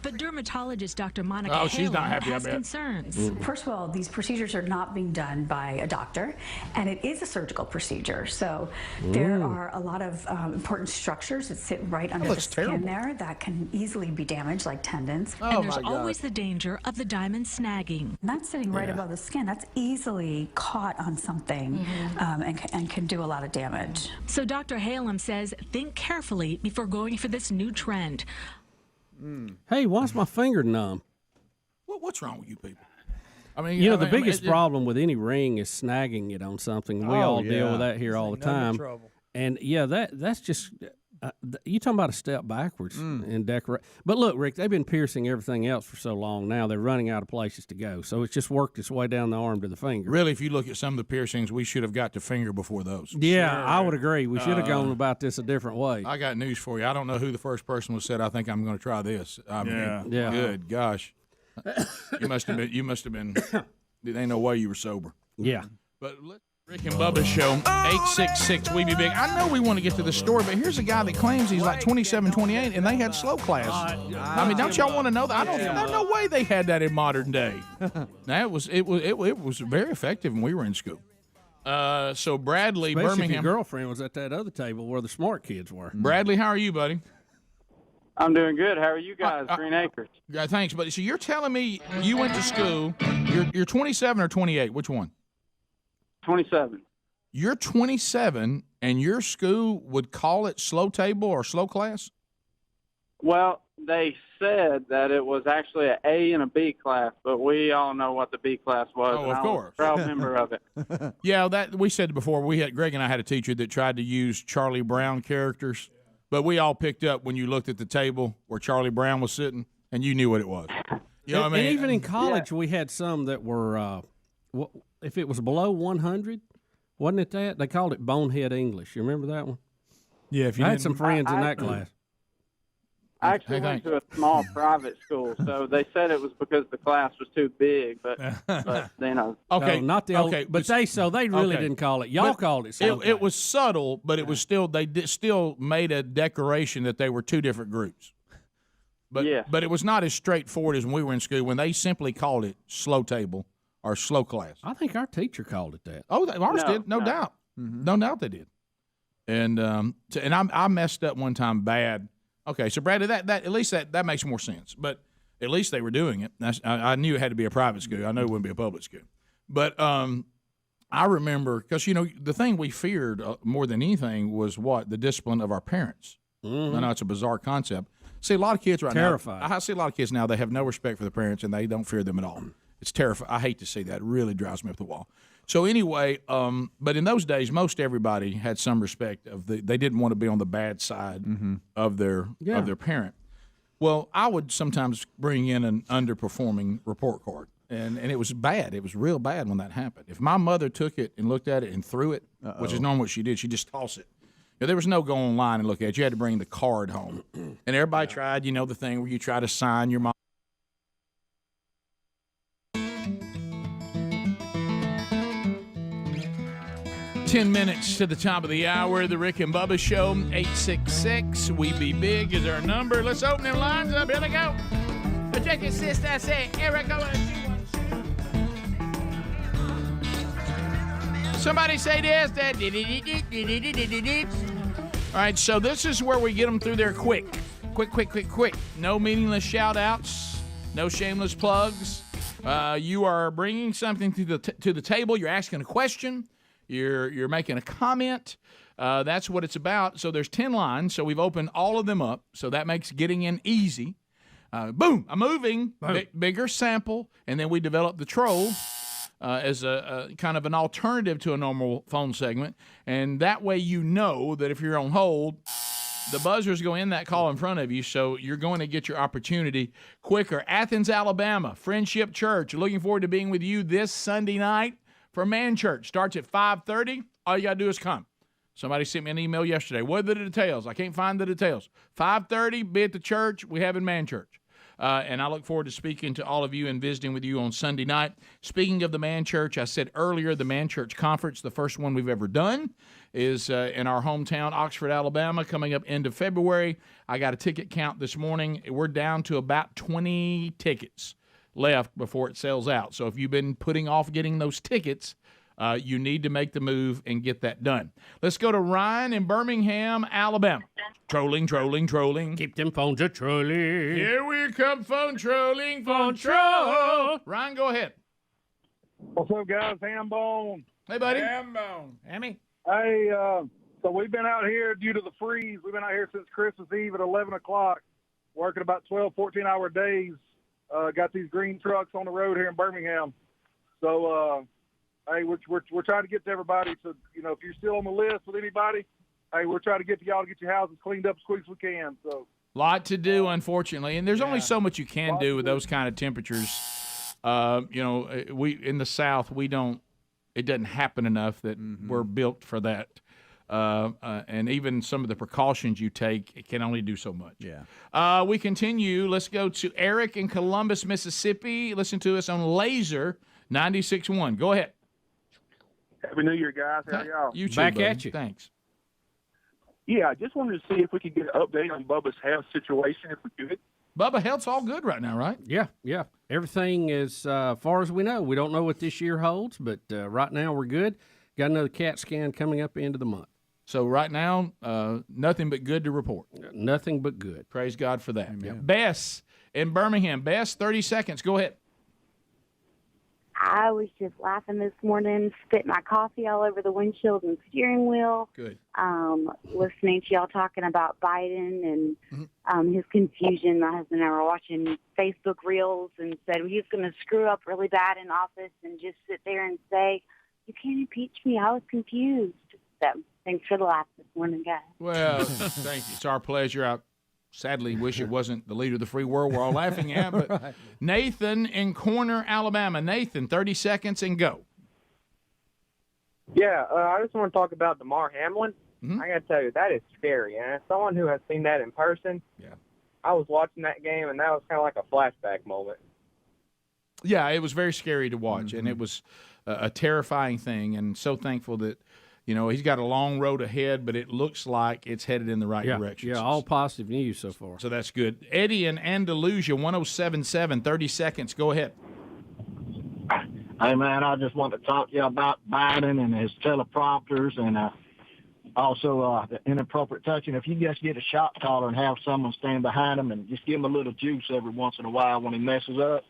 but dermatologist Dr. Monica Oh, she's not Halen happy, I has bet. concerns. First of all, these procedures are not being done by a doctor, and it is a surgical procedure. So there are a lot of important structures that sit right under the skin there that can easily be damaged, like tendons. And there's always the danger of the diamond snagging. And that's sitting right above the skin. That's easily caught on something and can do a lot of damage. So Dr. Halem says think carefully before going for this new trend. Hey, why's my finger numb? What's wrong with you people? I mean, The biggest problem with any ring is snagging it on something. We all deal with that here all the time. And that's just you talking about a step backwards in decorate. But look, Rick, they've been piercing everything else for so long now. They're running out of places to go. So it's just worked its way down the arm to the finger. Really, if you look at some of the piercings, we should have got the finger before those. Yeah, I would agree. We should have gone about this a different way. I got news for you. I don't know who the first person was said, I think I'm going to try this. Good gosh. You must have been. There ain't no way you were sober. Yeah. But Rick and Bubba show, 866-WE-BE-BIG. I know we want to get to the story, but here's a guy that claims he's like 27, 28, and they had slow class. I mean, don't y'all want to know that? There's no way they had that in modern day. Now, it was very effective when we were in school. So Bradley, Especially Birmingham. if your girlfriend was at that other table where the smart kids were. Bradley, how are you, buddy? I'm doing good. How are you guys? Green Acres. Yeah, thanks, buddy. So you're telling me you went to school. You're 27 or 28? Which one? 27. You're 27, and your school would call it slow table or slow class? Well, they said that it was actually an A and a B class, but we all know what the B class was. Oh, and of I course. was a proud member of it. Yeah, that we said it before. Greg and I had a teacher that tried to use Charlie Brown characters, but we all picked up when you looked at the table where Charlie Brown was sitting, and you knew what it was. You know what I mean? And even in college, we had some that were, if it was below 100, wasn't it that? They called it bonehead English. You remember that one? Yeah, if you I had some friends in that class. I actually went to a small private school, so they said it was because the class was too big, but you know. Okay, No, not the old, but they really didn't call it. Y'all called it something. It was subtle, but it was still still made a declaration that they were two different groups. But it was not as straightforward as when we were in school when they simply called it slow table or slow class. I think our teacher called it that. Oh, ours did, no doubt. No doubt they did. And I messed up one time bad. Okay, so Bradley, that at least that makes more sense. But at least they were doing it. I knew it had to be a private school. I knew it wouldn't be a public school. But I I remember because the thing we feared more than anything was the discipline of our parents. I know it's a bizarre concept. See, a lot of kids Terrified. now. I see a lot of kids now. They have no respect for their parents and they don't fear them at all. It's terrifying. I hate to see that. It really drives me up the wall. So anyway, but in those days, most everybody had some respect they didn't want to be on the bad side of their parent. Well, I would sometimes bring in an underperforming report card. And it was bad. It was real bad when that happened. If my mother took it and looked at it and threw it, which is normally what she did, she'd just toss it. There was no go online and look at it. You had to bring the card home. And everybody tried, the thing where you try to sign your mom. 10 minutes to the top of the hour, the Rick and Bubba Show, 866 We Be Big is our number. Let's open them lines up. Here they go. Check your sister. I say, Erica, what you want to say? Somebody say this. All right, so this is where we get them through there quick. Quick. No meaningless shout-outs. No shameless plugs. You are bringing something to the table. You're asking a question. You're making a comment. That's what it's about. So there's 10 lines. So we've opened all of them up. So that makes getting in easy. Boom, I'm moving. Bigger sample. And then we develop the troll as a kind of an alternative to a normal phone segment. And that way that if you're on hold, the buzzers go in that call in front of you. So you're going to get your opportunity quicker. Athens, Alabama, Friendship Church. Looking forward to being with you this Sunday night. For Man Church, starts at 5:30. All you got to do is come. Somebody sent me an email yesterday. What are the details? I can't find the details. 5:30, be at the church. We have in Man Church. And I look forward to speaking to all of you and visiting with you on Sunday night. Speaking of the Man Church, I said earlier, the Man Church Conference, the first one we've ever done, is in our hometown, Oxford, Alabama, coming up end of February. I got a ticket count this morning. We're down to about 20 tickets left before it sells out. So if you've been putting off getting those tickets, you need to make the move and get that done. Let's go to Ryan in Birmingham, Alabama. Trolling. Keep them phones a trolling. Here we come, phone trolling, phone troll. Ryan, go ahead. What's up, guys? Hambone. Hey, buddy. Hambone. Hammy. Hey, so we've been out here due to the freeze. We've been out here since Christmas Eve at 11 o'clock, working about 12, 14-hour days. Got these green trucks on the road here in Birmingham. So, hey, we're trying to get to everybody. So, if you're still on the list with anybody, hey, we're trying to get to y'all to get your houses cleaned up as quick as we can. So, lot to do, unfortunately, and there's only so much you can do with those kind of temperatures. We in the South, it doesn't happen enough that we're built for that. And even some of the precautions you take, it can only do so much. Yeah. We continue. Let's go to Eric in Columbus, Mississippi. Listen to us on Laser 96.1. Go ahead. Happy New Year, guys. How are y'all? You too, Back buddy. at you. Thanks. Yeah, I just wanted to see if we could get an update on Bubba's health situation, if we could. Bubba, health's all good right now, right? Yeah. Everything as far as we know. We don't know what this year holds, but right now we're good. Got another CAT scan coming up at the end of the month. So right now, nothing but good to report. Nothing but good. Praise God for that. Yeah. Bess in Birmingham. Bess, 30 seconds. Go ahead. I was just laughing this morning, spit my coffee all over the windshield and steering wheel. Good. Listening to y'all talking about Biden and his confusion. My husband and I were watching Facebook Reels and said he was going to screw up really bad in office and just sit there and say, "You can't impeach me. I was confused." So thanks for the laugh this morning, guys. Well, thank you. It's our pleasure. I sadly wish it wasn't the leader of the free world we're all laughing at. But right. Nathan in Corner, Alabama. Nathan, 30 seconds and go. Yeah, I just want to talk about Damar Hamlin. I got to tell you, that is scary. And as someone who has seen that in person, I was watching that game, and that was kind of like a flashback moment. Yeah, it was very scary to watch, and it was a terrifying thing, and so thankful that, he's got a long road ahead, but it looks like it's headed in the right direction. Yeah, all positive news so far. So that's good. Eddie in Andalusia, 107.7, 30 seconds. Go ahead. Hey, man, I just want to talk to you about Biden and his teleprompters and also the inappropriate touching. If you just get a shot caller and have someone stand behind him and just give him a little juice every once in a while when he messes up.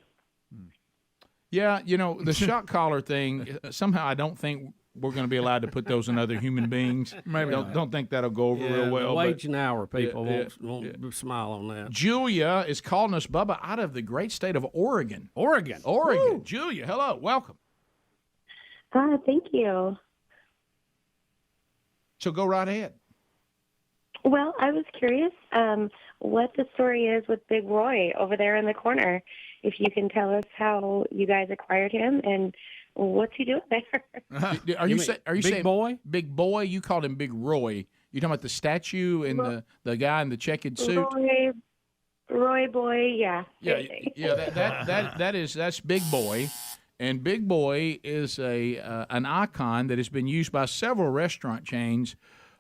Yeah, the shock collar thing, somehow I don't think we're going to be allowed to put those in other human beings. Maybe don't think that'll go over real well. The wage and hour people won't smile on that. Julia is calling us, Bubba, out of the great state of Oregon. Oregon. Woo. Julia, hello. Welcome. Thank you. So go right ahead. Well, I was curious what the story is with Big Roy over there in the corner. If you can tell us how you guys acquired him and what's he doing there? Are you saying Boy? Big Boy? You called him Big Roy. You talking about the statue and the guy in the checkered suit? Roy Boy, yeah. That's Big Boy, and Big Boy is an icon that has been used by several restaurant chains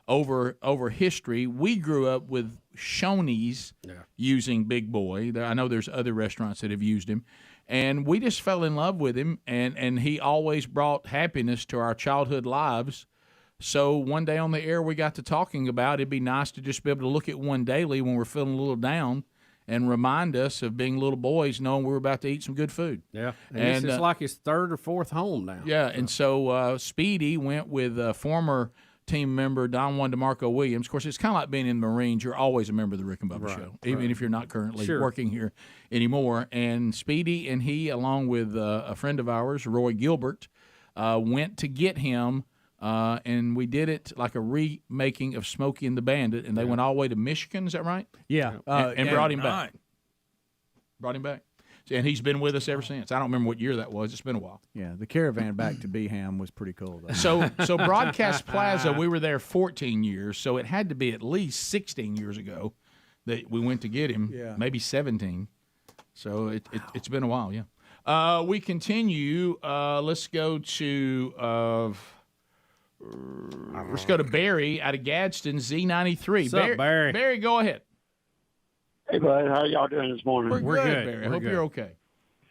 over history. We grew up with Shoney's using Big Boy. I know there's other restaurants that have used him, and we just fell in love with him, and he always brought happiness to our childhood lives. So one day on the air we got to talking about it'd be nice to just be able to look at one daily when we're feeling a little down and remind us of being little boys knowing we're about to eat some good food. Yeah, and this is like his third or fourth home now. Yeah, and so Speedy went with former team member Don Juan DeMarco Williams. Of course, it's kind of like being in the Marines. You're always a member of the Rick and Bubba Show, even if you're not currently working here anymore. And Speedy and he, along with a friend of ours, Roy Gilbert, went to get him, and we did it like a remaking of Smokey and the Bandit, and they went all the way to Michigan. Is that right? Yeah. And brought him back. Brought him back. And he's been with us ever since. I don't remember what year that was. It's been a while. Yeah, the caravan back to Beham was pretty cool, though. So Broadcast Plaza, we were there 14 years, so it had to be at least 16 years ago that we went to get him, maybe 17. So it's been a while, yeah. We continue. Let's go to Barry out of Gadsden, Z93. What's up, Barry? Barry, go ahead. Hey, bud, how y'all doing this morning? We're good, Barry. I hope you're okay.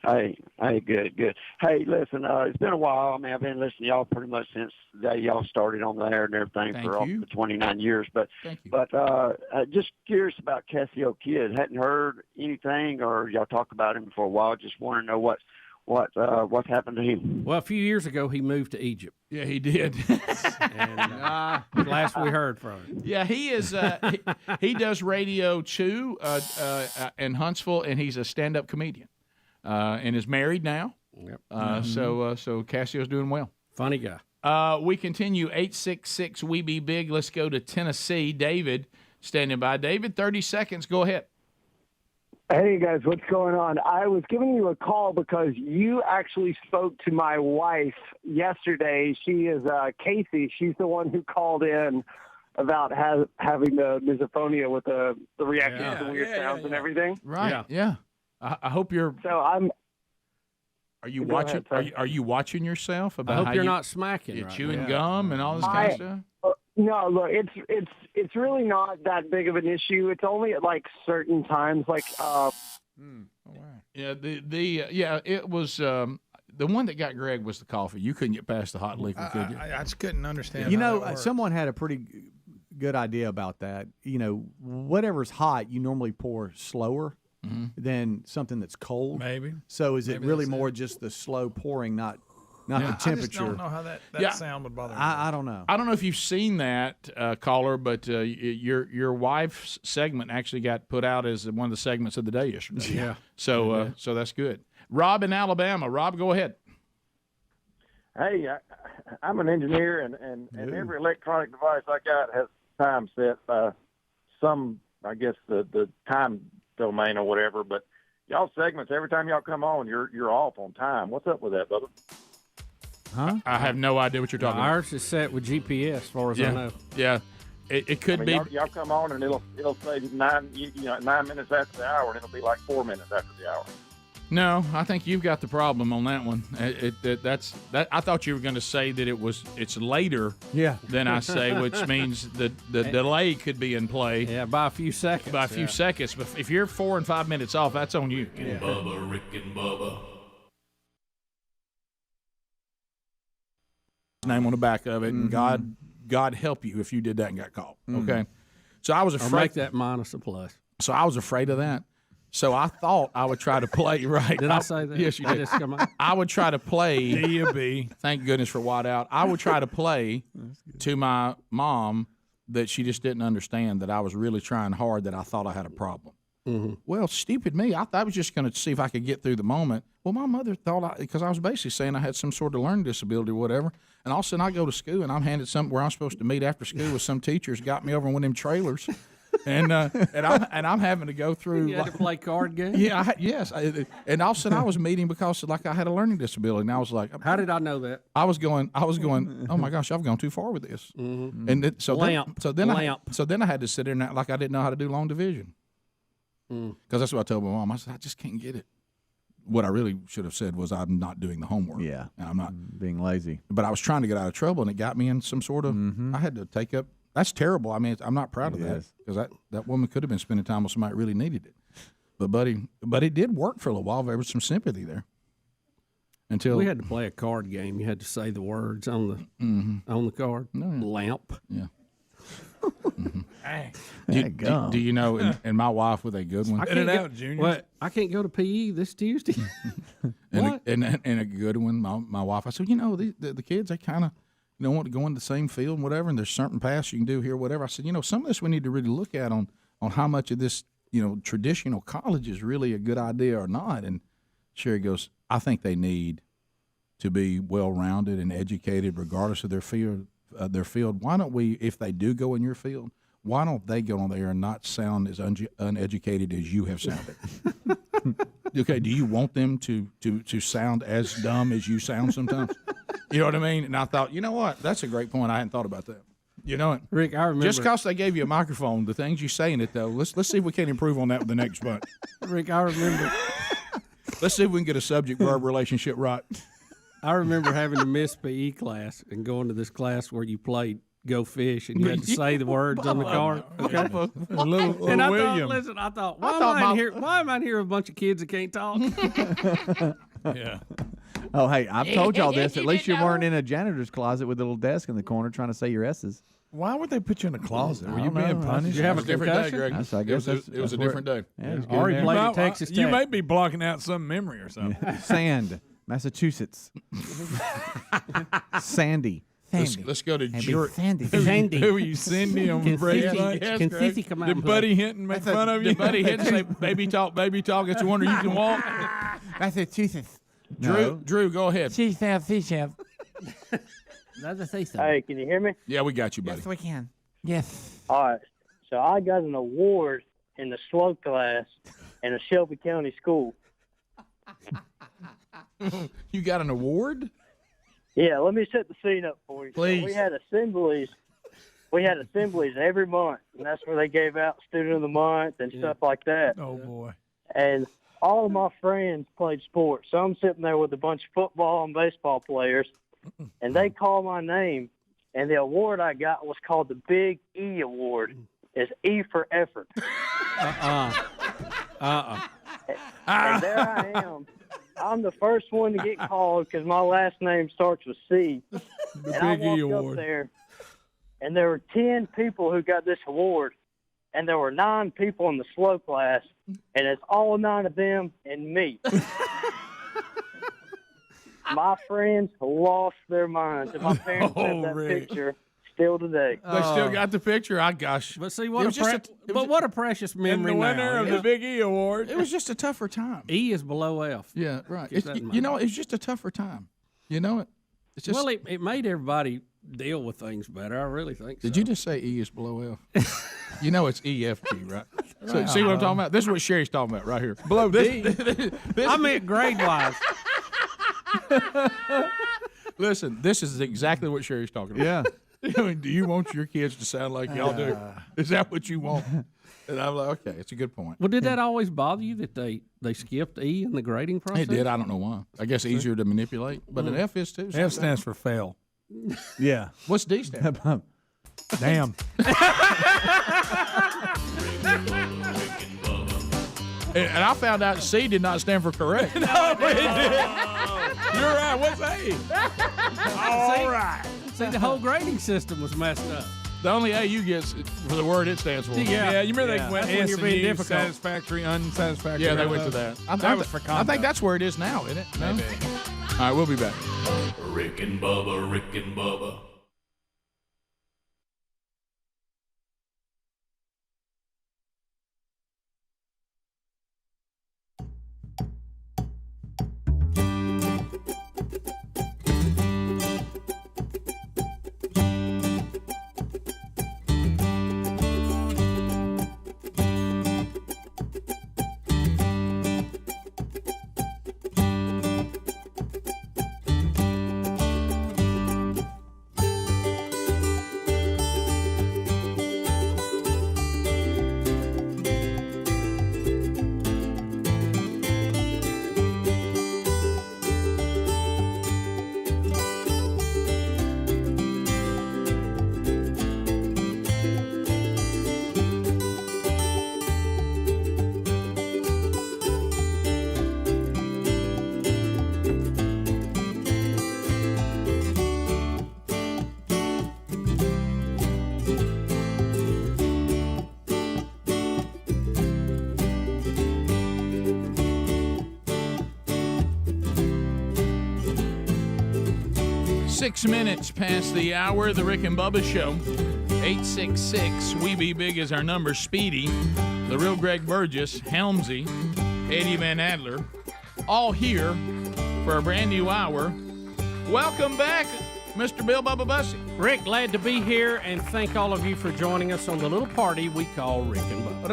Hey, good. Hey, listen, it's been a while. I mean, I've been listening to y'all pretty much since the day y'all started on the air and everything for all the 29 years. But just curious about Cassio Kid. Hadn't heard anything, or y'all talked about him for a while. Just want to know what's happened to him. Well, a few years ago, he moved to Egypt. Yeah, he did. And last we heard from him. Yeah, he is. He does radio too in Huntsville, and he's a stand-up comedian, and is married now. Yep. So Cassio's doing well. Funny guy. We continue 866 We Be Big. Let's go to Tennessee. David standing by. David, 30 seconds. Go ahead. Hey, guys, what's going on? I was giving you a call because you actually spoke to my wife yesterday. She is Casey. She's the one who called in about having the misophonia with the reactions to weird sounds and everything. Right, yeah. I hope you're... So I'm... Are you watching? Are you watching yourself? About I hope how you're not smacking. You're right chewing now. gum and all this kind of stuff? No, look, it's really not that big of an issue. It's only at like certain times, like. Yeah, it was the one that got Greg was the coffee. You couldn't get past the hot liquor, could you? I just couldn't understand. You how know, that works. someone had a pretty good idea about that. You know, whatever's hot, you normally pour slower than something that's cold. Maybe. So is it really more just the slow pouring, not the temperature? I just don't know how that sound would bother me. I don't know. I don't know if you've seen that, caller, but your wife's segment actually got put out as one of the segments of the day yesterday. Yeah. So that's good. Rob in Alabama. Rob, go ahead. Hey, I'm an engineer, and every electronic device I got has time set by some, I guess, the time domain or whatever. But y'all segments, every time y'all come on, you're off on time. What's up with that, Bubba? Huh? I have no idea what you're talking about. Ours is set with GPS, as far as I know. Yeah. It could be. Y'all come on and it'll say 9 minutes after the hour, and it'll be like 4 minutes after the hour. No, I think you've got the problem on that one. That's I thought you were going to say that it's later than I say, which means the delay could be in play. Yeah, by a few seconds. By a few seconds. But if you're 4 and 5 minutes off, that's on you. Rick and Bubba, Rick and Bubba. Name on the back of it, and God help you if you did that and got caught. Okay, so I was afraid. Or make that minus a plus. So I was afraid of that. So I thought I would try to play right. Did I say that? Yes, you I did. just come out. I would try to play. D.B. Thank goodness for whiteout. I would try to play to my mom that she just didn't understand that I was really trying hard, that I thought I had a problem. Mm-hmm. Well, stupid me. I was just going to see if I could get through the moment. Well, my mother thought because I was basically saying I had some sort of learning disability or whatever. And all of a sudden I go to school and I'm handed something where I'm supposed to meet after school with some teachers got me over in one of them trailers. And I'm having to go through. You had to play card games? Yeah, and all of a sudden I was meeting because like I had a learning disability, and I was like, how did I know that? I was going. Oh my gosh, I've gone too far with this. Mm-hmm. And so then I had to sit there and act like I didn't know how to do long division. Because that's what I told my mom. I said I just can't get it. What I really should have said was I'm not doing the homework. Yeah, and I'm not being lazy. But I was trying to get out of trouble, and it got me in some sort of. I had to take up. That's terrible. I mean, I'm not proud of that because that woman could have been spending time with somebody that really needed it. But it did work for a little while. There was some sympathy there. Until we had to play a card game. You had to say the words on the card. Lamp. Yeah. Do you know? And my wife with a good one. What? I can't go to PE this Tuesday. and a good one. My wife. I said, the kids, they kind of. Want to go in the same field and whatever, and there's certain paths you can do here, whatever. I said, some of this we need to really look at on how much of this, traditional college is really a good idea or not. And Sherry goes, I think they need to be well-rounded and educated regardless of their field. Why don't we, if they do go in your field, why don't they go on there and not sound as uneducated as you have sounded? Okay, do you want them to sound as dumb as you sound sometimes? You know what I mean? And I thought, you know what? That's a great point. I hadn't thought about that. You know it, Rick. I remember just because they gave you a microphone, the things you say in it though. Let's see if we can improve on that with the next bunch. Rick, I remember. Let's see if we can get a subject-verb relationship right. I remember having to miss PE class and going to this class where you played Go Fish and you had to say the words on the card. Okay. Little and I William. thought, why am I here with a bunch of kids that can't talk? Yeah. Oh, hey, I've told y'all this. At least you weren't in a janitor's closet with a little desk in the corner trying to say your S's. Why would they put you in a closet? Were you being punished? You have a different day, concussion? Greg. I guess it was a different day. Yeah, Ari played at Texas Tech. You may be blocking out some memory or something. Sand, Massachusetts. Sandy. Let's go to Sandy. Sandy. Who are you, Cindy on Friday night? Can Sissy come out Did and play? Buddy Hinton make fun of you? Did Buddy Hinton say, baby talk, it's a wonder you can walk? Massachusetts. Drew, go ahead. Hey, can you hear me? Yeah, we got you, buddy. Yes, we can. Yes. All right. So I got an award in the slow class in a Shelby County school. You got an award? Yeah, let me set the scene up for you. Please. So we had assemblies every month, and that's where they gave out Student of the Month and stuff like that. Oh, boy. And all of my friends played sports, so I'm sitting there with a bunch of football and baseball players, and they called my name, and the award I got was called the Big E Award. It's E for effort. And there I am. I'm the first one to get called because my last name starts with C. And I walked up there, and there were 10 people who got this award, and there were 9 people in the slow class, and it's all 9 of them and me. My friends lost their minds, and my parents have that picture still today. They still got the picture. But see, what a precious memory. And the winner of the Big E Award. It was just a tougher time. E is below F. Yeah, right. Keep that in mind. It's just a tougher time. You know it. It's just, well, it made everybody deal with things better. I really think so. Did you just say E is below F? You know it's EFG, right? So, see what I'm talking about? This is what Sherry's talking about right here. Below D. I meant grade-wise. Listen, this is exactly what Sherry's talking about. Yeah. Do you want your kids to sound like y'all do? Is that what you want? And I'm like, okay, it's a good point. Well, did that always bother you that they skipped E in the grading process? It did. I don't know why. I guess easier to manipulate, but an F is too. F stands for fail. Yeah. What's D stand for? Damn. And I found out C did not stand for correct. No, it did. You're right. What's A? All right. See, the whole grading system was messed up. The only A you get for the word it stands for. Yeah, you remember they went That's when you're being difficult. satisfactory, unsatisfactory. Yeah, they went to that. That was for I conduct. think that's where it is now, isn't it? No? Maybe. All right, we'll be back. Rick and Bubba, Rick and Bubba. Six minutes past the hour of the Rick and Bubba Show. 866 We Be Big is our number. Speedy, the real Greg Burgess, Helmsy, Eddie Van Adler, all here for a brand new hour. Welcome back, Mr. Bill Bubba Bussy. Rick, glad to be here, and thank all of you for joining us on the little party we call Rick and Bubba.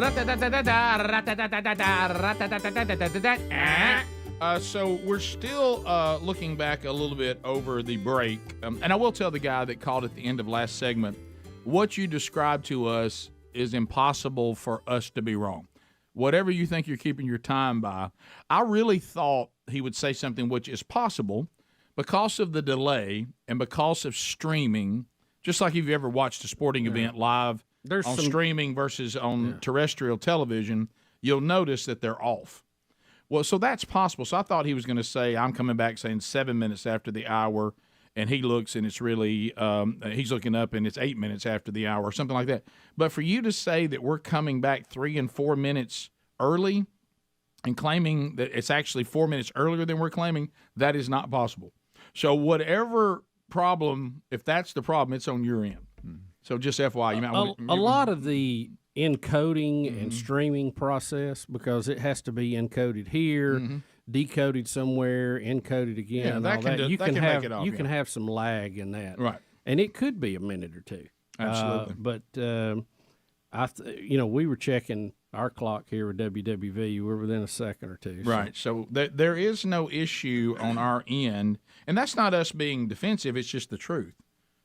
So we're still looking back a little bit over the break. And I will tell the guy that called at the end of last segment, what you described to us is impossible for us to be wrong. Whatever you think you're keeping your time by, I really thought he would say something which is possible because of the delay and because of streaming, just like if you ever watched a sporting event live on streaming versus on terrestrial television, you'll notice that they're off. Well, so that's possible. So I thought he was going to say, I'm coming back saying 7 minutes after the hour, and he looks and it's really, he's looking up and it's 8 minutes after the hour or something like that. But for you to say that we're coming back 3 and 4 minutes early and claiming that it's actually 4 minutes earlier than we're claiming, that is not possible. So whatever problem, if that's the problem, it's on your end. So just FYI. You might a lot of the encoding and streaming process, because it has to be encoded here, decoded somewhere, encoded again, and all that. You can have some lag in that, right? And it could be a minute or two. Absolutely. We were checking our clock here with WWV. We're within a second or two. Right. So there is no issue on our end, and that's not us being defensive. It's just the truth.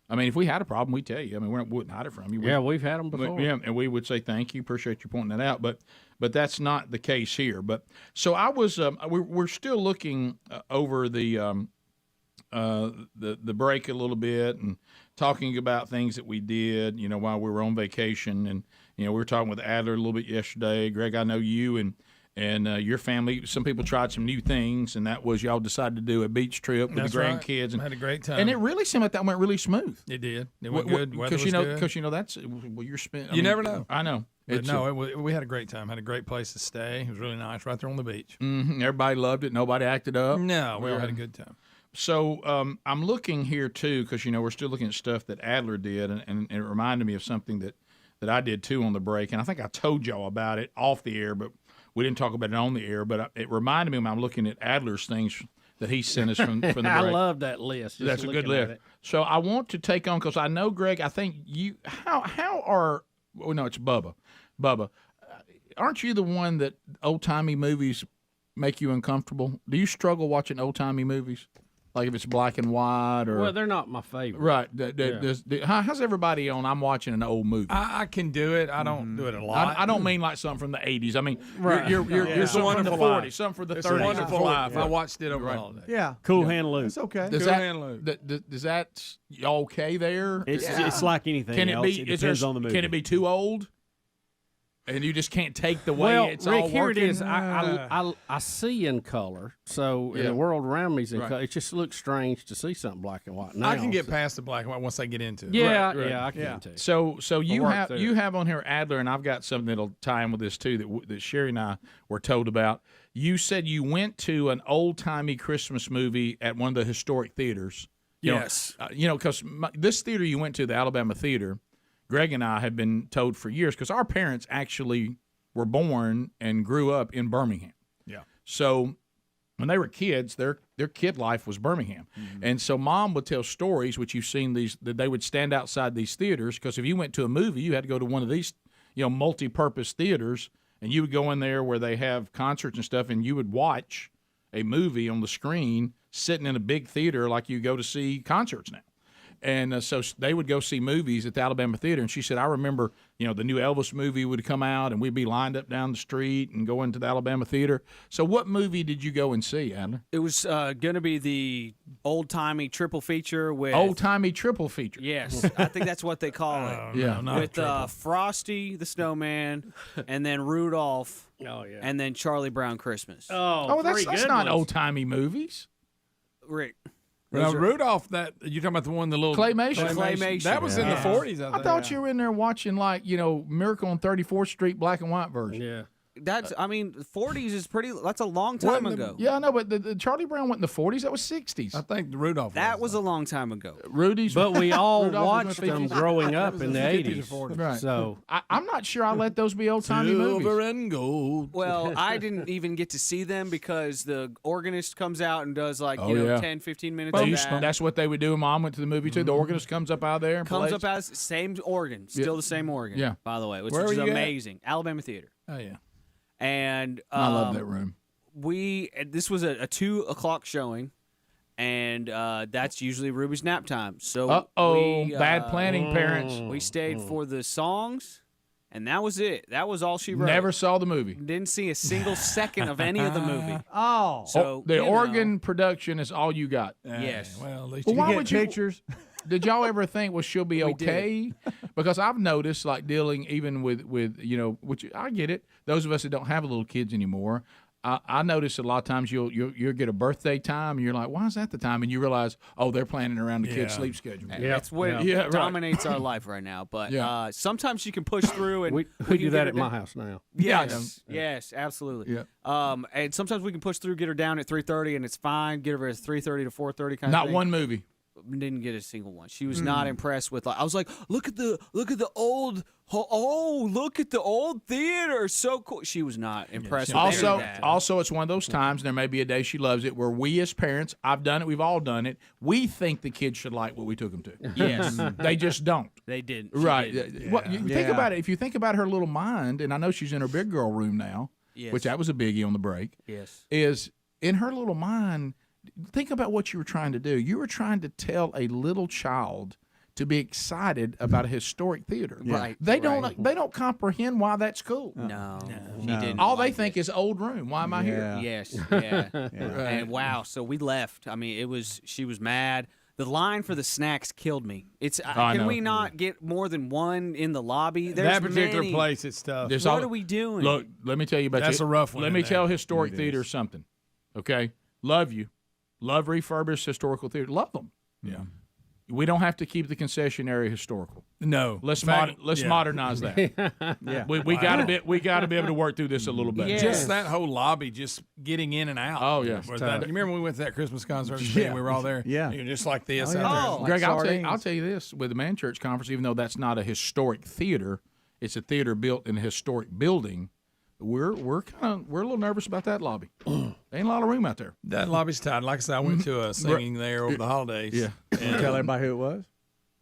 I mean, if we had a problem, we'd tell you. I mean, we wouldn't hide it from you. Yeah, we've had them before. Yeah, and we would say thank you, appreciate you pointing that out. But that's not the case here. But so I was. We're still looking over the break a little bit and talking about things that we did. You know, while we were on vacation, and we were talking with Adler a little bit yesterday. Greg, I know you and your family, some people tried some new things, and that was y'all decided to do a beach trip with the grandkids. And had a great time. And it really seemed like that went really smooth. It did. It went good. Weather was good. Because that's you're spending. You never know. I know. We had a great time. Had a great place to stay. It was really nice right there on the beach. Mm-hmm. Everybody loved it. Nobody acted up. No, we all had a good time. So I'm looking here, too, because, we're still looking at stuff that Adler did, and it reminded me of something that I did, too, on the break. And I think I told y'all about it off the air, but we didn't talk about it on the air. But it reminded me when I'm looking at Adler's things that he sent us from the break. I love that list. That's a good list. So I want to take on, because I know, Greg, I think you – how are – oh, no, it's Bubba. Bubba, aren't you the one that old-timey movies make you uncomfortable? Do you struggle watching old-timey movies? Like if it's black and white, or well, they're not my favorite. Right? How's everybody on? I'm watching an old movie. I can do it. I don't do it a lot. I don't mean like something from the '80s. I mean, right. You're something from the '40s, something for the '30s. It's a Wonderful Life. Yeah. I watched it over the holiday. Yeah, Cool Hand Luke. It's okay. Does that y'all okay there? It's like anything else. It depends on the movie. Can it be too old? and you just can't take the way it's Rick, all here working. it is. I see in color, so in the world around me is in color. It just looks strange to see something black and white now. I can get past the black and white once I get into it. Yeah, I can too. So you work have through you have on here Adler, and I've got something that'll tie in with this too that Sherry and I were told about. You said you went to an old timey Christmas movie at one of the historic theaters. Yes. Because this theater you went to, the Alabama Theater, Greg and I have been told for years because our parents actually were born and grew up in Birmingham. Yeah. So when they were kids, their kid life was Birmingham. Mm-hmm. And so Mom would tell stories, which you've seen these, that they would stand outside these theaters because if you went to a movie, you had to go to one of these, multi-purpose theaters, and you would go in there where they have concerts and stuff, and you would watch a movie on the screen sitting in a big theater like you go to see concerts now. And so they would go see movies at the Alabama Theater. And she said, I remember, the new Elvis movie would come out, and we'd be lined up down the street and go into the Alabama Theater. So what movie did you go and see, Adler? It was going to be the old-timey triple feature with... Old-timey triple feature. Yes. I think that's what they call it. Yeah. With Frosty the Snowman, and then Rudolph, and then Charlie Brown Christmas. Oh, that's not old-timey movies. Rick. Now, Rudolph, that you're talking about the one, the little Claymation. That was in the 40s. I thought you were in there watching Miracle on 34th Street black and white version. Yeah. That's, 40s is that's a long time ago. Yeah, I know, but the Charlie Brown went in the 40s. That was 60s. I think Rudolph. That was a long time ago. Rudy's. But we all Rudolph watched them growing up in the 80s. Right. So I'm not sure I let those be old-timey movies. Silver and gold. Well, I didn't even get to see them because the organist comes out and does 10, 15 minutes of that. That's what they would do. Mom went to the movie too. The organist comes up out there and Comes plays. up as same organ, still the same organ. Yeah. By the way, which Where is were you at? amazing. Alabama Theater. Oh yeah. And I love that room. This was a 2:00 showing, and that's usually Ruby's nap time. So bad planning, parents. We stayed for the songs, and that was it. That was all she wrote. Never saw the movie. Didn't see a single second of any of the movie. Oh, So the organ production is all you got. Yes. Well, at least Well, you why get would you? Pictures. Did y'all ever think, well, she'll be We okay? Because I've noticed, dealing even with which I get it. Those of us that don't have little kids anymore, I notice a lot of times you'll get a birthday time, and you're like, why is that the time? And you realize, they're planning around the kid's sleep schedule. That's what dominates our life right now. But sometimes you can push through, and we can do get that her at down. my house now. Yes, absolutely. Yeah. And sometimes we can push through, get her down at 3:30, and it's fine. Get her at 3:30 to 4:30 kind of Not thing. one movie. Didn't get a single one. She was not impressed with. I was like, look at the old. Oh, look at the old theater. So cool. She was not impressed. with any of that. Also, it's one of those times. There may be a day she loves it where we as parents, I've done it. We've all done it. We think the kids should like what we took them to. Yes. They just don't. They didn't. She Right. didn't. Well, you think about it. If you think about her little mind, and I know she's in her big girl room now, Yes. which that was a biggie on the break. Yes. Is in her little mind. Think about what you were trying to do. You were trying to tell a little child to be excited about a historic theater. Right. They don't comprehend why that's cool. No, she didn't. All they like think is old room. Why am I here? Yes. Yeah. And wow. So we left. I mean, she was mad. The line for the snacks killed me. Can we not get more than one in the lobby? There's that particular many. place, it's tough. What are we doing? Look, let me tell you about That's a rough one Let in me there. tell historic It theater is. something. Okay, love you, love refurbished historical theater. Love them. Yeah. We don't have to keep the concession area historical. No. Let's In fact, modernize that. Yeah. We got to be able to work through this a little bit. Yes. Just that whole lobby, just getting in and out. Oh, yeah. Was that- you remember when we went to that Christmas concert? We were all there. Yeah. You were just like this Oh, yeah. out there. Greg, sardines. I'll tell you this: with the Man Church Conference, even though that's not a historic theater, it's a theater built in a historic building. We're a little nervous about that lobby. Ain't a lot of room out there. That lobby's tight. Like I said, I went to a singing there over the holidays. Yeah. And Tell everybody who it was.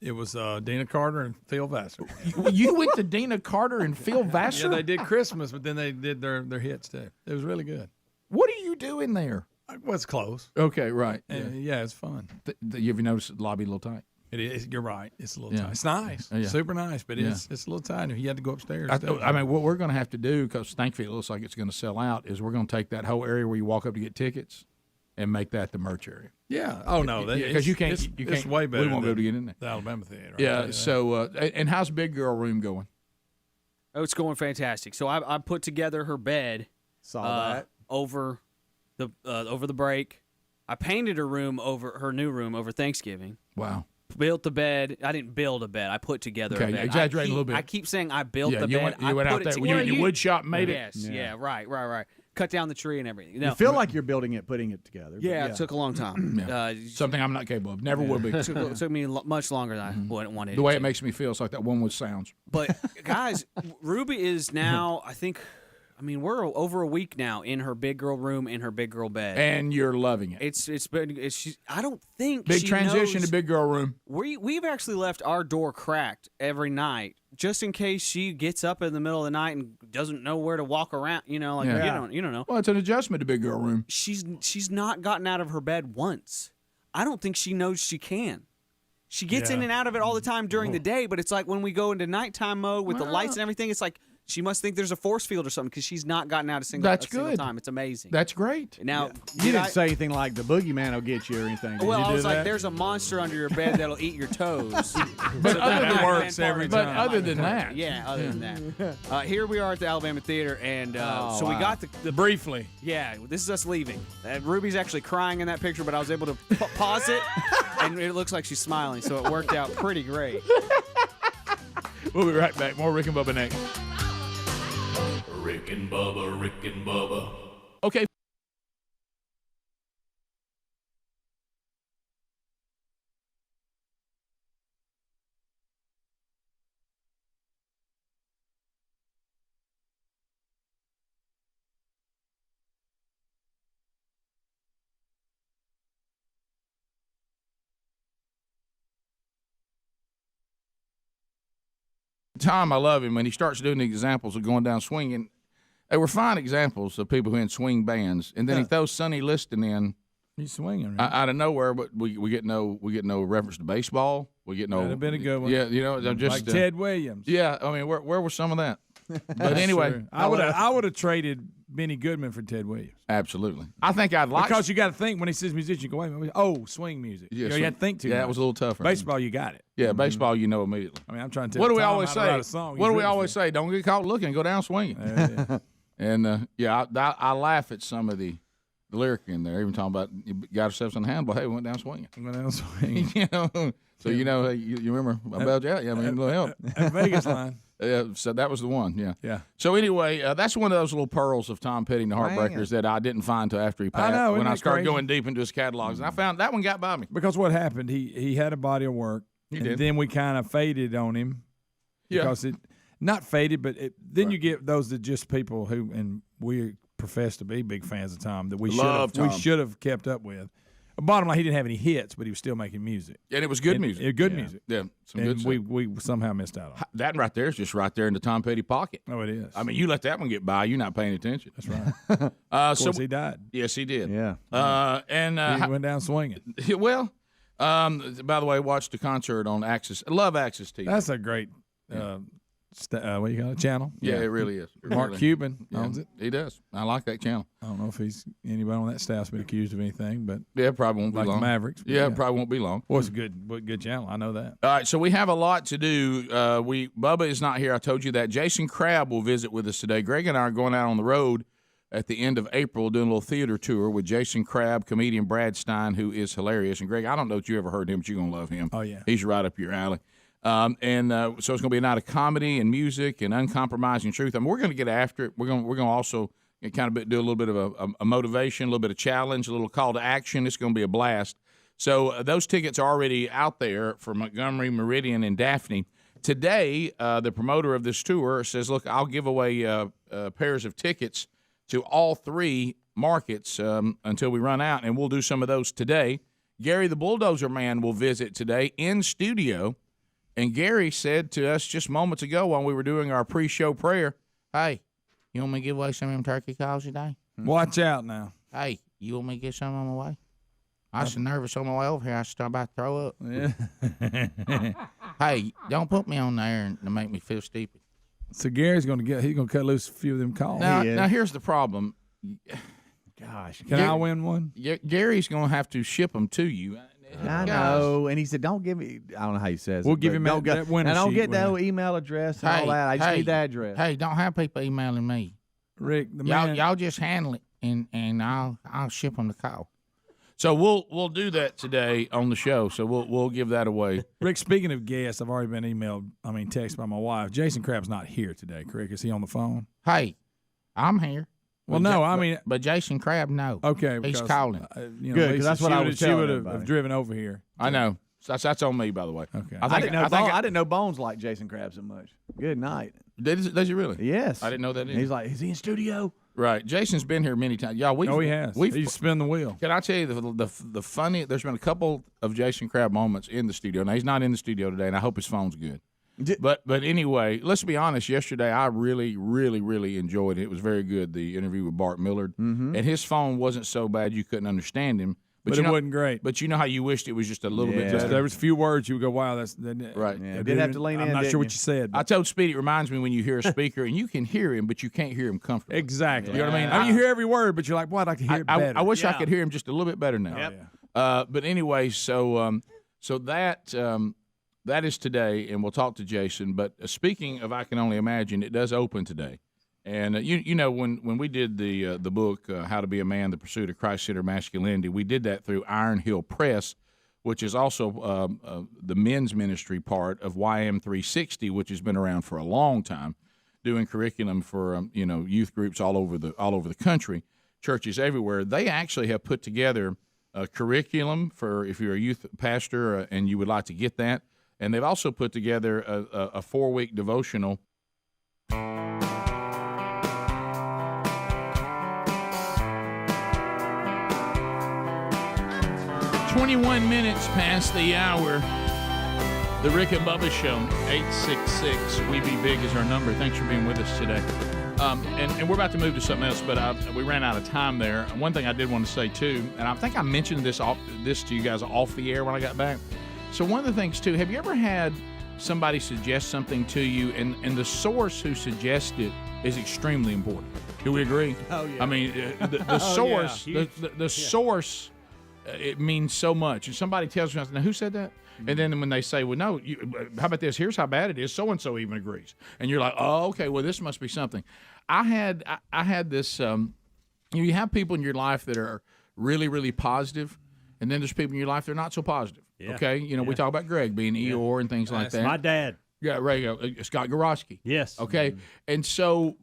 it was Dina Carter and Phil Vassar. You went to Dina Carter and Phil Vassar? Yeah, they did Christmas, but then they did their hits too. It was really good. What are you doing there? Well, it's close. Okay, right. And yeah, it's fun. You ever noticed the lobby a little tight? It is. You're right. It's a little Yeah. tight. It's nice. Yeah. Super nice, but Yeah. it's a little tight. You had to go upstairs. I mean, what we're going to have to do, because thankfully it looks like it's going to sell out, is we're going to take that whole area where you walk up to get tickets and make that the merch area. yeah. Oh no, Because you can't. It's way better. We won't be able to than get in there. The Alabama Theater. I'll tell Yeah. you that. So, and how's Big Girl Room going? Oh, it's going fantastic. So I put together her bed. Saw that over the break. I painted her new room over Thanksgiving. Wow. Built the bed. I didn't build a bed. I put together a bed. Exaggerating a little bit. I keep saying I built the you bed. went out there. You in your wood shop and made it. Yes. Right. Cut down the tree and everything. You feel like you're building it, putting it together. Yeah, it took a long time. Something I'm not capable of. Never will be. It took me much longer than I wanted. The way it makes me feel, it's like that one with sounds. But guys, Ruby is now, I think, we're over a week now in her big girl room, in her big girl bed, and you're loving it. I don't think big she transition knows, to big girl room. We've actually left our door cracked every night just in case she gets up in the middle of the night and doesn't know where to walk around. You don't know. Well, it's an adjustment to big girl room. She's not gotten out of her bed once. I don't think she knows she can. She gets in and out of it all the time during the day, but it's like when we go into nighttime mode with the lights and everything, it's like she must think there's a force field or something because she's not gotten out a single time. It's amazing. That's great. Now you didn't say anything like the boogeyman will get you or anything. Did well, you I do was that? like, there's a monster under your bed that'll eat your toes. But other than that, yeah, other than that, here we are at the Alabama Theater, and so we got the briefly. Yeah, this is us leaving. Ruby's actually crying in that picture, but I was able to pause it, and it looks like she's smiling, so it worked out pretty great. We'll be right back. More Rick and Bubba next. Rick and Bubba, Rick and Bubba. Okay. Tom, I love him when he starts doing the examples of going down swinging. They were fine examples of people who in swing bands, and then he throws Sonny Liston in. He's swinging right? Out of nowhere, but we get no reference to baseball. We get no. That'd have been a good one. Yeah, just like Ted Williams. Yeah, where was some of that? But anyway, true. I would have traded Benny Goodman for Ted Williams. Absolutely. I think I'd like because you got to think when he says musician, you go wait a minute. Oh, swing music. Yeah, you had to think too. Yeah, much. it was a little tougher. Baseball, you got it. Yeah, baseball, immediately. I'm trying to. What do we Tom always how to write say? a song What do we he's always say? Don't get caught looking. Go down swinging. And I laugh at some of the lyric in there. Even talking about you got ourselves on the handle. Hey, we went down swinging. Went down swinging. So you remember about that? Yeah, a little help. That Vegas line. So that was the one, yeah. So anyway, that's one of those little pearls of Tom Petty and the Heartbreakers that I didn't find until after he passed. I know, when I started crazy? going deep into his catalogs, and I found that one got by me. Because what happened? He had a body of work, and then we kind of faded on him. Because it not faded, but then you get those that just people who, and we profess to be big fans of Tom that we should have kept up with. Bottom line, he didn't have any hits, but he was still making music, and it was good music. Good music. Yeah, some and good stuff. we somehow missed out on it. That right there is just right there in the Tom Petty pocket. Oh, it is. I mean, you let that one get by, you're not paying attention. That's right. Of course, he died. Yes, he did. Yeah. And he went down swinging. Well, by the way, watched the concert on Access. Love Access TV. That's a great. What you call it? Channel? Yeah, it really is. Mark Cuban owns it. He does. I like that channel. I don't know if anybody on that staff's been accused of anything, but yeah, it probably won't be like long. The Mavericks. Yeah, it probably won't be long. Well, it's a good channel. I know that. All right, so we have a lot to do. Bubba is not here. I told you that. Jason Crabb will visit with us today. Greg and I are going out on the road at the end of April doing a little theater tour with Jason Crabb, comedian Brad Stein, who is hilarious. And Greg, I don't know if you ever heard him, but you're gonna love him. Oh yeah, he's right up your alley. So it's going to be a night of comedy and music and uncompromising truth. I mean, we're going to get after it. We're going to also kind of do a little bit of a motivation, a little bit of challenge, a little call to action. It's going to be a blast. So those tickets are already out there for Montgomery, Meridian, and Daphne. Today, the promoter of this tour says, look, I'll give away pairs of tickets to all three markets until we run out, and we'll do some of those today. Gary the Bulldozer Man will visit today in studio. And Gary said to us just moments ago while we were doing our pre-show prayer, hey, you want me to give away some of them turkey calls today? Watch out now. Hey, you want me to get some on my way? I was so nervous on my way over here, I was about to throw up. Yeah. Hey, don't put me on there and make me feel stupid. So Gary's going to cut loose a few of them calls. Now here's the problem. Gosh, can I win one? Gary's going to have to ship them to you. I know. And he said, don't give me, I don't know how he says We'll it. give but him don't that winner and I don't sheet get with no email address and all that. I just need the address. Hey, don't have people emailing me. Rick, the man. Y'all just handle it, and I'll ship them the call. So we'll do that today on the show. So we'll give that away. Rick, speaking of guests, I've already been texted by my wife. Jason Crabb's not here today, correct? Is he on the phone? Hey, I'm here. Well, but Jason Crabb, no. Okay, he's because, calling. Good, because that's what I was telling She would everybody. have driven over here. I know. That's on me, by the way. Okay. I didn't know Bones liked Jason Crabb so much. Good night. Does he really? Yes. I didn't know that either. He's like, is he in studio? Right. Jason's been here many times. Y'all, he has. He's spin the wheel. Can I tell you the funny? There's been a couple of Jason Crabb moments in the studio. Now he's not in the studio today, and I hope his phone's good. But anyway, let's be honest. Yesterday, I really, really, really enjoyed it. It was very good. The interview with Bart Millard, and his phone wasn't so bad you couldn't understand him. But it wasn't great. But you know how you wished it was just a little bit better. There was a few words you would go, wow, that's right. Yeah, did have to lean in. I'm not sure what you said. I told Speedy it reminds me when you hear a speaker and you can hear him, but you can't hear him comfortably. Exactly. You know what I mean? You hear every word, but you're like, boy, I'd like to hear it better. I wish I could hear him just a little bit better now. But anyway, so that is today, and we'll talk to Jason. But speaking of I Can Only Imagine, it does open today. And you know when we did the book How to Be a Man: The Pursuit of Christ-Centered Masculinity, we did that through Iron Hill Press, which is also the men's ministry part of YM 360, which has been around for a long time, doing curriculum for youth groups all over the country, churches everywhere. They actually have put together a curriculum for if you're a youth pastor and you would like to get that, and they've also put together a 4-week devotional. 21 minutes past the hour. The Rick and Bubba Show, 866-WE-BE-BIG is our number. Thanks for being with us today. And we're about to move to something else, but we ran out of time there. One thing I did want to say, too, and I think I mentioned this to you guys off the air when I got back. So one of the things, too, have you ever had somebody suggest something to you, and the source who suggested it is extremely important? Do we agree? Oh, yeah. I mean, the source, the source, it means so much. And somebody tells me, now, who said that? And then when they say, well, no, how about this? Here's how bad it is. So-and-so even agrees. And you're like, oh, okay, well, this must be something. I had this, you have people in your life that are really, really positive, and then there's people in your life that are not so positive. Yeah. Okay? We talk about Greg being Eeyore and things like that. My dad. Yeah, right. Scott Gorosky. Yes. Okay? Mm-hmm. And so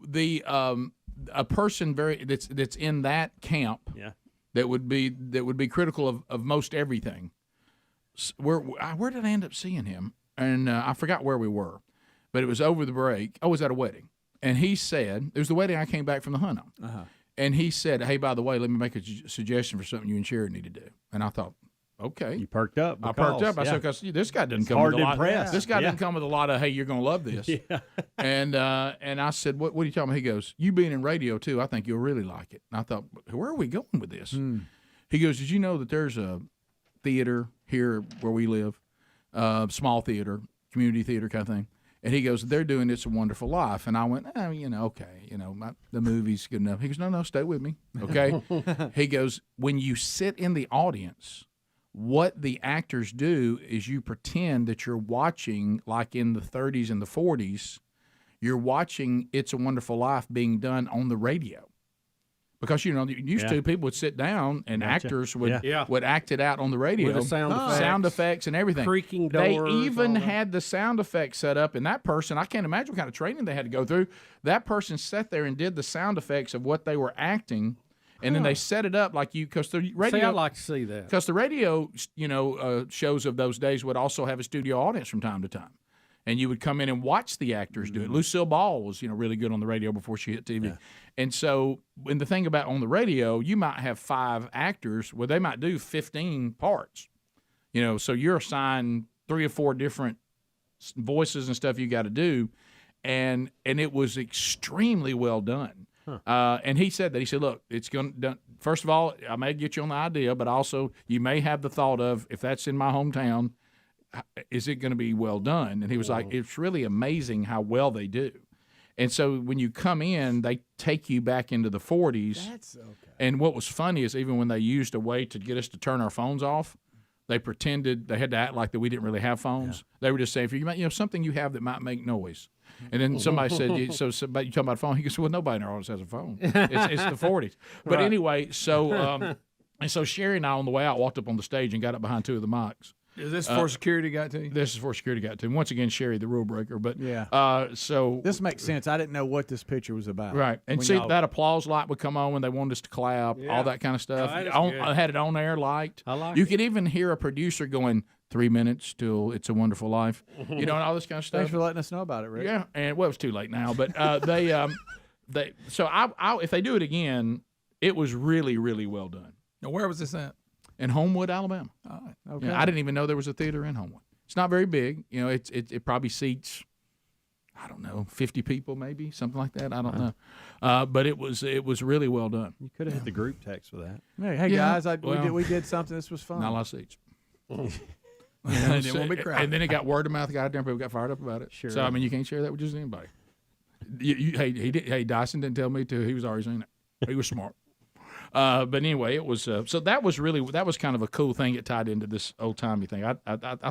a person that's in that camp that would be critical of most everything. Where did I end up seeing him? And I forgot where we were, but it was over the break. I was at a wedding, and he said, it was the wedding I came back from the hunt on. Uh-huh. And he said, hey, by the way, let me make a suggestion for something you and Sherry need to do. And I thought, okay. You perked up. I perked up. I said, because this guy doesn't come with a lot. This guy doesn't come with a lot of, hey, you're going to love this. And I said, what are you talking about? He goes, you being in radio, too, I think you'll really like it. And I thought, where are we going with this? He goes, did you know that there's a theater here where we live, small theater, community theater kind of thing? And he goes, they're doing It's a Wonderful Life. And I went, okay, the movie's good enough. He goes, no, stay with me, okay? He goes, when you sit in the audience, what the actors do is you pretend that you're watching, like in the 30s and the 40s, you're watching It's a Wonderful Life being done on the radio. Because, used to, people would sit down and actors would act it out on the radio. With the sound effects and everything. Creaking doors. They even had the sound effects set up, and that person, I can't imagine what kind of training they had to go through. That person sat there and did the sound effects of what they were acting, and then they set it up like because the radio. See, I'd like to see that. Because the radio, shows of those days would also have a studio audience from time to time. And you would come in and watch the actors do it. Lucille Ball was, really good on the radio before she hit TV. Yeah. And so, the thing about on the radio, you might have 5 actors. Well, they might do 15 parts. So you're assigned 3 or 4 different voices and stuff you got to do. And it was extremely well done. And he said that. He said, look, it's going to, first of all, I may get you on the idea, but also you may have the thought of, if that's in my hometown, is it going to be well done? And he was like, it's really amazing how well they do. And so when you come in, they take you back into the 40s. That's okay. And what was funny is even when they used a way to get us to turn our phones off, They pretended they had to act like that we didn't really have phones. Yeah. They were just saying, if you something you have that might make noise. And then somebody said, but you talking about a phone? He goes, well, nobody in our office has a phone. It's the 40s. But Right. anyway, so Sherry and I on the way out walked up on the stage and got up behind two of the mics. Is this before security got to you? This is before security got to him. Once again, Sherry, the rule breaker. But so this makes sense. I didn't know what this picture was about. Right, and see that applause light would come on when they wanted us to clap, all that kind of stuff. I had it on air light. I like you it. could even hear a producer going 3 minutes till It's a Wonderful Life, and all this kind of stuff. Thanks for letting us know about it, Rick. Yeah, and well, it was too late now, but they so I if they do it again, it was really, really well done. Now, where was this at? In Homewood, Alabama. All right. Okay. Yeah, I didn't even know there was a theater in Homewood. It's not very big. It probably seats, I don't know, 50 people maybe, something like that. I don't know. But it was really well done. You could have hit the group text for that. Hey guys, we did something. This was fun. Not a lot of seats. And then it got word of mouth. Goddamn people got fired up about it. Sure. So I mean, you can't share that with just anybody. Hey, Dyson didn't tell me to. He was already seen it. He was smart. But anyway, it was so that was kind of a cool thing. It tied into this old timey thing. I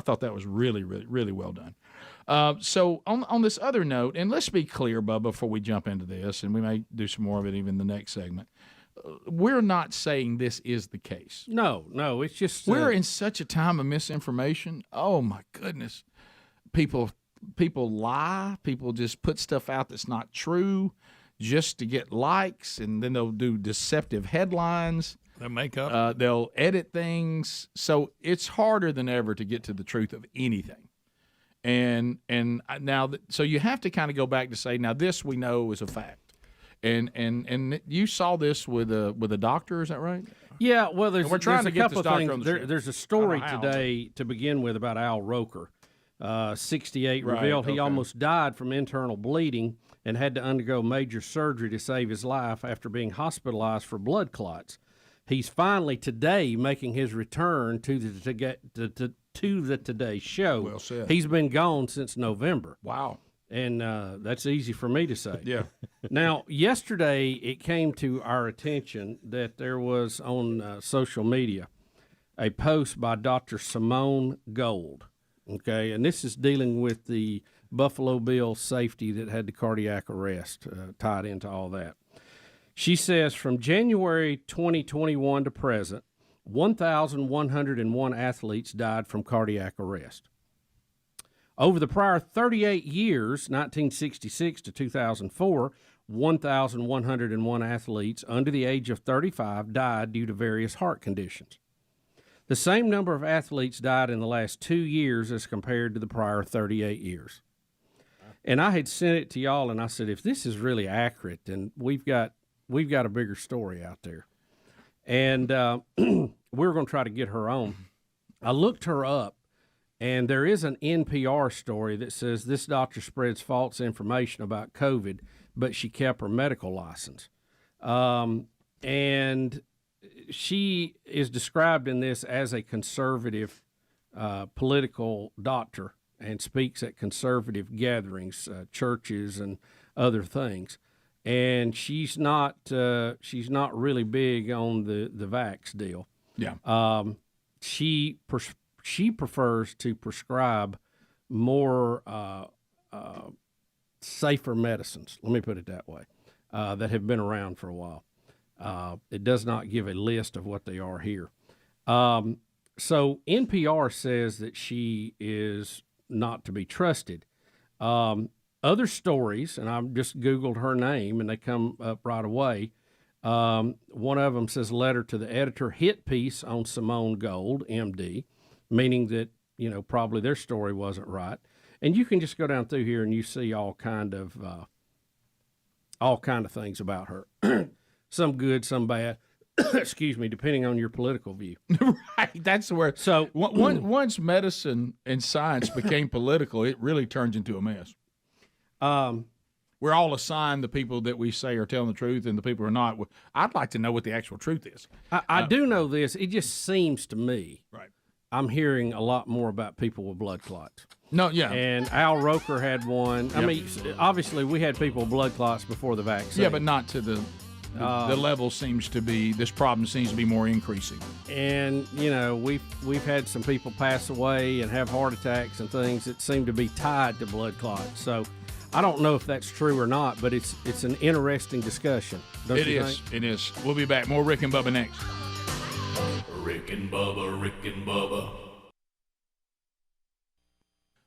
thought that was really, really, really well done. So on this other note, and let's be clear, Bubba, before we jump into this, and we may do some more of it even in the next segment. We're not saying this is the case. No, it's just we're in such a time of misinformation. Oh my goodness, people lie. People just put stuff out that's not true, just to get likes, and then they'll do deceptive headlines. They'll make up. They'll edit things. So it's harder than ever to get to the truth of anything. And now, so you have to kind of go back to say, now this we know is a fact. And you saw this with a doctor, is that right? Yeah, well, there's we're trying there's to a get couple this of doctor on things. the show. There's a story I don't know how. today to begin with about Al Roker. 68 Right, revealed he okay. almost died from internal bleeding and had to undergo major surgery to save his life after being hospitalized for blood clots. He's finally today making his return to the Today Show. Well said. He's been gone since November. Wow. And that's easy for me to say. Yeah. Now, yesterday it came to our attention that there was on social media a post by Dr. Simone Gold. Okay, and this is dealing with the Buffalo Bill safety that had the cardiac arrest tied into all that. She says from January 2021 to present, 1,101 athletes died from cardiac arrest. Over the prior 38 years, 1966 to 2004, 1,101 athletes under the age of 35 died due to various heart conditions. The same number of athletes died in the last 2 years as compared to the prior 38 years. And I had sent it to y'all, and I said, if this is really accurate, then we've got a bigger story out there. And we're going to try to get her on. I looked her up, and there is an NPR story that says this doctor spreads false information about COVID, but she kept her medical license. And she is described in this as a conservative political doctor and speaks at conservative gatherings, churches, and other things. And she's not really big on the vax deal. Yeah. She prefers to prescribe more safer medicines. Let me put it that way, that have been around for a while. It does not give a list of what they are here. So NPR says that she is not to be trusted. Other stories, and I've just Googled her name, and they come up right away. One of them says letter to the editor, hit piece on Simone Gold, MD, meaning that, probably their story wasn't right. And you can just go down through here and you see all kind of things about her. Some good, some bad. Excuse me, depending on your political view. Right, that's where. So once medicine and science became political, it really turns into a mess. We're all assigned the people that we say are telling the truth and the people who are not. I'd like to know what the actual truth is. I do know this. It just seems to me. Right. I'm hearing a lot more about people with blood clots. No, yeah. And Al Roker had one. I Yep. mean, obviously we had people with blood clots before the vaccine. Yeah, but not to the the level seems to be, this problem seems to be more increasing. And we've had some people pass away and have heart attacks and things that seem to be tied to blood clots. So I don't know if that's true or not, but it's an interesting discussion. It is. We'll be back. More Rick and Bubba next. Rick and Bubba, Rick and Bubba.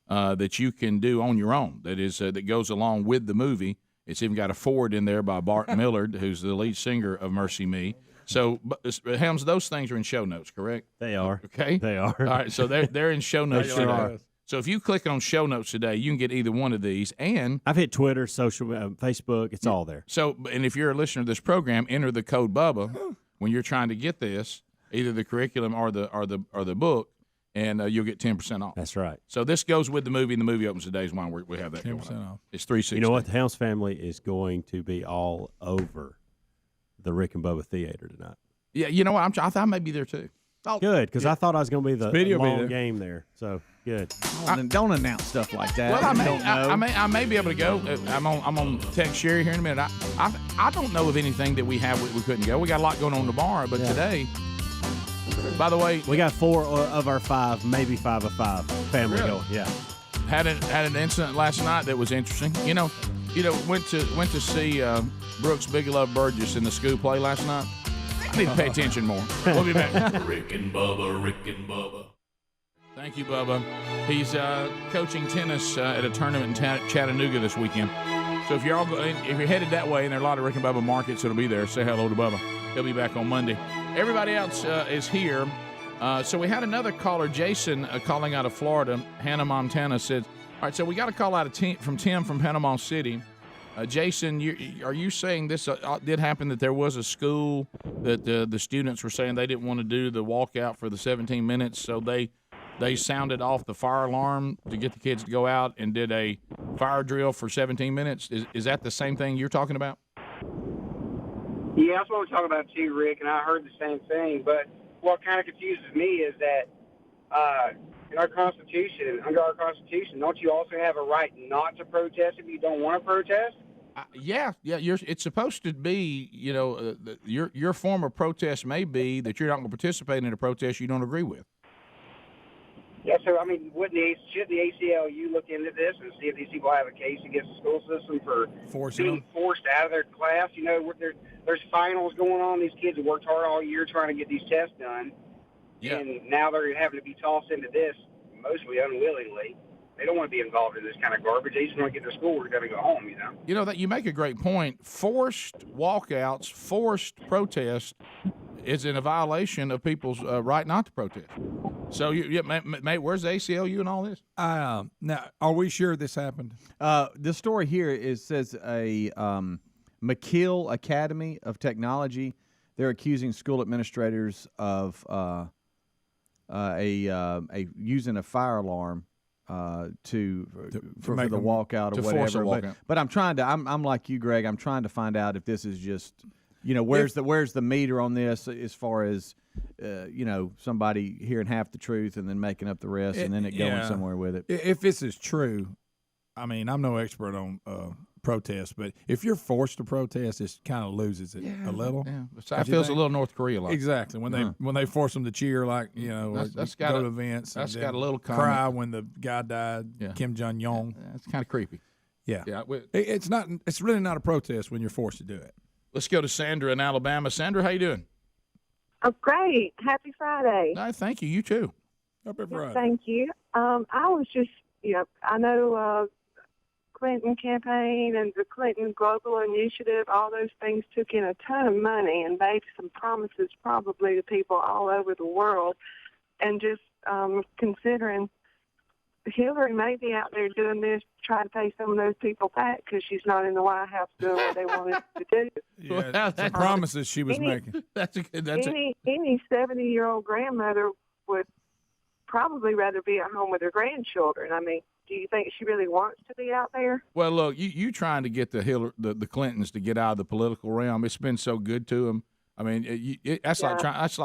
That you can do on your own. That is that goes along with the movie. It's even got a forward in there by Bart Millard, who's the lead singer of Mercy Me. So, Helms, those things are in show notes, correct? They are. Okay, they are. All right, so they're in show notes today. So if you click on show notes today, you can get either one of these. And I've hit Twitter, social, Facebook. It's all there. So, and if you're a listener to this program, enter the code Bubba when you're trying to get this, either the curriculum or the book. And you'll get 10% off. That's right. So this goes with the movie, and the movie opens today is why we have that 10% off. It's $3.60. You know what? The Helms family is going to be all over the Rick and Bubba Theater tonight. Yeah, you know what? I thought I may be there too. Oh, good, because I thought I was going to be the long game there. So good. Don't announce stuff like that. Well, I may be able to go. I'm on text Sherry here in a minute. I don't know of anything that we have we couldn't go. We got a lot going on tomorrow, but today. By the way, we got 4 of our 5, maybe 5 of 5 family really? going. Yeah, had an incident last night that was interesting. Went to see Brooks Bigelow Burgess in the school play last night. I need to pay attention more. We'll be back. Rick and Bubba, Rick and Bubba. Thank you, Bubba. He's coaching tennis at a tournament in Chattanooga this weekend. So if you're headed that way, and there are a lot of Rick and Bubba markets that'll be there, say hello to Bubba. He'll be back on Monday. Everybody else is here. So we had another caller, Jason, calling out of Florida. Hannah, Montana, said, all right, so we got a call out of Tim from Panama City. Jason, are you saying this did happen, that there was a school that the students were saying they didn't want to do the walkout for the 17 minutes, so they sounded off the fire alarm to get the kids to go out and did a fire drill for 17 minutes? Is that the same thing you're talking about? Yeah, that's what we're talking about too, Rick, and I heard the same thing. But what kind of confuses me is that in our Constitution, under our Constitution, don't you also have a right not to protest if you don't want to protest? Yeah. It's supposed to be, your form of protest may be that you're not going to participate in a protest you don't agree with. Yeah, so, should the ACLU look into this and see if these people have a case against the school system for being forced out of their class? There's finals going on. These kids have worked hard all year trying to get these tests done. Yeah. And now they're having to be tossed into this, mostly unwillingly. They don't want to be involved in this kind of garbage. They just want to get their schoolwork done and go home, that you make a great point. Forced walkouts, forced protest is in a violation of people's right not to protest. So, mate, where's the ACLU and all this? Now, are we sure this happened? The story here says a McKill Academy of Technology. They're accusing school administrators of using a fire alarm for the walkout or whatever. But I'm trying to. I'm like you, Greg. I'm trying to find out if this is just. Where's the meter on this as far as, somebody hearing half the truth and then making up the rest and then going somewhere with it. If this is true, I mean, I'm no expert on protest, but if you're forced to protest, it kind of loses it a little. Yeah, it feels a little North Korea like. Exactly. When they force them to cheer, like, that's go to events. That's got a little cry when the guy died, Kim Jong-un. That's kind of creepy. Yeah. It's not. It's really not a protest when you're forced to do it. Let's go to Sandra in Alabama. Sandra, how you doing? Oh, great. Happy Friday. Thank you. You too. Happy Friday. Thank you. I was just, I know Clinton campaign and the Clinton Global Initiative, all those things took in a ton of money and made some promises probably to people all over the world. And just considering Hillary may be out there doing this, trying to pay some of those people back because she's not in the White House doing what they wanted to do. Yeah, that's the promises she was making. Any 70-year-old grandmother would probably rather be at home with her grandchildren. I mean, do you think she really wants to be out there? Well, look, you trying to get the Clintons to get out of the political realm. It's been so good to them. I mean, that's like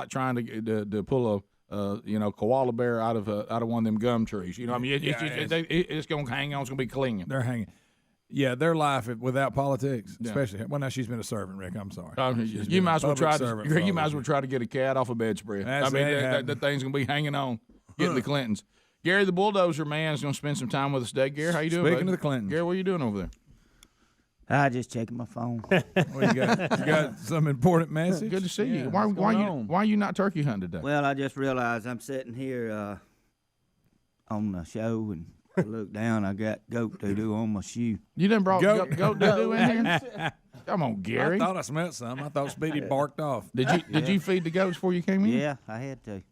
trying to pull a koala bear out of one of them gum trees. It's going to hang on. It's going to be clinging. They're hanging. Yeah, their life without politics, especially. Well, now she's been a servant, Rick. I'm sorry. You might as well try to get a cat off a bedspread. That thing's gonna be hanging on. Getting the Clintons. Gary, the bulldozer man, is gonna spend some time with us today. Gary, how you doing? Speaking of the Clintons, Gary, what are you doing over there? I just checking my phone. Well, you got some important message? Good to see you. Why are you not turkey hunting today? Well, I just realized I'm sitting here on the show and I look down. I got goat doo-doo on my shoe. You done brought goat doo-doo in here? Come on, Gary. I thought I smelled some. I thought Speedy barked off. Did you feed the goats before you came in? Yeah, I had to.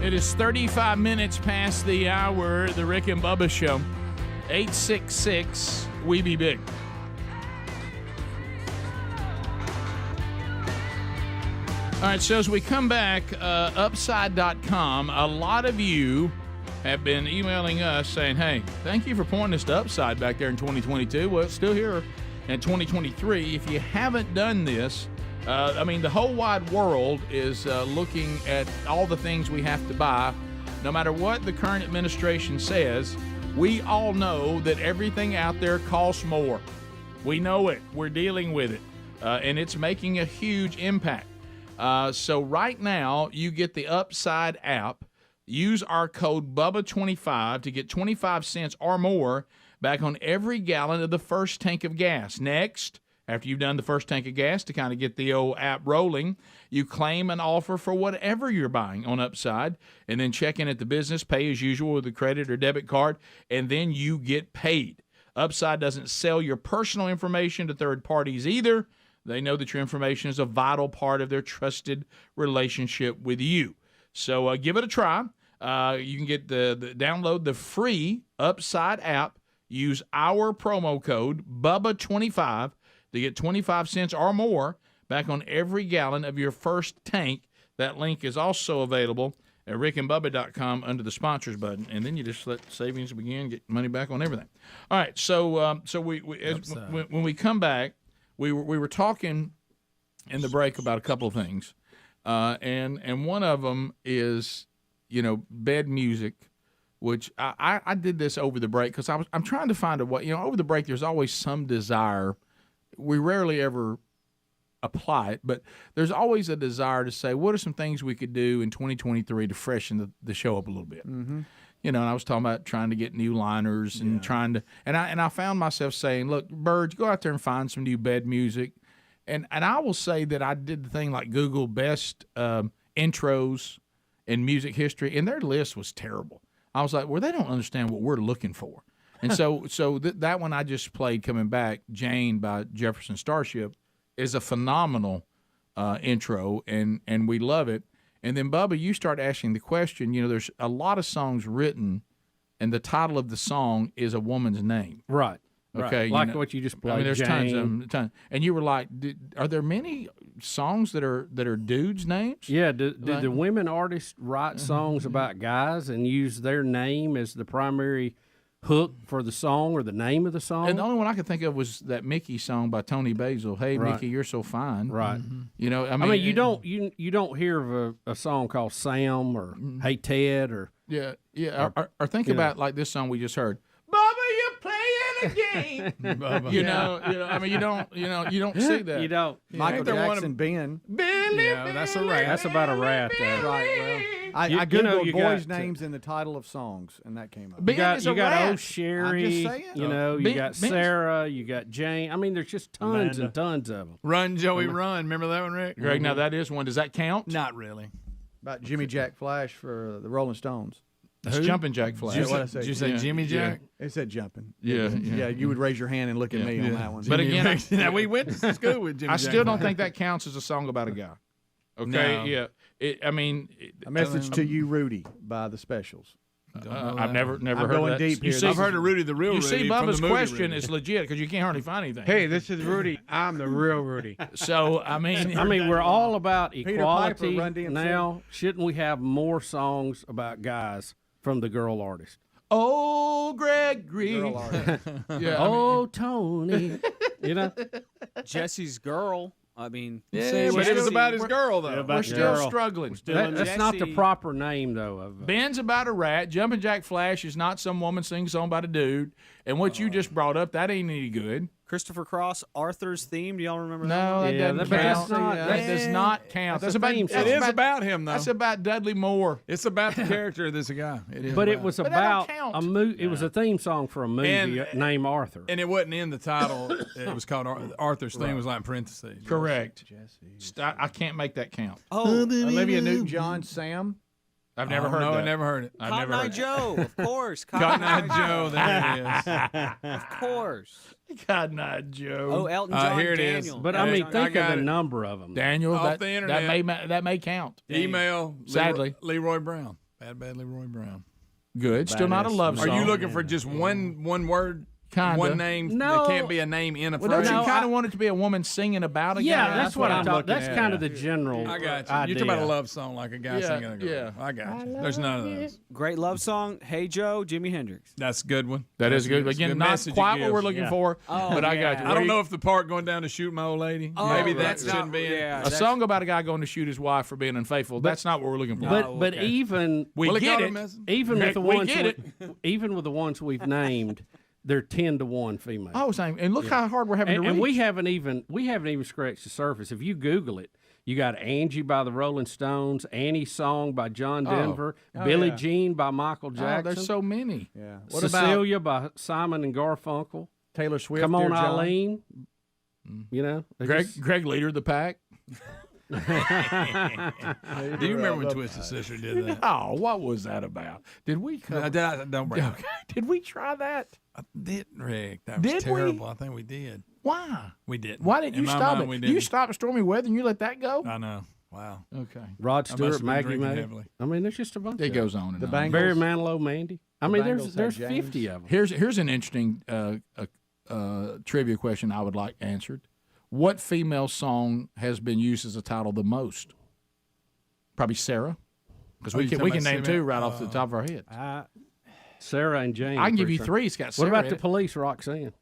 It is 35 minutes past the hour, the Rick and Bubba Show. 866 We Be Big. All right, so as we come back, upside.com, a lot of you have been emailing us saying, hey, thank you for pointing us to Upside back there in 2022. Well, it's still here in 2023. If you haven't done this, the whole wide world is looking at all the things we have to buy. No matter what the current administration says, we all know that everything out there costs more. We know it. We're dealing with it. And it's making a huge impact. So right now, you get the Upside app. Use our code BUBBA25 to get 25 cents or more back on every gallon of the first tank of gas. Next, after you've done the first tank of gas to kind of get the old app rolling, you claim an offer for whatever you're buying on Upside, and then check in at the business, pay as usual with a credit or debit card, and then you get paid. Upside doesn't sell your personal information to third parties either. They know that your information is a vital part of their trusted relationship with you. So give it a try. You can get download the free Upside app. Use our promo code BUBBA25 to get 25 cents or more back on every gallon of your first tank. That link is also available at rickandbubba.com under the sponsors button, and then you just let savings begin, get money back on everything. All right, so when we come back, we were talking in the break about a couple of things, and one of them is bed music, which I did this over the break because I'm trying to find over the break there's always some desire. We rarely ever apply it, but there's always a desire to say, what are some things we could do in 2023 to freshen the show up a little bit? Mm-hmm. And I was talking about trying to get new liners and I found myself saying, look, Birds, go out there and find some new bed music. And I will say that I did the thing like Google best intros in music history, and their list was terrible. I was like, well, they don't understand what we're looking for. And so that one I just played coming back, Jane by Jefferson Starship, is a phenomenal intro, and we love it. And then, Bubba, you start asking the question, there's a lot of songs written, and the title of the song is a woman's name. Right. Okay. Like what you just played, there's Jane. tons. And you were like, are there many songs that are dudes' names? Yeah. Do the women artists write songs about guys and use their name as the primary hook for the song or the name of the song? And the only one I could think of was that Mickey song by Tony Basil. Hey, Right. Mickey, you're so fine. Right. Mm-hmm. You don't hear of a song called Sam or Hey Ted or or think about like this song we just heard. Bubba, you're playing a game. Bubba. You don't see that. You don't. Michael Jackson, Ben. Billy, that's a rat. That's about a rat. Right. Well, I googled boys' names in the title of songs, and that came up. You got rat. old Sherry. I'm just saying. You got Sarah. You got Jane. I mean, there's just tons and tons of them. Run, Joey, run. Remember that one, Rick? Greg, now that is one. Does that count? Not really. About Jimmy Jack Flash for the Rolling Stones. It's Jumping Jack Flash. Did you say Jimmy Jack? Yeah. It said jumping. Yeah. You would raise your hand and look at me on that one. But again, we went to school with Jimmy I Jack still don't think that counts as a song about a guy. Okay. No. Yeah. A message to you, Rudy, by the Specials. I've never I'm heard going of that. deep here. I've heard of Rudy the Real You Rudy. see, from the Bubba's movie question Rudy. is legit because you can't hardly find anything. Hey, this is Rudy. I'm the real Rudy. So I mean, we're all about Peter equality Piper, Run DMC. now. Shouldn't we have more songs about guys from the girl artist? Oh, Gregory. Girl artist. Yeah, Oh, Tony. You know, Jesse's girl. I mean, Yeah, but it was about his girl, though. We're still struggling. that's not the proper name though. Of Ben's about a rat. Jumpin' Jack Flash is not some woman singing a song about a dude. And what you just brought up, that ain't any good. Christopher Cross, Arthur's theme. Do y'all remember No, that? that doesn't count. That does not count. That's about It is about him, though. That's about Dudley Moore. It's about the character of this guy. It is But it was But that don't about count. a movie. It was a theme song for a movie And- named Arthur. And it wasn't in the title. It was called Arthur's theme was like in parentheses. Correct. I can't make that count. Oh, Olivia Newton-John, Sam. I've never heard No, that. I never heard it. I've Cotton never Eye heard Joe, of course. Cotton Eye Joe. There it is. Of course. Cotton Eye Joe. Oh, Elton John, here it is. Daniel. But I mean, think of the number of them. Daniel, Off that, the internet. that may count. Email. Sadly. Leroy Brown. Bad Leroy Brown. Good. Still not a love Are song. you looking for just one word? Kinda. One name? No. There can't be a name in a Well, phrase. don't you kind of want it to be a woman singing about a guy? Yeah, that's what I'm talking. looking That's at. kind of the general. I got you. Idea. You're talking about a love song like a guy Yeah, singing a girl. yeah. I got you. There's none of those. Great love song, Hey Joe, Jimi Hendrix. That's a good one. That is good. It's a Again, good not message it quite what gives. we're looking for, Oh, but I got you. I don't know if the part going down to shoot my old lady. Maybe that that's shouldn't not- be in. yeah. A song about a guy going to shoot his wife for being unfaithful. That's not what we're looking for. But even we Well, it get got it. him as- even with the We ones get it. even with the ones we've named, they're 10-1 female. Oh, same. And look how hard we're having to reach. And we haven't even scratched the surface. If you Google it, you got Angie by the Rolling Stones, Annie's Song by John Denver, Billie Jean by Michael Jackson. there's so many. Yeah. Cecilia by Simon and Garfunkel. Taylor Swift? Come on, Dear John? Eileen. You know, Greg Leader of the Pack. Do you remember when Twisted Sister did that? Oh, what was that about? Did we? Don't bring it up. Did we try that? I didn't, Rick. That was Did we? terrible. I think we did. Why? We didn't. Why didn't In you my stop mind, we it? didn't. You stopped Stormy Weather and you let that go? I know. Wow. Okay. Rod I must Stewart, have been Maggie drinking May. heavily. I mean, there's just a bunch. It of goes them. on and The on. Bengals. Barry Manilow, Mandy. I mean, Bengals there's had 50 James. of them. Here's an interesting trivia question I would like answered. What female song has been used as a title the most? Probably Sarah, because we you can talking name about two Sarah? right off the top of our head. Sarah and Jane. I can give for you sure. three. It's got What Sarah about in the it. Police, Roxanne?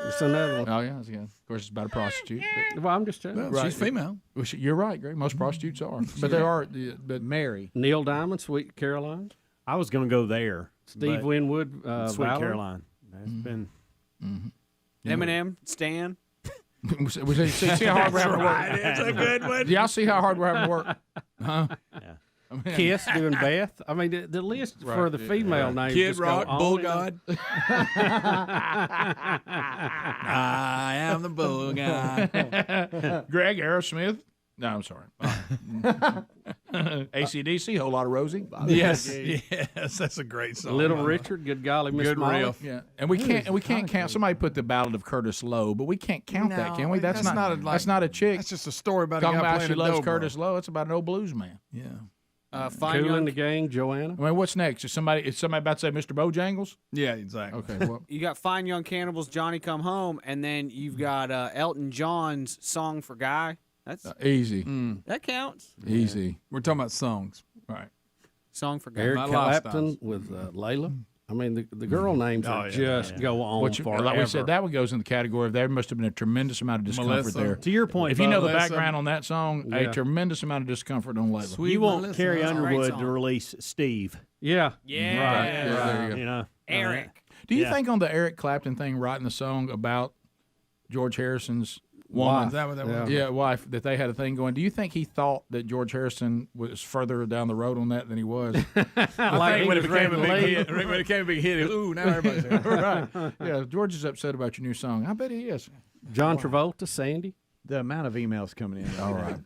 It's another one. Oh yeah, that's good. Of course, it's about a prostitute. Well, I'm just telling you. Well, she's female. Well, you're right, Greg. Most prostitutes are, but there are. But Mary. Neil Diamond, Sweet Caroline. I was going to go there. Steve but Winwood, Sweet Valerie. Caroline. That's been. Eminem, Stan. see how hard we're having to work. It's a good one. Do y'all see how hard we're having to work? Huh? Yeah. I mean, Kiss doing Beth. I mean, the list for the female names. Kid just Rock, go on Bull and on. God. I am the Bull God. Greg Aerosmith. No, I'm sorry. AC/DC, Whole Lot of Rosie. Yes, yes, that's a great song. Little Richard, Good Golly, Miss Good Molly. riff. Yeah, and we can't count. Somebody put the Ballad of Curtis Lowe, but we can't count that, can we? That's not a chick. That's just a story about a Talking guy about playing she a loves dobro. Curtis Lowe. It's about an old blues man. Yeah. Fine Cool Young. in the Gang, Joanna. I mean, what's next? Is somebody about to say Mr. Bojangles? Yeah, exactly. Okay. Well, You got Fine Young Cannibals, Johnny Come Home, and then you've got Elton John's Song for Guy. That's easy. that counts. Easy. We're talking about songs. Right. Song for Guy. Eric My Clapton lifestyles. with Layla. I mean, the girl names are just go on forever. Like we said, that one goes in the category of there must have been a tremendous amount of discomfort Melissa. there. To your point, If you know the Melissa. background on that song, Yeah. a tremendous amount of discomfort on Layla. Sweet You want Melissa. Carrie That's a great Underwood song. to release Steve. Yeah. Yeah. Right. Yeah, there you go. You know, Eric. Do you Yeah. think on the Eric Clapton thing, writing the song about George Harrison's woman, Wife. Is that what that was? yeah, wife, that they had a thing going? Do you think he thought that George Harrison was further down the road on that than he was? Like he when it was became a ready to big leave. hit, when it became a big hit, it was, ooh, now everybody's here. Right. Yeah, George is upset about your new song. I bet he is. John Travolta, Sandy. The amount of emails coming in. All right.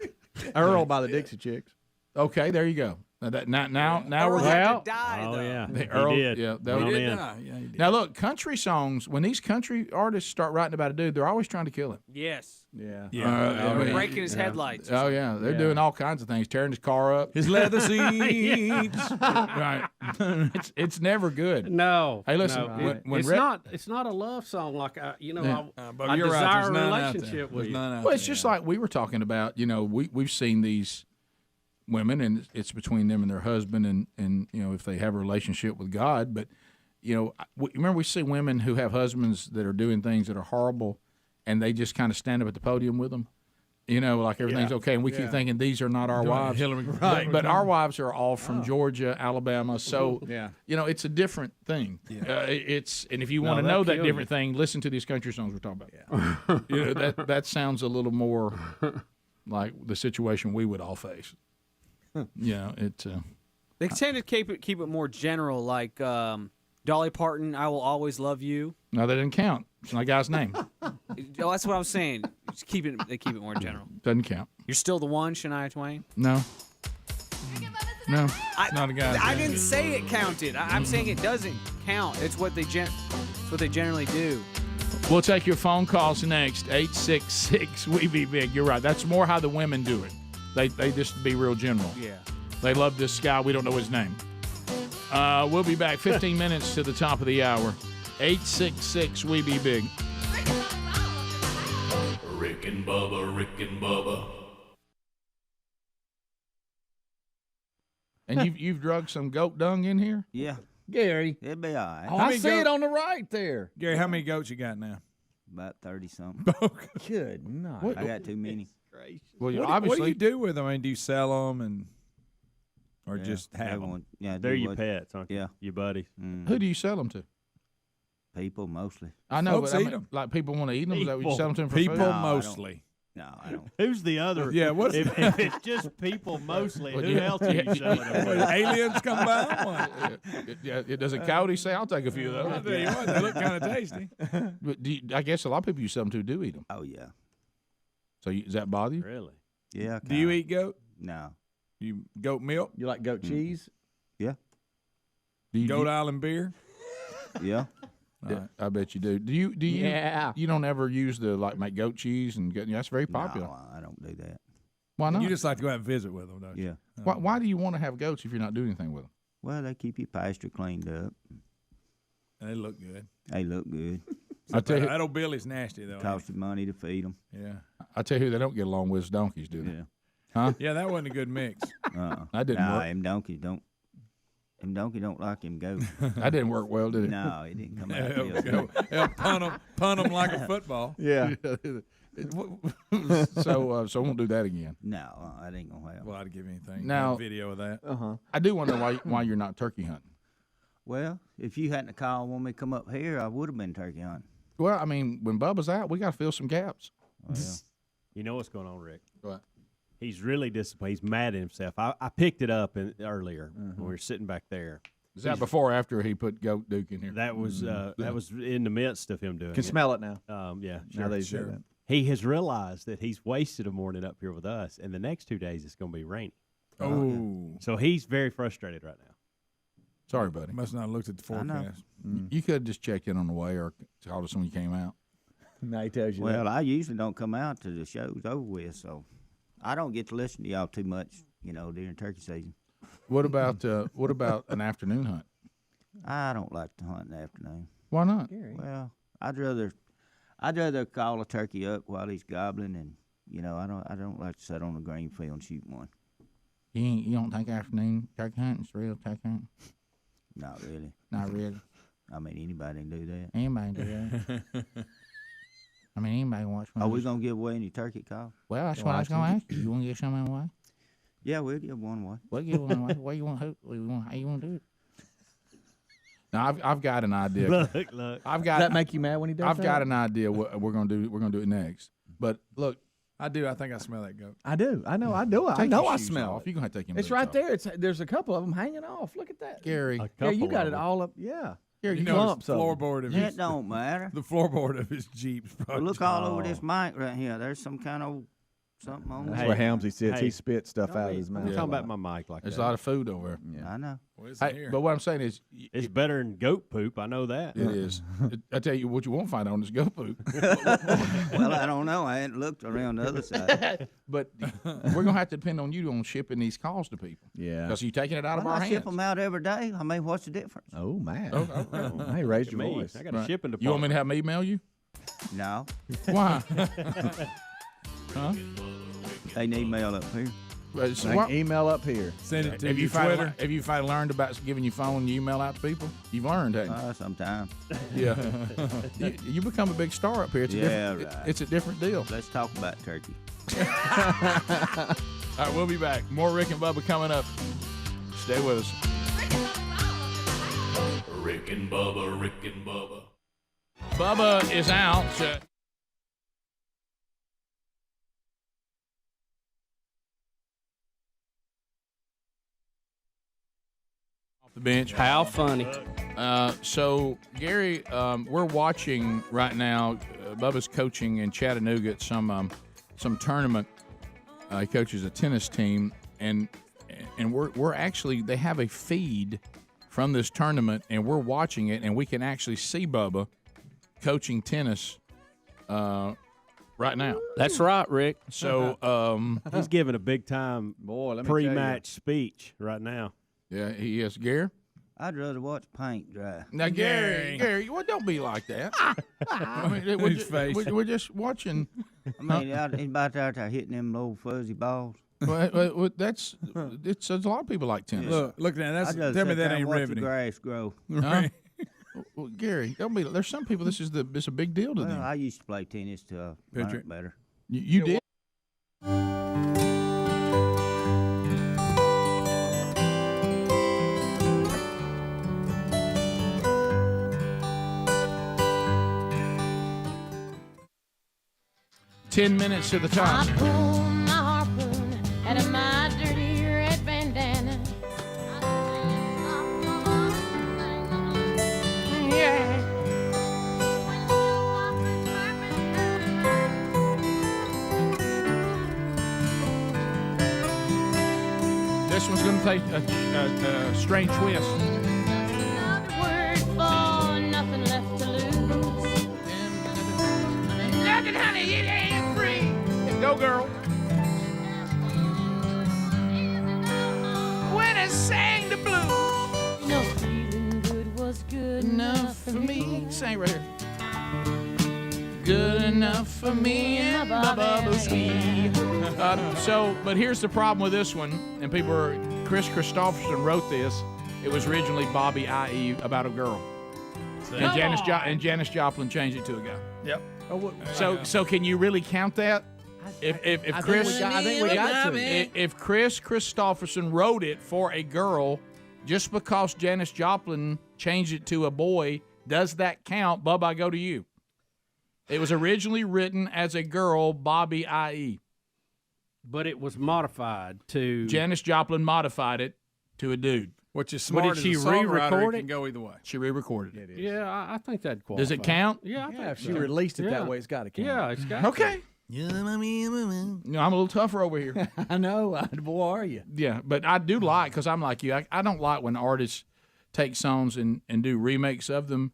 Earl by the Dixie Chicks. Okay, there you go. Now we're Earl died, Oh though. yeah, The Earl, he did. yeah, that Went was- on in. Yeah, he did. Now look, country songs. When these country artists start writing about a dude, they're always trying to kill him. Yes. Yeah. Breaking his headlights. Oh yeah, they're doing all kinds of things, tearing his car up, His leather seats. right? It's never good. No. Hey, listen, no. when It's not a love song like I But I you're right, desire there's a none out there. relationship with There's you. none out well, it's there. just like we were talking about. We've seen these women, and it's between them and their husband, and if they have a relationship with God. But remember we see women who have husbands that are doing things that are horrible, and they just kind of stand up at the podium with them. Like everything's okay, and we keep thinking these are not our wives. Hillary, But our wives are all from Georgia, Alabama, so Yeah. it's a different thing. And if you No, want to they'll know that kill different thing, listen to these country songs we're talking about. That sounds a little more like the situation we would all face. They tend to keep it more general, like Dolly Parton, "I Will Always Love You." No, that didn't count. It's not a guy's name. Oh, that's what I was saying. They keep it more general. Doesn't count. You're still the one, Shania Twain. No. No. It's not a guy's I name. didn't say it counted. I'm saying it doesn't count. It's what they generally do. We'll take your phone calls next. 866 We Be Big. You're right. That's more how the women do it. They just be real general. Yeah. They love this guy. We don't know his name. We'll be back 15 minutes to the top of the hour. 866 We Be Big. Rick and Bubba, Rick and Bubba. And you've drugged some goat dung in here? Yeah, Gary. it'll be all right. I see it on the right there. Gary, how many goats you got now? About 30 something. Good night. I got too many. Well, What do you do with them? I mean, do you sell them or Yeah, just have them? everyone- Yeah, They're do your what- pets, aren't they? Yeah. Your buddies. Who do you sell them to? People mostly. I know, Folks but I eat mean, 'em. like people want to eat them. Is that what you People. sell them to them for People food? No, I don't. mostly. No, I don't. Who's the other? Yeah, what's if it's just people mostly, Well, who yeah. else are you selling them When with? aliens come by? Does a coyote say, I'll take a few of I'll those? tell you what, they look kind of tasty. But I guess a lot of people you sell them to do eat them. Oh, yeah. So does that bother you? Really? Yeah. Do you kinda. eat goat? No. You goat milk? You like goat cheese? Yeah. Do you, Goat Island beer? Yeah. I bet you do. Do you? Yeah. You don't ever use the make goat cheese and that's very popular. No, I don't do that. Why not? You just like to go out and visit with them, don't you? Yeah. Why do you want to have goats if you're not doing anything with them? Well, they keep your pasture cleaned up. They look good. They look good. I tell you, That old Billy's nasty, though. Cost you money to feed them. Yeah. I tell you who they don't get along with is donkeys, do they? Yeah. Huh? Yeah, that wasn't a good mix. That didn't nah, work. them donkeys don't. Them donkey don't like him goats. That didn't work well, did it? No, it didn't come out. They'll real good. punt them like a football. Yeah. So I won't do that again. No, that ain't gonna happen. Well, I'd give anything. Now- A video of that. I do wonder why you're not turkey hunting. Well, if you hadn't called when we come up here, I would have been turkey hunting. Well, I mean, when Bubba's out, we got to fill some gaps. Well, You know what's going on, Rick? What? He's really disappointed. He's mad at himself. I picked it up earlier when we were sitting back there. Is that before or after he put goat duke in here? That was in the midst of him doing Can it. smell it now. Yeah, Now they sure. say that. He has realized that he's wasted a morning up here with us, and the next 2 days it's going to be rainy. Oh. So he's very frustrated right now. Sorry, buddy. Must not have looked at the I know. forecast. You could have just checked in on the way or called us when you came out. Now he tells you Well, that. I usually don't come out till the show's over with, so I don't get to listen to y'all too much, during turkey season. What about an afternoon hunt? I don't like to hunt in the afternoon. Why not? Well, I'd rather call a turkey up while he's gobbling, and I don't like to sit on the green field and shoot one. You don't think afternoon turkey hunting's real turkey hunting? Not really. Not really. I mean, anybody can do that. Anybody do that? I mean, anybody wants one. Are we gonna give away any turkey calls? Well, that's what I was going to ask you. You want to give something away? Yeah, we'll give one away. We'll give one away. What you want? How you want to do it? Now I've got an idea. Look. I've got. Does that make you mad when he does I've that? got an idea what we're gonna do. We're gonna do it next. But look, I do. I think I smell that goat. I do. I know. I do. I take know. your I shoes smell off. it. You're gonna have to take your It's boots right off. there. There's a couple of them hanging off. Look at that, Gary. Yeah, you couple got of it them. all up. Yeah. Gary, You know, clumps the of 'em. floorboard of That his don't matter. the floorboard of his Jeep's Well, probably. look all over this mic right here. There's some kind of something on That's there. where Helmsy sits. Hey. He spits stuff out of his mouth. I'm talking about my mic like There's that. a lot of food over there. Yeah. I know. Hey, but what I'm saying is, It's better than goat poop. I know that. it is. I tell you what you won't find on is goat poop. Well, I don't know. I hadn't looked around the other side. But we're gonna have to depend on you on shipping these calls to people. Yeah. Because you're taking it out of Well, our I hands. ship them out every day. I mean, what's the difference? Oh, man. Oh. Hey, raised your Me. voice. I got a Right. shipping You want me department. to have me email you? No. Why? Huh? They need mail up here. So Like, what- email up here. Send it to have your you finally, Twitter. have you finally learned about giving your phone and you email out to people? You've learned, haven't you? Sometimes. Yeah. you become a big star up here. It's a Yeah, different, right. it's a different deal. Let's talk about turkey. All right, we'll be back. More Rick and Bubba coming up. Stay with us. Rick and Bubba, Rick and Bubba. Bubba is out. Off the bench. How funny. So, Gary, we're watching right now. Bubba's coaching in Chattanooga at some tournament. He coaches a tennis team, and we're actually, they have a feed from this tournament, and we're watching it, and we can actually see Bubba coaching tennis right now. That's right, Rick. So He's giving a big time Boy, let me tell you. pre-match speech right now. yeah, he is. Gary? I'd rather watch paint dry. Now, Gary, well, don't be like that. I mean, we're, His face. we're just watching. I mean, he's about out there hitting them little fuzzy balls. Well, there's a lot of people like tennis. Look now. That's I'd rather tell me sit there that and ain't watch riveting. the grass grow. Huh? Well, Gary, don't be. There's some people. It's a big deal to Well, them. I used to play tennis till I Picture learned it. better. You did. Ten minutes to the I top. pull my harpoon out of my dirty red bandana. Yeah. This one's going to take a strange twist. Word for nothing left to lose. Nothing, honey, it ain't free. Go, girl. When I sang the blues. No feeling good was good enough for me. Sing right here. Good enough for me and my bubbles. But here's the problem with this one, and people are, Chris Christopherson wrote this. It was originally Bobby I.E. about a girl. And Janis Joplin changed it to a guy. Yep. So can you really count that? If Chris, I think we got to. if Chris Christopherson wrote it for a girl, just because Janis Joplin changed it to a boy, does that count? Bubba, I go to you. It was originally written as a girl, Bobby I.E. But it was modified to. Janis Joplin modified it to a dude. Which is But smart did as she a songwriter, re-record it it? can go either way. She re-recorded it. Yeah, I think that'd qualify. Does it count? Yeah, I think If she so. released it Yeah. that way, it's got to count. Yeah, it's got Okay. No, I'm a little tougher over here. I know. Boy, are you? Yeah, but I do like, because I'm like you, I don't like when artists take songs and do remakes of them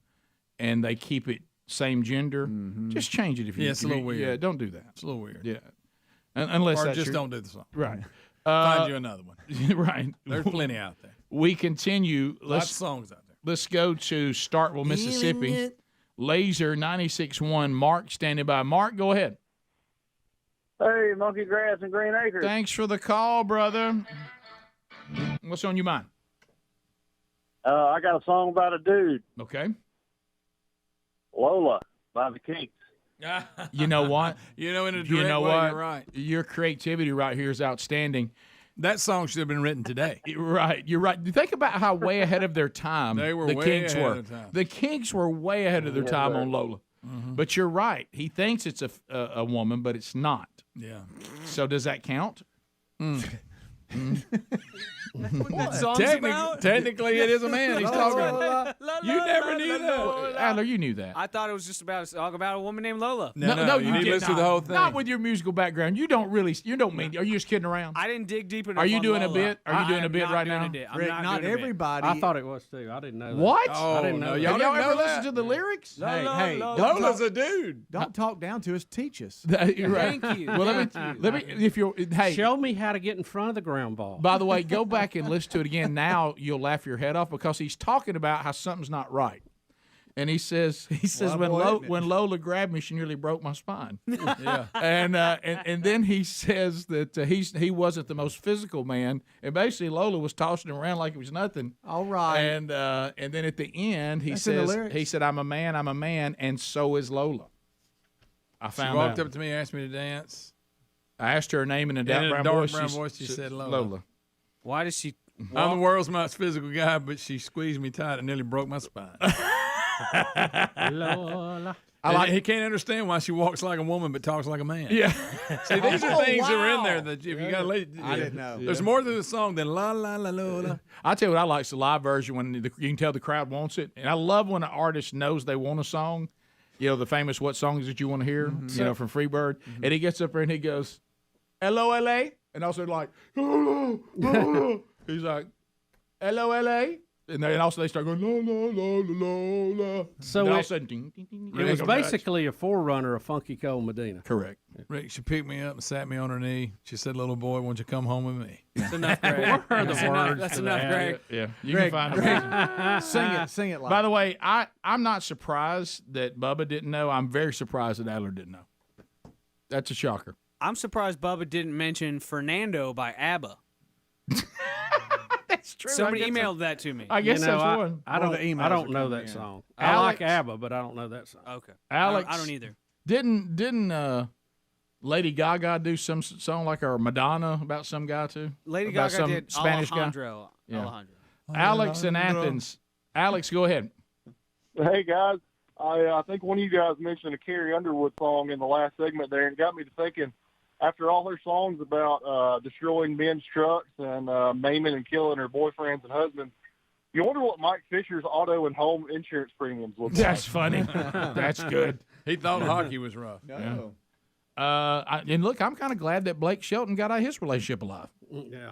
and they keep it same gender. Just change it if you Yeah, it's a little weird. Yeah, don't do that. It's a little weird. Yeah. Unless Or that's just your- don't do the song. Right. Find you another one. Right. There's plenty out there. We continue. Lots of songs out there. Let's go to Starkville, Mississippi. Laser 96.1. Mark standing by. Mark, go ahead. Hey, Monkey Grass and Green Acres. Thanks for the call, brother. What's on your mind? I got a song about a dude, Okay. Lola, by the Kinks. You know what? In a direct You know way, what? you're right. Your creativity right here is outstanding. That song should have been written today. Right, you're right. Think about how way ahead of their time They were the way Kinks ahead were. of time. The Kinks were way ahead of their Yes, time sir. on Lola. But you're right. He thinks it's a woman, but it's not. Yeah. So does that count? That song's about? Technically, it is a man. He's talking. You never knew that. Adler, you knew that. I thought it was just about a song about a woman named Lola. No, you need to listen to the whole thing. Not with your musical background. You don't mean. Are you just kidding around? I didn't dig deep enough. Are you on doing a Lola. bit? Are you doing a bit right now? Rick, not everybody. I thought it was too. I didn't know that. What? I didn't know. Have y'all ever know listened that? to the lyrics? Hey, Lola's a dude. Don't talk down to us. Teach us. You're right. Thank you. Well, let me. If you're, hey, Show me how to get in front of the ground ball. by the way, go back and listen to it again. Now you'll laugh your head off because he's talking about how something's not right. And he says when Lola grabbed me, she nearly broke my spine. Yeah. And then he says that he wasn't the most physical man, and basically Lola was tossing him around like it was nothing. All right. And then at the end he That's in the says lyrics. I'm a man, and so is Lola. I She found walked out. up to me and asked me to dance. I asked her her name in a In dark a brown dark voice. brown voice, she said Lola. Lola. Why does she? I'm the world's most physical guy, but she squeezed me tight and nearly broke my spine. Lola. He can't understand why she walks like a woman but talks like a man. Yeah. See, these are things that are in there that if you got to I didn't know. There's more to the song than la la la la. I tell you what I like is the live version when you can tell the crowd wants it, and I love when an artist knows they want a song. You know the famous "What songs did you want to hear?" You know from Freebird, and he gets up there and he goes, "L-O-L-A," and also like, he's like, "L-O-L-A," and then also they start going, "La la la la la." So And all of a it- sudden, ding, ding, ding, It was ding, ding. basically a forerunner of Funky Cold Medina. Correct. Rick, she picked me up and sat me on her knee. She said, "Little boy, won't you come home with me?" That's enough, Greg. What are the That's enough, words that's to enough, that? Greg. Yeah, you Greg, can find it. Sing it. Like By the way, I'm not surprised that Bubba didn't know. I'm very surprised that Adler didn't know. That's a shocker. I'm surprised Bubba didn't mention Fernando by ABBA. That's true. Somebody I guess emailed that to me. I guess You know, that's one. I One of the don't. emails I don't are know coming that in. song. Alex- I like ABBA, but I don't know that song. Okay. Alex, I don't either. Didn't Lady Gaga do some song like or Madonna about some guy too? Lady About Gaga some did Spanish guy. Alejandro. Yeah. Alejandro. Alex in Athens. Alex, go ahead. Hey guys, I think one of you guys mentioned a Carrie Underwood song in the last segment there, and it got me to thinking. After all her songs about destroying men's trucks and maiming and killing her boyfriends and husbands, you wonder what Mike Fisher's auto and home insurance premiums look like. That's funny. That's good. He thought hockey was rough. No. And look, I'm kind of glad that Blake Shelton got out of his relationship alive. Yeah.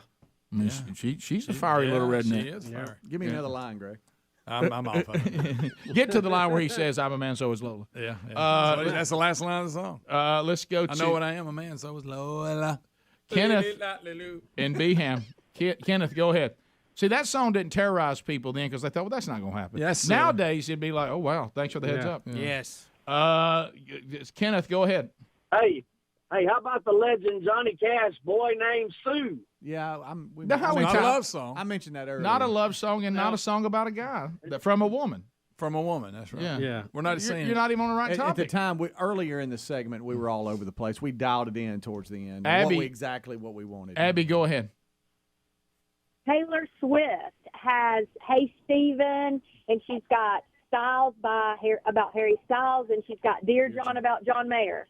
I mean, she's a fiery little redneck. She is fire. Give me another line, Greg. I'm off of it. Get to the line where he says, "I'm a man, so is Lola." Yeah. That's the last line of the song. Let's go. I know what I am, a man, so is Lola. Kenneth in Beham. Kenneth, go ahead. See, that song didn't terrorize people then because they thought, well, that's not going to happen. Yes, Nowadays, it'd be like, oh, wow, thanks for the heads Yeah. up. Yes. Kenneth, go ahead. Hey, how about the legend Johnny Cash, Boy Named Sue? Yeah, Not a love song. I mentioned that earlier. Not a love song and not a song about a guy. From a woman. From a woman, that's right. Yeah. We're not saying You're not even on the right At topic. the time, earlier in the segment, we were all over the place. We dialed it in towards the end. Abby- Exactly what we wanted. Abby, go ahead. Taylor Swift has Hey Stephen, and she's got Styles about Harry Styles, and she's got Dear John about John Mayer.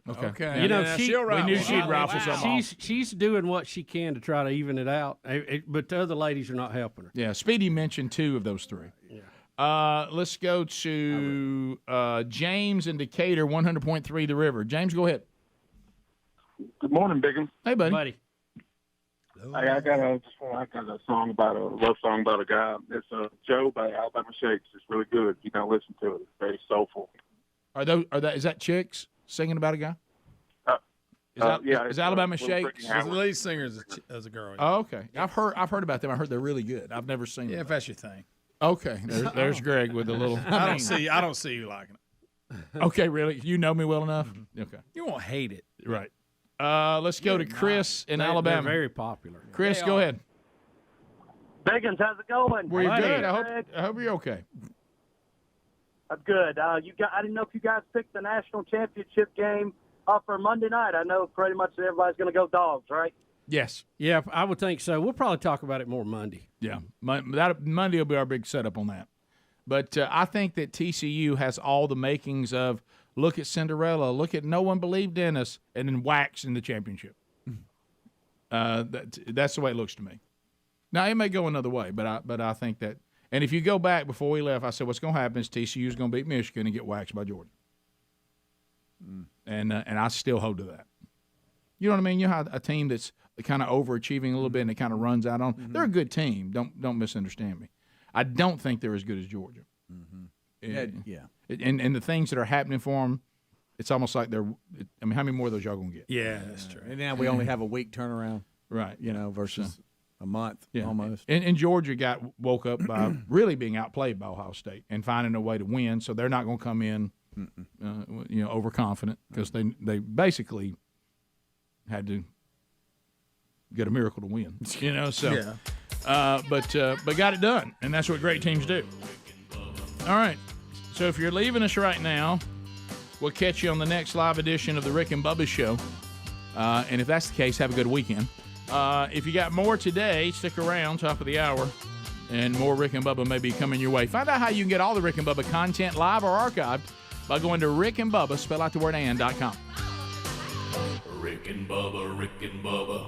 Okay. Okay. You know, Yeah, she, she'll we rifle knew something. she'd rifle something off. she's doing what she can to try to even it out, but the other ladies are not helping her. Yeah, Speedy mentioned two of those three. Let's go to James in Decatur, 100.3 The River. James, go ahead. Good morning, Biggins. Hey, buddy. Hey, I got a song about a love song about a guy. It's Joe by Alabama Shakes. It's really good. You gotta listen to it. It's very soulful. Is that chicks singing about a guy? Is Alabama Shakes? The lead singer is a girl. Oh, okay. I've heard about them. I heard they're really good. I've never seen them. Yeah, if that's your thing. Okay. There's Greg with the little. I don't see you liking it. Okay, really? You know me well enough? Okay. You won't hate it. Right. Let's go to Chris in Alabama. They're very popular. Chris, go ahead. Biggins, how's it going? We're Hey, good. Greg. I hope you're okay. I'm good. I didn't know if you guys picked the national championship game for Monday night. I know pretty much everybody's going to go Dogs, right? Yes. Yeah, I would think so. We'll probably talk about it more Monday. Yeah. Monday will be our big setup on that. But I think that TCU has all the makings of look at Cinderella, look at no one believed in us, and then wax in the championship. That's the way it looks to me. Now, it may go another way, but I think that – and if you go back before we left, I said what's going to happen is TCU is going to beat Michigan and get waxed by Georgia. And I still hold to that. You know what I mean? You know how a team that's kind of overachieving a little bit and it kind of runs out on they're a good team. Don't misunderstand me. I don't think they're as good as Georgia. Yeah. And the things that are happening for them, it's almost like they're – I mean, how many more of those y'all going to get? Yeah, that's true. And now we only have a week turnaround. Right. Versus a month almost. And Georgia woke up by really being outplayed by Ohio State and finding a way to win, so they're not going to come in overconfident because they basically had to get a miracle to win. But got it done, and that's what great teams do. All right. So if you're leaving us right now, we'll catch you on the next live edition of the Rick and Bubba Show. And if that's the case, have a good weekend. If you got more today, stick around, top of the hour, and more Rick and Bubba may be coming your way. Find out how you can get all the Rick and Bubba content live or archived by going to Rick and Bubba, spell out the word and.com. Rick and Bubba, Rick and Bubba.